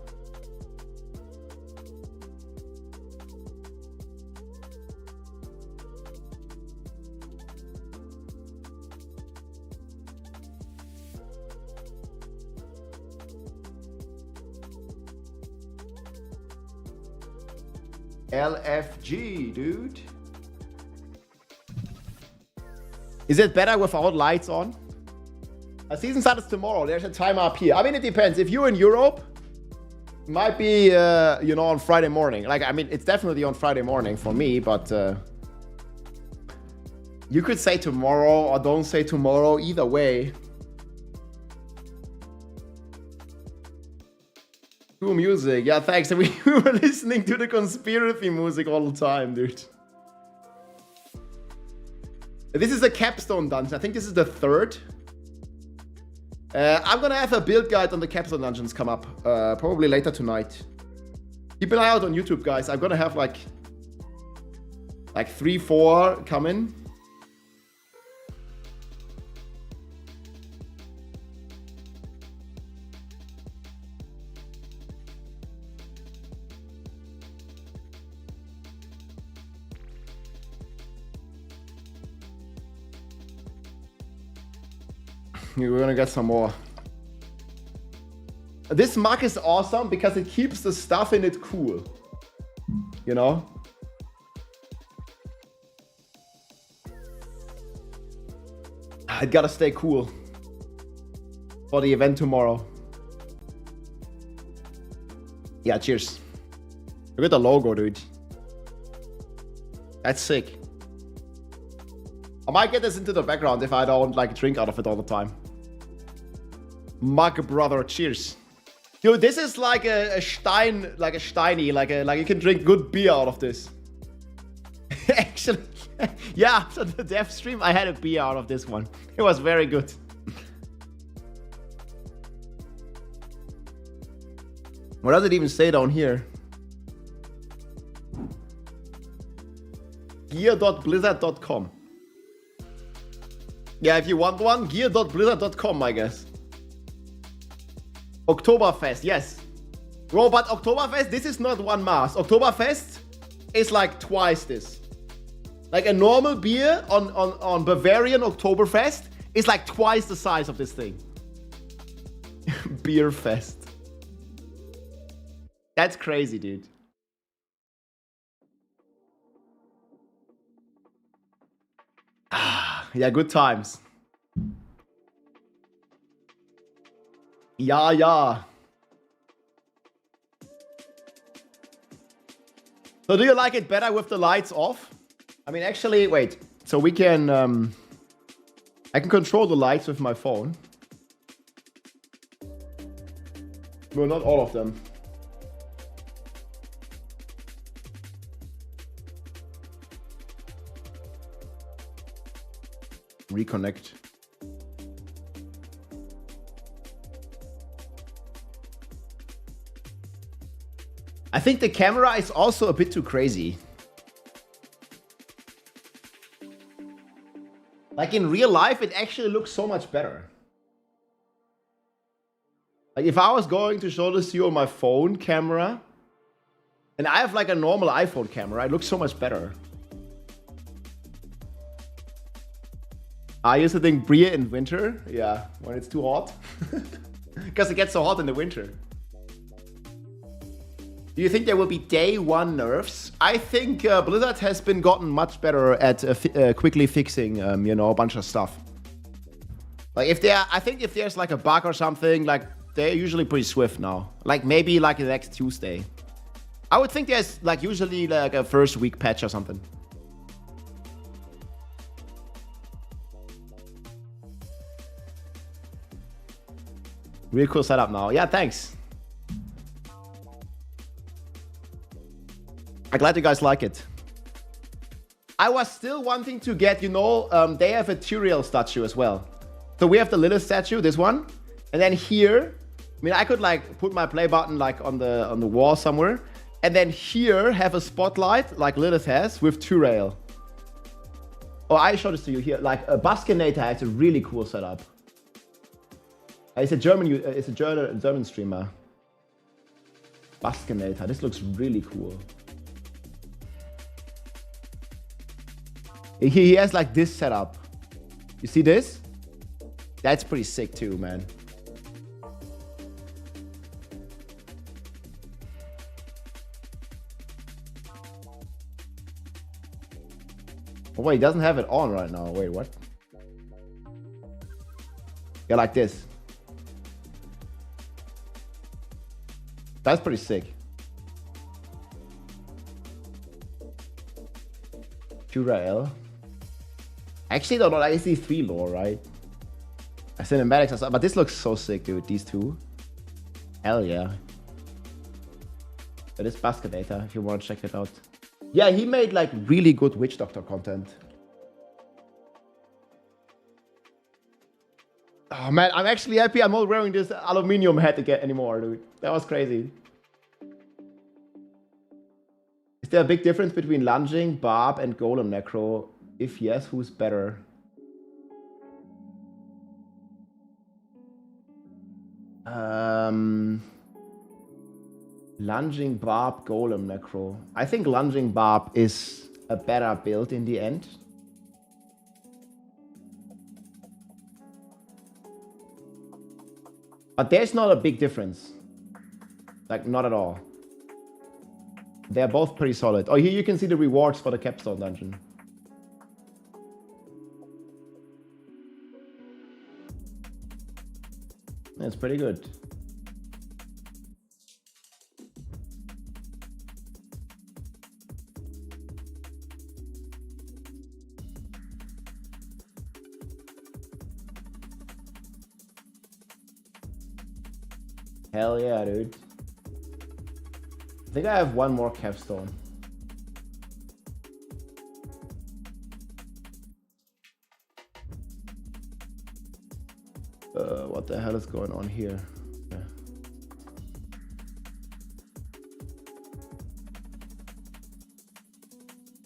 LFG, dude. Is it better without lights on? A season starts tomorrow. There's a time up here. I mean, it depends. If you're in Europe, it might be, you know, on Friday morning. Like, I mean, it's definitely on Friday morning for me, but you could say tomorrow or don't say tomorrow. Either way. Cool music. Yeah, thanks. We were listening to the conspiracy music all the time, dude. This is a capstone dungeon. I think this is the third. I'm gonna have a build guide on the capstone dungeons come up probably later tonight. Keep an eye out on YouTube, guys. I'm gonna have like 3-4 coming. We're gonna get some more. This mug is awesome because it keeps the stuff in it cool. You know? It gotta stay cool for the event tomorrow. Yeah, cheers. Look at the logo, dude. That's sick. I might get this into the background if I don't like drink out of it all the time. Mug brother, cheers. Dude, this is like a stein, like a steiny, like you can drink good beer out of this. Actually, yeah, after the dev stream, I had a beer out of this one. It was very good. What does it even say down here? Gear.blizzard.com. Yeah, if you want one, gear.blizzard.com, I guess. Oktoberfest, yes. Bro, but Oktoberfest, this is not one mass. Oktoberfest is like twice this. Like a normal beer on Bavarian Oktoberfest is like twice the size of this thing. Beer fest. That's crazy, dude. Yeah, good times. Yeah, yeah. So do you like it better with the lights off? I mean, actually, wait. So we can, I can control the lights with my phone. Well, not all of them. Reconnect. I think the camera is also a bit too crazy. Like in real life, it actually looks so much better. Like if I was going to show this to you on my phone camera, and I have like a normal iPhone camera, it looks so much better. I used to think Bria in winter, yeah, when it's too hot. Because it gets so hot in the winter. Do you think there will be day one nerfs? I think Blizzard has been gotten much better at quickly fixing, you know, a bunch of stuff. Like I think if there's like a bug or something, like they're usually pretty swift now. Like maybe like the next Tuesday. I would think there's like usually like a first week patch or something. Real cool setup now. Yeah, thanks. I'm glad you guys like it. I was still wanting to get, you know, they have a Tyrael statue as well. So we have the Lilith statue, this one. And then here, I mean, I could like put my play button like on the wall somewhere. And then here have a spotlight like Lilith has with Tyrael. Oh, I showed this to you here. Like a Baskinator has a really cool setup. It's a German streamer. Baskinator. This looks really cool. He has like this setup. You see this? That's pretty sick too, man. Oh wait, he doesn't have it on right now. Wait, what? Yeah, like this. That's pretty sick. Tyrael. Actually, no, I see 3 lore, right? Cinematics and stuff, but this looks so sick, dude. These two. Hell yeah. It is Baskinator, if you want to check it out. Yeah, he made like really good Witch Doctor content. Oh man, I'm actually happy I'm not wearing this aluminium hat again anymore, dude. That was crazy. Is there a big difference between lunging, barb, and golem necro? If yes, who's better? Lunging, barb, golem necro. I think lunging barb is a better build in the end. But there's not a big difference. Like, not at all. They're both pretty solid. Oh, here you can see the rewards for the capstone dungeon. That's pretty good. Hell yeah, dude. I think I have one more capstone. What the hell is going on here? Yeah.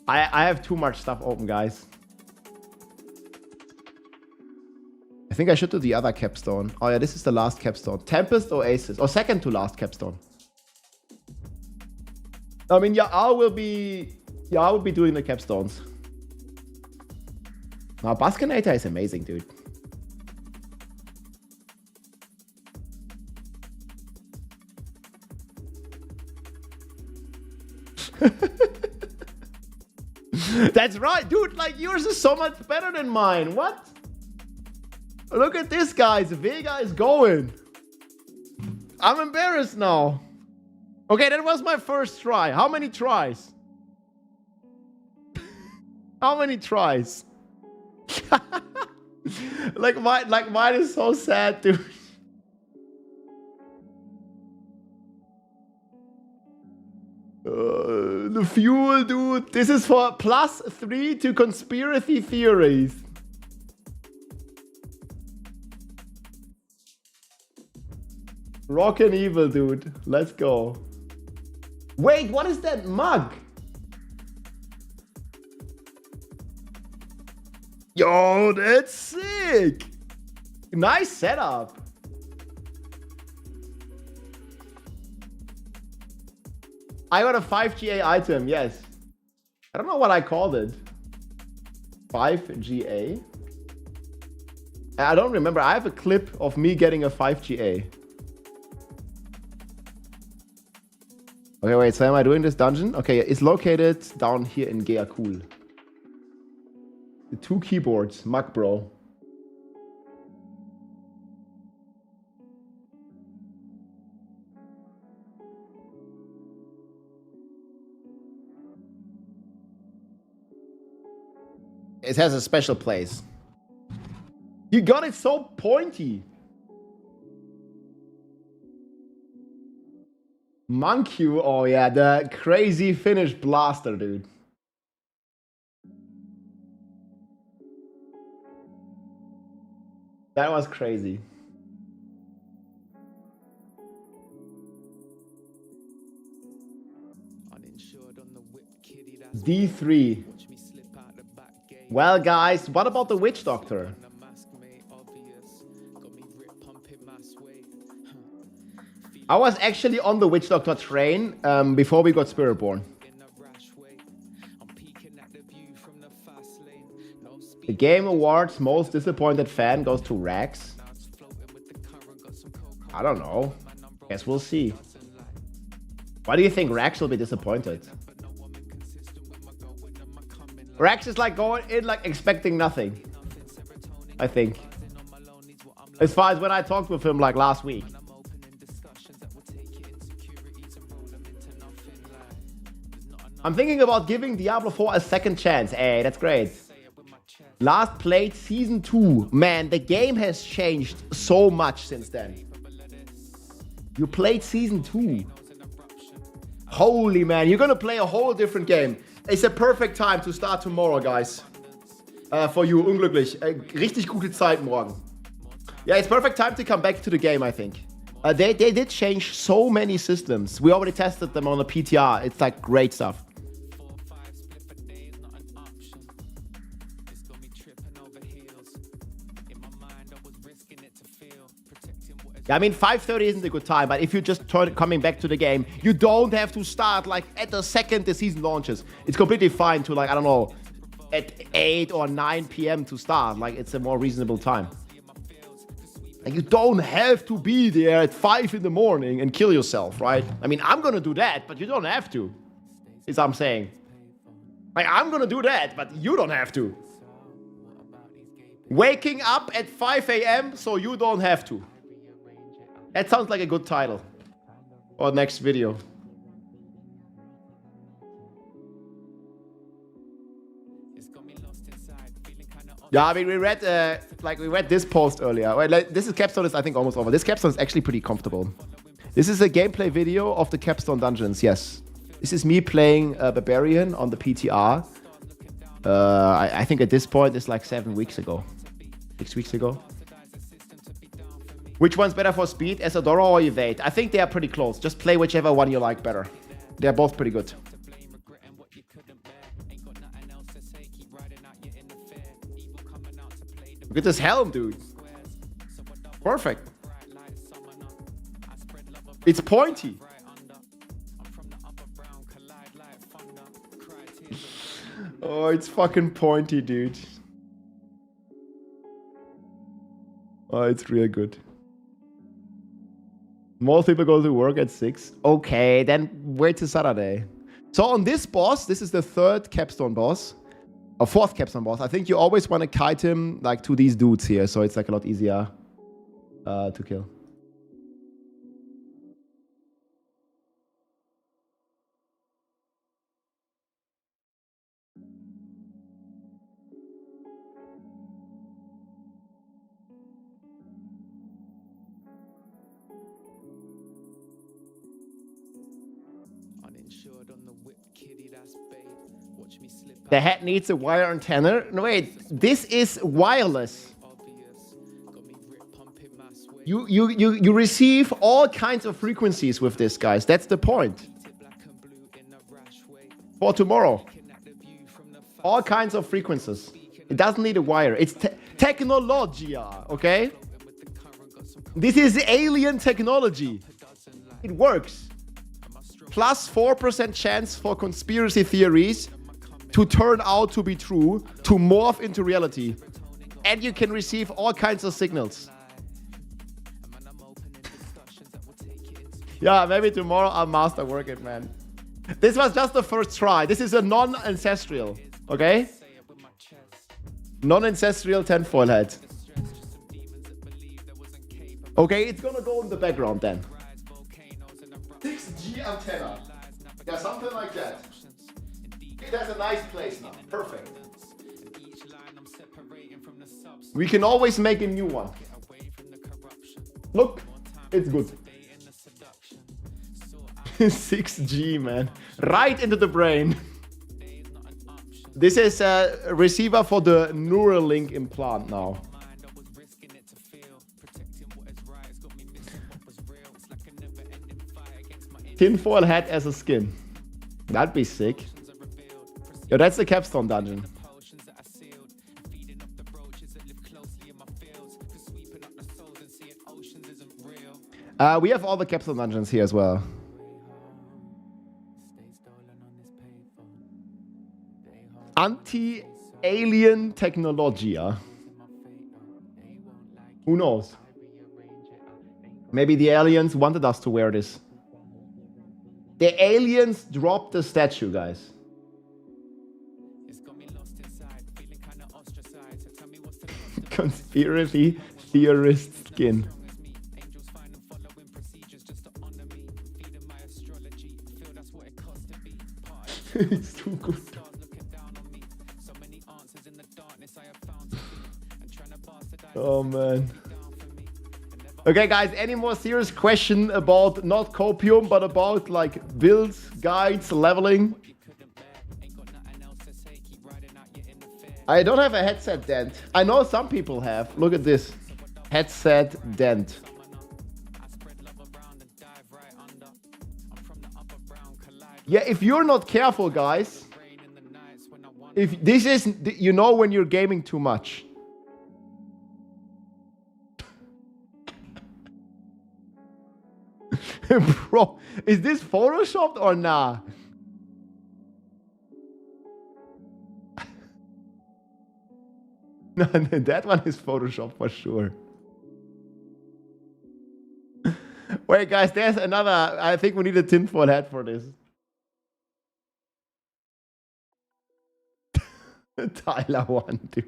I have too much stuff open, guys. I think I should do the other capstone. Oh yeah, this is the last capstone. Tempest Oasis, or second to last capstone. I mean, yeah, I will be doing the capstones. Now, Baskinator is amazing, dude. That's right, dude. Like, yours is so much better than mine. What? Look at this, guys. Vega is going. I'm embarrassed now. Okay, that was my first try. How many tries? How many tries? mine is so sad, dude. The fuel, dude. This is for +3 to conspiracy theories. Rock and evil, dude. Let's go. Wait, what is that mug? Yo, that's sick. Nice setup. I got a 5GA item, yes. I don't know what I called it. 5GA? I don't remember. I have a clip of me getting a 5GA. Okay, wait, so am I doing this dungeon? Okay, it's located down here in Geakul. The 2 keyboards, Mac bro. It has a special place. You got it so pointy. Monkey, oh yeah, the crazy Finnish blaster, dude. That was crazy. D3. Well, guys, what about the Witch Doctor? I was actually on the Witch Doctor train before we got Spiritborn. The Game Awards most disappointed fan goes to Rax. I don't know. Guess we'll see. Why do you think Rax will be disappointed? Rax is like going in like expecting nothing. I think. As far as when I talked with him like last week. I'm thinking about giving Diablo 4 a second chance. Hey, that's great. Last played Season 2. Man, the game has changed so much since then. You played Season 2. Holy man, you're gonna play a whole different game. It's a perfect time to start tomorrow, guys. For you, unglücklich. Richtig gute Zeit morgen. Yeah, it's perfect time to come back to the game, I think. They did change so many systems. We already tested them on the PTR. It's like great stuff. Yeah, I mean, 5:30 isn't a good time, but if you're just coming back to the game, you don't have to start like at the second the season launches. It's completely fine to like, I don't know, at 8 or 9 p.m. to start. Like, it's a more reasonable time. Like, you don't have to be there at 5 in the morning and kill yourself, right? I mean, I'm gonna do that, but you don't have to. Is what I'm saying. Like, I'm gonna do that, but you don't have to. Waking up at 5 a.m. so you don't have to. That sounds like a good title for next video. Yeah, I mean, we read this post earlier. Wait, like, this is Capstone is I think almost over. This Capstone is actually pretty comfortable. This is a gameplay video of the Capstone dungeons. Yes, this is me playing Barbarian on the PTR. I think at this point it's like 7 weeks ago, 6 weeks ago. Which one's better for speed, Esadora or Evade? I think they are pretty close. Just play whichever one you like better. They're both pretty good. Look at this helm, dude. Perfect. It's pointy. Oh, it's fucking pointy, dude. Oh, it's real good. Most people go to work at 6. Okay, then wait till Saturday. So on this boss, this is the 3rd Capstone boss. Or 4th Capstone boss. I think you always want to kite him like to these dudes here. So it's like a lot easier to kill. The head needs a wire antenna. No, wait, this is wireless. You receive all kinds of frequencies with this, guys. That's the point. For tomorrow. All kinds of frequencies. It doesn't need a wire. It's technologia, okay? This is alien technology. It works. Plus 4% chance for conspiracy theories to turn out to be true, to morph into reality. And you can receive all kinds of signals. Yeah, maybe tomorrow I'll masterwork it, man. This was just the first try. This is a non-ancestral, okay? Non-ancestral tinfoil hat. Okay, it's gonna go in the background then. 6G antenna. Yeah, something like that. It has a nice place now. Perfect. We can always make a new one. Look, it's good. 6G, man. Right into the brain. This is a receiver for the Neuralink implant now. Tinfoil hat as a skin. That'd be sick. Yo, that's the capstone dungeon. We have all the capstone dungeons here as well. Anti-alien technologia. Who knows? Maybe the aliens wanted us to wear this. The aliens dropped the statue, guys. Conspiracy theorist skin. It's too good. Oh man. Okay guys, any more serious question about not Copium but about like builds, guides, leveling? I don't have a headset dent. I know some people have. Look at this. Headset dent. Yeah, if you're not careful, guys, if this is, you know when you're gaming too much. Bro, is this photoshopped or nah? No, that one is photoshopped for sure. Wait, guys, there's another. I think we need a tinfoil hat for this. Tyler one, dude.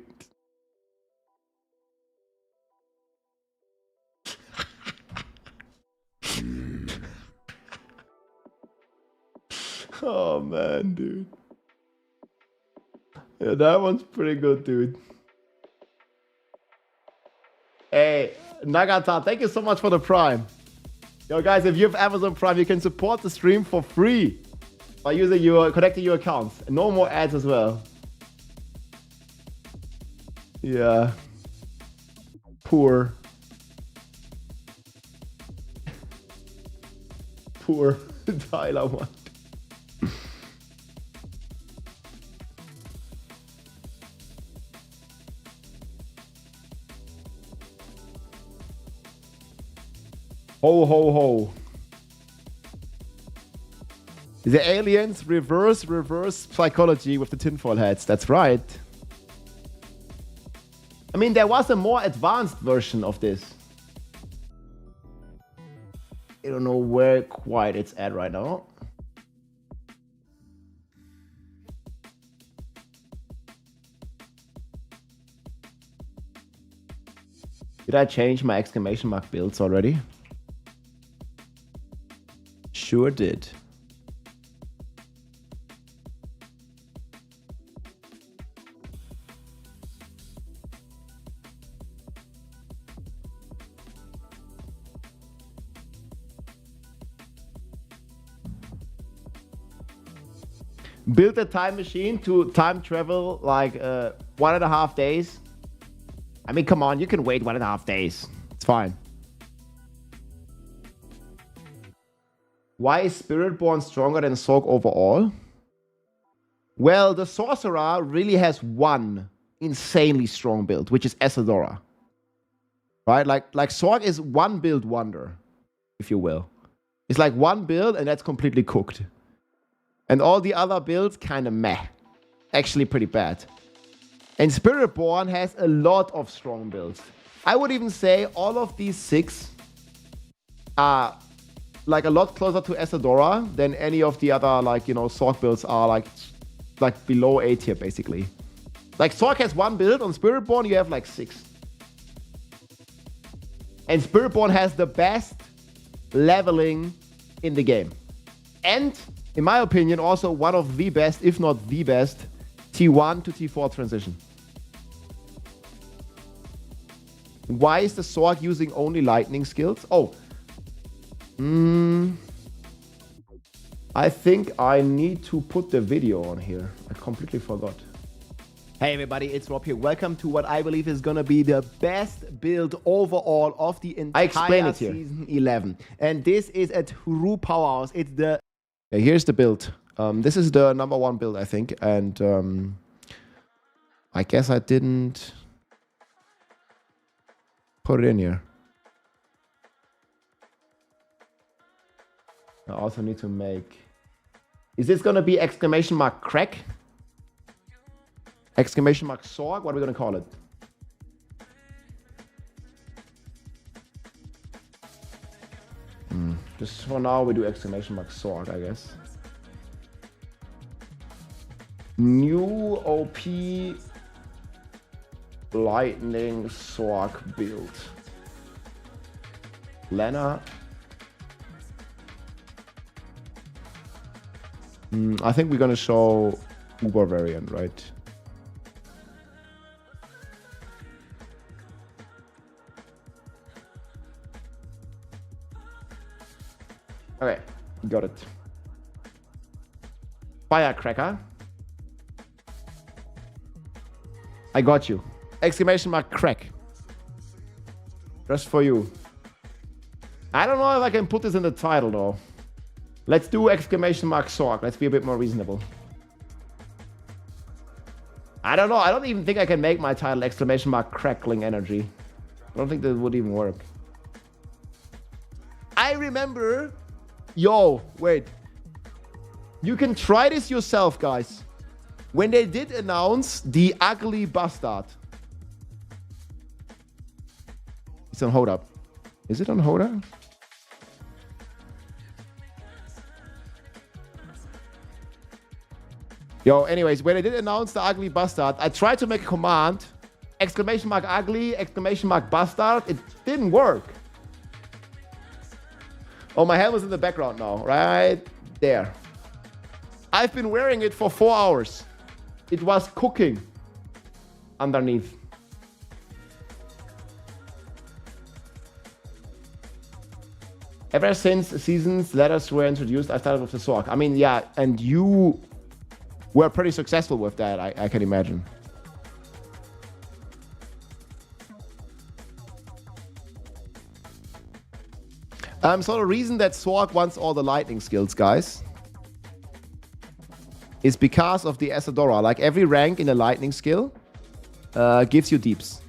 Oh man, dude. Yeah, that one's pretty good, dude. Hey, Nagata, thank you so much for the Prime. Yo, guys, if you have Amazon Prime, you can support the stream for free by connecting your accounts. No more ads as well. Yeah. Poor Tyler one. Ho ho ho. The aliens reverse psychology with the tinfoil hats. That's right. I mean, there was a more advanced version of this. I don't know where quite it's at right now. Did I change my exclamation mark builds already? Sure did. Build a time machine to time travel like 1.5 days. I mean, come on, you can wait 1.5 days. It's fine. Why is Spiritborn stronger than Sorg overall? Well, the Sorcerer really has 1 insanely strong build, which is Isadora. Right? Like Sorg is one build wonder, if you will. It's like one build and that's completely cooked. And all the other builds kind of meh. Actually pretty bad. And Spiritborn has a lot of strong builds. I would even say all of these 6 are like a lot closer to Isadora than any of the other, like, you know, Sorg builds are like below A tier basically. Like Sorg has one build, on Spiritborn you have like 6. And Spiritborn has the best leveling in the game. And, in my opinion, also one of the best, if not the best, T1 to T4 transition. Why is the Sorg using only lightning skills? Oh. I think I need to put the video on here. I completely forgot. Hey everybody, it's Rob here. Welcome to what I believe is gonna be the best build overall of the entire season 11. And this is a true powerhouse. It's the... Yeah, here's the build. This is the number 1 build, I think. And I guess I didn't put it in here. I also need to make... Is this gonna be exclamation mark crack? Exclamation mark Sorg? What are we gonna call it? Just for now we do exclamation mark Sorg, I guess. New OP Lightning Sorg build. Lena. I think we're gonna show Uber variant, right? Okay, got it. Firecracker. I got you. Exclamation mark crack. Just for you. I don't know if I can put this in the title though. Let's do exclamation mark Sorg. Let's be a bit more reasonable. I don't know. I don't even think I can make my title exclamation mark crackling energy. I don't think that would even work. I remember... Yo, wait. You can try this yourself, guys. When they did announce the ugly bastard. It's on hold up. Is it on hold up? Yo, anyways, when they did announce the ugly bastard, I tried to make a command. Exclamation mark ugly, exclamation mark bastard. It didn't work. Oh, my helmet's in the background now, right there. I've been wearing it for 4 hours. It was cooking underneath. Ever since seasons letters were introduced, I started with the Sorg. I mean, yeah, and you were pretty successful with that, I can imagine. So the reason that Sorg wants all the lightning skills, guys, is because of the Isadora. Like every rank in a lightning skill gives you deeps.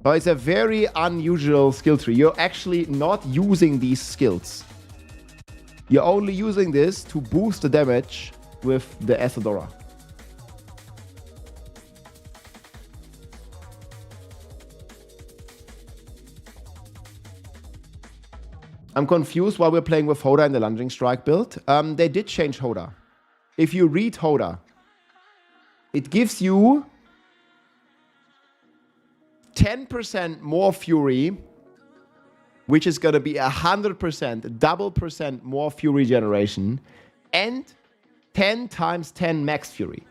So it's a very unusual skill tree. You're actually not using these skills. You're only using this to boost the damage with the Isadora. I'm confused why we're playing with Hoda in the Lunging Strike build. They did change Hoda. If you read Hoda, it gives you 10% more Fury, which is going to be 100%, double percent more Fury generation, and 10 times 10 max Fury.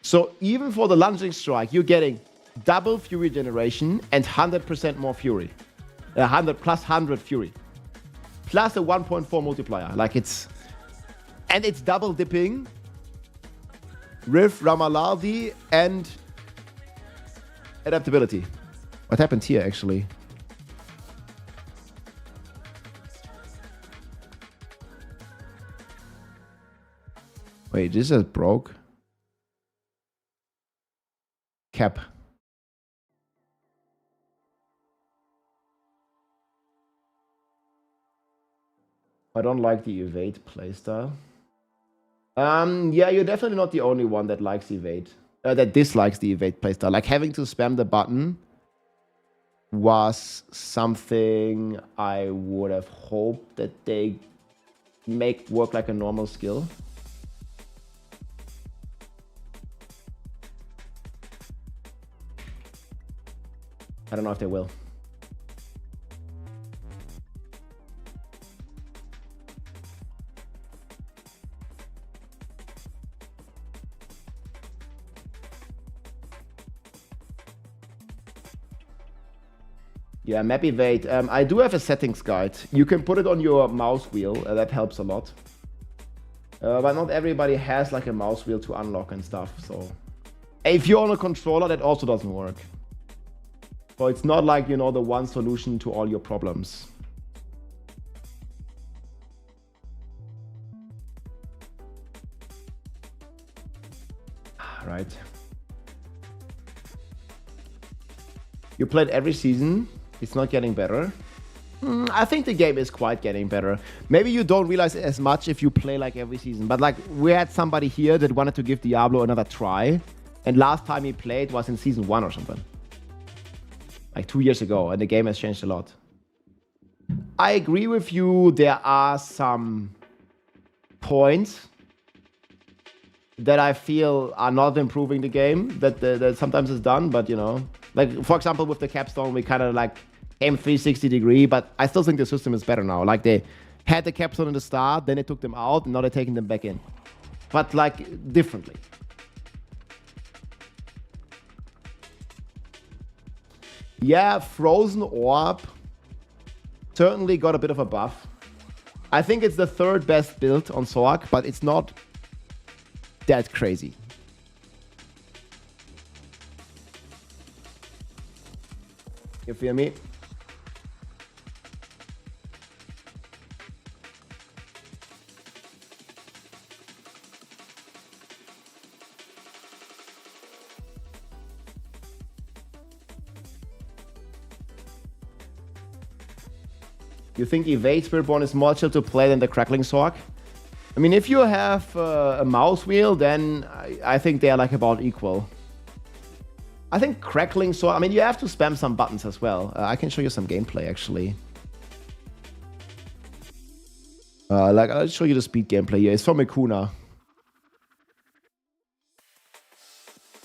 So even for the Lunging Strike, you're getting double Fury generation and 100% more Fury. 100 plus 100 Fury. Plus a 1.4 multiplier. Like it's... And it's double dipping with Ramalardi and adaptability. What happened here, actually? Wait, this is broke. cap. I don't like the evade playstyle. Yeah, you're definitely not the only one that likes evade. That dislikes the evade playstyle. Like having to spam the button was something I would have hoped that they make work like a normal skill. I don't know if they will. Yeah, map evade. I do have a settings guide. You can put it on your mouse wheel. That helps a lot. But not everybody has like a mouse wheel to unlock and stuff. So if you're on a controller, that also doesn't work. So it's not like, you know, the one solution to all your problems. Right. You played every season. It's not getting better. I think the game is quite getting better. Maybe you don't realize it as much if you play like every season. But like we had somebody here that wanted to give Diablo another try. And last time he played was in season 1 or something. Like 2 years ago. And the game has changed a lot. I agree with you. There are some points that I feel are not improving the game. That sometimes is done. But you know. Like, for example, with the capstone, we kind of like aim 360 degree, but I still think the system is better now. Like, they had the capstone in the start, then they took them out, and now they're taking them back in. But, like, differently. Yeah, Frozen Orb certainly got a bit of a buff. I think it's the 3rd best build on Sorg, but it's not that crazy. You feel me? You think Evade Spiritborn is more chill to play than the Crackling Sorg? I mean, if you have a mouse wheel, then I think they are like about equal. I think Crackling Sorg, I mean, you have to spam some buttons as well. I can show you some gameplay, actually. Like, I'll show you the speed gameplay here. It's from Ikuna.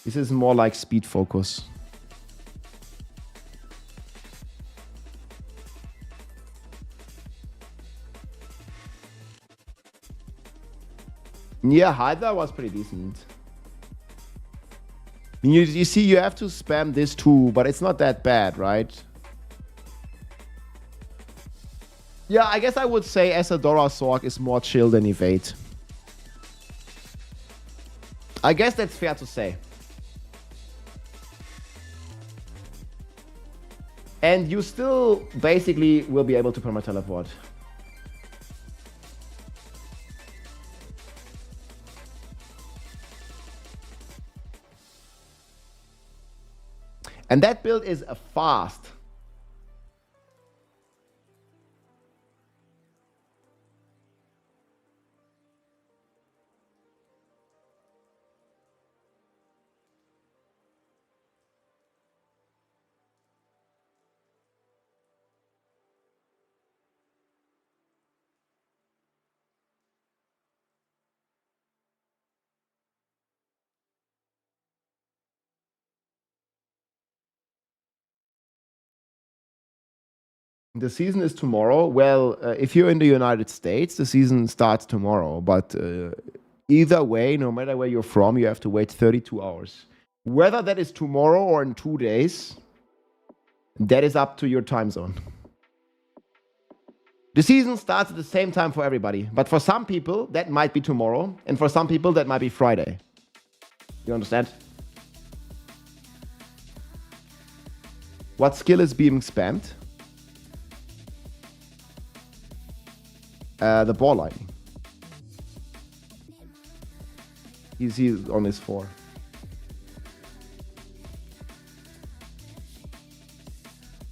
This is more like speed focus. Yeah, Hydra was pretty decent. You see, you have to spam this too, but it's not that bad, right? Yeah, I guess I would say Asadora Sorg is more chill than Evade. I guess that's fair to say. And you still basically will be able to perma-teleport. And that build is a fast. The season is tomorrow. Well, if you're in the United States, the season starts tomorrow. But either way, no matter where you're from, you have to wait 32 hours. Whether that is tomorrow or in 2 days, that is up to your time zone. The season starts at the same time for everybody. But for some people, that might be tomorrow. And for some people, that might be Friday. You understand? What skill is being spammed? The ball lightning. He's on his 4.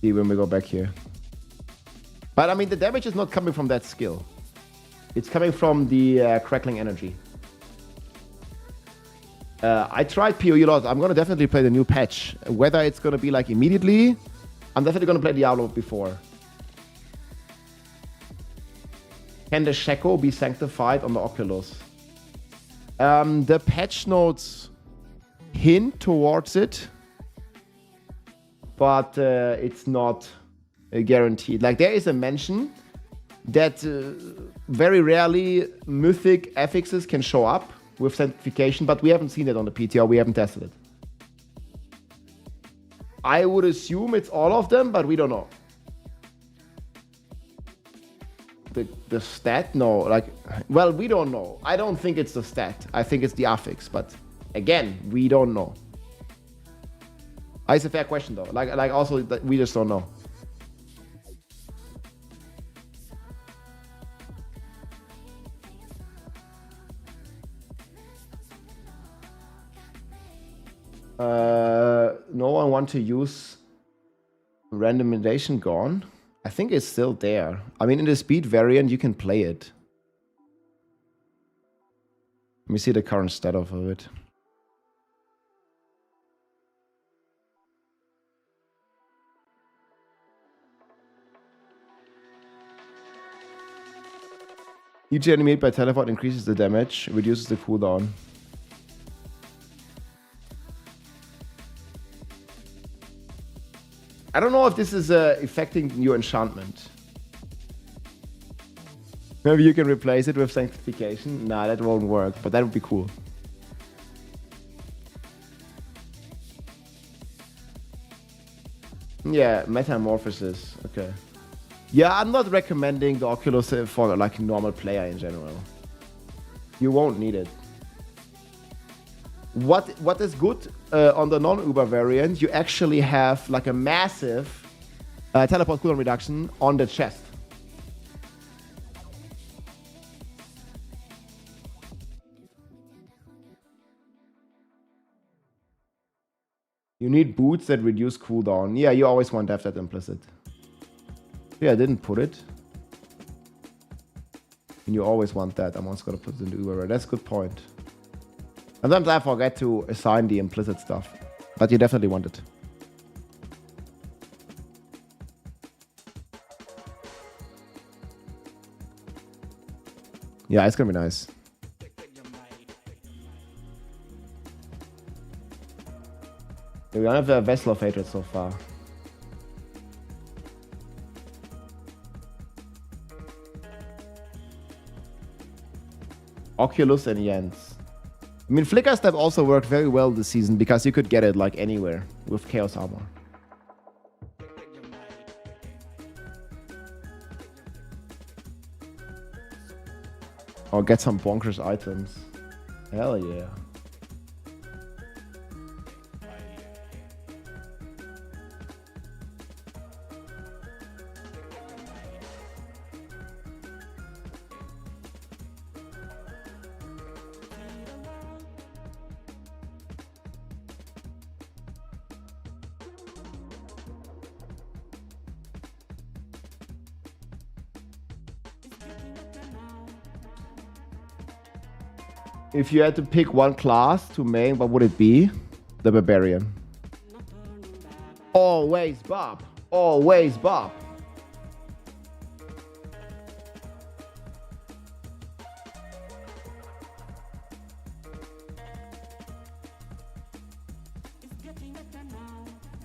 See when we go back here. But I mean, the damage is not coming from that skill. It's coming from the crackling energy. I tried PoE lot. I'm gonna definitely play the new patch. Whether it's gonna be like immediately, I'm definitely gonna play Diablo before. Can the Sheko be sanctified on the Oculus? The patch notes hint towards it, but it's not guaranteed. Like, there is a mention that very rarely mythic affixes can show up with sanctification, but we haven't seen it on the PTR. We haven't tested it. I would assume it's all of them, but we don't know. The stat? No, like, well, we don't know. I don't think it's the stat. I think it's the affix, but again, we don't know. It's a fair question though. Like also, we just don't know. No one want to use randomization gone. I think it's still there. I mean, in the speed variant, you can play it. Let me see the current stat of it. Each enemy by teleport increases the damage, reduces the cooldown. I don't know if this is affecting your enchantment. Maybe you can replace it with sanctification. Nah, that won't work, but that would be cool. Yeah, metamorphosis. Okay. Yeah, I'm not recommending the Oculus for like a normal player in general. You won't need it. What is good on the non-Uber variant, you actually have like a massive teleport cooldown reduction on the chest. You need boots that reduce cooldown. Yeah, you always want to have that implicit. Yeah, I didn't put it. And you always want that. I'm also going to put it in the Uber. That's a good point. Sometimes I forget to assign the implicit stuff. But you definitely want it. Yeah, it's going to be nice. We don't have a Vessel of Hatred so far. Oculus and Jens. I mean, Flicker Step also worked very well this season because you could get it like anywhere with Chaos Armor. Or get some bonkers items. Hell yeah. If you had to pick one class to main, what would it be? The Barbarian. Always Bob. Always Bob.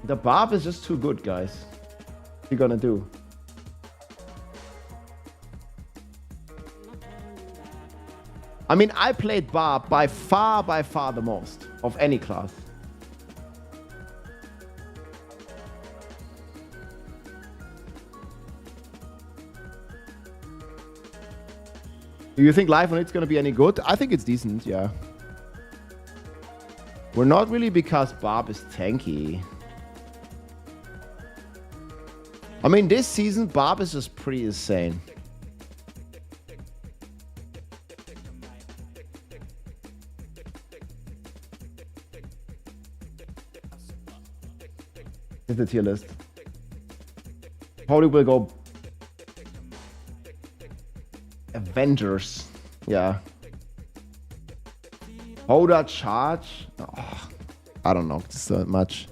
The Bob is just too good, guys. What are you gonna do? I mean, I played Barb by far the most of any class. Do you think live on it's gonna be any good? I think it's decent, yeah. We're not really because Barb is tanky. I mean, this season, Barb is just pretty insane. Is the tier list. Probably will go Avengers. Yeah. Holder charge. Oh, I don't know so much.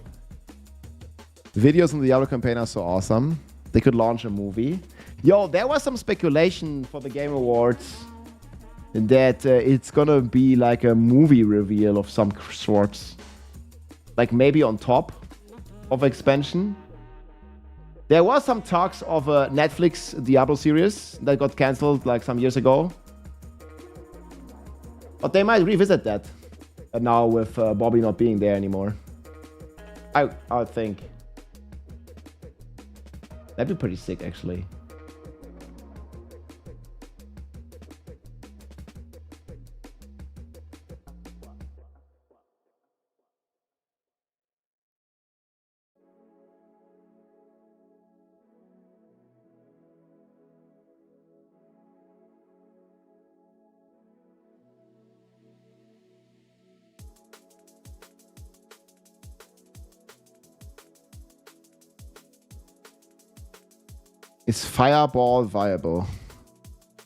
Videos in the Diablo campaign are so awesome. They could launch a movie. Yo, there was some speculation for the Game Awards that it's gonna be like a movie reveal of some sorts. Like maybe on top of expansion. There was some talks of a Netflix Diablo series that got cancelled like some years ago. But they might revisit that now with Bobby not being there anymore. I think. That'd be pretty sick, actually. Is Fireball viable?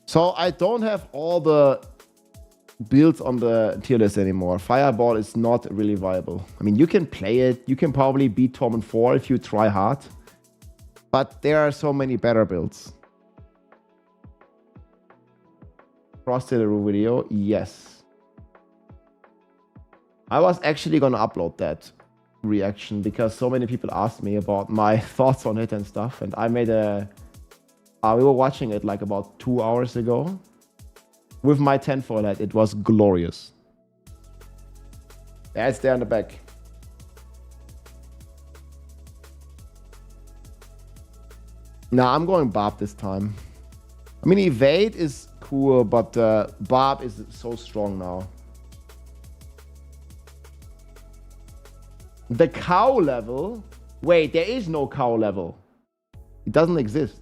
So I don't have all the builds on the tier list anymore. Fireball is not really viable. I mean, you can play it. You can probably beat Torment 4 if you try hard. But there are so many better builds. Frosted video? Yes. I was actually gonna upload that reaction because so many people asked me about my thoughts on it and stuff. And I made a... we were watching it like about 2 hours ago with my 10 foil head. It was glorious. Yeah, it's there in the back. Nah, I'm going Barb this time. I mean, Evade is cool, but Barb is so strong now. The cow level? Wait, there is no cow level. It doesn't exist.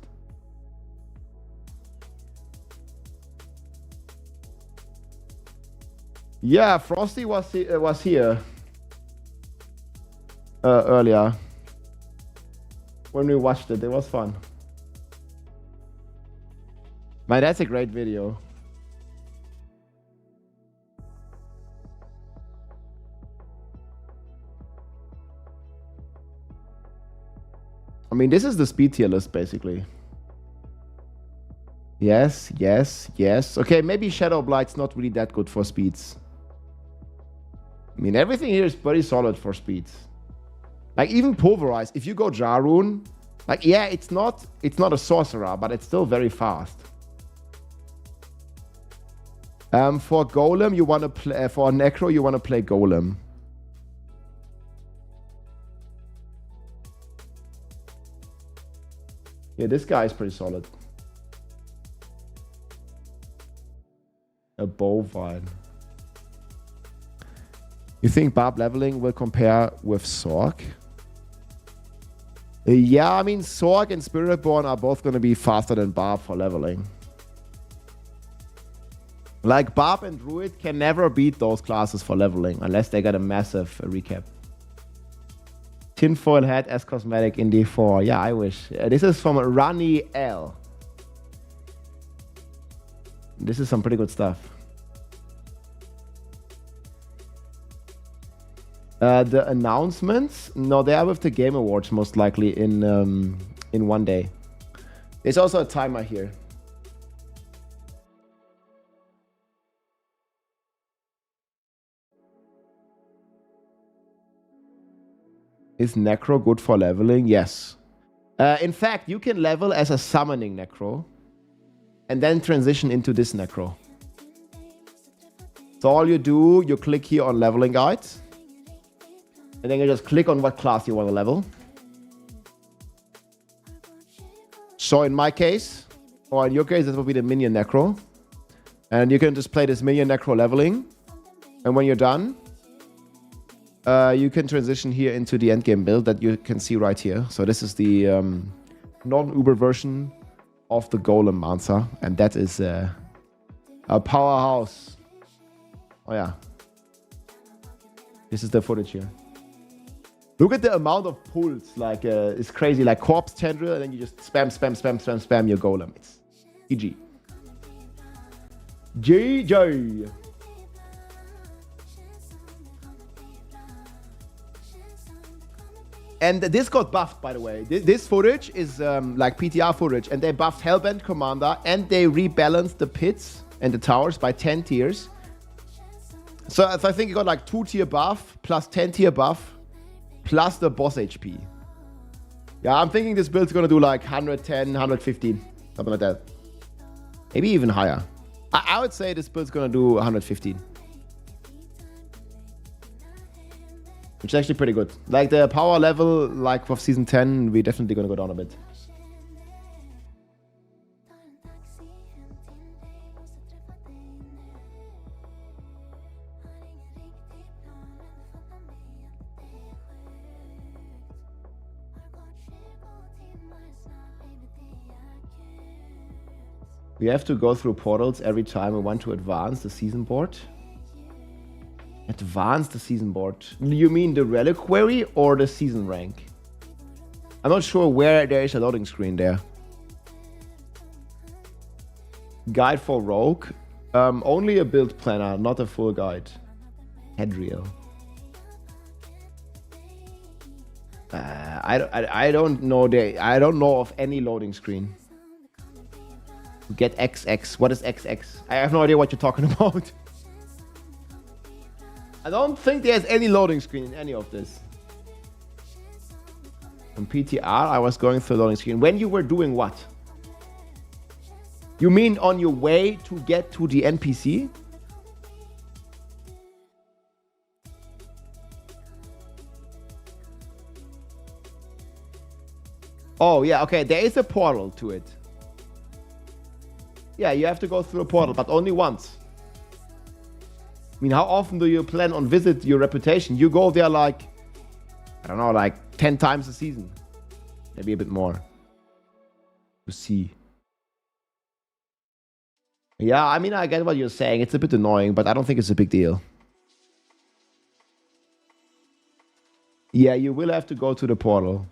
Yeah, Frosty was here earlier when we watched it. It was fun. Man, that's a great video. I mean, this is the speed tier list, basically. Yes, yes, yes. Okay, maybe Shadow Blight's not really that good for speeds. I mean, everything here is pretty solid for speeds. Like, even Pulverize, if you go Jarun, like, yeah, it's not a sorcerer, but it's still very fast. For Golem, you want to play... for Necro, you want to play Golem. Yeah, this guy is pretty solid. A Bovine. You think Barb leveling will compare with Sorg? Yeah, I mean, Sorg and Spiritborn are both going to be faster than Barb for leveling. Like, Barb and Druid can never beat those classes for leveling unless they got a massive recap. Tinfoil Hat as cosmetic in D4. Yeah, I wish. This is from Rani L. This is some pretty good stuff. The announcements? No, they are with the Game Awards most likely in 1 day. There's also a timer here. Is Necro good for leveling? Yes. In fact, you can level as a summoning Necro and then transition into this Necro. So all you do, you click here on leveling guides and then you just click on what class you want to level. So in my case, or in your case, this will be the minion Necro. And you can just play this minion Necro leveling. And when you're done, you can transition here into the endgame build that you can see right here. So this is the non-Uber version of the Golem Mancer, and that is a powerhouse. Oh yeah. This is the footage here. Look at the amount of pulls. Like, it's crazy. Like corpse tendril, and then you just spam your golem. It's GG. GG. And this got buffed, by the way. This footage is like PTR footage, and they buffed Hellbent Commander, and they rebalanced the pits and the towers by 10 tiers. So I think you got like 2 tier buff plus 10 tier buff plus the boss HP. Yeah, I'm thinking this build's gonna do like 110, 115, something like that. Maybe even higher. I would say this build's gonna do 115. Which is actually pretty good. Like the power level, like for season 10, we're definitely gonna go down a bit. We have to go through portals every time we want to advance the season board. Advance the season board. You mean the reliquary or the season rank? I'm not sure where there is a loading screen there. Guide for Rogue. Only a build planner, not a full guide. Headreel. I don't know I don't know of any loading screen. Get XX. What is XX? I have no idea what you're talking about. I don't think there's any loading screen in any of this. On PTR, I was going through loading screen. When you were doing what? You mean on your way to get to the NPC? Oh, yeah, okay. There is a portal to it. Yeah, you have to go through a portal, but only once. I mean, how often do you plan on visit your reputation? You go there like, I don't know, like 10 times a season. Maybe a bit more. To see. Yeah, I mean, I get what you're saying. It's a bit annoying, but I don't think it's a big deal. Yeah, you will have to go to the portal.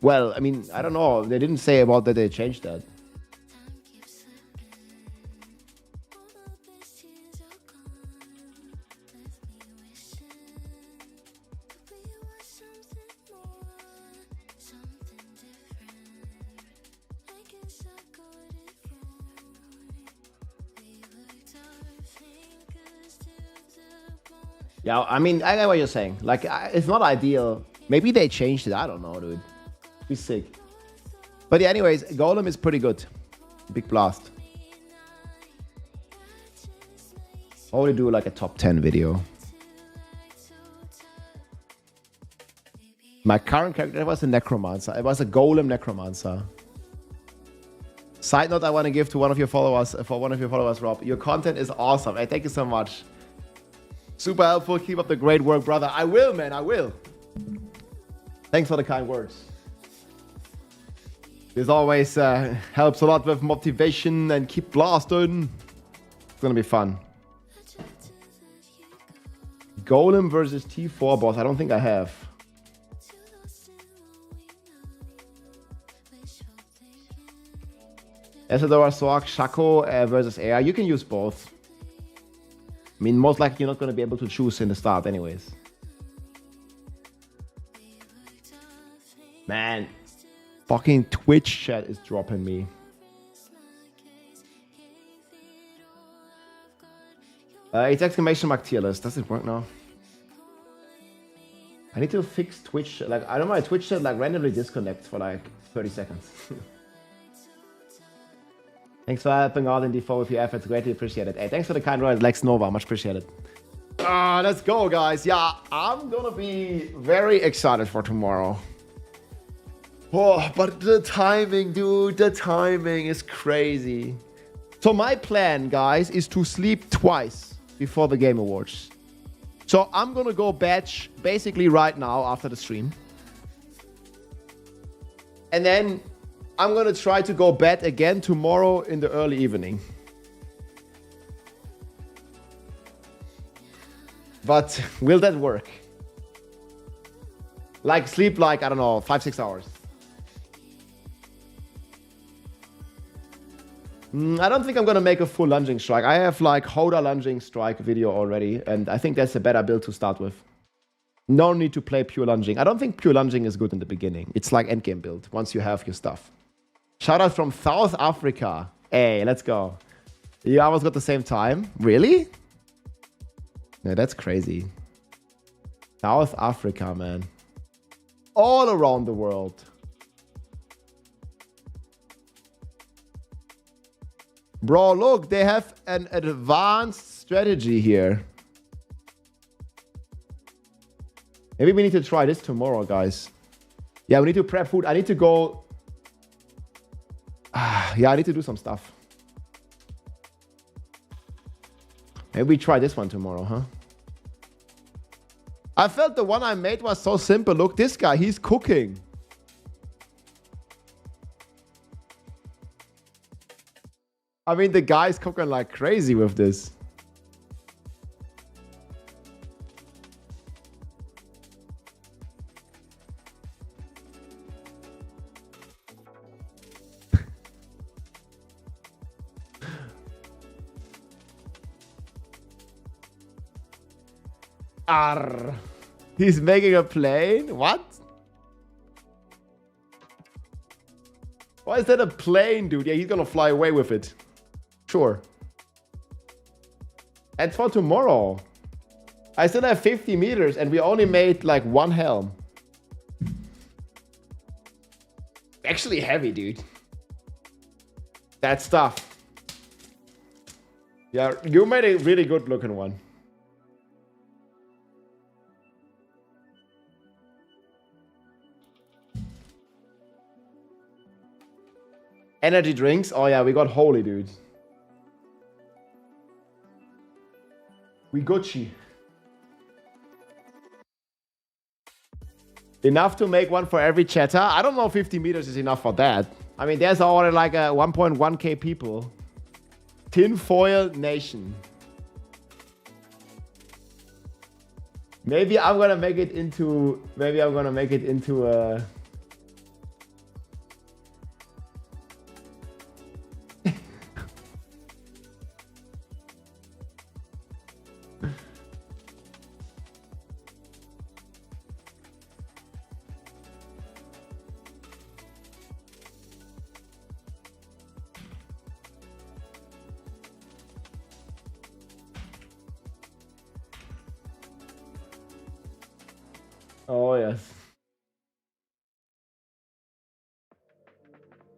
Well, I mean, I don't know. They didn't say about that they changed that. Yeah, I mean, I get what you're saying. Like, it's not ideal. Maybe they changed it. I don't know, dude. Be sick. But yeah, anyways, Golem is pretty good. Big blast. I want to do like a top 10 video. My current character was a necromancer. It was a golem necromancer. Side note I want to give to one of your followers, Rob. Your content is awesome. Hey, thank you so much. Super helpful. Keep up the great work, brother. I will, man. I will. Thanks for the kind words. This always helps a lot with motivation and keep blasting. It's gonna be fun. Golem versus T4 boss. I don't think I have. Esadora, Sork, Shaco versus AI. You can use both. I mean, most likely you're not going to be able to choose in the start anyways. Man, fucking Twitch chat is dropping me. It's exclamation mark tier list. Does it work now? I need to fix Twitch. Like, I don't know, my Twitch chat like randomly disconnects for like 30 seconds. Thanks for helping out in default with your efforts. Greatly appreciated. Hey, thanks for the kind words, Lex Nova. Much appreciated. Let's go, guys. Yeah, I'm gonna be very excited for tomorrow. Oh, but the timing, dude. The timing is crazy. So my plan, guys, is to sleep twice before the Game Awards. So I'm gonna go batch basically right now after the stream. And then I'm gonna try to go bed again tomorrow in the early evening. But will that work? Like sleep like, I don't know, 5-6 hours. I don't think I'm gonna make a full lunging strike. I have like Hoda lunging strike video already, and I think that's a better build to start with. No need to play pure lunging. I don't think pure lunging is good in the beginning. It's like endgame build once you have your stuff. Shout out from South Africa. Hey, let's go. You almost got the same time? Really? No, that's crazy. South Africa, man. All around the world. Bro, look, they have an advanced strategy here. Maybe we need to try this tomorrow, guys. Yeah, we need to prep food. I need to go... yeah, I need to do some stuff. Maybe we try this one tomorrow, huh? I felt the one I made was so simple. Look, this guy, he's cooking. I mean, the guy's cooking like crazy with this. Arr. He's making a plane? What? Why is that a plane, dude? Yeah, he's gonna fly away with it. Sure. And for tomorrow. I still have 50 meters and we only made like one helm. Actually heavy, dude. That stuff. Yeah, you made a really good looking one. Energy drinks. Oh yeah, we got holy, dude. We Gucci. Enough to make one for every chatter. I don't know if 50 meters is enough for that. I mean, there's already like a 1.1k people. Tinfoil Nation. Maybe I'm gonna make it into... Maybe I'm gonna make it into a... Oh, yes.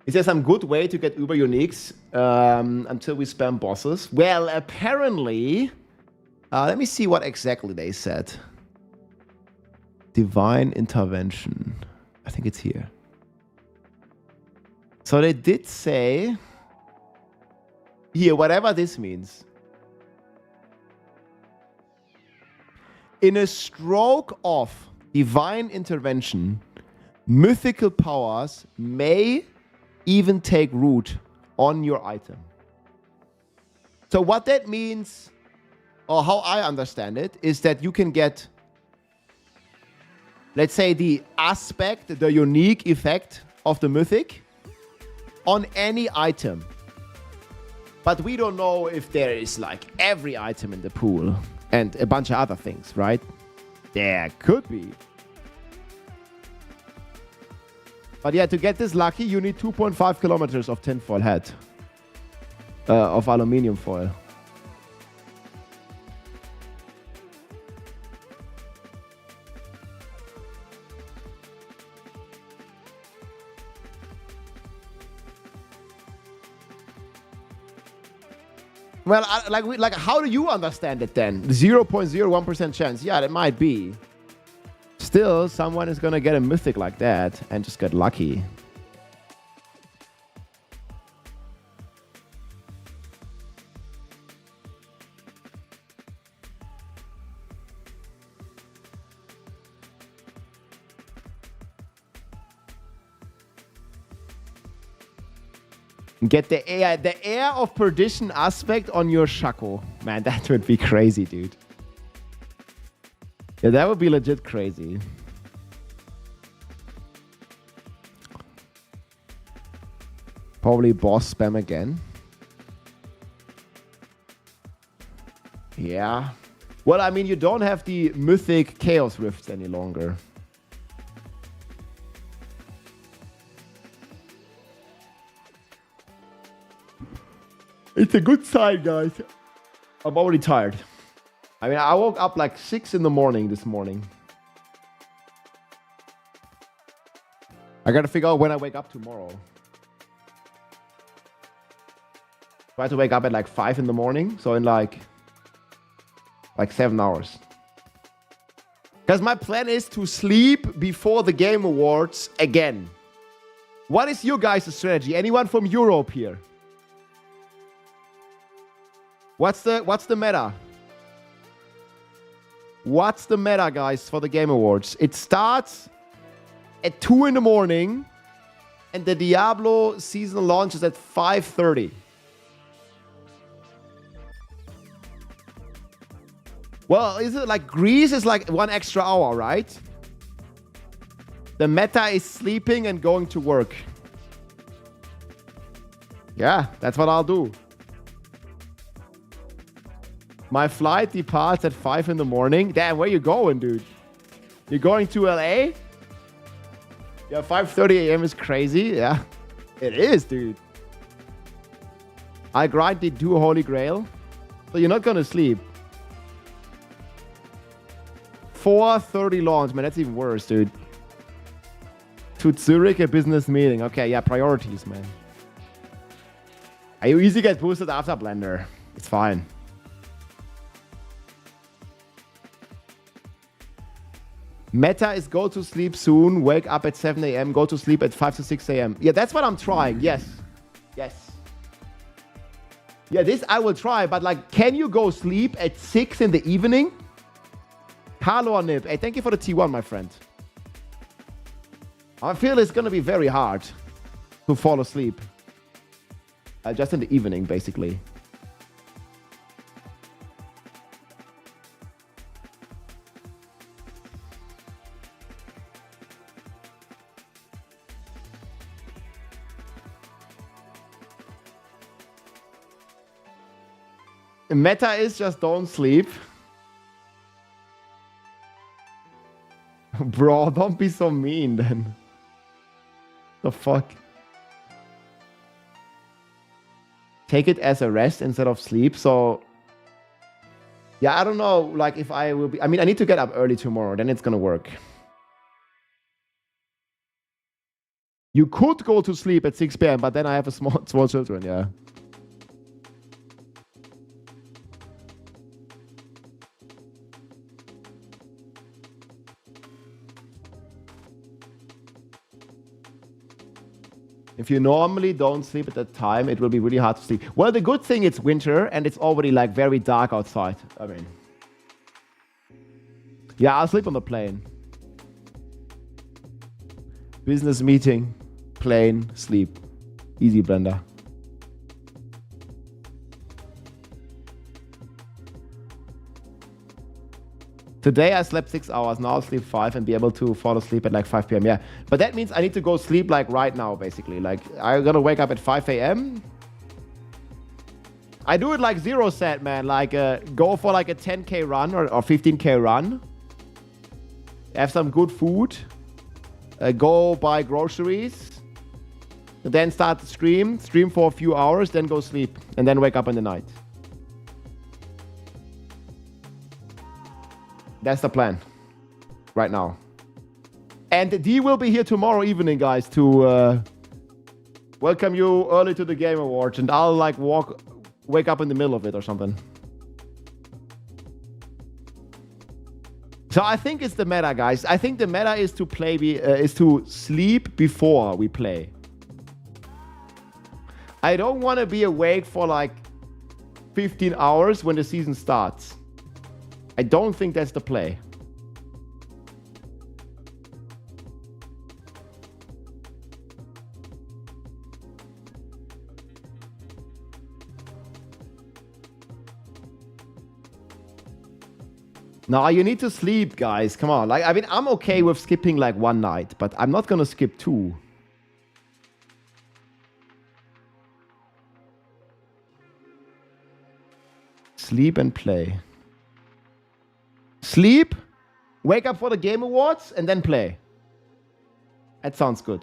Is there some good way to get Uber Uniques until we spam bosses? Well, apparently... let me see what exactly they said. Divine Intervention. I think it's here. So they did say... Here, whatever this means. In a stroke of divine intervention, mythical powers may even take root on your item. So what that means, or how I understand it, is that you can get, let's say, the aspect, the unique effect of the mythic on any item. But we don't know if there is like every item in the pool and a bunch of other things, right? There could be. But yeah, to get this lucky, you need 2.5 kilometers of tinfoil hat. Of aluminium foil. Well, how do you understand it then? 0.01% chance. Yeah, that might be. Still, someone is gonna get a mythic like that and just get lucky. Get the air of perdition aspect on your Shaco. Man, that would be crazy, dude. Yeah, that would be legit crazy. Probably boss spam again. Yeah. Well, I mean, you don't have the mythic Chaos Rifts any longer. It's a good sign, guys. I'm already tired. I mean, I woke up like 6 in the morning this morning. I gotta figure out when I wake up tomorrow. Try to wake up at like 5 in the morning, so in like 7 hours. Because my plan is to sleep before the Game Awards again. What is your guys' strategy? Anyone from Europe here? What's the meta? What's the meta, guys, for the Game Awards? It starts at 2 in the morning, and the Diablo season launches at 5:30. Well, is it like Greece is like 1 extra hour, right? The meta is sleeping and going to work. Yeah, that's what I'll do. My flight departs at 5 in the morning. Damn, where you going, dude? You're going to LA? Yeah, 5:30 a.m. is crazy. Yeah, it is, dude. I grind the 2 Holy Grail. So you're not gonna sleep. 4:30 launch, man. That's even worse, dude. To Zurich, a business meeting. Okay, yeah, priorities, man. You easy get boosted after Blender. It's fine. Meta is go to sleep soon, wake up at 7 a.m., go to sleep at 5 to 6 a.m. Yeah, that's what I'm trying. Yes. Yes. Yeah, this I will try, but like, can you go sleep at 6 in the evening? Carlo or Nib? Hey, thank you for the T1, my friend. I feel it's going to be very hard to fall asleep. Just in the evening, basically. Meta is just don't sleep. Bro, don't be so mean then. The fuck? Take it as a rest instead of sleep. So yeah, I don't know like if I will be, I mean, I need to get up early tomorrow, then it's gonna work. You could go to sleep at 6 p.m., but then I have a small children, yeah. If you normally don't sleep at that time, it will be really hard to sleep. Well, the good thing it's winter and it's already like very dark outside. I mean, yeah, I'll sleep on the plane. Business meeting, plane, sleep. Easy, Blender. Today I slept 6 hours, now I'll sleep 5 and be able to fall asleep at like 5 p.m. Yeah, but that means I need to go sleep like right now, basically. Like I'm gonna wake up at 5 a.m. I do it like 0 set, man. Like go for like a 10k run or 15k run. Have some good food. Go buy groceries. Then start the stream for a few hours, then go sleep and then wake up in the night. That's the plan right now. And D will be here tomorrow evening, guys, to welcome you early to the Game Awards. And I'll like wake up in the middle of it or something. So I think it's the meta, guys. I think the meta is to play, is to sleep before we play. I don't want to be awake for like 15 hours when the season starts. I don't think that's the play. No, you need to sleep, guys. Come on. Like, I mean, I'm okay with skipping like 1 night, but I'm not gonna skip 2. Sleep and play. Sleep, wake up for the Game Awards, and then play. That sounds good.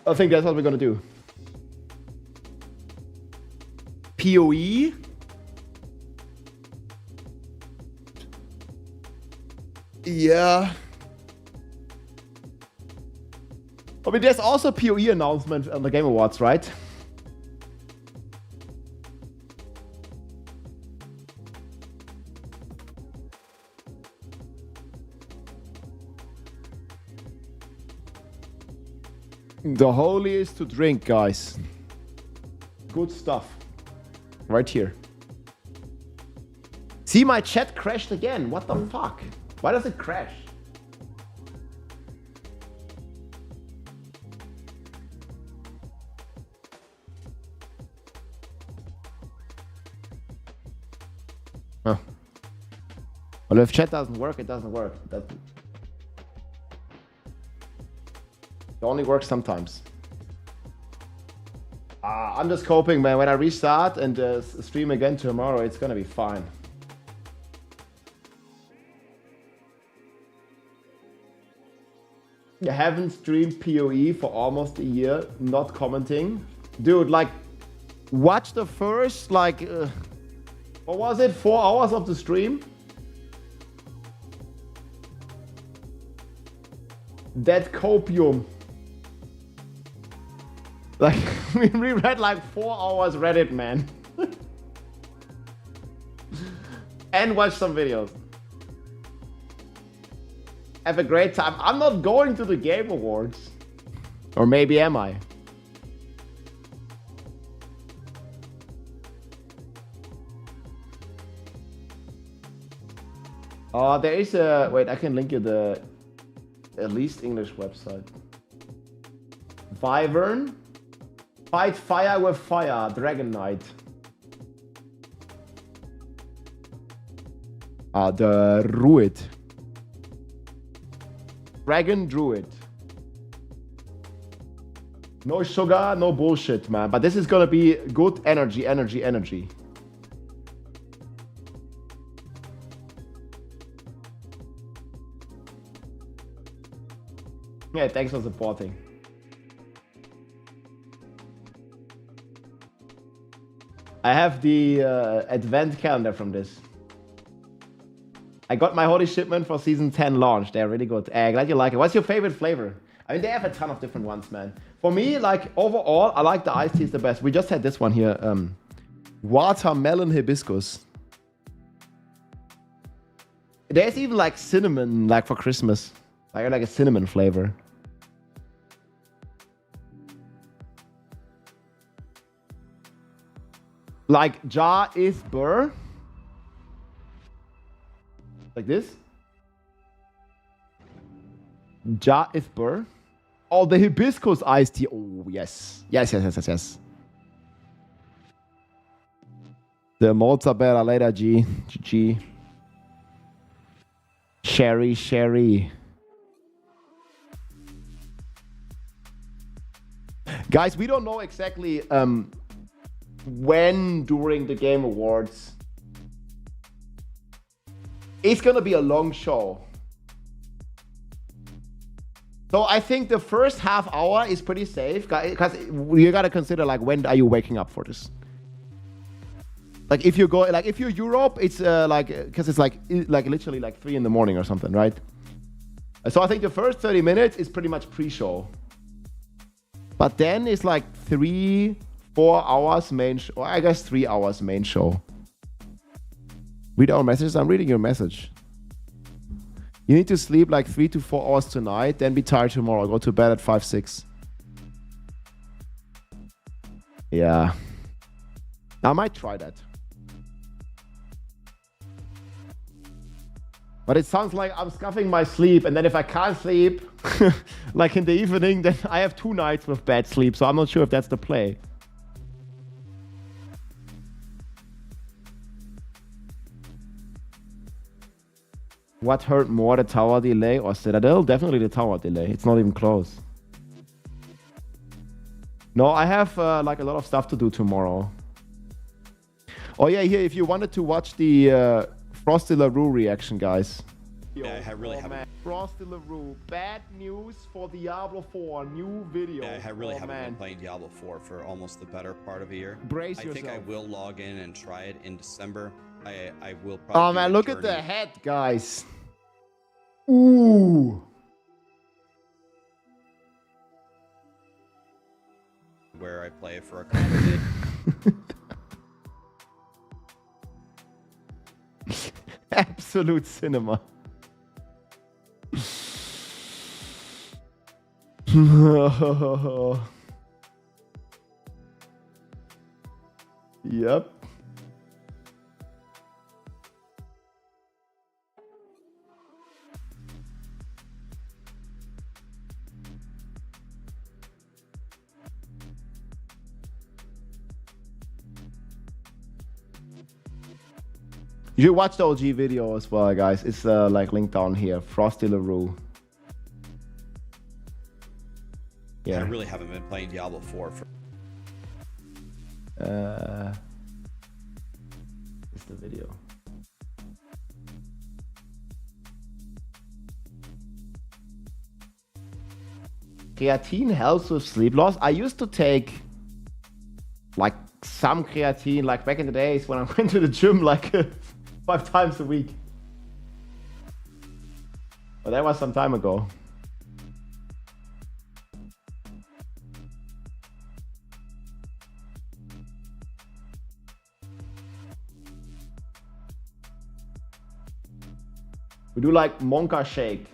I think that's what we're gonna do. PoE. Yeah. I mean, there's also a PoE announcement on the Game Awards, right? The holy is to drink, guys. Good stuff. Right here. See, my chat crashed again. What the fuck? Why does it crash? Huh. Well, if chat doesn't work, it doesn't work. It only works sometimes. I'm just hoping, man, when I restart and stream again tomorrow, it's gonna be fine. I haven't streamed PoE for almost a year, not commenting. Dude, like, watch the first, like, what was it, 4 hours of the stream? That Copium. Like, we read like 4 hours Reddit, man. And watch some videos. Have a great time. I'm not going to the Game Awards. Or maybe am I? There is a... Wait, I can link you the... At least English website. Wyvern. Fight fire with fire. Dragon Knight. The Druid. Dragon Druid. No sugar, no bullshit, man. But this is gonna be good energy, energy, energy. Yeah, thanks for supporting. I have the advent calendar from this. I got my holy shipment for season 10 launch. They're really good. Glad you like it. What's your favorite flavor? I mean, they have a ton of different ones, man. For me, like, overall, I like the iced tea is the best. We just had this one here. Watermelon hibiscus. There's even, like, cinnamon, like, for Christmas. Like a cinnamon flavor. Like, jar is burr. Like this. Ja is burr. Oh, the hibiscus iced tea. Oh, yes. Yes. The mozzarella later, G. Sherry. Guys, we don't know exactly when during the Game Awards. It's gonna be a long show. So I think the first half hour is pretty safe, because you gotta consider, like, when are you waking up for this? Like, if you go, like, if you're Europe, it's like, because it's like literally like 3 in the morning or something, right? So I think the first 30 minutes is pretty much pre-show. But then it's like 3-4 hours main show, or I guess 3 hours main show. Read our messages. I'm reading your message. You need to sleep like 3 to 4 hours tonight, then be tired tomorrow. Go to bed at 5, 6. Yeah. I might try that. But it sounds like I'm scuffing my sleep, and then if I can't sleep, like in the evening, then I have 2 nights with bad sleep, so I'm not sure if that's the play. What hurt more, the tower delay or Citadel? Definitely the tower delay. It's not even close. No, I have like a lot of stuff to do tomorrow. Oh yeah, here, if you wanted to watch the Frosty LaRue reaction, guys. Yeah, I really haven't. Frosty LaRue, bad news for Diablo 4, new video. Yeah, I really haven't been playing Diablo 4 for almost the better part of a year. Brace I think I yourself. will log in and try it in December. I will probably. Oh man, look at the head, guys. Ooh. Where I play for a couple of days. Absolute cinema. Yep. You should watch the OG video as well, guys. It's like linked down here. Frosty LaRue. Yeah. I really haven't been playing Diablo 4 for. It's the video. Creatine helps with sleep loss. I used to take like some creatine, like back in the days when I went to the gym like 5 times a week. But that was some time ago. We do like Monka shake.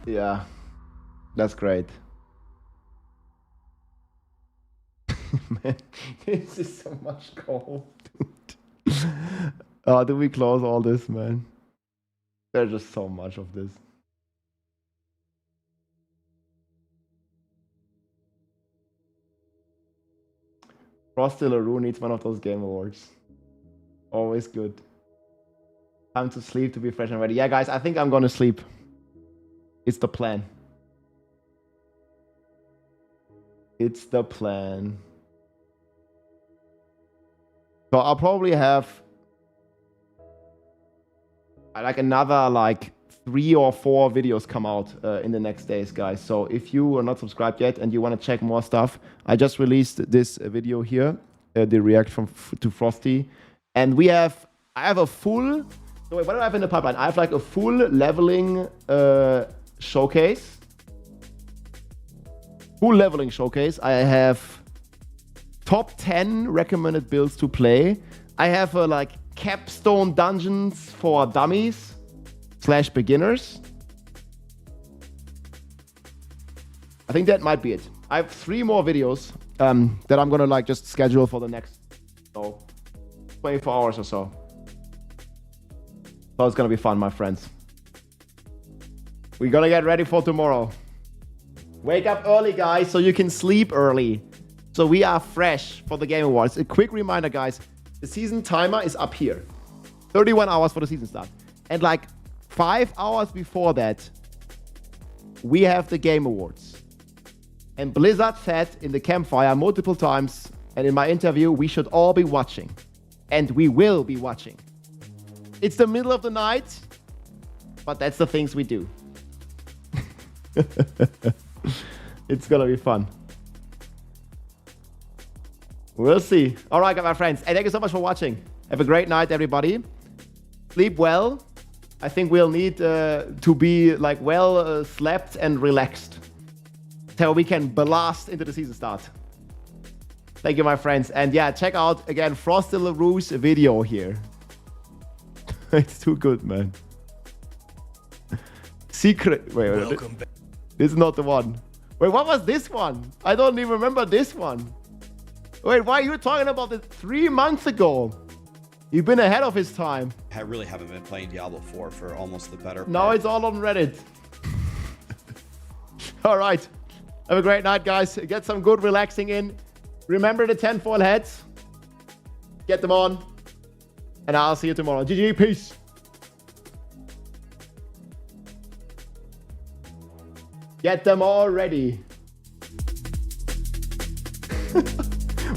Yeah, that's great. Man, this is so much gold, dude. Do we close all this, man? There's just so much of this. Frosty LaRue needs one of those game awards. Always good. Time to sleep to be fresh and ready. Yeah, guys, I think I'm gonna sleep. It's the plan. It's the plan. So I'll probably have like another like 3 or 4 videos come out in the next days, guys. So if you are not subscribed yet and you want to check more stuff, I just released this video here, the react to Frosty, and I have a full. So wait, what do I have in the pipeline? I have like a full leveling showcase. Full leveling showcase. I have top 10 recommended builds to play. I have like capstone dungeons for dummies / beginners. I think that might be it. I have 3 more videos that I'm gonna like just schedule for the next 24 hours or so. So it's gonna be fun, my friends. We're gonna get ready for tomorrow. Wake up early, guys, so you can sleep early. So we are fresh for the Game Awards. A quick reminder, guys. The season timer is up here. 31 hours for the season start. And like 5 hours before that, we have the Game Awards. And Blizzard said in the campfire multiple times, and in my interview, we should all be watching. And we will be watching. It's the middle of the night, but that's the things we do. It's gonna be fun. We'll see. All right, my friends. Hey, thank you so much for watching. Have a great night, everybody. Sleep well. I think we'll need to be like well slept and relaxed so we can blast into the season start. Thank you, my friends. And yeah, check out again Frosty LaRue's video here. It's too good, man. Secret. Wait. Welcome back. This is not the one. Wait, what was this one? I don't even remember this one. Wait, why are you talking about this 3 months ago? You've been ahead of his time. I really haven't been playing Diablo 4 for almost the better part. Now it's all on Reddit. All right. Have a great night, guys. Get some good relaxing in. Remember the 10 foil heads. Get them on. And I'll see you tomorrow. GG, peace. Get them all ready.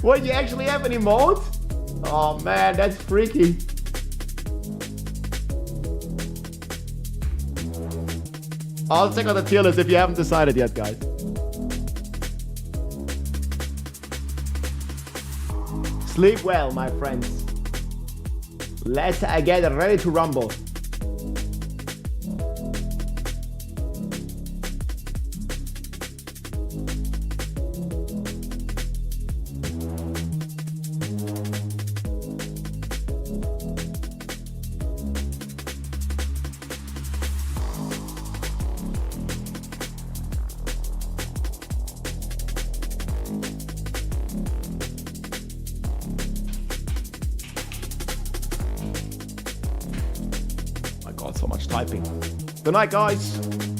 What, you actually have an emote? Oh man, that's freaky. I'll check out the tier list if you haven't decided yet, guys. Sleep well, my friends. Let's get ready to rumble. My God, so much typing. Good night, guys.